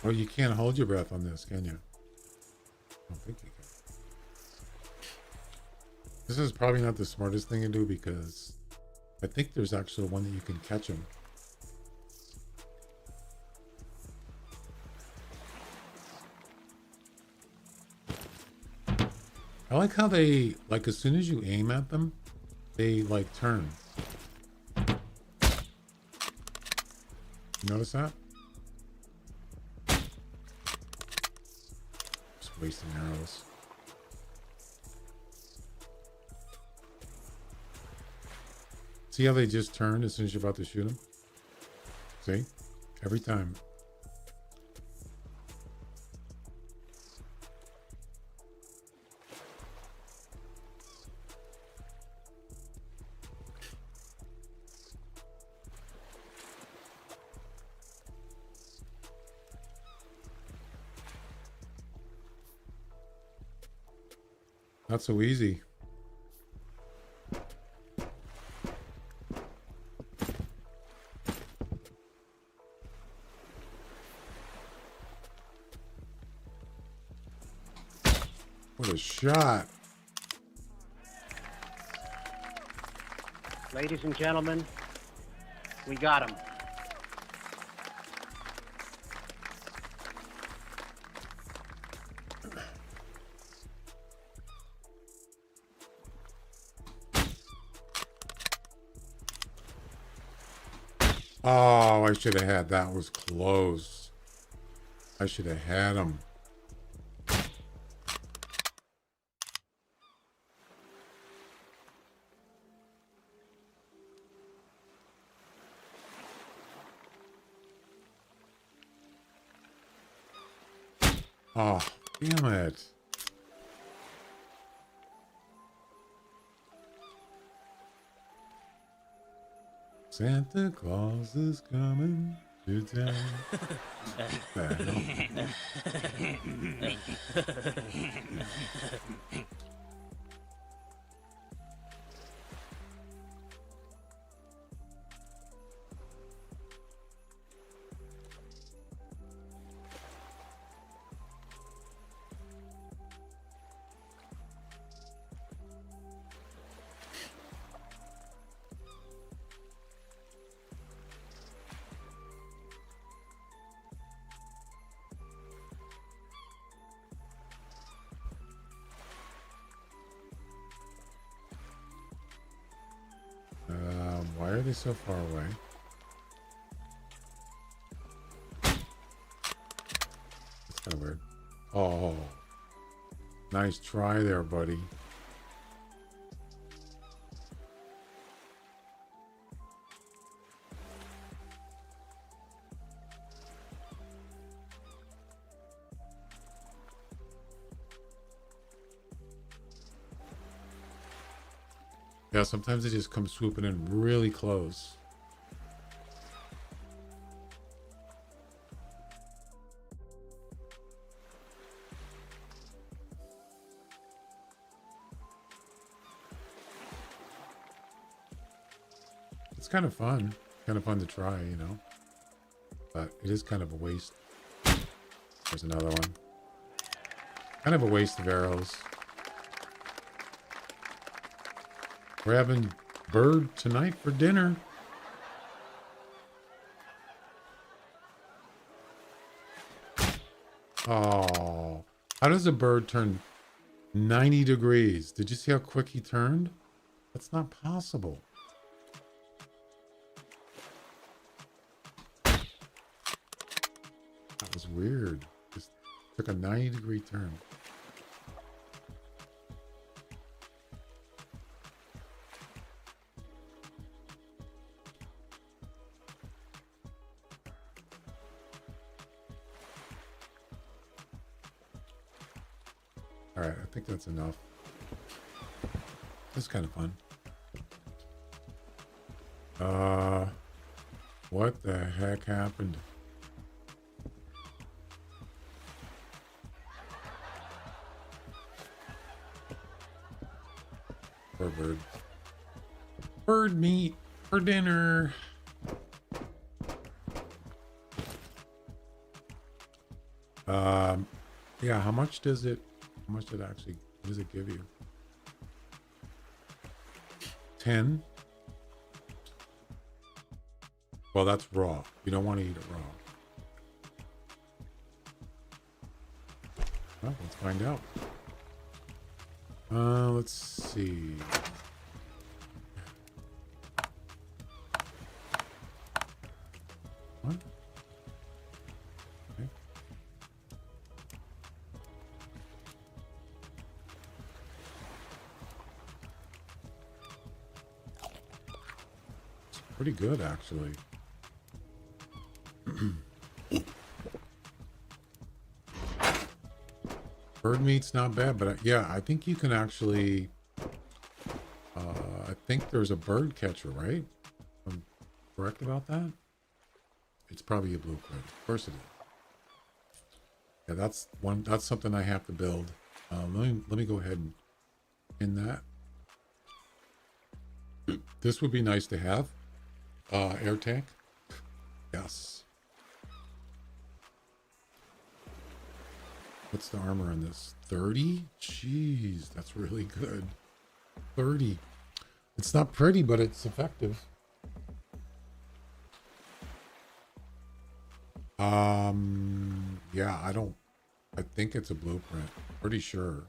Oh, you can't hold your breath on this, can you? I don't think you can. This is probably not the smartest thing to do because I think there's actually one that you can catch them. I like how they, like, as soon as you aim at them, they, like, turn. You notice that? wasting arrows. See how they just turn as soon as you're about to shoot them? See? Every time. Not so easy. What a shot. Ladies and gentlemen, we got him. Oh, I should have had that. Was close. I should have had him. Oh, damn it. Santa Claus is coming to town. Why are they so far away? That's kind of weird. Oh, nice try there, buddy. Yeah, sometimes they just come swooping in really close. It's kind of fun. Kind of fun to try, you know. But it is kind of a waste. There's another one. Kind of a waste of arrows. We're having bird tonight for dinner. Oh, how does a bird turn 90 degrees? Did you see how quick he turned? That's not possible. That was weird. Just took a 90-degree turn. All right, I think that's enough. This is kind of fun. What the heck happened? Poor bird. Bird meat for dinner. Yeah, how much does it what does it give you? 10? Well, that's raw. You don't want to eat it raw. Well, let's find out. Let's see. What? Okay. Pretty good, actually. Bird meat's not bad, but yeah, I think you can actually... I think there's a bird catcher, right? I'm correct about that? It's probably a blueprint. Of course it is. Yeah, that's something I have to build. Let me go ahead and in that. This would be nice to have. Air tank. Yes. What's the armor on this? 30? Jeez, that's really good. 30. It's not pretty, but it's effective. Yeah, I think it's a blueprint. Pretty sure.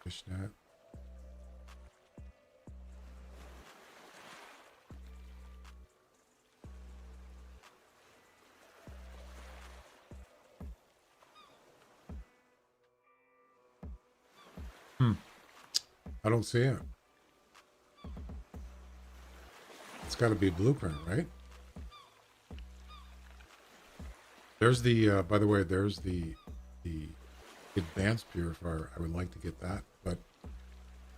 Fishnet. I don't see it. It's got to be a blueprint, right? There's the, by the way, there's the advanced purifier. I would like to get that, but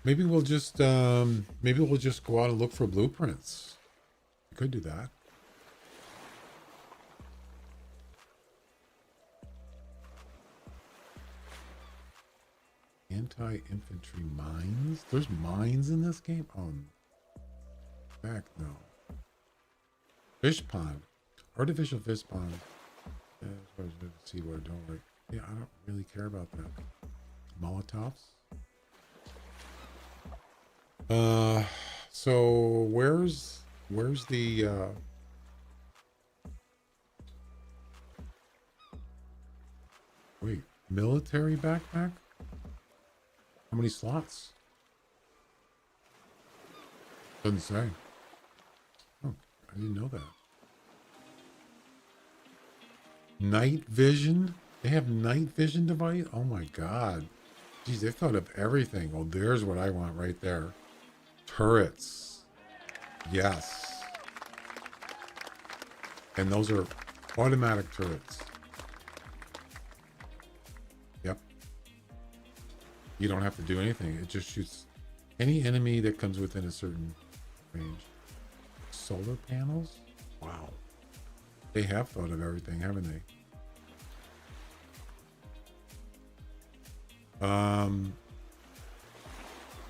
maybe we'll just go out and look for blueprints. We could do that. Anti-infantry mines? There's mines in this game? Oh, heck no. Fish pond. Artificial fish pond. Yeah, see what I don't like. Yeah, I don't really care about that. Molotovs. So where's the wait, military backpack? How many slots? Doesn't say. Oh, I didn't know that. Night vision? They have night vision device? Oh my god. Geez, they thought of everything. Oh, there's what I want right there. Turrets. Yes. And those are automatic turrets. Yep. You don't have to do anything. It just shoots any enemy that comes within a certain range. Solar panels? Wow. They have thought of everything, haven't they?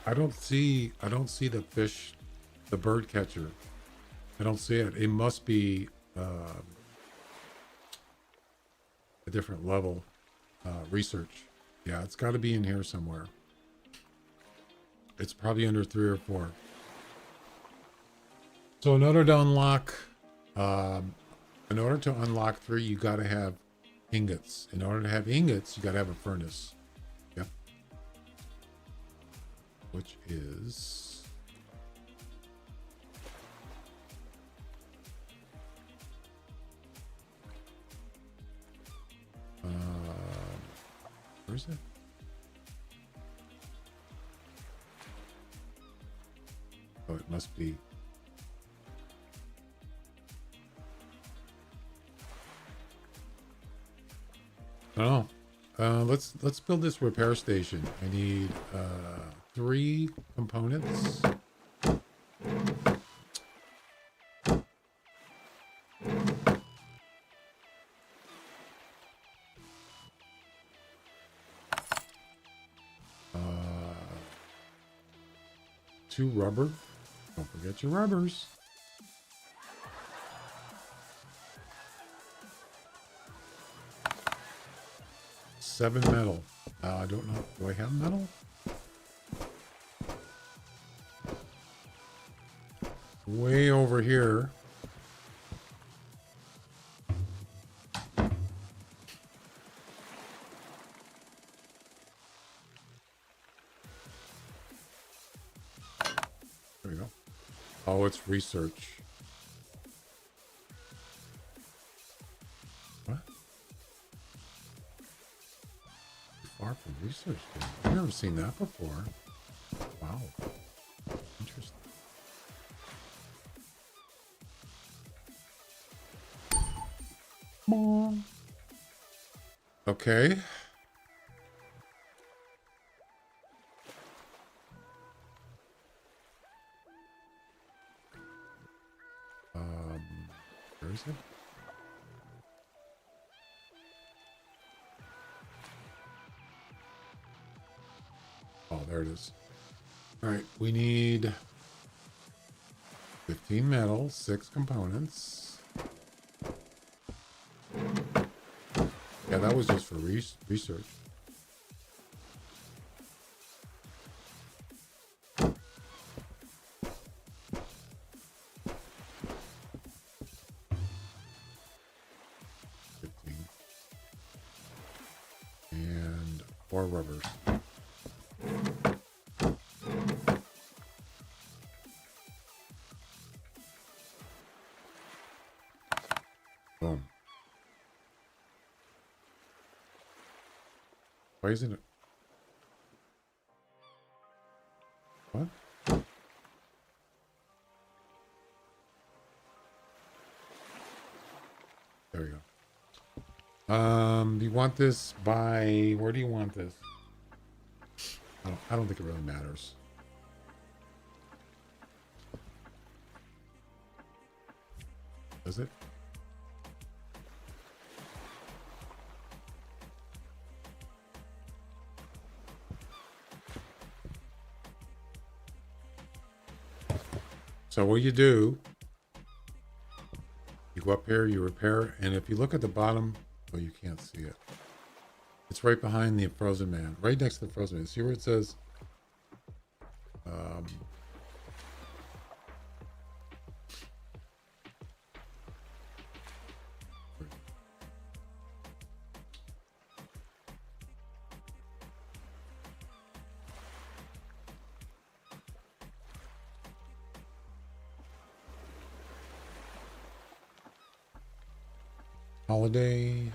I don't see the fish, the bird catcher. I don't see it. It must be a different level research. Yeah, it's got to be in here somewhere. It's probably under 3 or 4. So in order to unlock 3, you got to have ingots. In order to have ingots, you got to have a furnace. Yep. Which is where is it? Oh, it must be. Oh, let's build this repair station. I need 3 components. Two rubber. Don't forget your rubbers. Seven metal. I don't know. Do I have metal? Way over here. There we go. Oh, it's research. What? Far from research. I've never seen that before. Wow. Interesting. Okay. Where is it? Oh, there it is. All right, we need 15 metal, 6 components. Yeah, that was just for research. And 4 rubbers. Boom. Why isn't it? What? There we go. You want this by, where do you want this? I don't think it really matters. Does it? So what you do, you go up here, you repair, and if you look at the bottom, well, you can't see it. It's right behind the frozen man, right next to the frozen man. See where it says, holiday.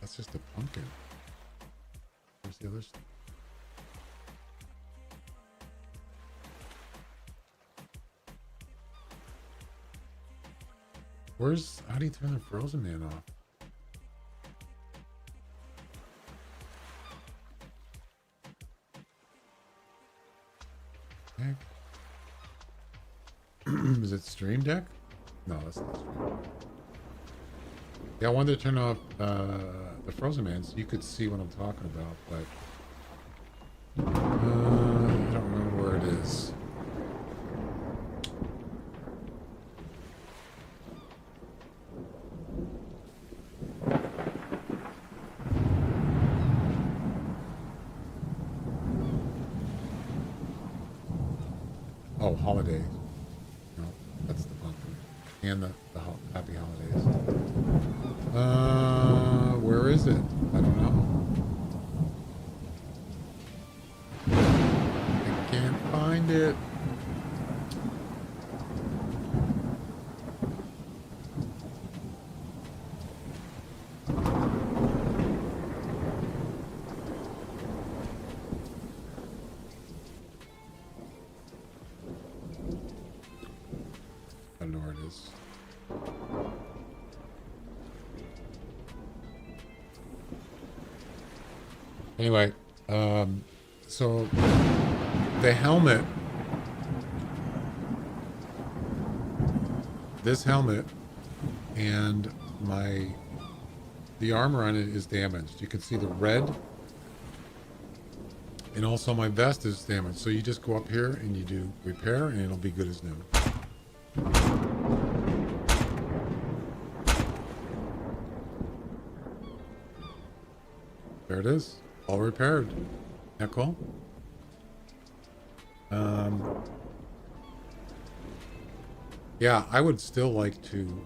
That's just a pumpkin. Where's the other stuff? How do you turn the frozen man off? Heck? Is it Stream Deck? No, that's not Stream. Yeah, I wanted to turn off the Frozen Man so you could see what I'm talking about, but I don't remember where it is. Oh, holiday. No, that's the pumpkin. And the happy holidays. Where is it? I don't know. I can't find it. I don't know where it is. Anyway, so the helmet, this helmet and the armor on it is damaged. You can see the red, and also my vest is damaged. So you just go up here and you do repair and it'll be good as new. There it is. All repaired. Yeah, cool. Yeah, I would still like to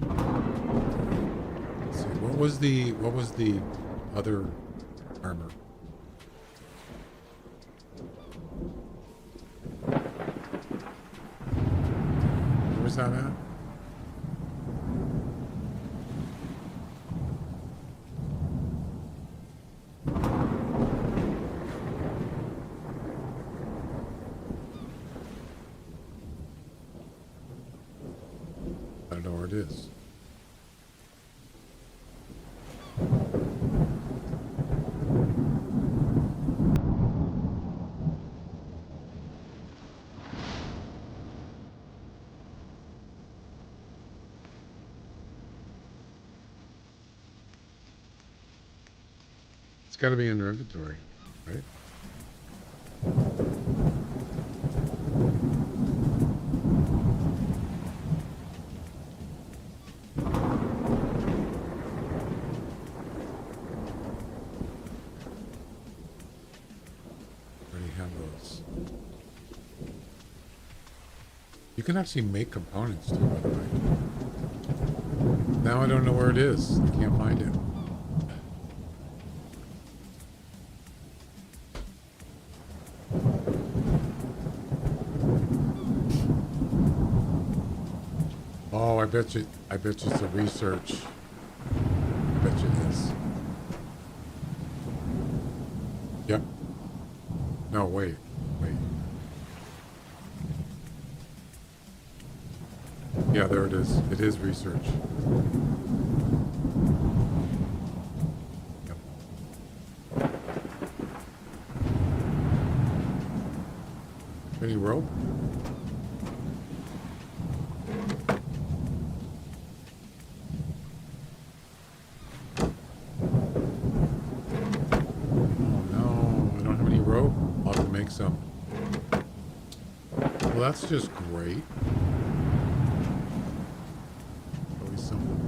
let's see, what was the other armor? Where's that at? know where it is. It's got to be in your inventory, right? Already have those. You can actually make components too, by the way. Now I don't know where it is. I can't find it. Oh, I bet you it's a research. I bet you it is. Yep. No, wait. Yeah, there it is. It is research. Yep. Any rope? Some. Well, that's just great. Always something.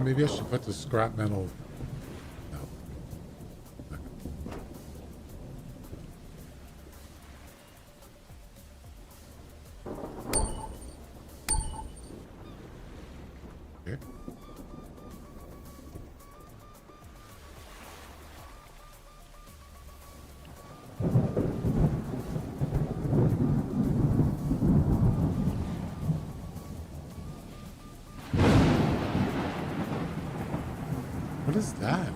Maybe I should put the scrap metal. No. Okay. What is that?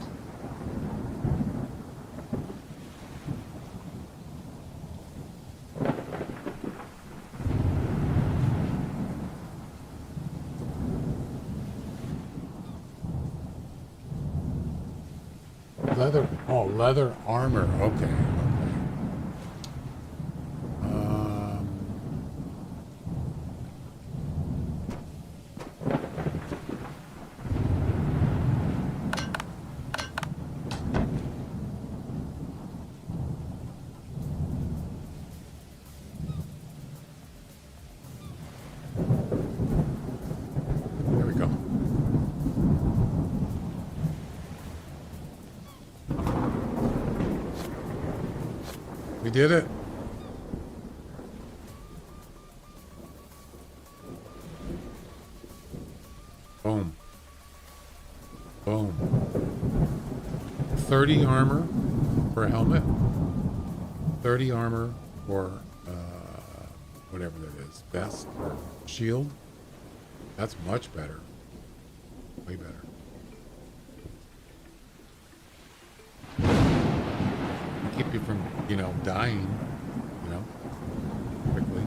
Leather. Oh, leather armor. Okay. There we go. We did it. Boom. Boom. 30 armor for a helmet. 30 armor for whatever that is. Vest or shield. That's much better. Way better. Keep you from, dying, quickly.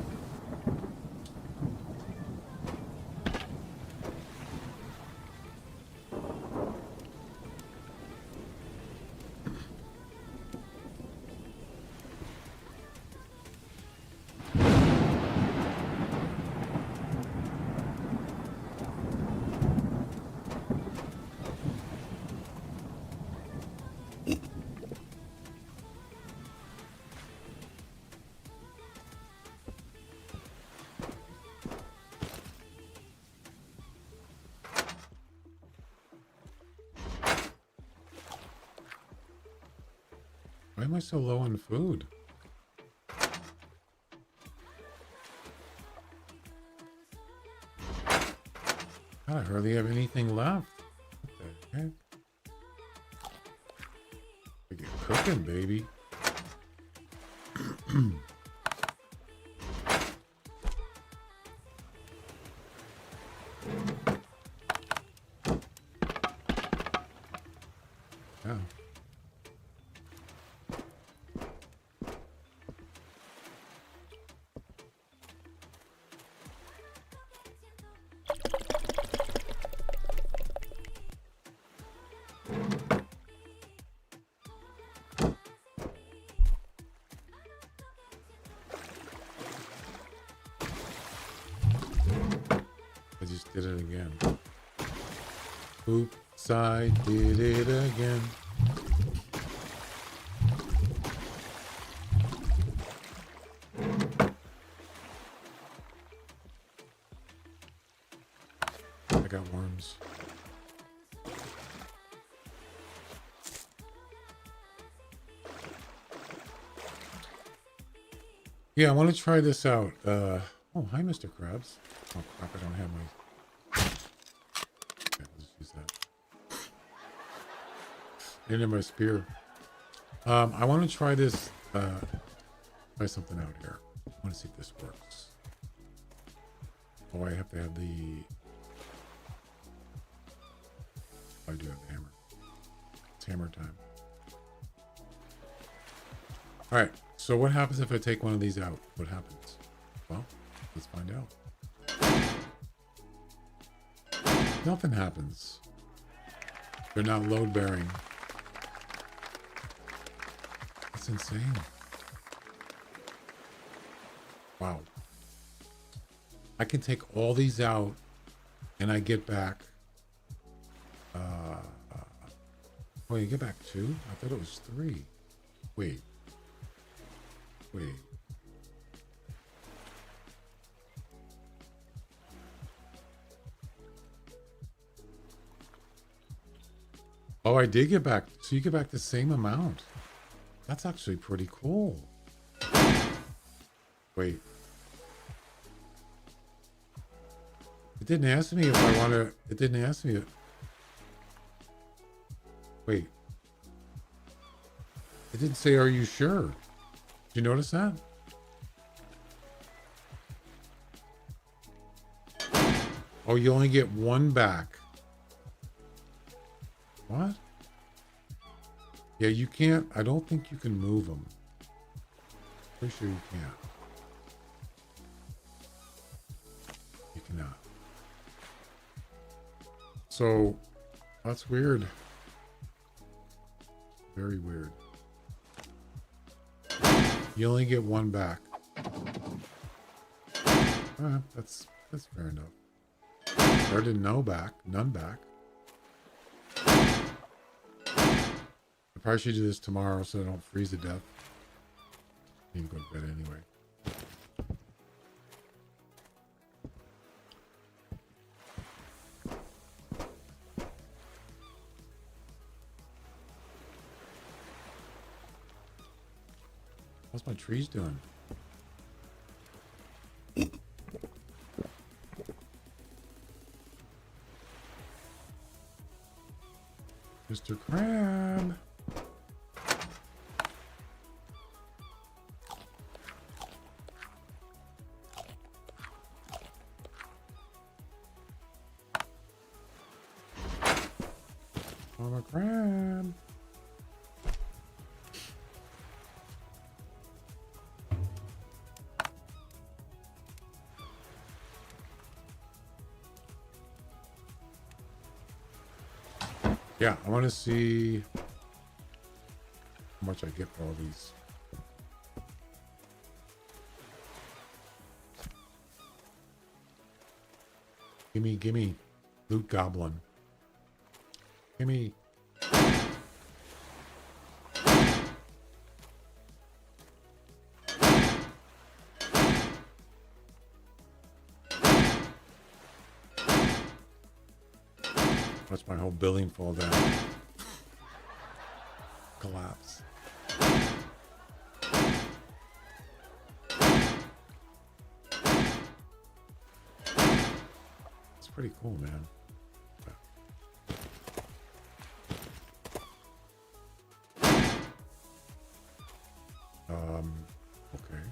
Why am I so low on food? God, I hardly have anything left. What the heck? I get cooking, baby. Yeah. I just did it again. Oops, I did it again. I got worms. Yeah, I want to try this out. Oh, hi, Mr. Krabs. Oh, crap, I don't have my... Okay, let's use that. Into my spear. I want to try this, try something out here. I want to see if this works. Oh, I have to have the... I do have the hammer. It's hammer time. All right. So what happens if I take one of these out? What happens? Well, let's find out. Nothing happens. They're not load bearing. That's insane. Wow. I can take all these out and I get back. Oh, you get back 2? I thought it was 3. Wait. Oh, I did get back. So you get back the same amount. That's actually pretty cool. Wait. It didn't ask me if I want to... It didn't ask me... Wait. It didn't say, are you sure? Did you notice that? Oh, you only get 1 back. What? Yeah, you can't... I don't think you can move them. Pretty sure you can't. You cannot. So, that's weird. Very weird. You only get 1 back. That's fair enough. Better to no back, none back. I probably should do this tomorrow so I don't freeze to death. I need to go to bed anyway. How's my trees doing? Mr. Crab. Mama Crab. Yeah, I want to see how much I get for all these. Gimme, loot goblin. Gimme. Watch my whole building fall down. Collapse. It's pretty cool, man. Okay.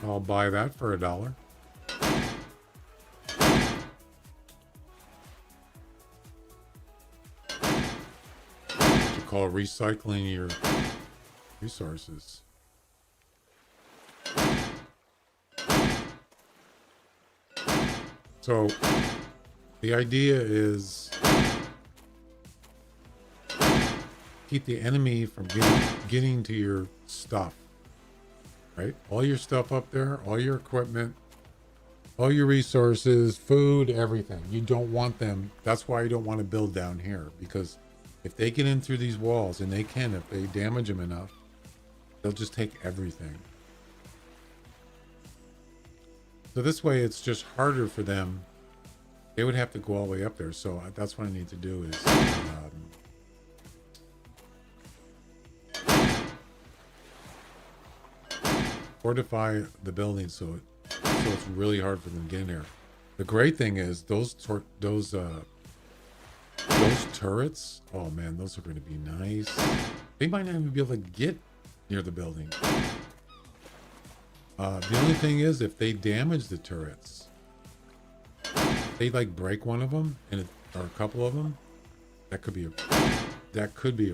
I'll buy that for $1. What you call recycling your resources. So the idea is keep the enemy from getting to your stuff, right? All your stuff up there, all your equipment, all your resources, food, everything. You don't want them. That's why you don't want to build down here, because if they get in through these walls, and they can if they damage them enough, they'll just take everything. So this way it's just harder for them. They would have to go all the way up there. So that's what I need to do is fortify the building so it's really hard for them to get in there. The great thing is those turrets, oh man, those are going to be nice. They might not even be able to get near the building. The only thing is, if they damage the turrets, they like break one of them, or a couple of them, that could be a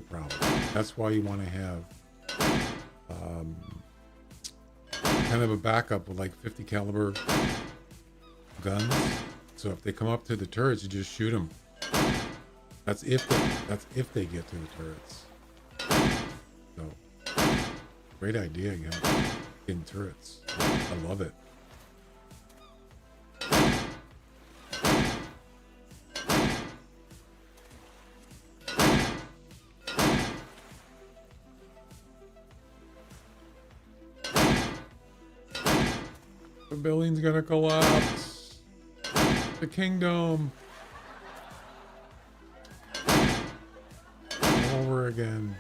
problem. That's why you want to have kind of a backup with like 50 caliber guns. So if they come up to the turrets, you just shoot them. That's if they get to the turrets. So great idea again. In turrets. I love it. The building's gonna collapse. The kingdom. All over again.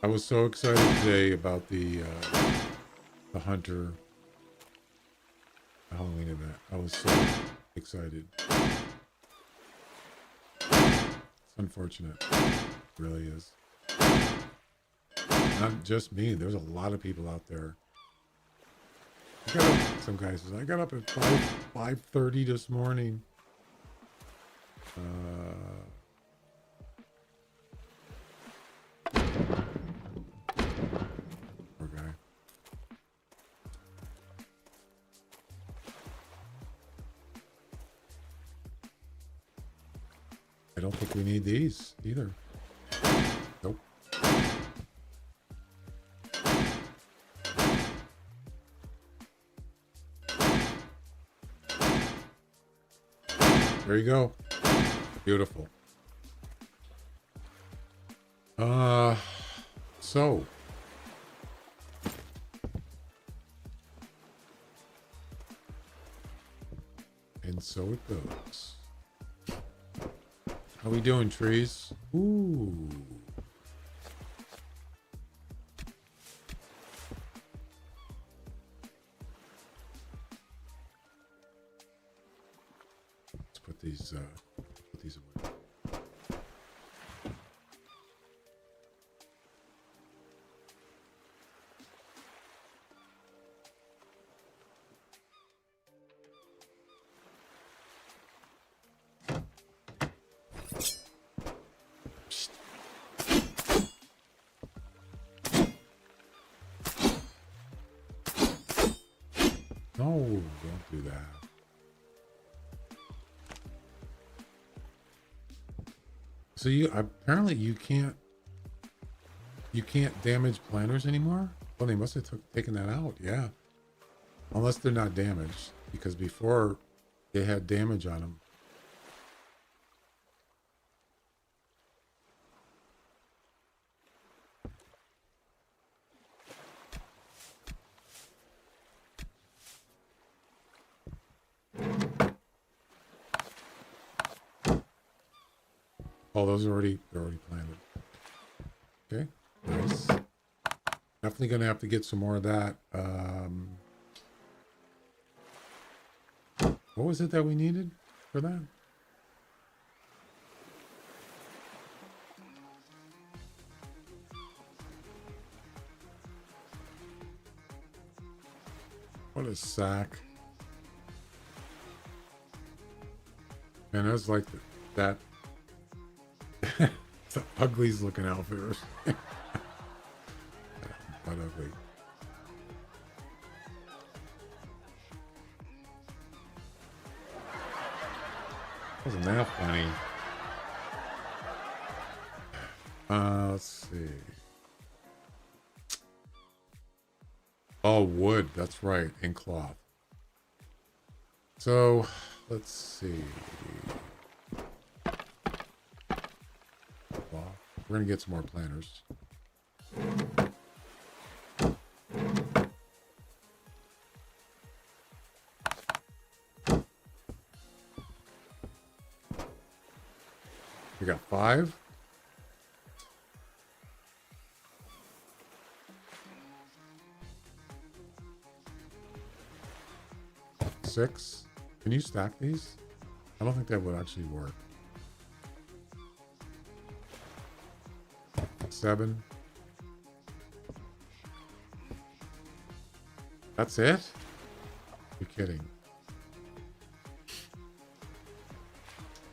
I was so excited today about the Hunter Halloween event. I was so excited. It's unfortunate. It really is. Not just me. There's a lot of people out there. Some guy says, I got up at 5:30 this morning. Poor guy. I don't think we need these either. Nope. There you go. Beautiful. So and so it goes. How we doing, trees? Ooh. Let's put these away. No, don't do that. So apparently you can't damage planters anymore? Well, they must have taken that out, yeah. Unless they're not damaged, because before they had damage on them. Oh, they're already planted. Okay, nice. Definitely gonna have to get some more of that. What was it that we needed for that? What a sack. Man, that's like that. It's the ugliest looking outfitters. But ugly. Wasn't that funny? Let's see. Oh, wood. That's right. And cloth. So, let's see. Well, we're going to get some more planters. We got 5. Six. Can you stack these? I don't think that would actually work. 7. That's it? You're kidding.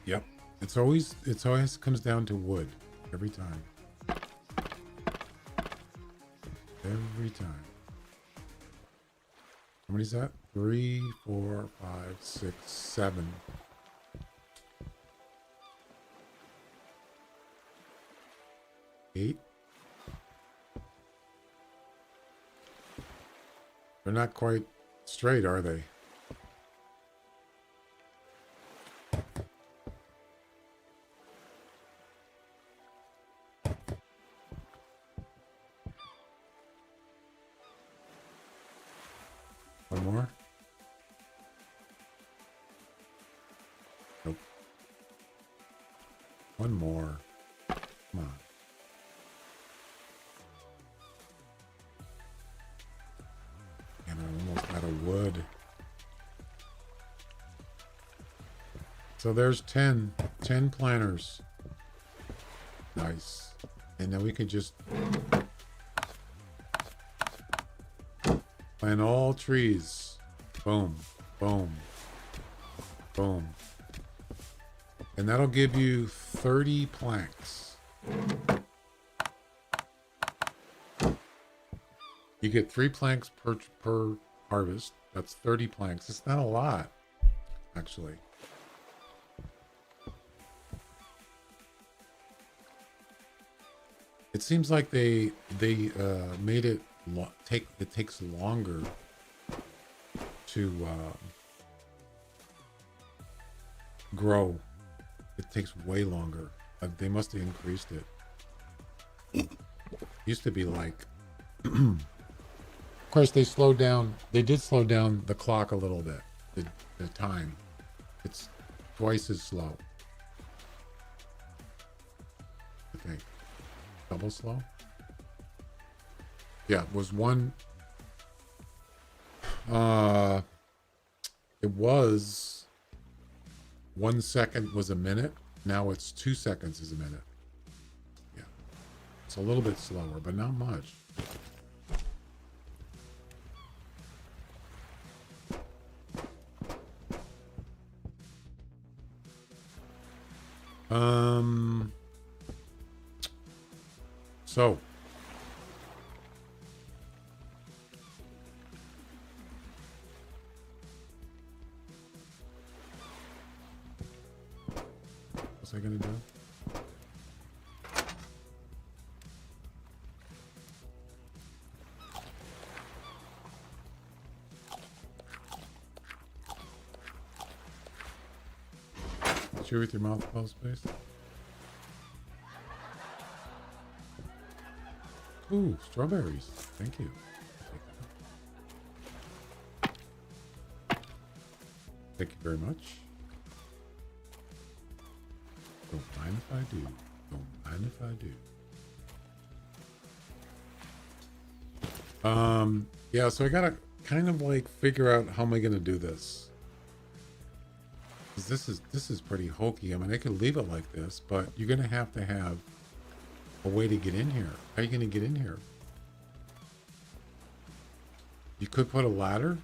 Yep. It always comes down to wood. Every time. Every time. How many is that? 3, 4, 5, 6, 7. 8. They're not quite straight, are they? One more? Nope. One more. Come on. And I'm almost out of wood. So there's 10 planters. Nice. And then we can just plant all trees. Boom, boom, boom. And that'll give you 30 planks. You get 3 planks per harvest. That's 30 planks. It's not a lot, actually. It seems like they made it it takes longer to grow. It takes way longer. They must have increased it. Used to be like of course they slowed down. They did slow down the clock a little bit. The time. It's twice as slow. I think. Double slow? Yeah, it was one. It was 1 second was a minute. Now it's 2 seconds is a minute. Yeah. It's a little bit slower, but not much. So what's I gonna do? Chew with your mouth closed, please. Ooh, strawberries. Thank you. Thank you very much. Don't mind if I do. Don't mind if I do. Yeah, so I gotta kind of like figure out how am I gonna do this. 'Cause this is pretty hokey. I mean, I could leave it like this, but you're gonna have a way to get in here. How are you gonna get in here? You could put a ladder.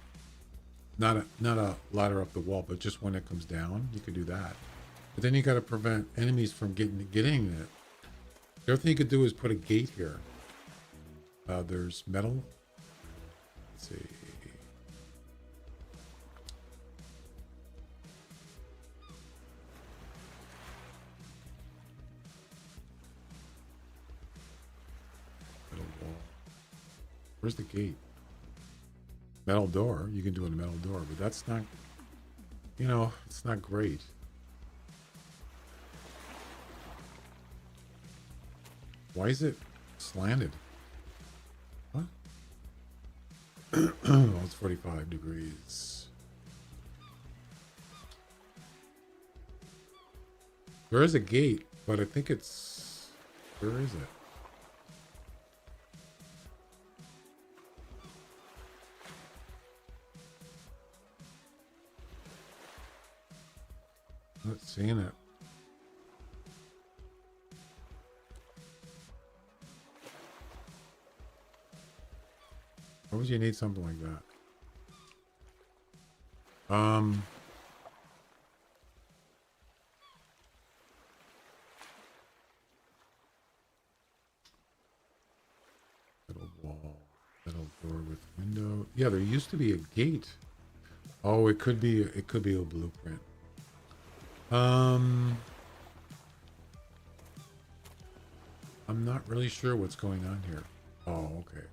Not a ladder up the wall, but just one that comes down. You could do that. But then you got to prevent enemies from getting it. The other thing you could do is put a gate here. There's metal. Let's see. Metal wall. Where's the gate? Metal door. You can do a metal door, but that's not, you know, it's not great. Why is it slanted? What? Oh, it's 45 degrees. There is a gate, but I think it's, where is it? Not seeing it. Why would you need something like that? Metal wall, metal door with window. Yeah, there used to be a gate. Oh, it could be a blueprint. I'm not really sure what's going on here. Oh, okay.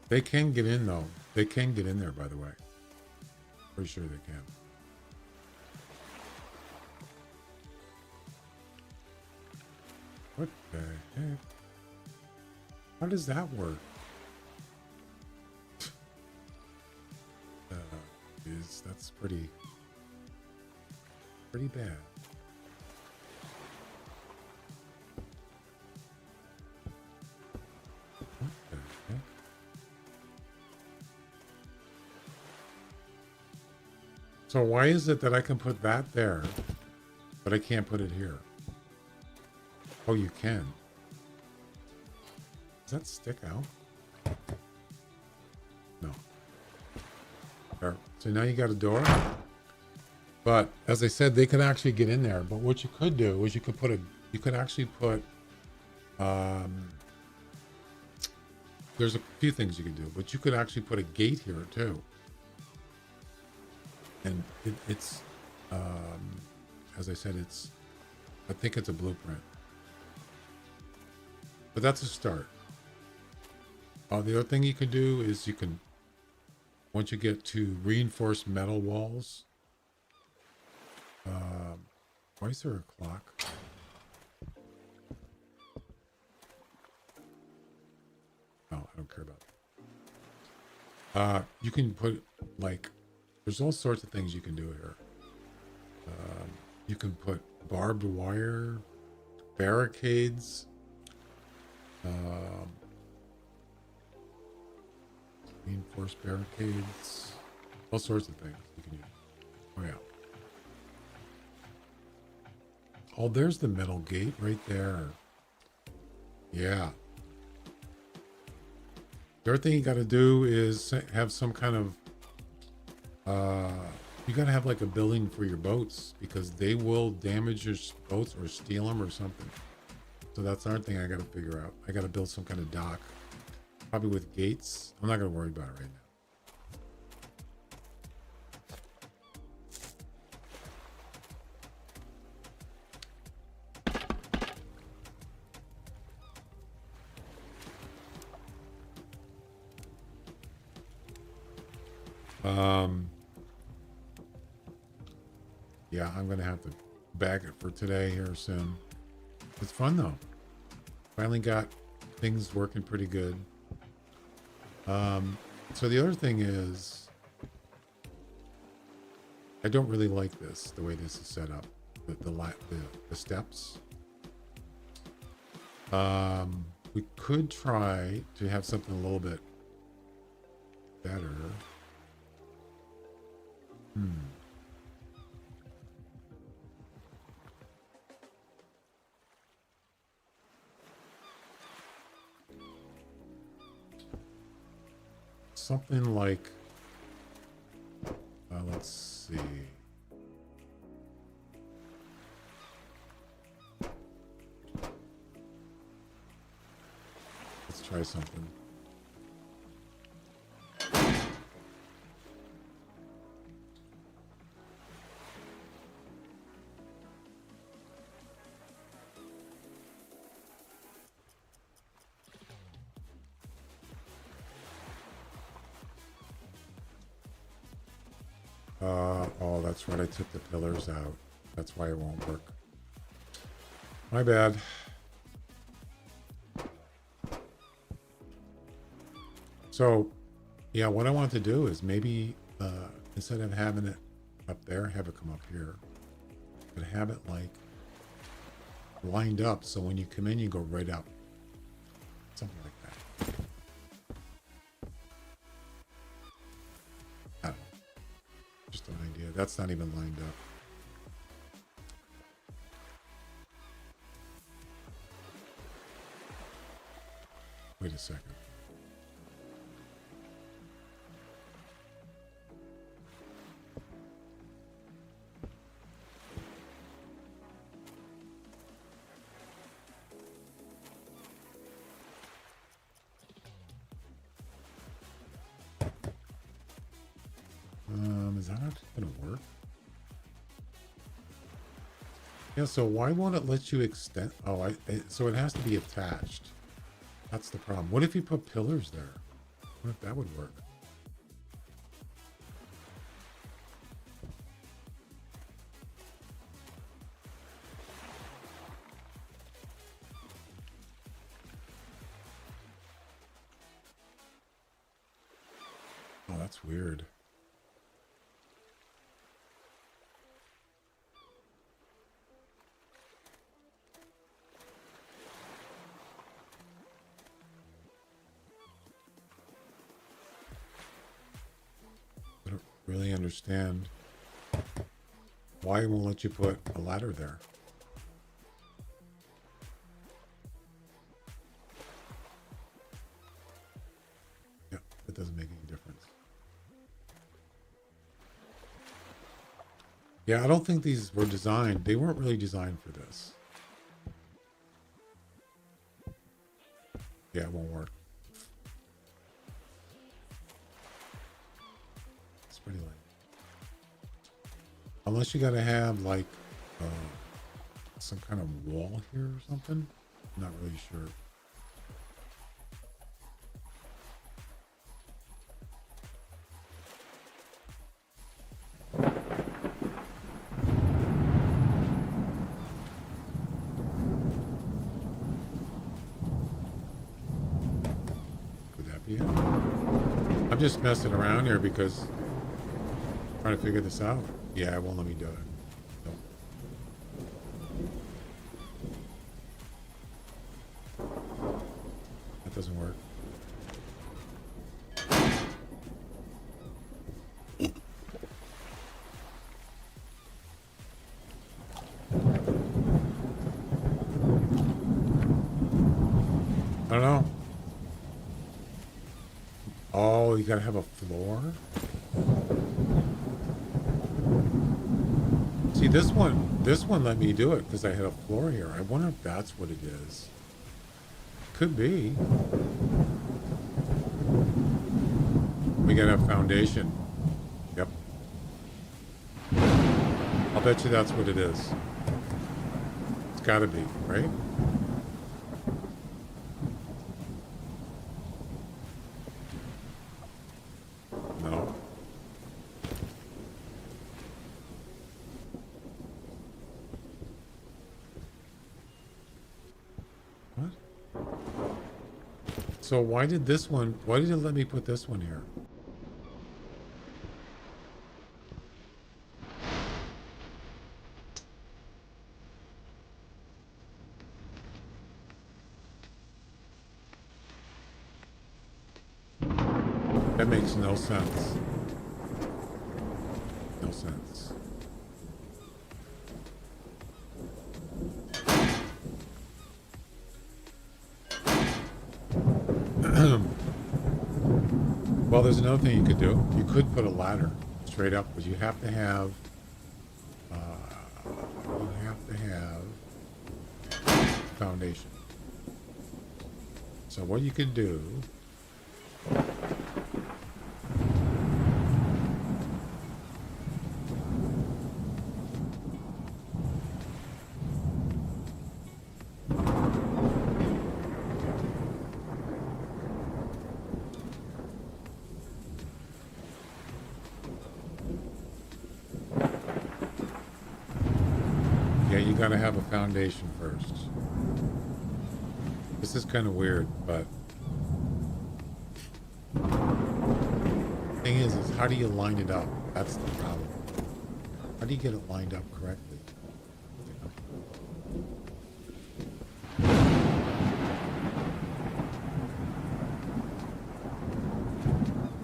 They can get in, though. They can get in there, by the way. Pretty sure they can. What the heck? How does that work? That's pretty bad. What the heck? So why is it that I can put that there, but I can't put it here? Oh, you can. Does that stick out? No. There. So now you got a door. But as I said, they could actually get in there. But what you could do is you could actually put, there's a few things you can do, but you could actually put a gate here too. And it's, as I said, I think it's a blueprint. But that's a start. The other thing you could do is you can, once you get to reinforced metal walls, why is there a clock? Oh, I don't care about that. You can put, like, there's all sorts of things you can do here. You can put barbed wire, barricades, reinforced barricades, all sorts of things you can use. Oh yeah. Oh, there's the metal gate right there. Yeah. The other thing you got to do is have some kind of, you got to have like a building for your boats, because they will damage your boats or steal them or something. So that's another thing I got to figure out. I got to build some kind of dock, probably with gates. I'm not going to worry about it right now. Yeah, I'm gonna have to bag it for today here soon. It's fun though. Finally got things working pretty good. So the other thing is, I don't really like this, the way this is set up, the steps. We could try to have something a little bit better. Something like, let's see. Let's try something. Oh, that's right. I took the pillars out. That's why it won't work. My bad. So, yeah, what I want to do is maybe instead of having it up there, have it come up here, but have it like lined up so when you come in, you go right up. Something like that. I don't know. Just an idea. That's not even lined up. Wait a second. Is that actually going to work? Yeah, so why won't it let you extend? Oh, so it has to be attached. That's the problem. What if you put pillars there? What if that would work? Oh, that's weird. I don't really understand why it won't let you put a ladder there. Yeah, it doesn't make any difference. Yeah, I don't think these were designed. They weren't really designed for this. Yeah, it won't work. It's pretty lame. Unless you gotta have like some kind of wall here or something. Not really sure. Could that be it? I'm just messing around here because I'm trying to figure this out. Yeah, it won't let me do it. Nope. That doesn't work. I don't know. Oh, you gotta have a floor? See, this one let me do it because I had a floor here. I wonder if that's what it is. Could be. We gotta have foundation. Yep. I'll bet you that's what it is. It's gotta be, right? No. So why did this one, why did it let me put this one here? That makes no sense. No sense. Well, there's another thing you could do. You could put a ladder straight up, but you have to have foundation. So what you could do, yeah, you gotta have a foundation first. This is kind of weird, but thing is how do you line it up? That's the problem. How do you get it lined up correctly?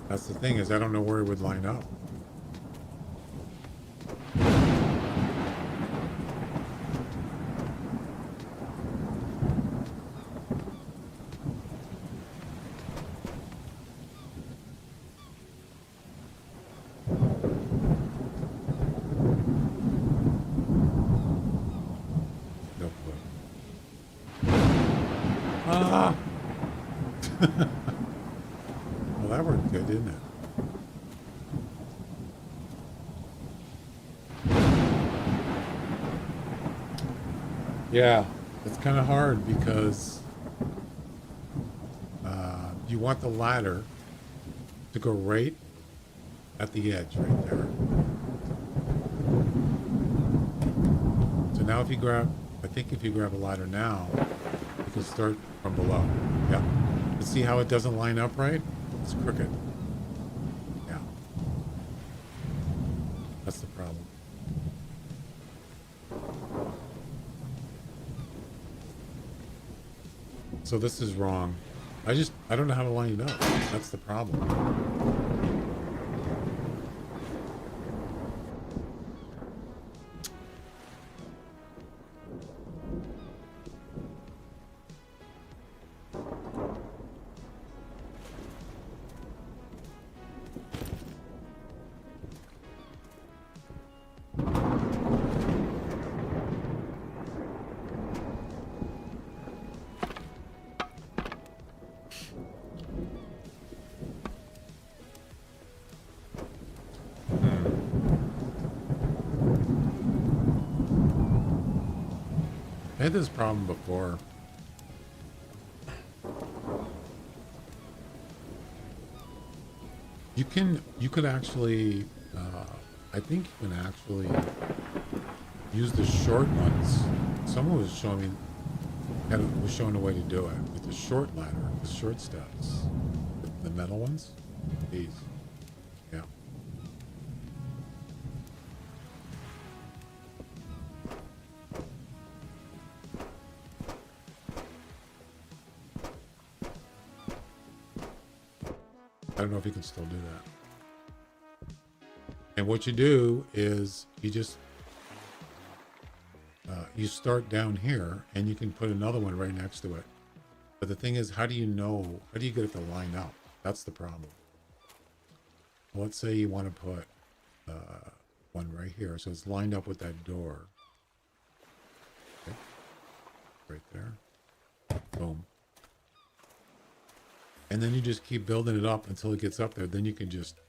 That's the thing is I don't know where it would line up. No clue. Ah! Well, that worked good, didn't it? Yeah, it's kind of hard because you want the ladder to go right at the edge right there. So now if you grab, I think if you grab a ladder now, you can start from below. Yeah. But see how it doesn't line up right? It's crooked. Yeah. That's the problem. So this is wrong. I don't know how to line it up. That's the problem. I had this problem before. You could actually, I think you can actually use the short ones. Someone was showing me, was showing a way to do it with the short ladder, the short steps, the metal ones. These, yeah. I don't know if you can still do that. And what you do is you just you start down here and you can put another one right next to it. But the thing is, how do you get it to line up? That's the problem. Let's say you want to put one right here, so it's lined up with that door. Okay. Right there. Boom. And then you just keep building it up until it gets up there. Then you can just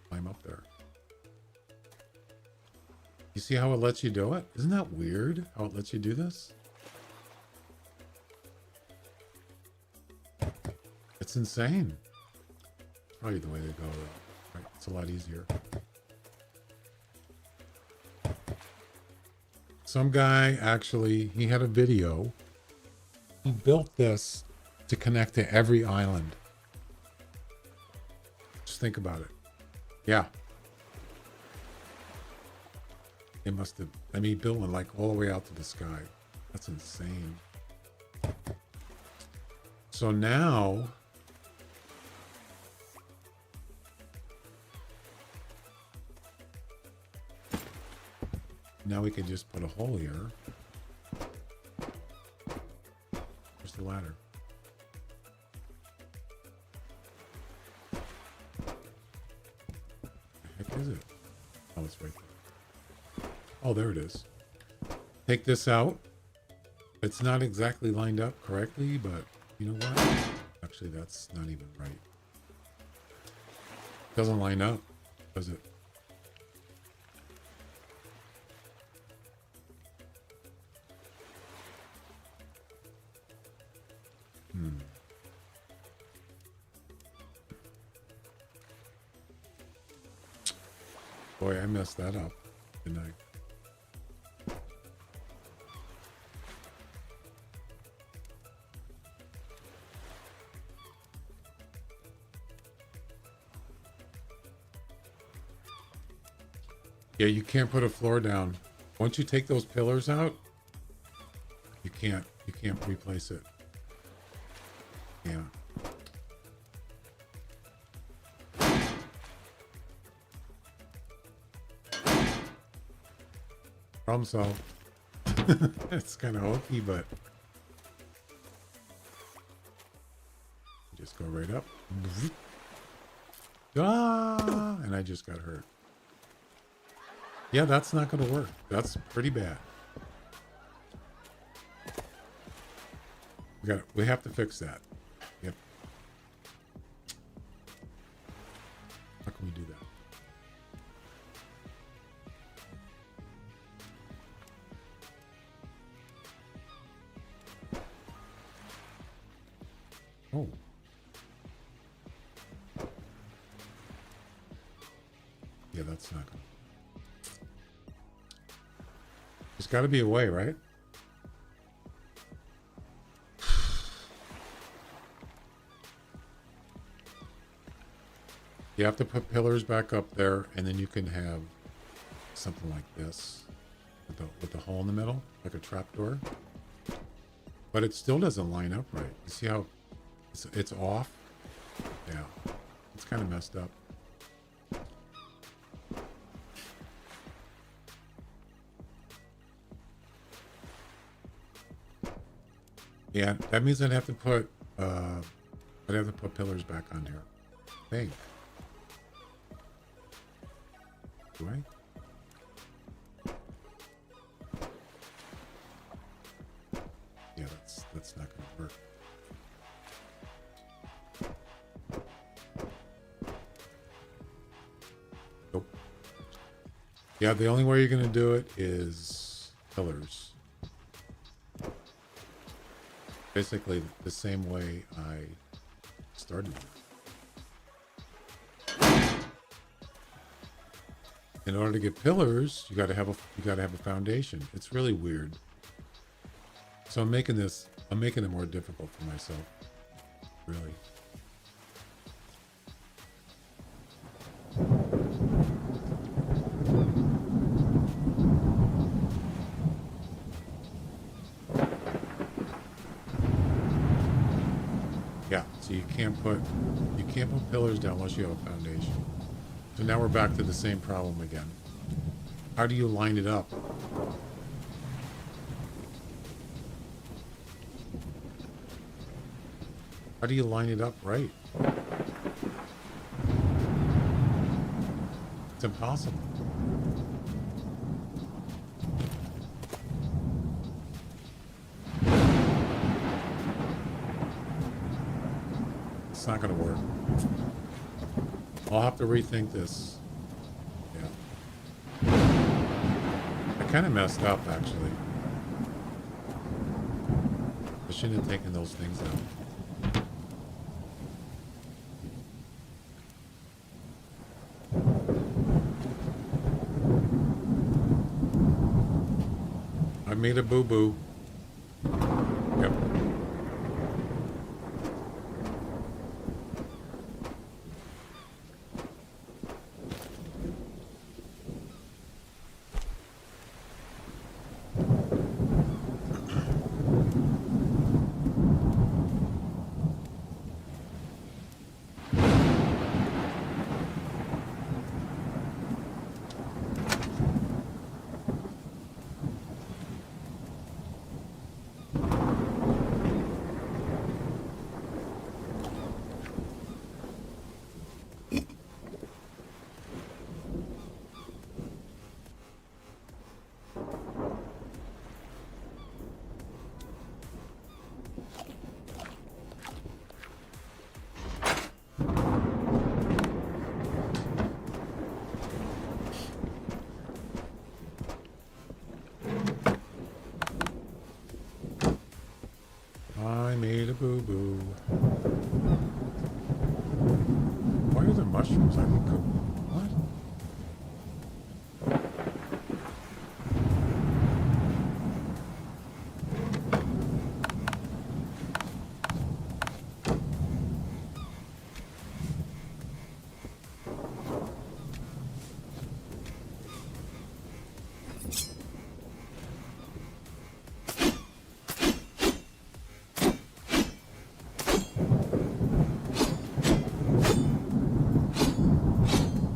climb up there. You see how it lets you do it? Isn't that weird how it lets you do this? It's insane. It's probably the way they go though. Right? It's a lot easier. Some guy actually, he had a video. He built this to connect to every island. Just think about it. Yeah. They must have, I mean, built one like all the way out to the sky. That's insane. So now, we can just put a hole here. Where's the ladder? The heck is it? Oh, it's right there. Oh, there it is. Take this out. It's not exactly lined up correctly, but you know what? Actually, that's not even right. Doesn't line up, does it? Boy, I messed that up, didn't I? Yeah, you can't put a floor down. Once you take those pillars out, you can't replace it. Yeah. Problem solved. It's kind of hokey, but just go right up. Ah, and I just got hurt. Yeah, that's not going to work. That's pretty bad. We have to fix that. Yep. How can we do that? Oh. Yeah, that's not good. There's got to be a way, right? You have to put pillars back up there, and then you can have something like this with the hole in the middle, like a trapdoor. But it still doesn't line up right. You see how it's off? Yeah, it's kind of messed up. Yeah, that means I'd have to put pillars back on here. I think. Do I? Yeah, that's not gonna work. Nope. Yeah, the only way you're gonna do it is pillars. Basically the same way I started. In order to get pillars, you got to have a foundation. It's really weird. So I'm making it more difficult for myself. Really. Yeah, so you can't put pillars down unless you have a foundation. So now we're back to the same problem again. How do you line it up? How do you line it up right? It's impossible. It's not going to work. I'll have to rethink this. Yeah. I kind of messed up, actually. I shouldn't have taken those things out. I made a boo-boo. Yep. mushrooms I can cook. What?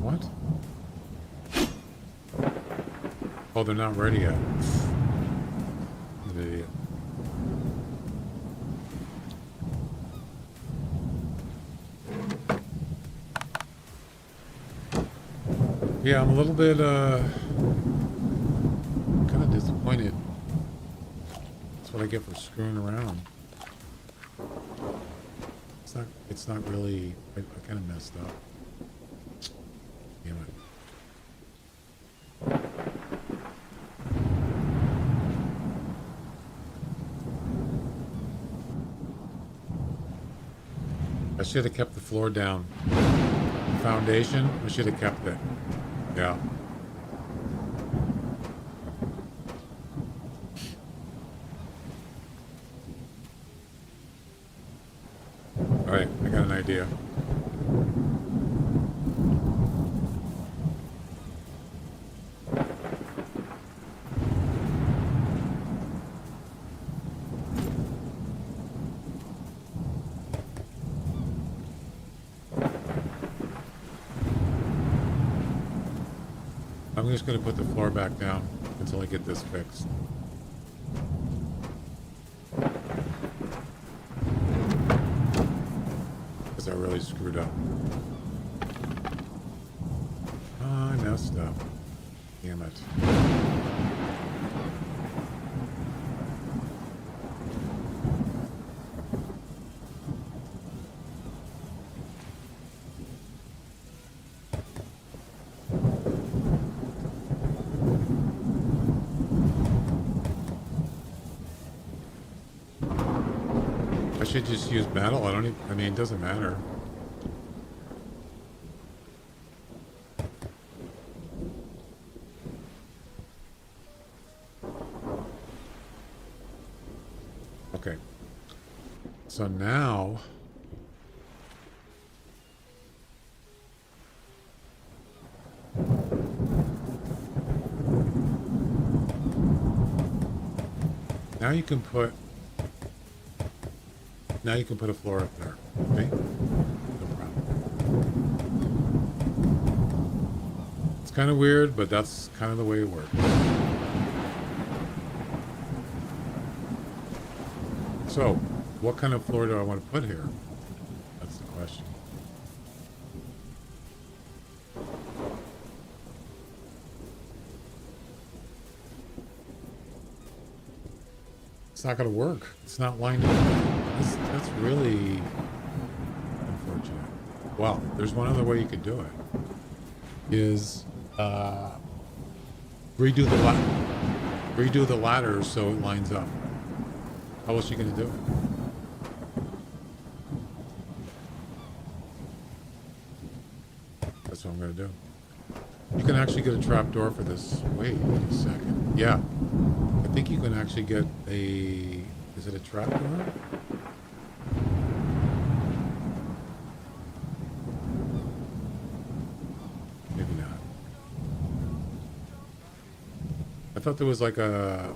What? Oh, they're not ready yet. An idiot. Yeah, I'm a little bit, kind of disappointed. That's what I get for screwing around. It's not really, I kind of messed up. Damn it. I should have kept the floor down. Foundation, I should have kept it. Yeah. Alright, I got an idea. I'm just going to put the floor back down until I get this fixed. Because I really screwed up. Oh, I messed up. Damn it. I should just use metal. I mean, it doesn't matter. Okay. So now you can put a floor up there. Okay? No problem. It's kind of weird, but that's kind of the way it works. So, what kind of floor do I want to put here? That's the question. It's not going to work. It's not lined up. That's really unfortunate. Well, there's one other way you could do it. Is redo the ladder so it lines up. How else are you going to do it? That's what I'm going to do. You can actually get a trapdoor for this. Wait a second. Yeah. I think you can actually get a... Is it a trapdoor? Maybe not. I thought there was like a...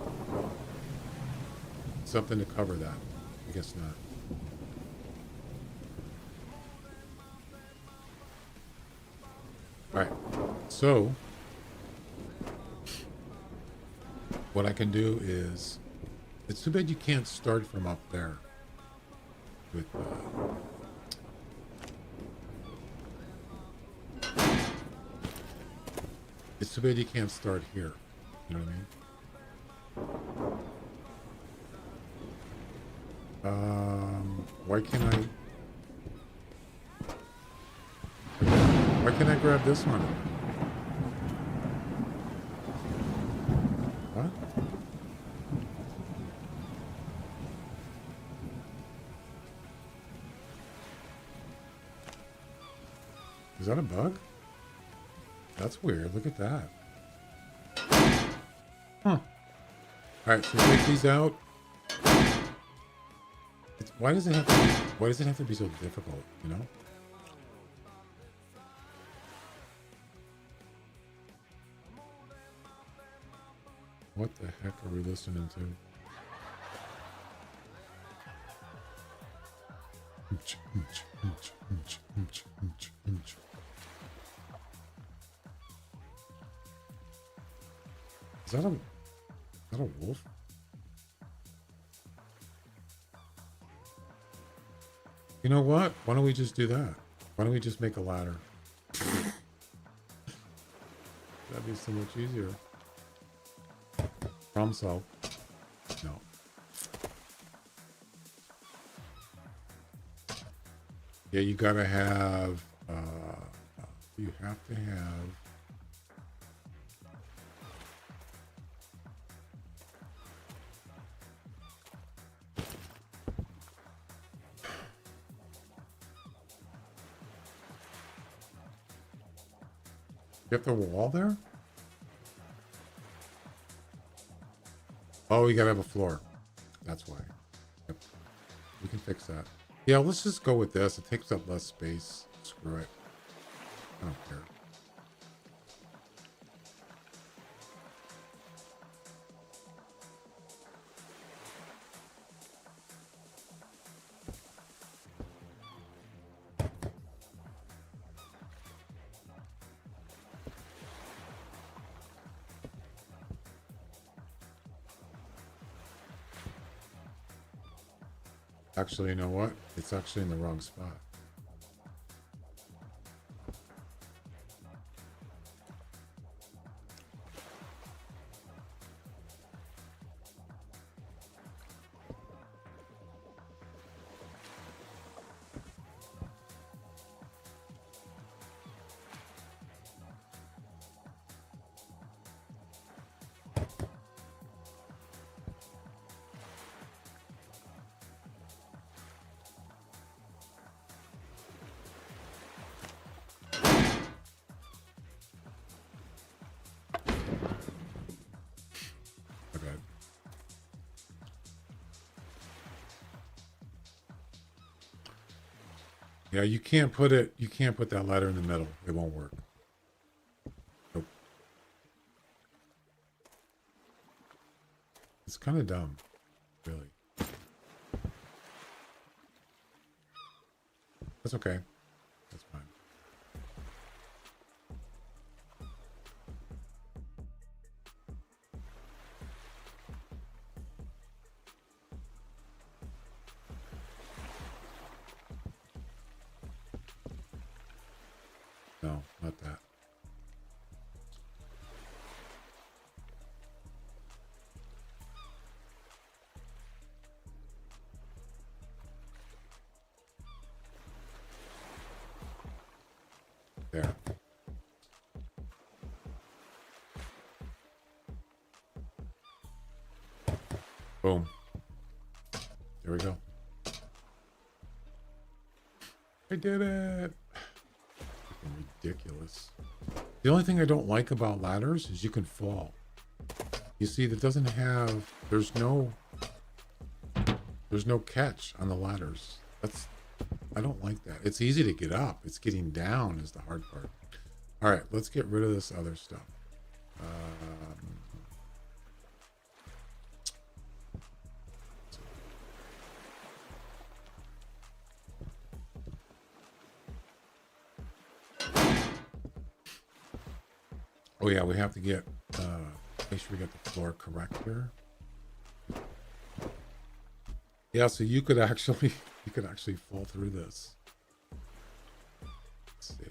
something to cover that. I guess not. Alright. So... what I can do is, it's too bad you can't start from up there with it's too bad you can't start here. You know what I mean? Why can't I grab this one? What? Is that a bug? That's weird. Look at that. Huh. Alright, so take these out. Why does it have to be, why does it have to be so difficult, you know? What the heck are we listening to? Is that a wolf? You know what? Why don't we just do that? Why don't we just make a ladder? That'd be so much easier. Problem solved. No. Yeah, you gotta have, you have to have, you have the wall there? Oh, you gotta have a floor. That's why. Yep. We can fix that. Yeah, let's just go with this. It takes up less space. Screw it. I don't care. Actually, you know what? It's actually in the wrong spot. Okay. Yeah, you can't put that ladder in the middle. It won't work. Nope. It's kind of dumb, really. That's okay. That's fine. No, not that. There. Boom. There we go. I did it. Fucking ridiculous. The only thing I don't like about ladders is you can fall. You see, that doesn't have, there's no catch on the ladders. I don't like that. It's easy to get up. It's getting down is the hard part. All right, let's get rid of this other stuff. Oh yeah, we have to get make sure we get the floor correct here. Yeah, so you could actually fall through this. Let's see.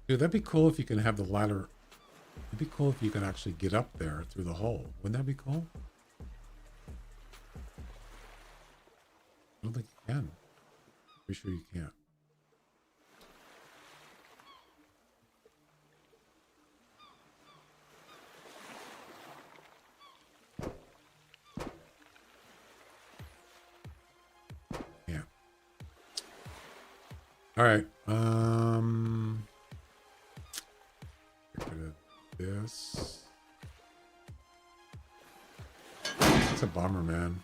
Dude, that'd be cool if you can have the ladder. It'd be cool if you can actually get up there through the hole. Wouldn't that be cool? I don't think you can. Pretty sure you can't. All right. Get rid of this. It's a bummer, man.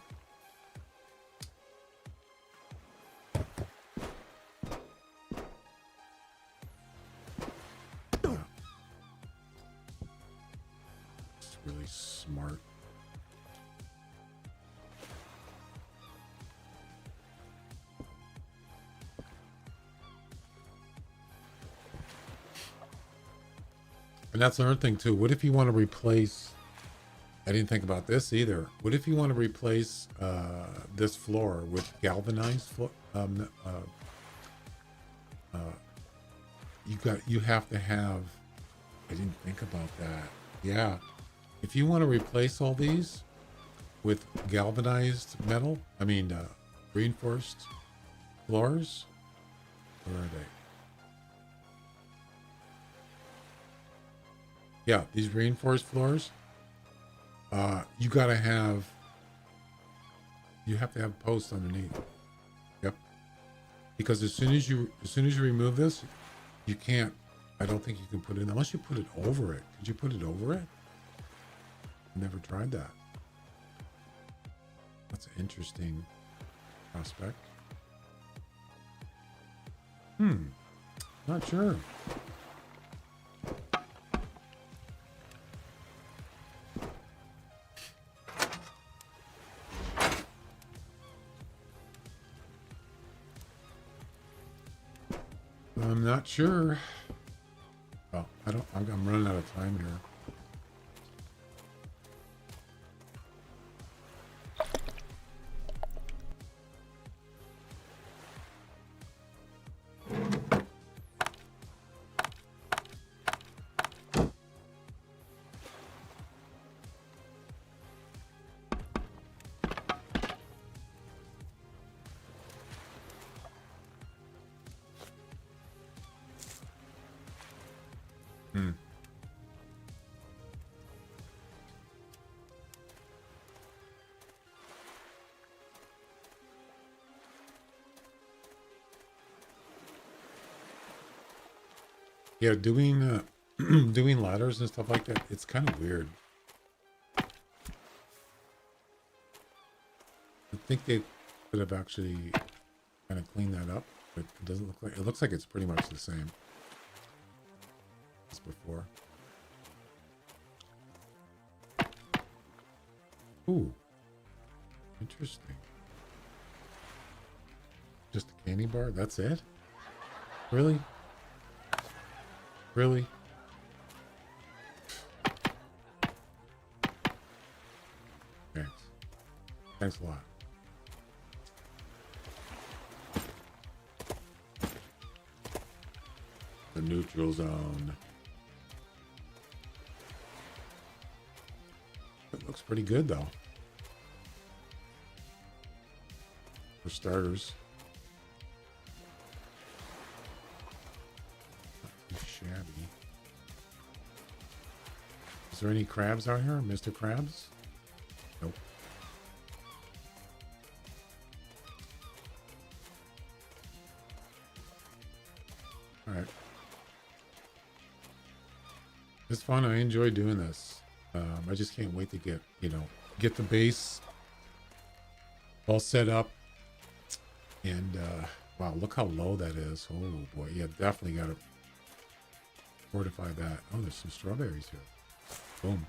Yeah. It's really smart. And that's another thing too. What if you want to replace? I didn't think about this either. What if you want to replace this floor with galvanized floor? You have to have. I didn't think about that. Yeah, if you want to replace all these with galvanized metal, I mean reinforced floors. Where are they? Yeah, these reinforced floors. You have to have posts underneath. Yep. Because as soon as you remove this, you can't. I don't think you can put it in unless you put it over it. Could you put it over it? Never tried that. That's an interesting prospect. Not sure. I'm not sure. Well, I'm running out of time here. Yeah, doing doing ladders and stuff like that, it's kind of weird. I think they could have actually kind of cleaned that up, but it doesn't look like it looks like it's pretty much the same as before. Ooh, interesting. Just a candy bar? That's it? Really? Really? Thanks. Thanks a lot. The neutral zone. It looks pretty good though. For starters. Shabby. Is there any crabs out here? Mr. Krabs? Nope. Alright. It's fun. I enjoy doing this. I just can't wait to get the base all set up. And, wow, look how low that is. Oh boy. Yeah, definitely got to fortify that. Oh, there's some strawberries here. Boom.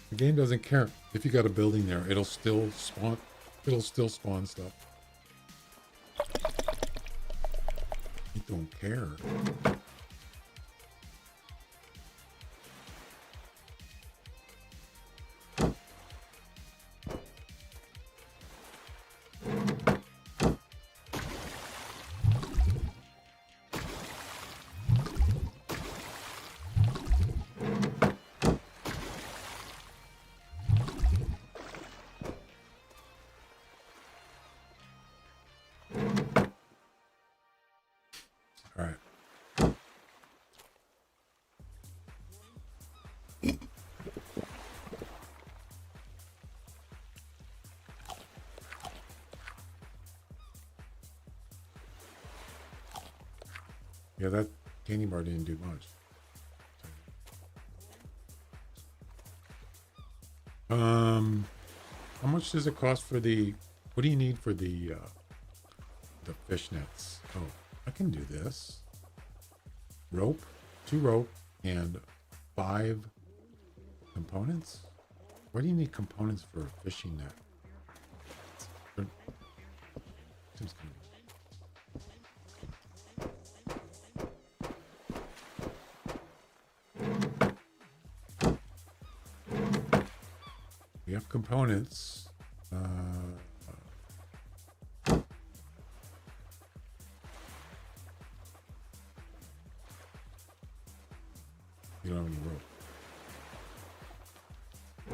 The game doesn't care if you got a building there. It'll still spawn. It'll still spawn stuff. It don't care. All right. Yeah, that candy bar didn't do much. How much does it cost for the? What do you need for the fishnets? Oh, I can do this. Rope, 2 rope, and 5 components. Why do you need components for a fishing net? Seems kind of... We have components. You don't have any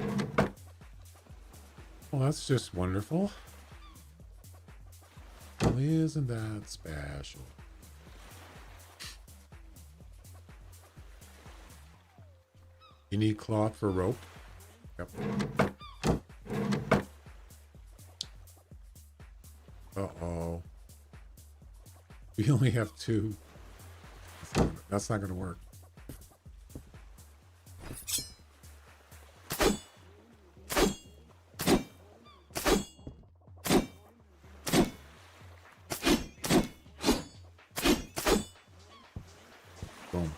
rope. Well, that's just wonderful. Well, isn't that special? You need cloth for rope. Yep. Uh-oh. We only have 2. That's not gonna work. Boom.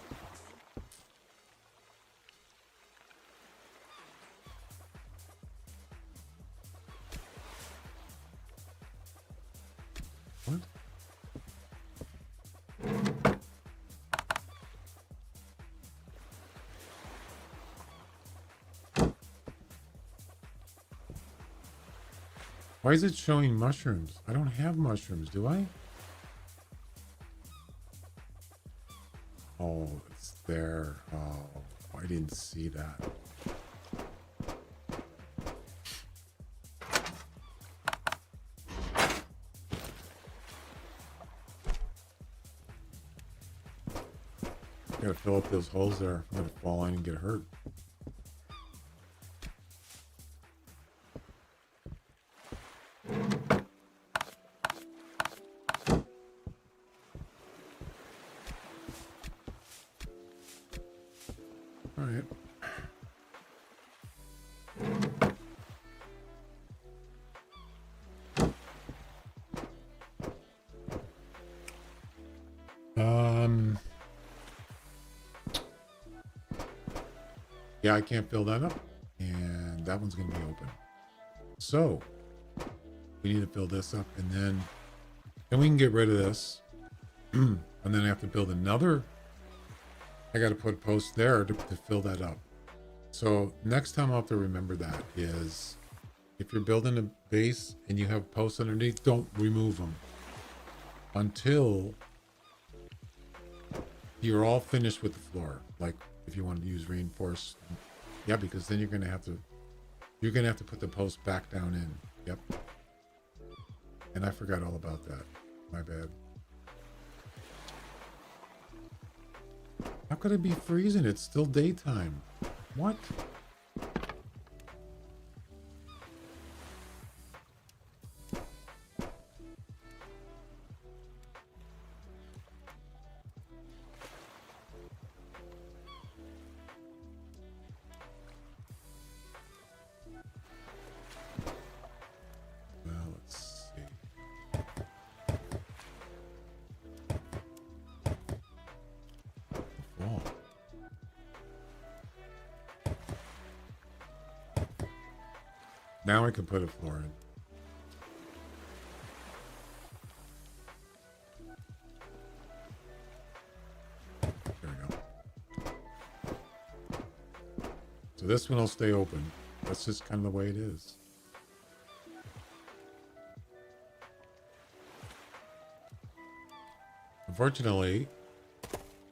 What? Why is it showing mushrooms? I don't have mushrooms, do I? Oh, it's there. Oh, I didn't see that. Gotta fill up those holes there. I'm gonna fall in and get hurt. All right. Yeah, I can't fill that up, and that one's gonna be open. So we need to fill this up, and then we can get rid of this, and then I have to build another. I got to put posts there to fill that up. So next time I'll have to remember that is if you're building a base and you have posts underneath, don't remove them until you're all finished with the floor. Like if you want to use reinforced, yeah, because then you're gonna have to put the post back down in. Yep. And I forgot all about that. My bad. How could it be freezing? It's still daytime. What? Well, let's see. Fall. Now I can put a floor in. There we go. So this one will stay open. That's just kind of the way it is. Unfortunately,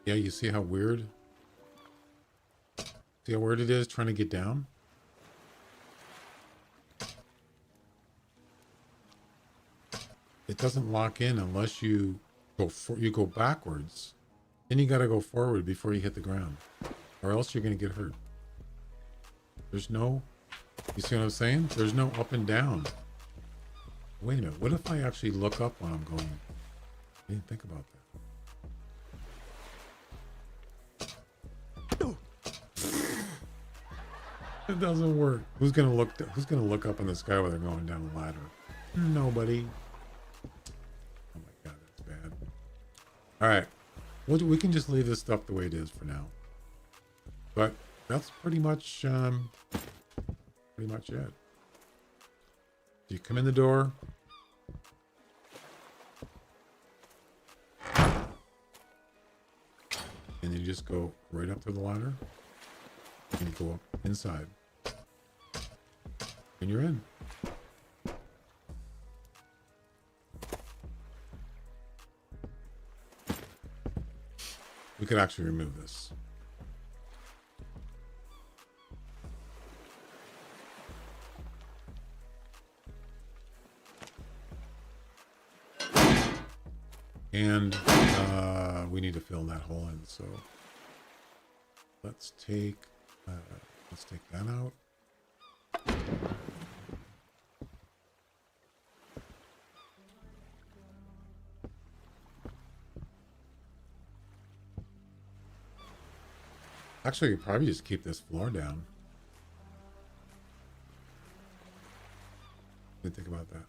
yeah, you see how weird? See how weird it is trying to get down? It doesn't lock in unless you go backwards. Then you got to go forward before you hit the ground, or else you're going to get hurt. There's no, you see what I'm saying? There's no up and down. Wait a minute. What if I actually look up when I'm going? I didn't think about that. It doesn't work. Who's gonna look up in the sky while they're going down the ladder? Nobody. Oh my god, that's bad. All right, we can just leave this stuff the way it is for now. But that's pretty much it. You come in the door. And you just go right up to the ladder. And you go up inside. And you're in. We could actually remove this. And we need to fill that hole in, so let's take that out. Actually, you probably just keep this floor down. What do you think about that?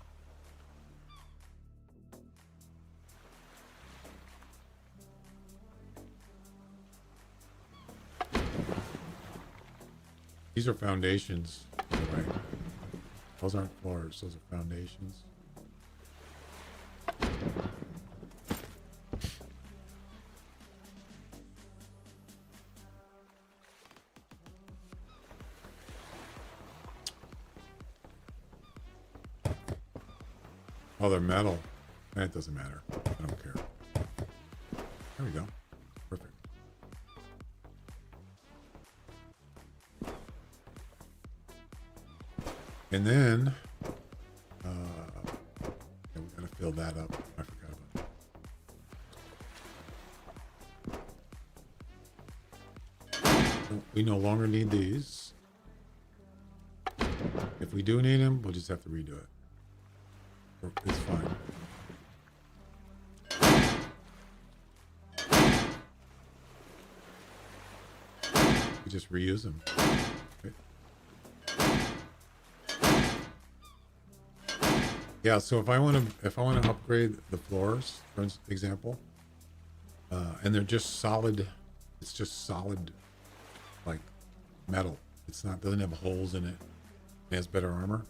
These are foundations, by the way. Those aren't floors, those are foundations. Oh, they're metal. That doesn't matter. I don't care. There we go. Perfect. And then, yeah, we gotta fill that up. I forgot about that. We no longer need these. If we do need them, we'll just have to redo it. It's fine. We just reuse them. Okay. Yeah, so if I want to upgrade the floors, for example, and they're just solid, it's just solid, like metal. It's not, doesn't have holes in it. It has better armor.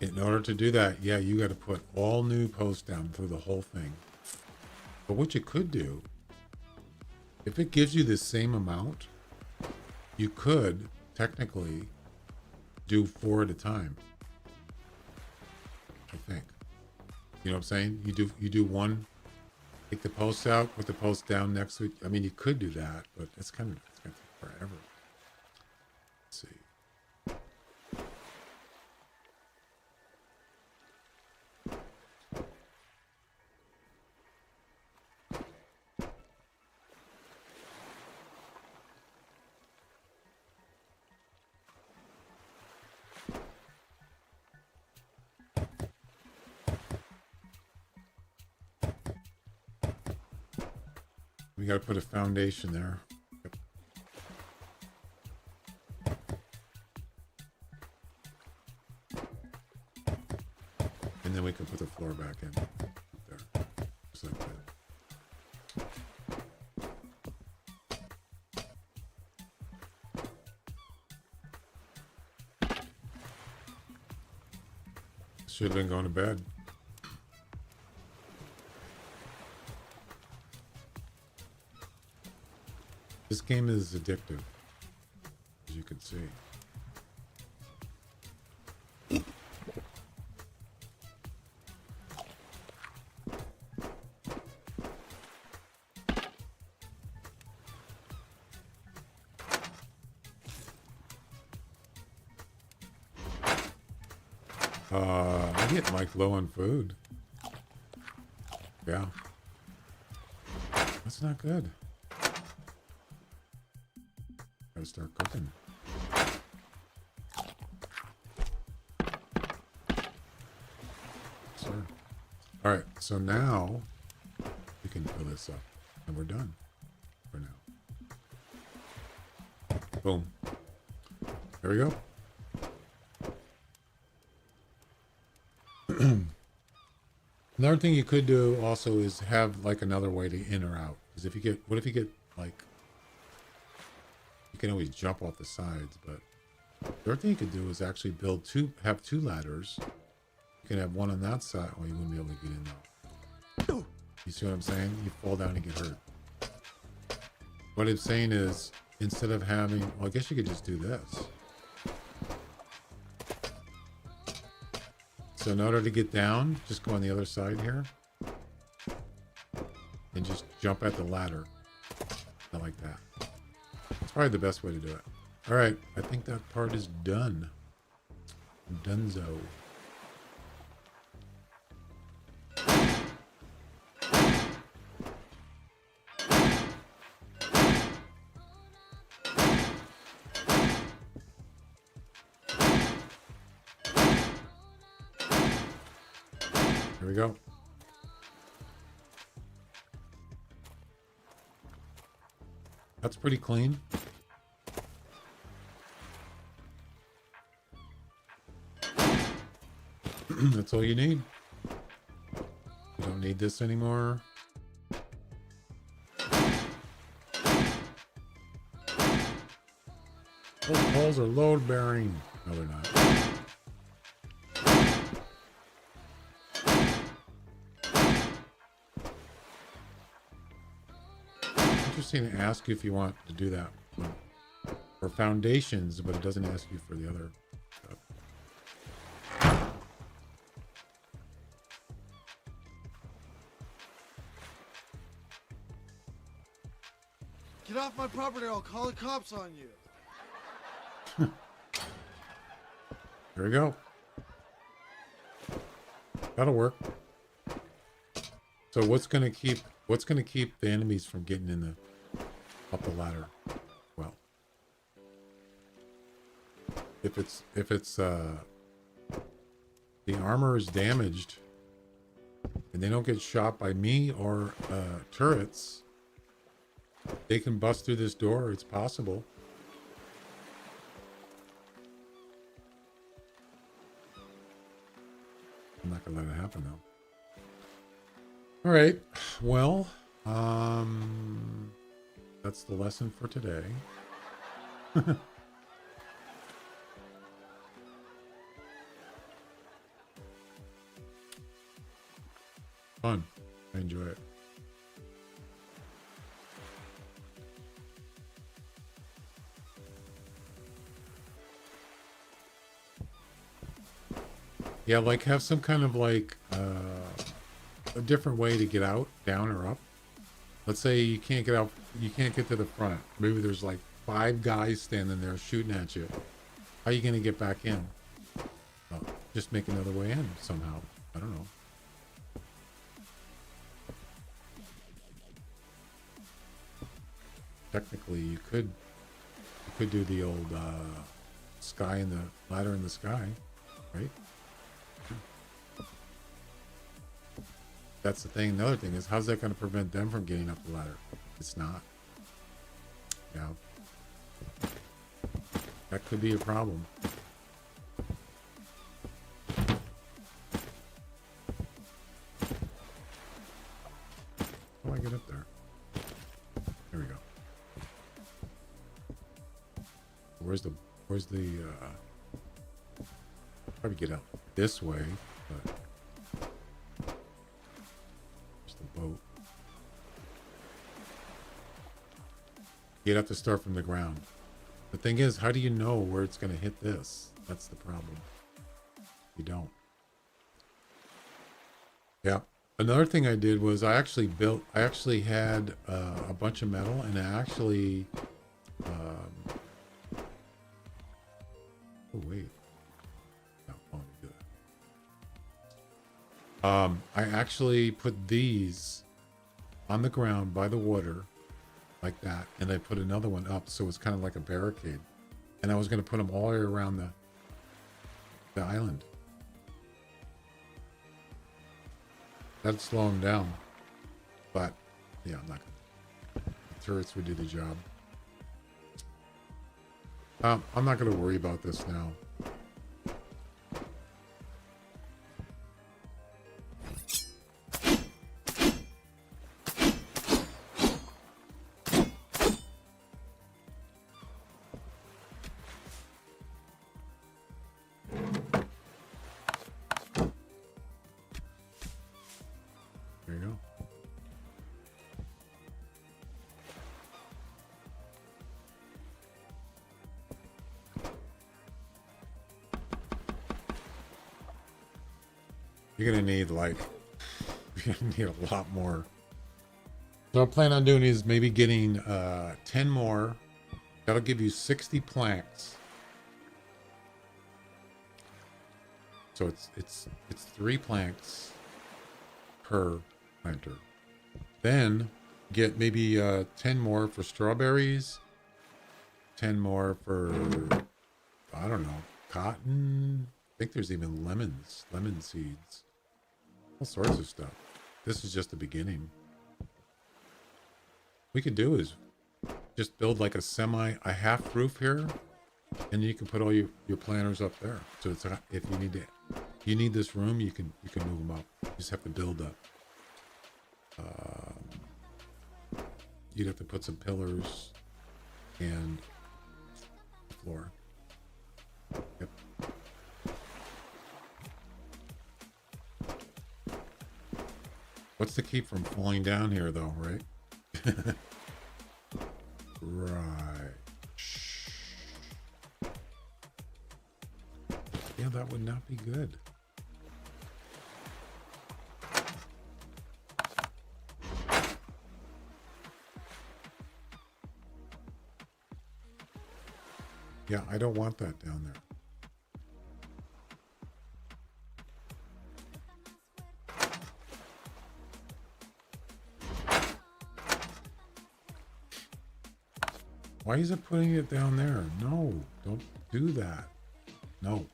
In order to do that, yeah, you got to put all new posts down through the whole thing. But what you could do, if it gives you the same amount, you could technically do 4 at a time. I think. You know what I'm saying? You do one, take the posts out, put the posts down next to it. I mean, you could do that, but it's gonna take forever. Let's see. We got to put a foundation there. Yep. And then we can put the floor back in. There. Just like that. Should have been going to bed. This game is addictive, as you can see. I get like low on food. Yeah. That's not good. Gotta start cooking. Sir. All right, so now we can fill this up, and we're done for now. Boom. There we go. Another thing you could do also is have like another way to in or out. Because if you get, what if you get like, you can always jump off the sides, but the other thing you could do is actually have two ladders. You can have one on that side. Oh, you wouldn't be able to get in though. You see what I'm saying? You fall down and get hurt. What I'm saying is, instead of having, well, I guess you could just do this. So in order to get down, just go on the other side here. And just jump at the ladder. Not like that. It's probably the best way to do it. Alright, I think that part is done. Dunzo. Here we go. That's pretty clean. That's all you need. You don't need this anymore. Those poles are load bearing. No, they're not. Interesting to ask you if you want to do that for foundations, but it doesn't ask you for the other stuff. Get off my property or I'll call the cops on you. There we go. That'll work. So what's gonna keep the enemies from getting in up the ladder? Well, if it's the armor is damaged and they don't get shot by me or turrets, they can bust through this door. It's possible. I'm not gonna let it happen though. All right. Well, that's the lesson for today. Fun. I enjoy it. Yeah, like have some kind of like a different way to get out, down or up. Let's say you can't get out, you can't get to the front. Maybe there's like 5 guys standing there shooting at you. How are you going to get back in? Well, just make another way in somehow. I don't know. Technically, you could do the old sky in the ladder in the sky, right? That's the thing. Another thing is, how's that going to prevent them from getting up the ladder? It's not. Yeah. That could be a problem. How do I get up there? There we go. Where's the probably get out this way, but there's the boat. You'd have to start from the ground. The thing is, how do you know where it's going to hit this? That's the problem. You don't. Yeah. Another thing I did was I actually had a bunch of metal, and I actually oh wait. No, let me do that. I actually put these on the ground by the water like that, and I put another one up, so it's kind of like a barricade. And I was going to put them all the way around the island. That'd slow them down, but yeah, I'm not gonna. The turrets would do the job. I'm not going to worry about this now. There you go. You're gonna need like, you're gonna need a lot more. So what I plan on doing is maybe getting 10 more. That'll give you 60 planks. So it's 3 planks per planter. Then get maybe 10 more for strawberries, 10 more for, I don't know, cotton. I think there's even lemon seeds, all sorts of stuff. This is just the beginning. What we could do is just build like a half roof here, and you can put all your planters up there. So it's if you need this room, you can move them up. You just have to build up. You'd have to put some pillars and floor. Yep. What's to keep from falling down here, though, right? Right. Yeah, that would not be good. Yeah, I don't want that down there. Why is it putting it down there? No, don't do that. No.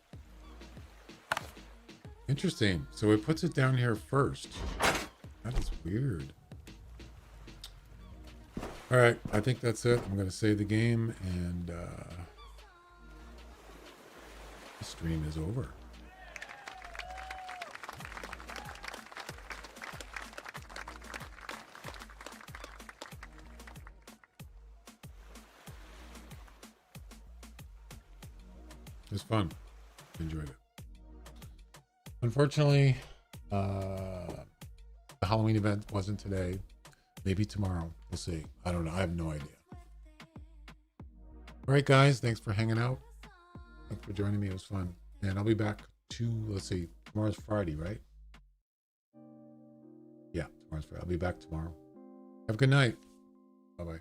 Interesting. So it puts it down here first. That is weird. All right, I think that's it. I'm going to save the game, and the stream is over. It was fun. Enjoyed it. Unfortunately, the Halloween event wasn't today. Maybe tomorrow. We'll see. I don't know. I have no idea. All right, guys. Thanks for hanging out. Thanks for joining me. It was fun. And I'll be back let's see. Tomorrow's Friday, right? Yeah, tomorrow's Friday. I'll be back tomorrow. Have a good night. Bye-bye.